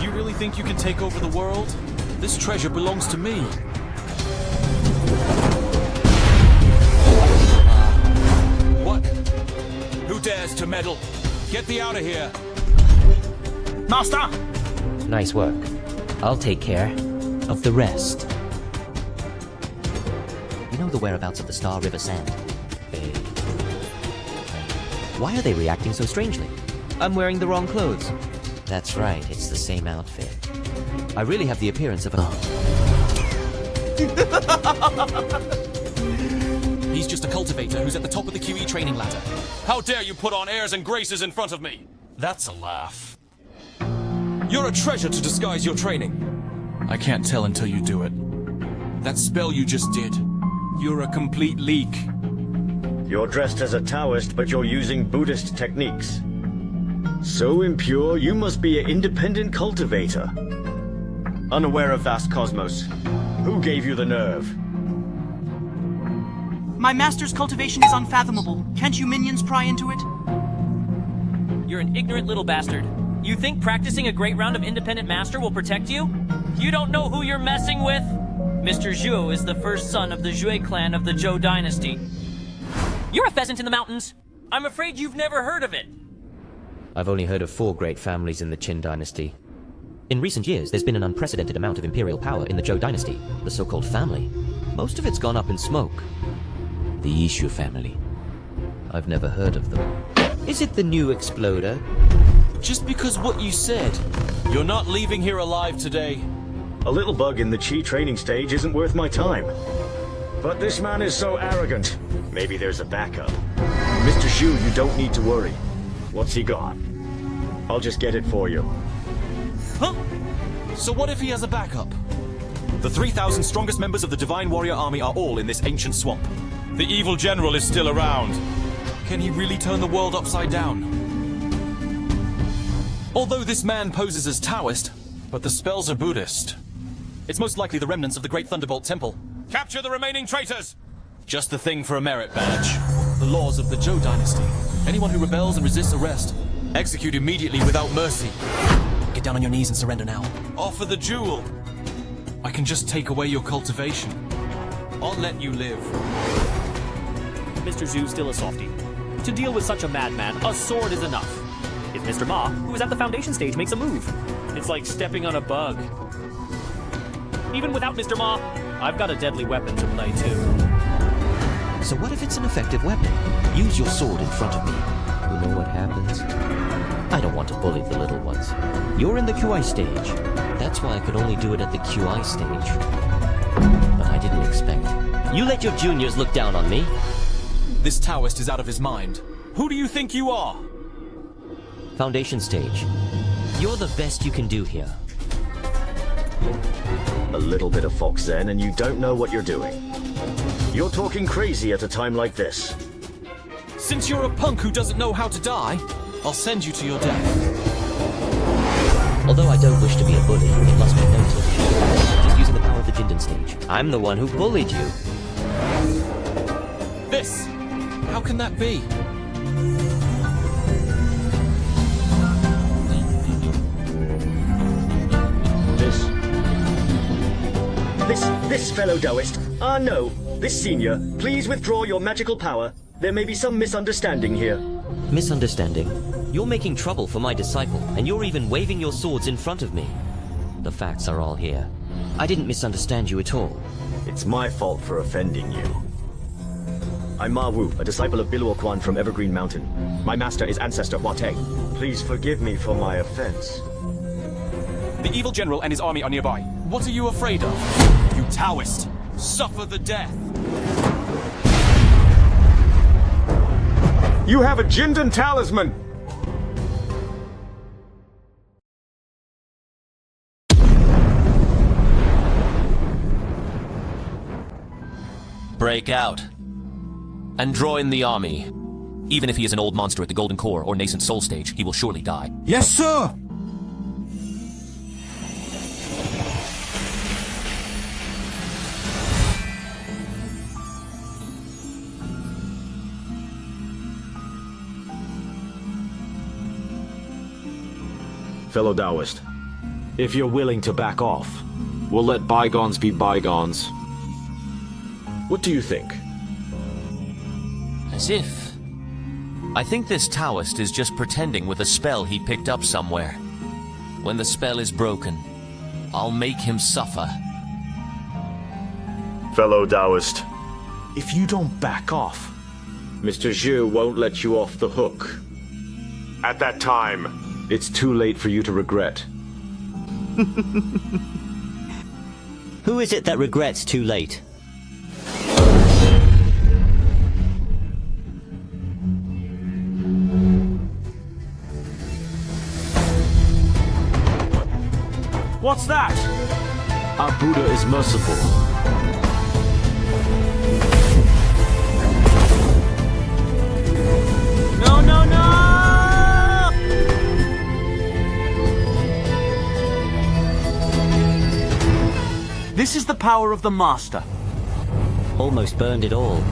You really think you can take over the world? This treasure belongs to me. What? Who dares to meddle? Get thee out of here! Master! Nice work. I'll take care of the rest. You know the whereabouts of the Star River Sand? Why are they reacting so strangely? I'm wearing the wrong clothes. That's right, it's the same outfit. I really have the appearance of a... He's just a cultivator who's at the top of the QE training ladder. How dare you put on airs and graces in front of me? That's a laugh. You're a treasure to disguise your training. I can't tell until you do it. That spell you just did, you're a complete leak. You're dressed as a Taoist, but you're using Buddhist techniques. So impure, you must be an independent cultivator. Unaware of vast cosmos. Who gave you the nerve? My master's cultivation is unfathomable. Can't you minions pry into it? You're an ignorant little bastard. You think practicing a great round of independent master will protect you? You don't know who you're messing with? Mr. Zhou is the first son of the Zhui clan of the Zhou dynasty. You're a pheasant in the mountains. I'm afraid you've never heard of it. I've only heard of 4 great families in the Qin dynasty. In recent years, there's been an unprecedented amount of imperial power in the Zhou dynasty, the so-called family. Most of it's gone up in smoke. The Yishu family. I've never heard of them. Is it the new exploder? Just because what you said, you're not leaving here alive today. A little bug in the Qi training stage isn't worth my time. But this man is so arrogant. Maybe there's a backup. Mr. Zhu, you don't need to worry. What's he got? I'll just get it for you. Huh? So what if he has a backup? The 3,000 strongest members of the Divine Warrior Army are all in this ancient swamp. The evil general is still around. Can he really turn the world upside down? Although this man poses as Taoist, but the spells are Buddhist. It's most likely the remnants of the Great Thunderbolt Temple. Capture the remaining traitors! Just the thing for a merit badge. The laws of the Zhou dynasty. Anyone who rebels and resists arrest, execute immediately without mercy. Get down on your knees and surrender now. Offer the jewel. I can just take away your cultivation. I'll let you live. Mr. Zhu's still a softie. To deal with such a madman, a sword is enough. If Mr. Ma, who is at the foundation stage, makes a move, it's like stepping on a bug. Even without Mr. Ma, I've got a deadly weapon to play too. So what if it's an effective weapon? Use your sword in front of me. You know what happens? I don't want to bully the little ones. You're in the QI stage. That's why I could only do it at the QI stage. But I didn't expect. You let your juniors look down on me? This Taoist is out of his mind. Who do you think you are? Foundation stage. You're the best you can do here. A little bit of Fox Zen and you don't know what you're doing. You're talking crazy at a time like this. Since you're a punk who doesn't know how to die, I'll send you to your death. Although I don't wish to be a bully, it must be noted. Just using the power of the Jindan stage. I'm the one who bullied you. This! How can that be? This fellow Taoist. No. This senior. Please withdraw your magical power. There may be some misunderstanding here. Misunderstanding? You're making trouble for my disciple, and you're even waving your swords in front of me. The facts are all here. I didn't misunderstand you at all. It's my fault for offending you. I'm Ma Wu, a disciple of Biluo Quan from Evergreen Mountain. My master is ancestor Hua Teng. Please forgive me for my offense. The evil general and his army are nearby. What are you afraid of? You Taoist! Suffer the death! You have a Jindan talisman! Break out. And join the army. Even if he is an old monster at the Golden Core or nascent soul stage, he will surely die. Yes, sir! Fellow Taoist, if you're willing to back off, we'll let bygones be bygones. What do you think? As if. I think this Taoist is just pretending with a spell he picked up somewhere. When the spell is broken, I'll make him suffer. Fellow Taoist, if you don't back off, Mr. Zhu won't let you off the hook. At that time, it's too late for you to regret. Who is it that regrets too late? What's that? Our Buddha is merciful. No, no, no! This is the power of the Master. Almost burned it all.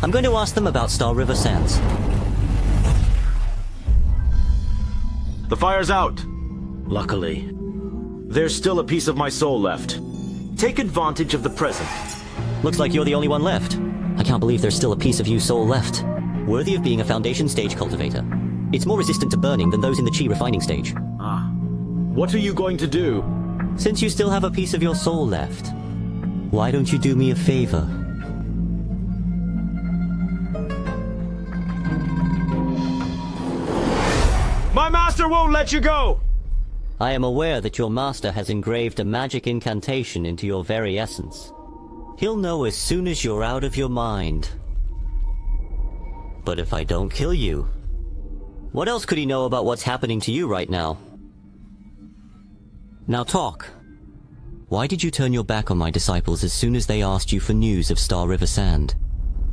I'm going to ask them about Star River Sands. The fire's out. Luckily. There's still a piece of my soul left. Take advantage of the present. Looks like you're the only one left. I can't believe there's still a piece of you soul left. Worthy of being a Foundation stage cultivator. It's more resistant to burning than those in the Qi refining stage. Ah. What are you going to do? Since you still have a piece of your soul left, why don't you do me a favor? My master won't let you go! I am aware that your master has engraved a magic incantation into your very essence. He'll know as soon as you're out of your mind. But if I don't kill you, what else could he know about what's happening to you right now? Now talk. Why did you turn your back on my disciples as soon as they asked you for news of Star River Sand?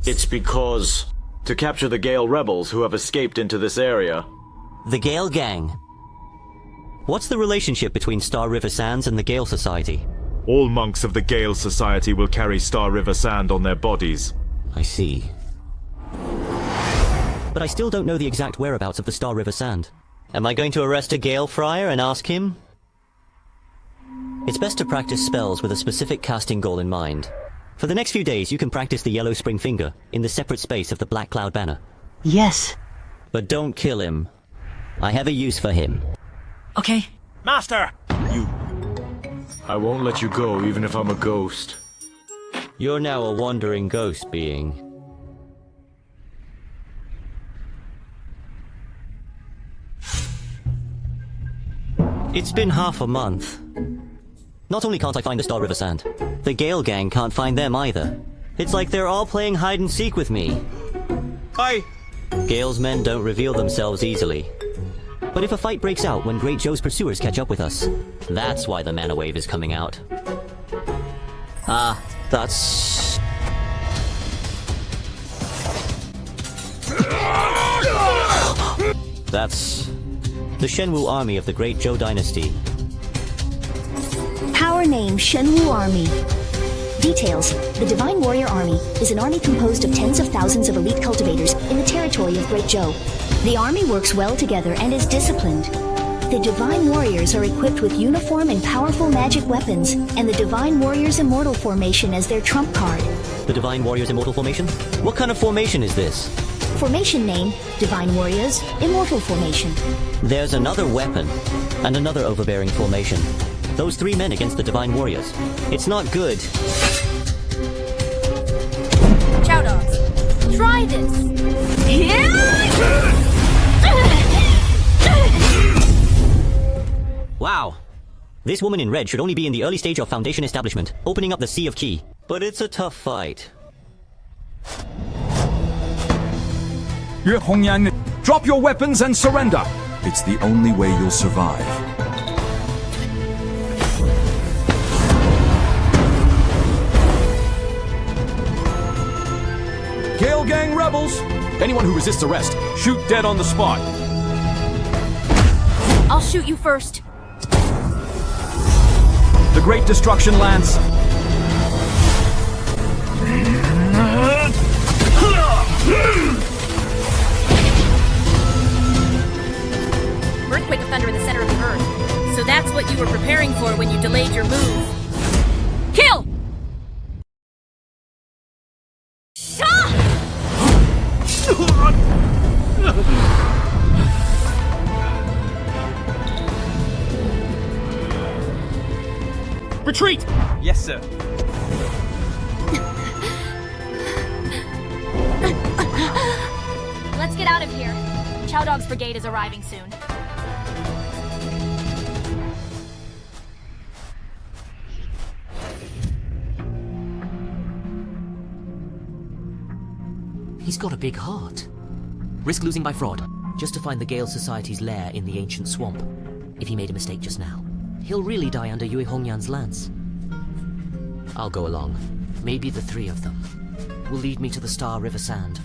It's because... to capture the Gale rebels who have escaped into this area. The Gale Gang. What's the relationship between Star River Sands and the Gale Society? All monks of the Gale Society will carry Star River Sand on their bodies. I see. But I still don't know the exact whereabouts of the Star River Sand. Am I going to arrest a Gale Friar and ask him? It's best to practice spells with a specific casting goal in mind. For the next few days, you can practice the Yellow Spring Finger in the separate space of the Black Cloud Banner. Yes. But don't kill him. I have a use for him. Okay. Master! I won't let you go, even if I'm a ghost. You're now a wandering ghost being. It's been half a month. Not only can't I find the Star River Sand, the Gale Gang can't find them either. It's like they're all playing hide and seek with me. Gale's men don't reveal themselves easily. But if a fight breaks out when Great Zhou's pursuers catch up with us, that's why the mana wave is coming out. That's... That's... the Shenwu army of the Great Zhou dynasty. Power name Shenwu Army. Details. The Divine Warrior Army is an army composed of tens of thousands of elite cultivators in the territory of Great Zhou. The army works well together and is disciplined. The Divine Warriors are equipped with uniform and powerful magic weapons, and the Divine Warriors Immortal Formation as their trump card. The Divine Warriors Immortal Formation? What kind of formation is this? Formation name, Divine Warriors Immortal Formation. There's another weapon, and another overbearing formation. Those three men against the Divine Warriors. It's not good. Chow dogs, try this. Wow. This woman in red should only be in the early stage of Foundation establishment, opening up the Sea of Qi. But it's a tough fight. Yue Hongyan, drop your weapons and surrender! It's the only way you'll survive. Gale Gang rebels! Anyone who resists arrest, shoot dead on the spot. I'll shoot you first. The Great Destruction Lance. Earthquake of thunder in the center of the earth. So that's what you were preparing for when you delayed your move. Kill! Retreat! Yes, sir. Let's get out of here. Chow Dog's brigade is arriving soon. He's got a big heart. Risk losing by fraud, just to find the Gale Society's lair in the ancient swamp. If he made a mistake just now, he'll really die under Yue Hongyan's lance. I'll go along. Maybe the three of them will lead me to the Star River Sand.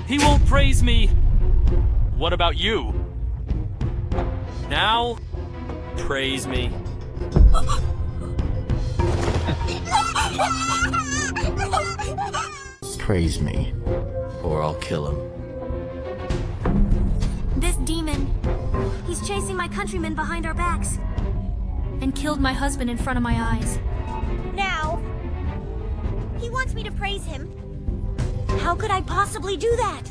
He won't praise me. What about you? Now, praise me. Praise me, or I'll kill him. This demon, he's chasing my countrymen behind our backs. And killed my husband in front of my eyes. Now, he wants me to praise him. How could I possibly do that?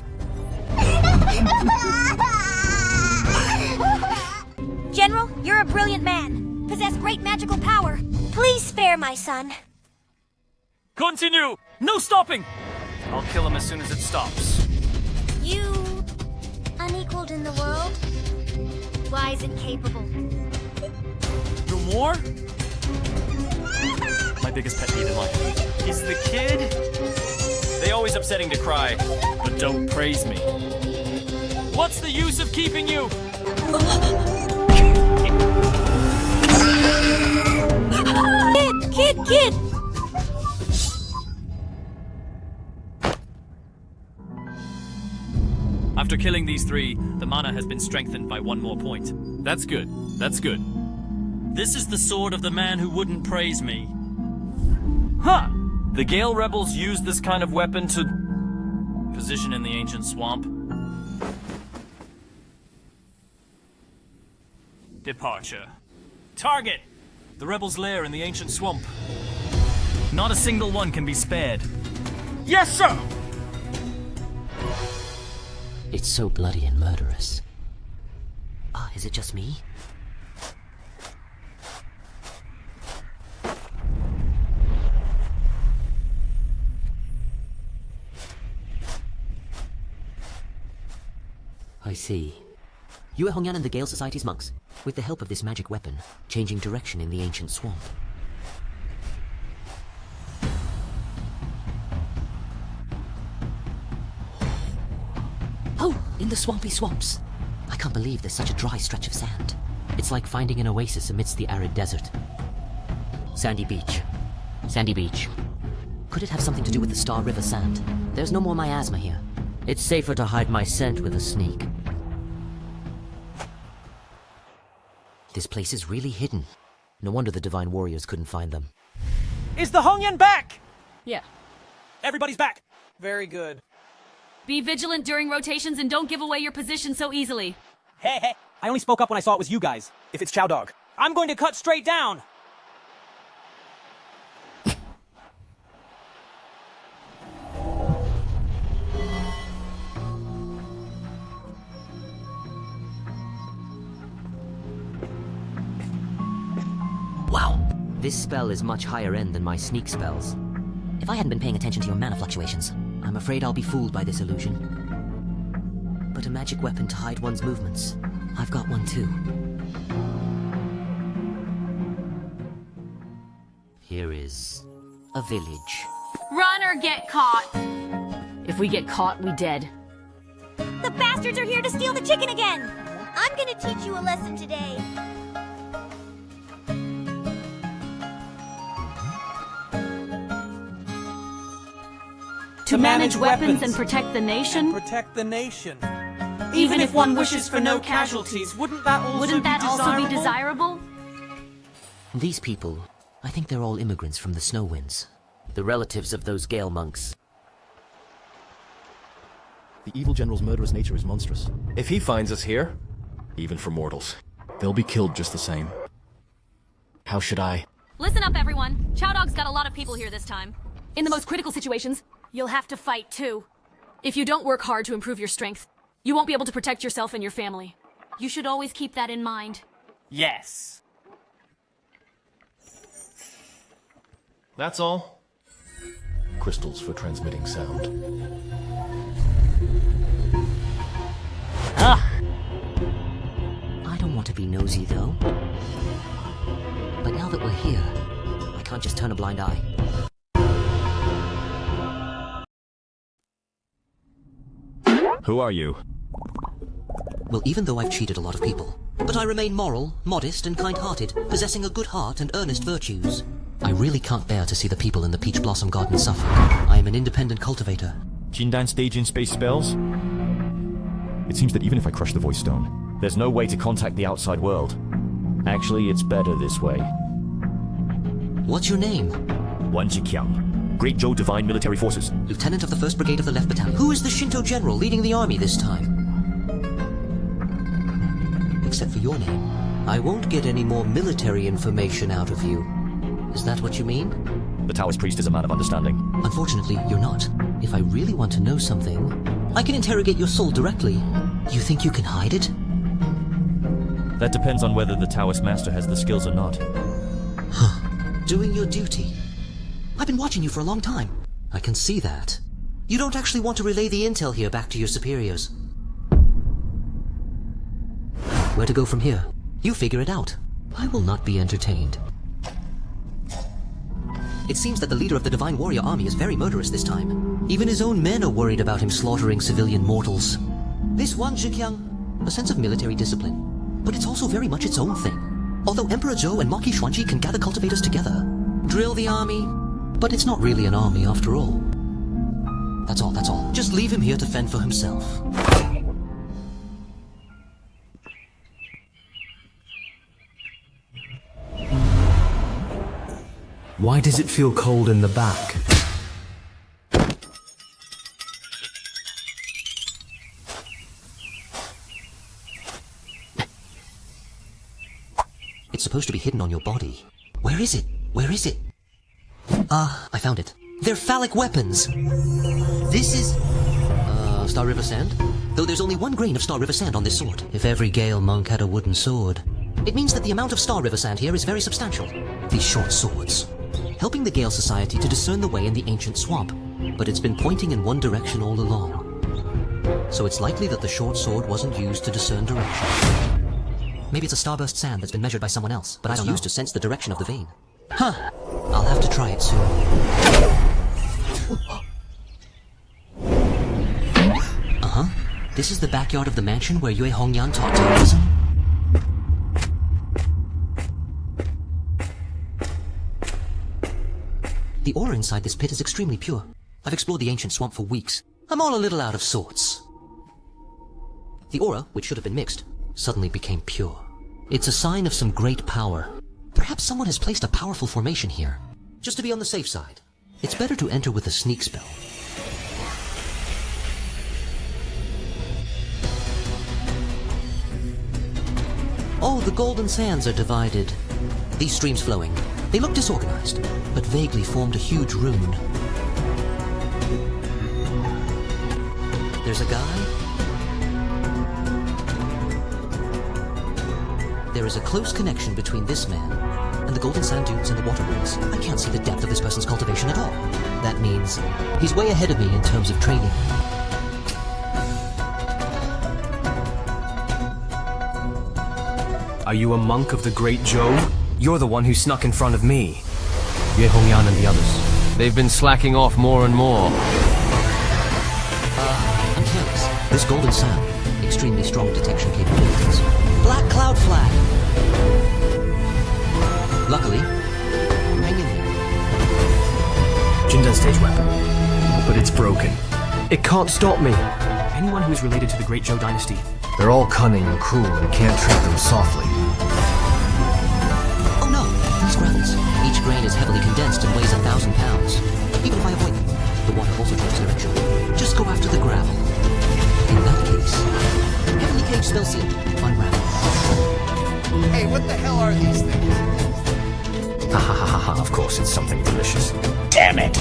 General, you're a brilliant man. Possess great magical power. Please spare my son. Continue! No stopping! I'll kill him as soon as it stops. You, unequaled in the world, wise and capable. No more? My biggest pet peeve in life. He's the kid. They always upsetting to cry, but don't praise me. What's the use of keeping you? Kid! After killing these three, the mana has been strengthened by 1 more point. That's good. That's good. This is the sword of the man who wouldn't praise me. Huh! The Gale rebels used this kind of weapon to position in the ancient swamp. Departure. Target! The rebels' lair in the ancient swamp. Not a single one can be spared. Yes, sir! It's so bloody and murderous. Is it just me? I see. Yue Hongyan and the Gale Society's monks, with the help of this magic weapon, changing direction in the ancient swamp. Oh, in the swampy swamps. I can't believe there's such a dry stretch of sand. It's like finding an oasis amidst the arid desert. Sandy beach. Sandy beach. Could it have something to do with the Star River Sand? There's no more miasma here. It's safer to hide my scent with a sneak. This place is really hidden. No wonder the Divine Warriors couldn't find them. Is the Hongyan back? Yeah. Everybody's back. Very good. Be vigilant during rotations and don't give away your position so easily. Hey. I only spoke up when I saw it was you guys. If it's Chow Dog. I'm going to cut straight down. Wow. This spell is much higher end than my sneak spells. If I hadn't been paying attention to your mana fluctuations, I'm afraid I'll be fooled by this illusion. But a magic weapon to hide one's movements. I've got one too. Here is a village. Run or get caught. If we get caught, we dead. The bastards are here to steal the chicken again! I'm gonna teach you a lesson today. To manage weapons and protect the nation? Protect the nation. Even if one wishes for no casualties, wouldn't that also be desirable? These people, I think they're all immigrants from the Snow Winds. The relatives of those Gale monks. The evil general's murderous nature is monstrous. If he finds us here, even for mortals, they'll be killed just the same. How should I? Listen up, everyone. Chow Dog's got a lot of people here this time. In the most critical situations, you'll have to fight, too. If you don't work hard to improve your strength, you won't be able to protect yourself and your family. You should always keep that in mind. Yes. That's all. Crystals for transmitting sound. I don't want to be nosy, though. But now that we're here, I can't just turn a blind eye. Who are you? Well, even though I've cheated a lot of people, but I remain moral, modest, and kind-hearted, possessing a good heart and earnest virtues. I really can't bear to see the people in the Peach Blossom Garden suffer. I am an independent cultivator. Jindan staging space spells? It seems that even if I crush the voice stone, there's no way to contact the outside world. Actually, it's better this way. What's your name? Wan Jiqiang, Great Zhou Divine Military Forces. Lieutenant of the 1st Brigade of the Left Battalion. Who is the Shinto general leading the army this time? Except for your name. I won't get any more military information out of you. Is that what you mean? The Taoist priest is a man of understanding. Unfortunately, you're not. If I really want to know something, I can interrogate your soul directly. You think you can hide it? That depends on whether the Taoist master has the skills or not. Huh. Doing your duty. I've been watching you for a long time. I can see that. You don't actually want to relay the intel here back to your superiors. Where to go from here? You figure it out. I will not be entertained. It seems that the leader of the Divine Warrior Army is very murderous this time. Even his own men are worried about him slaughtering civilian mortals. This Wan Jiqiang, a sense of military discipline. But it's also very much its own thing. Although Emperor Zhou and Maki Xuanqi can gather cultivators together, drill the army, but it's not really an army after all. That's all, that's all. Just leave him here to fend for himself. Why does it feel cold in the back? It's supposed to be hidden on your body. Where is it? Where is it? I found it. They're phallic weapons. This is... Star River sand? Though there's only 1 grain of Star River sand on this sword. If every Gale monk had a wooden sword. It means that the amount of Star River sand here is very substantial. These short swords. Helping the Gale Society to discern the way in the ancient swamp. But it's been pointing in one direction all along. So it's likely that the short sword wasn't used to discern direction. Maybe it's a starburst sand that's been measured by someone else, but I don't know. It's used to sense the direction of the vein. Huh. I'll have to try it soon. Uh-huh. This is the backyard of the mansion where Yue Hongyan taught Taoism. The ore inside this pit is extremely pure. I've explored the ancient swamp for weeks. I'm all a little out of sorts. The aura, which should have been mixed, suddenly became pure. It's a sign of some great power. Perhaps someone has placed a powerful formation here. Just to be on the safe side. It's better to enter with a sneak spell. Oh, the golden sands are divided. These streams flowing. They look disorganized, but vaguely formed a huge rune. There's a guy. There is a close connection between this man and the golden sand dunes and the water runes. I can't see the depth of this person's cultivation at all. That means he's way ahead of me in terms of training. Are you a monk of the Great Zhou? You're the one who snuck in front of me. Yue Hongyan and the others. They've been slacking off more and more. I'm careless. This golden sand, extremely strong detection capabilities. Black cloud flag! Luckily, hang in there. Jindan stage weapon. But it's broken. It can't stop me. Anyone who is related to the Great Zhou dynasty, they're all cunning and cruel and can't treat them softly. Oh no, these gravels. Each grain is heavily condensed and weighs 1,000 pounds. Even if I avoid them, the water also draws direction. Just go after the gravel. In that case, heavenly cage spell sealed. Unravel. Hey, what the hell are these things? Ha ha ha ha ha, of course it's something delicious. Damn it!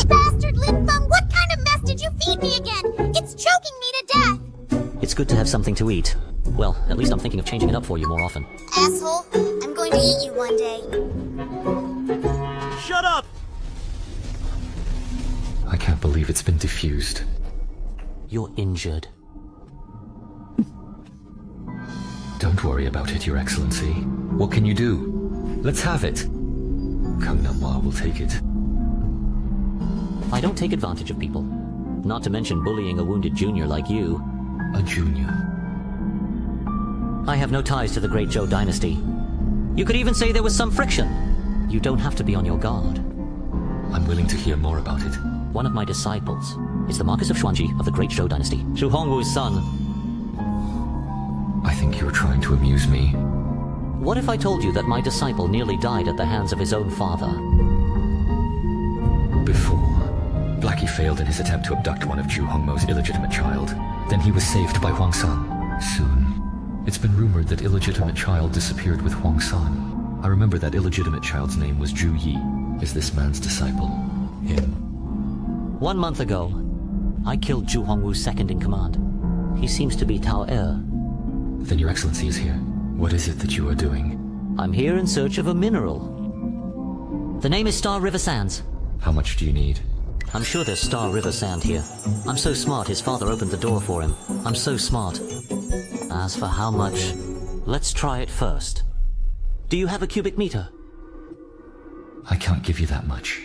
Bastard Lin Feng, what kind of mess did you feed me again? It's choking me to death! It's good to have something to eat. Well, at least I'm thinking of changing it up for you more often. Asshole, I'm going to eat you one day. Shut up! I can't believe it's been diffused. You're injured. Don't worry about it, Your Excellency. What can you do? Let's have it. Gangnam will take it. I don't take advantage of people. Not to mention bullying a wounded junior like you. A junior? I have no ties to the Great Zhou dynasty. You could even say there was some friction. You don't have to be on your guard. I'm willing to hear more about it. One of my disciples is the Marquis of Xuanji of the Great Zhou dynasty, Zhu Hongwu's son. I think you're trying to amuse me. What if I told you that my disciple nearly died at the hands of his own father? Before, Blackie failed in his attempt to abduct one of Zhu Hongmo's illegitimate child. Then he was saved by Huang San. Soon, it's been rumored that illegitimate child disappeared with Huang San. I remember that illegitimate child's name was Zhu Yi. Is this man's disciple him? 1 month ago, I killed Zhu Hongwu's second in command. He seems to be Tao Er. Then Your Excellency is here. What is it that you are doing? I'm here in search of a mineral. The name is Star River Sands. How much do you need? I'm sure there's Star River Sand here. I'm so smart his father opened the door for him. I'm so smart. As for how much, let's try it first. Do you have a cubic meter? I can't give you that much.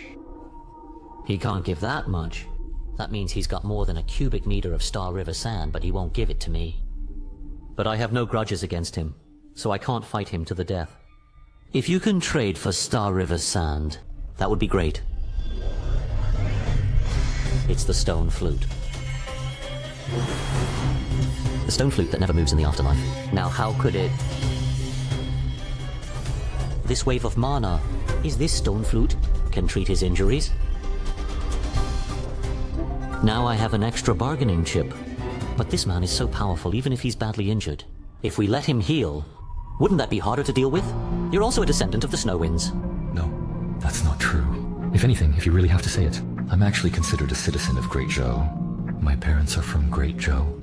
He can't give that much. That means he's got more than a cubic meter of Star River Sand, but he won't give it to me. But I have no grudges against him, so I can't fight him to the death. If you can trade for Star River Sand, that would be great. It's the stone flute. The stone flute that never moves in the afterlife. Now how could it... This wave of mana, is this stone flute, can treat his injuries? Now I have an extra bargaining chip. But this man is so powerful even if he's badly injured. If we let him heal, wouldn't that be harder to deal with? You're also a descendant of the Snow Winds. No, that's not true. If anything, if you really have to say it, I'm actually considered a citizen of Great Zhou. My parents are from Great Zhou.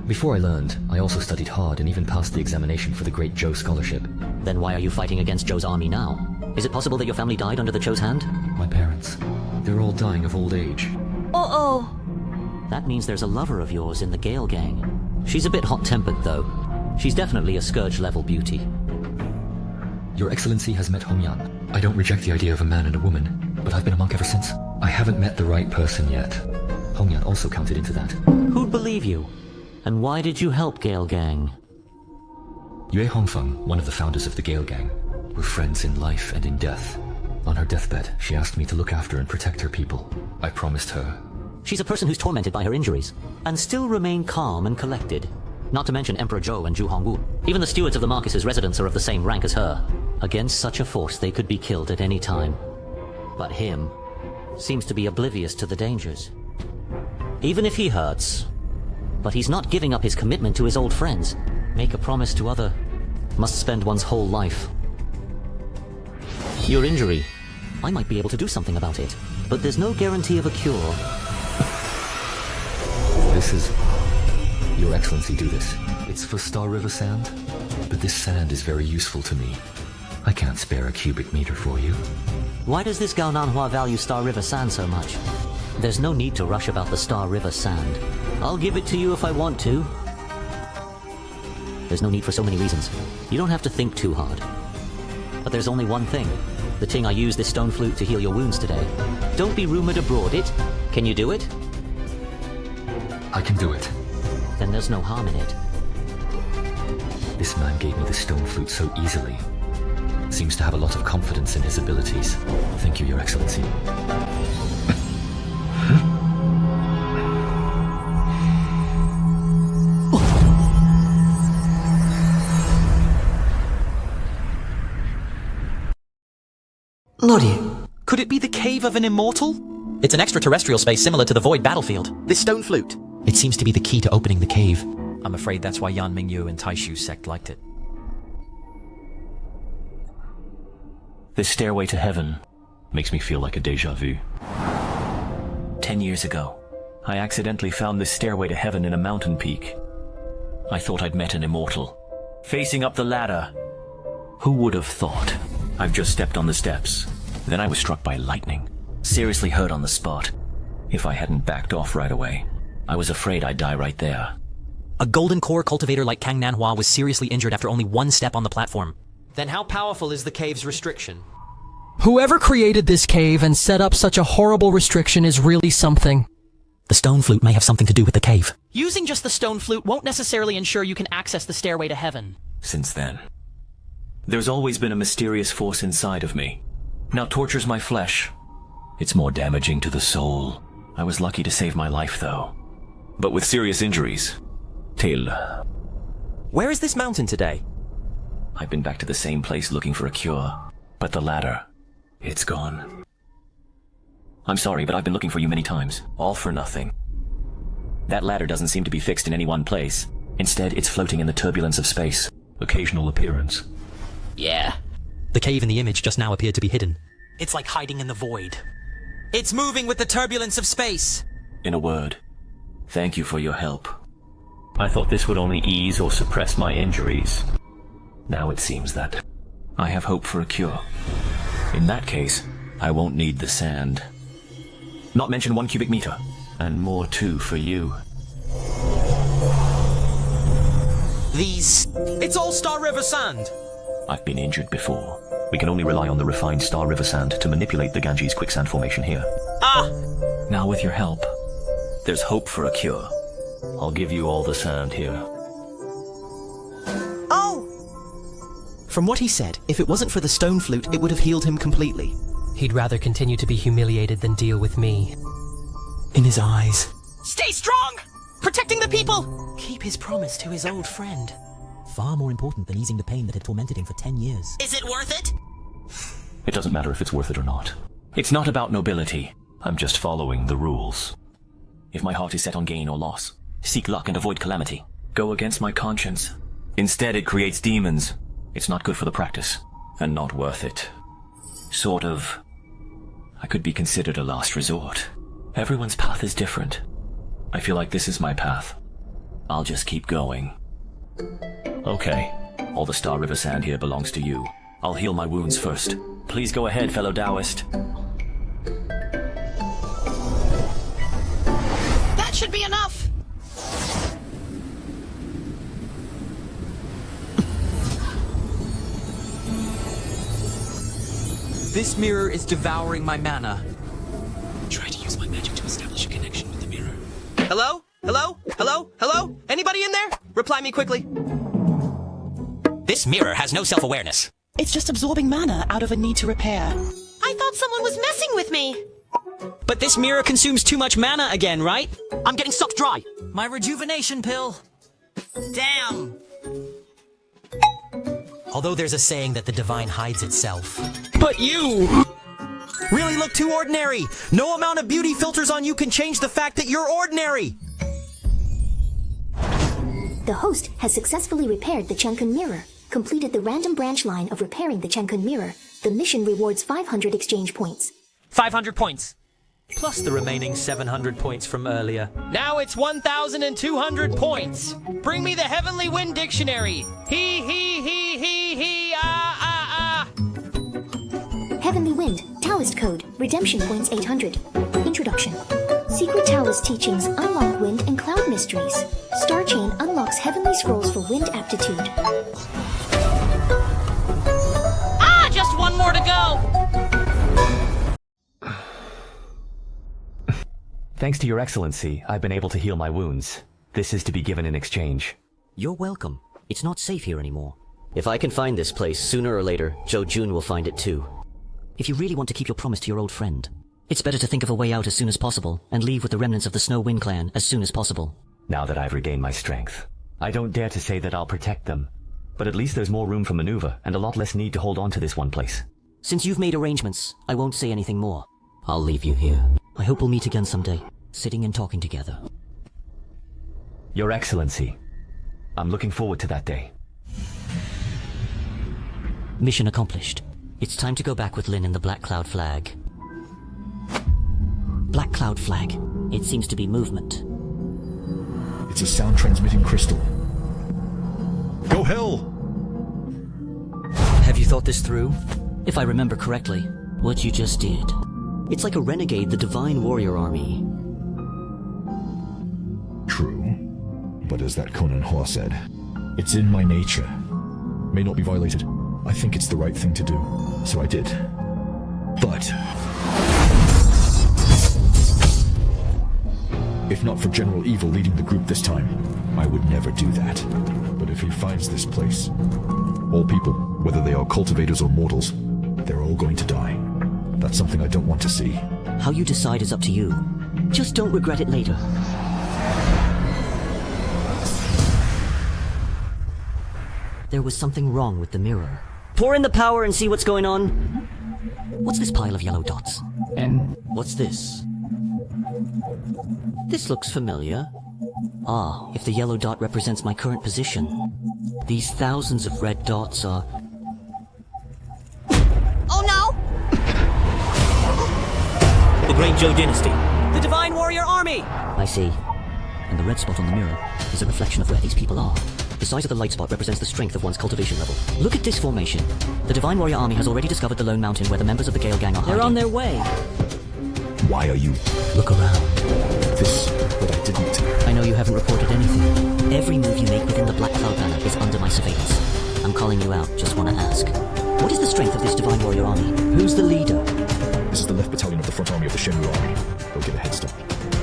Before I learned, I also studied hard and even passed the examination for the Great Zhou Scholarship. Then why are you fighting against Zhou's army now? Is it possible that your family died under the Zhou's hand? My parents. They're all dying of old age. Uh-oh. That means there's a lover of yours in the Gale Gang. She's a bit hot-tempered, though. She's definitely a Scourge-level beauty. Your Excellency has met Hong Yan. I don't reject the idea of a man and a woman, but I've been a monk ever since. I haven't met the right person yet. Hong Yan also counted into that. Who'd believe you? And why did you help Gale Gang? Yue Hongfeng, one of the founders of the Gale Gang, were friends in life and in death. On her deathbed, she asked me to look after and protect her people. I promised her. She's a person who's tormented by her injuries, and still remain calm and collected. Not to mention Emperor Zhou and Zhu Hongwu. Even the stewards of the Marquis's residence are of the same rank as her. Against such a force, they could be killed at any time. But him seems to be oblivious to the dangers. Even if he hurts, but he's not giving up his commitment to his old friends. Make a promise to other, must spend one's whole life. Your injury, I might be able to do something about it, but there's no guarantee of a cure. This is... Your Excellency, do this. It's for Star River Sand, but this sand is very useful to me. I can't spare a cubic meter for you. Why does this Gao Nanhua value Star River Sand so much? There's no need to rush about the Star River Sand. I'll give it to you if I want to. There's no need for so many reasons. You don't have to think too hard. But there's only one thing. The thing I used this stone flute to heal your wounds today. Don't be rumored abroad it. Can you do it? I can do it. Then there's no harm in it. This man gave me the stone flute so easily. Seems to have a lot of confidence in his abilities. Thank you, Your Excellency. Nori, could it be the cave of an immortal? It's an extraterrestrial space similar to the Void battlefield. This stone flute. It seems to be the key to opening the cave. I'm afraid that's why Yan Mingyu and Taishu's sect liked it. This stairway to heaven makes me feel like a déjà vu. 10 years ago, I accidentally found this stairway to heaven in a mountain peak. I thought I'd met an immortal. Facing up the ladder. Who would have thought? I've just stepped on the steps. Then I was struck by lightning. Seriously hurt on the spot. If I hadn't backed off right away, I was afraid I'd die right there. A golden core cultivator like Kang Nanhua was seriously injured after only one step on the platform. Then how powerful is the cave's restriction? Whoever created this cave and set up such a horrible restriction is really something. The stone flute may have something to do with the cave. Using just the stone flute won't necessarily ensure you can access the stairway to heaven. Since then, there's always been a mysterious force inside of me. Now tortures my flesh. It's more damaging to the soul. I was lucky to save my life, though. But with serious injuries. Till. Where is this mountain today? I've been back to the same place looking for a cure. But the ladder, it's gone. I'm sorry, but I've been looking for you many times. All for nothing. That ladder doesn't seem to be fixed in any one place. Instead, it's floating in the turbulence of space. Occasional appearance. Yeah. The cave in the image just now appeared to be hidden. It's like hiding in the void. It's moving with the turbulence of space. In a word, thank you for your help. I thought this would only ease or suppress my injuries. Now it seems that I have hope for a cure. In that case, I won't need the sand. Not mention 1 cubic meter, and more too for you. It's all Star River sand. I've been injured before. We can only rely on the refined Star River sand to manipulate the Ganges quicksand formation here. Now with your help, there's hope for a cure. I'll give you all the sand here. Oh! From what he said, if it wasn't for the stone flute, it would have healed him completely. He'd rather continue to be humiliated than deal with me. In his eyes. Stay strong! Protecting the people! Keep his promise to his old friend. Far more important than easing the pain that had tormented him for 10 years. Is it worth it? It doesn't matter if it's worth it or not. It's not about nobility. I'm just following the rules. If my heart is set on gain or loss, seek luck and avoid calamity. Go against my conscience. Instead, it creates demons. It's not good for the practice, and not worth it. Sort of. I could be considered a last resort. Everyone's path is different. I feel like this is my path. I'll just keep going. Okay. All the Star River sand here belongs to you. I'll heal my wounds first. Please go ahead, fellow Taoist. That should be enough! This mirror is devouring my mana. Try to use my magic to establish a connection with the mirror. Hello? Hello? Hello? Hello? Anybody in there? Reply me quickly. This mirror has no self-awareness. It's just absorbing mana out of a need to repair. I thought someone was messing with me! But this mirror consumes too much mana again, right? I'm getting sucked dry. My rejuvenation pill. Damn. Although there's a saying that the divine hides itself. But you really look too ordinary. No amount of beauty filters on you can change the fact that you're ordinary. The host has successfully repaired the Chenkun mirror, completed the random branch line of repairing the Chenkun mirror. The mission rewards 500 exchange points. 500 points. Plus the remaining 700 points from earlier. Now it's 1,200 points. Bring me the Heavenly Wind Dictionary. He, ah. Heavenly Wind, Taoist Code, Redemption Points 800. Introduction. Secret Taoist teachings unlock wind and cloud mysteries. Star Chain unlocks heavenly scrolls for wind aptitude. Just one more to go! Thanks to your excellency, I've been able to heal my wounds. This is to be given in exchange. You're welcome. It's not safe here anymore. If I can find this place, sooner or later, Zhou Jun will find it too. If you really want to keep your promise to your old friend, it's better to think of a way out as soon as possible, and leave with the remnants of the Snow Wind clan as soon as possible. Now that I've regained my strength, I don't dare to say that I'll protect them. But at least there's more room for maneuver, and a lot less need to hold on to this one place. Since you've made arrangements, I won't say anything more. I'll leave you here. I hope we'll meet again someday, sitting and talking together. Your Excellency, I'm looking forward to that day. Mission accomplished. It's time to go back with Lin and the Black Cloud flag. Black Cloud flag. It seems to be movement. It's a sound-transmitting crystal. Go hell! Have you thought this through? If I remember correctly, what you just did. It's like a renegade, the Divine Warrior Army. True. But as that Conan Hua said, it's in my nature. May not be violated. I think it's the right thing to do, so I did. But if not for General Evil leading the group this time, I would never do that. But if he finds this place, all people, whether they are cultivators or mortals, they're all going to die. That's something I don't want to see. How you decide is up to you. Just don't regret it later. There was something wrong with the mirror. Pour in the power and see what's going on. What's this pile of yellow dots? And what's this? This looks familiar. Ah, if the yellow dot represents my current position, these thousands of red dots are... Oh no! The Great Zhou Dynasty. The Divine Warrior Army! I see. And the red spot on the mirror is a reflection of where these people are. The size of the light spot represents the strength of one's cultivation level. Look at this formation. The Divine Warrior Army has already discovered the Lone Mountain where the members of the Gale Gang are hiding. They're on their way. Why are you? Look around. This, what I didn't. I know you haven't reported anything. Every move you make within the Black Cloud banner is under my surveillance. I'm calling you out, just want to ask. What is the strength of this Divine Warrior Army? Who's the leader? This is the left battalion of the front army of the Shenru Army. They'll get a head start.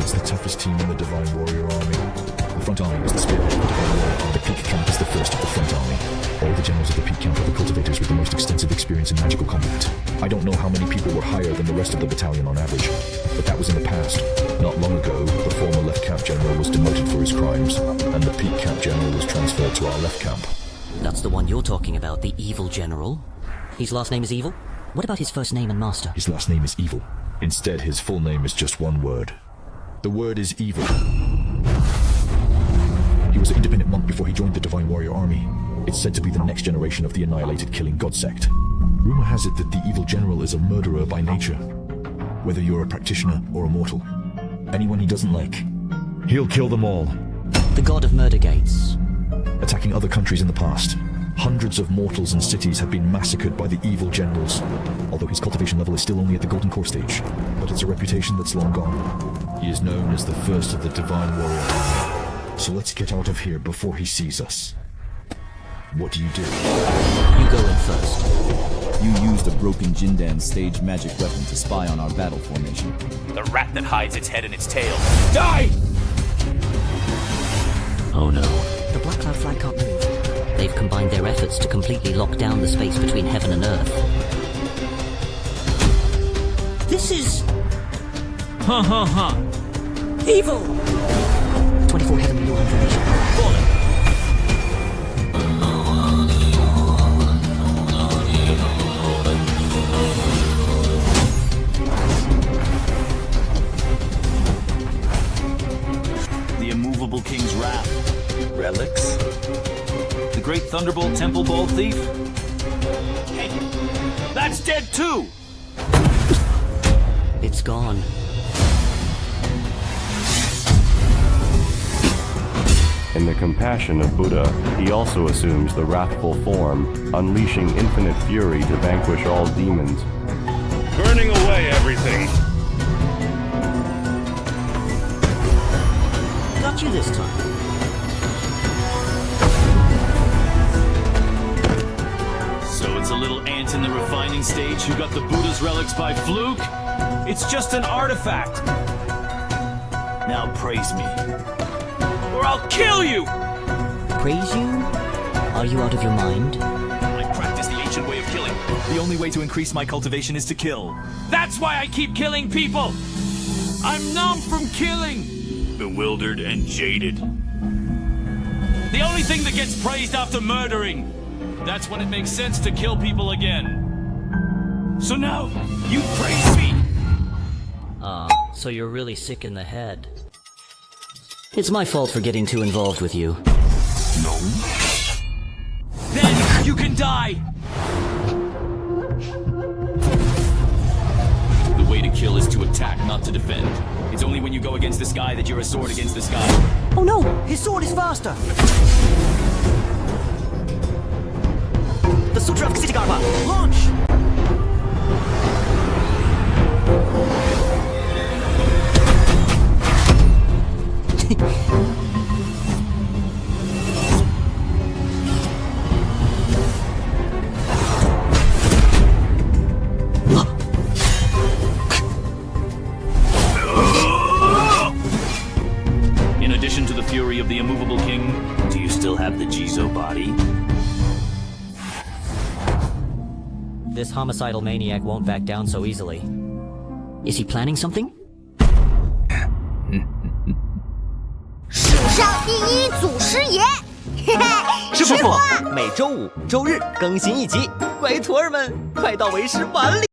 It's the toughest team in the Divine Warrior Army. The front army is the spirit of the Divine Warrior Army. The Peak Camp is the first of the front army. All the generals of the Peak Camp are the cultivators with the most extensive experience in magical combat. I don't know how many people were higher than the rest of the battalion on average, but that was in the past. Not long ago, the former left camp general was demoted for his crimes, and the Peak Camp general was transferred to our left camp. That's the one you're talking about, the evil general. His last name is Evil? What about his first name and master? His last name is Evil. Instead, his full name is just one word. The word is evil. He was an independent monk before he joined the Divine Warrior Army. It's said to be the next generation of the annihilated killing god sect. Rumor has it that the evil general is a murderer by nature. Whether you're a practitioner or a mortal, anyone he doesn't like, he'll kill them all. The god of murder gates. Attacking other countries in the past, hundreds of mortals and cities have been massacred by the evil generals, although his cultivation level is still only at the golden core stage. But it's a reputation that's long gone. He is known as the first of the Divine Warrior Army. So let's get out of here before he sees us. What do? You go in first. You used a broken Jindan stage magic weapon to spy on our battle formation. The rat that hides its head in its tail. Die! Oh no. The Black Cloud flag can't move. They've combined their efforts to completely lock down the space between heaven and earth. This is... Ha ha ha. Evil! 24 heavenly law information. Fallen. The immovable king's wrath. Relics? The great Thunderbolt Temple Ball thief? Hey, that's dead too! It's gone. In the compassion of Buddha, he also assumes the wrathful form, unleashing infinite fury to vanquish all demons. Burning away everything. Got you this time. So it's a little ant in the refining stage who got the Buddha's relics by fluke? It's just an artifact. Now praise me, or I'll kill you! Praise you? Are you out of your mind? I practice the ancient way of killing. The only way to increase my cultivation is to kill. That's why I keep killing people! I'm numb from killing! Bewildered and jaded. The only thing that gets praised after murdering. That's when it makes sense to kill people again. So now, you praise me! So you're really sick in the head. It's my fault for getting too involved with you. No. Then you can die! The way to kill is to attack, not to defend. It's only when you go against the sky that you're a sword against the sky. Oh no! His sword is faster! The Sutra of Xitigarbha! Launch! In addition to the fury of the immovable king, do you still have the Jizo body? This homicidal maniac won't back down so easily. Is he planning something? 史上第一祖师爷，嘿嘿，师傅，每周5、周日更新一集，乖徒儿们，快到为师碗里。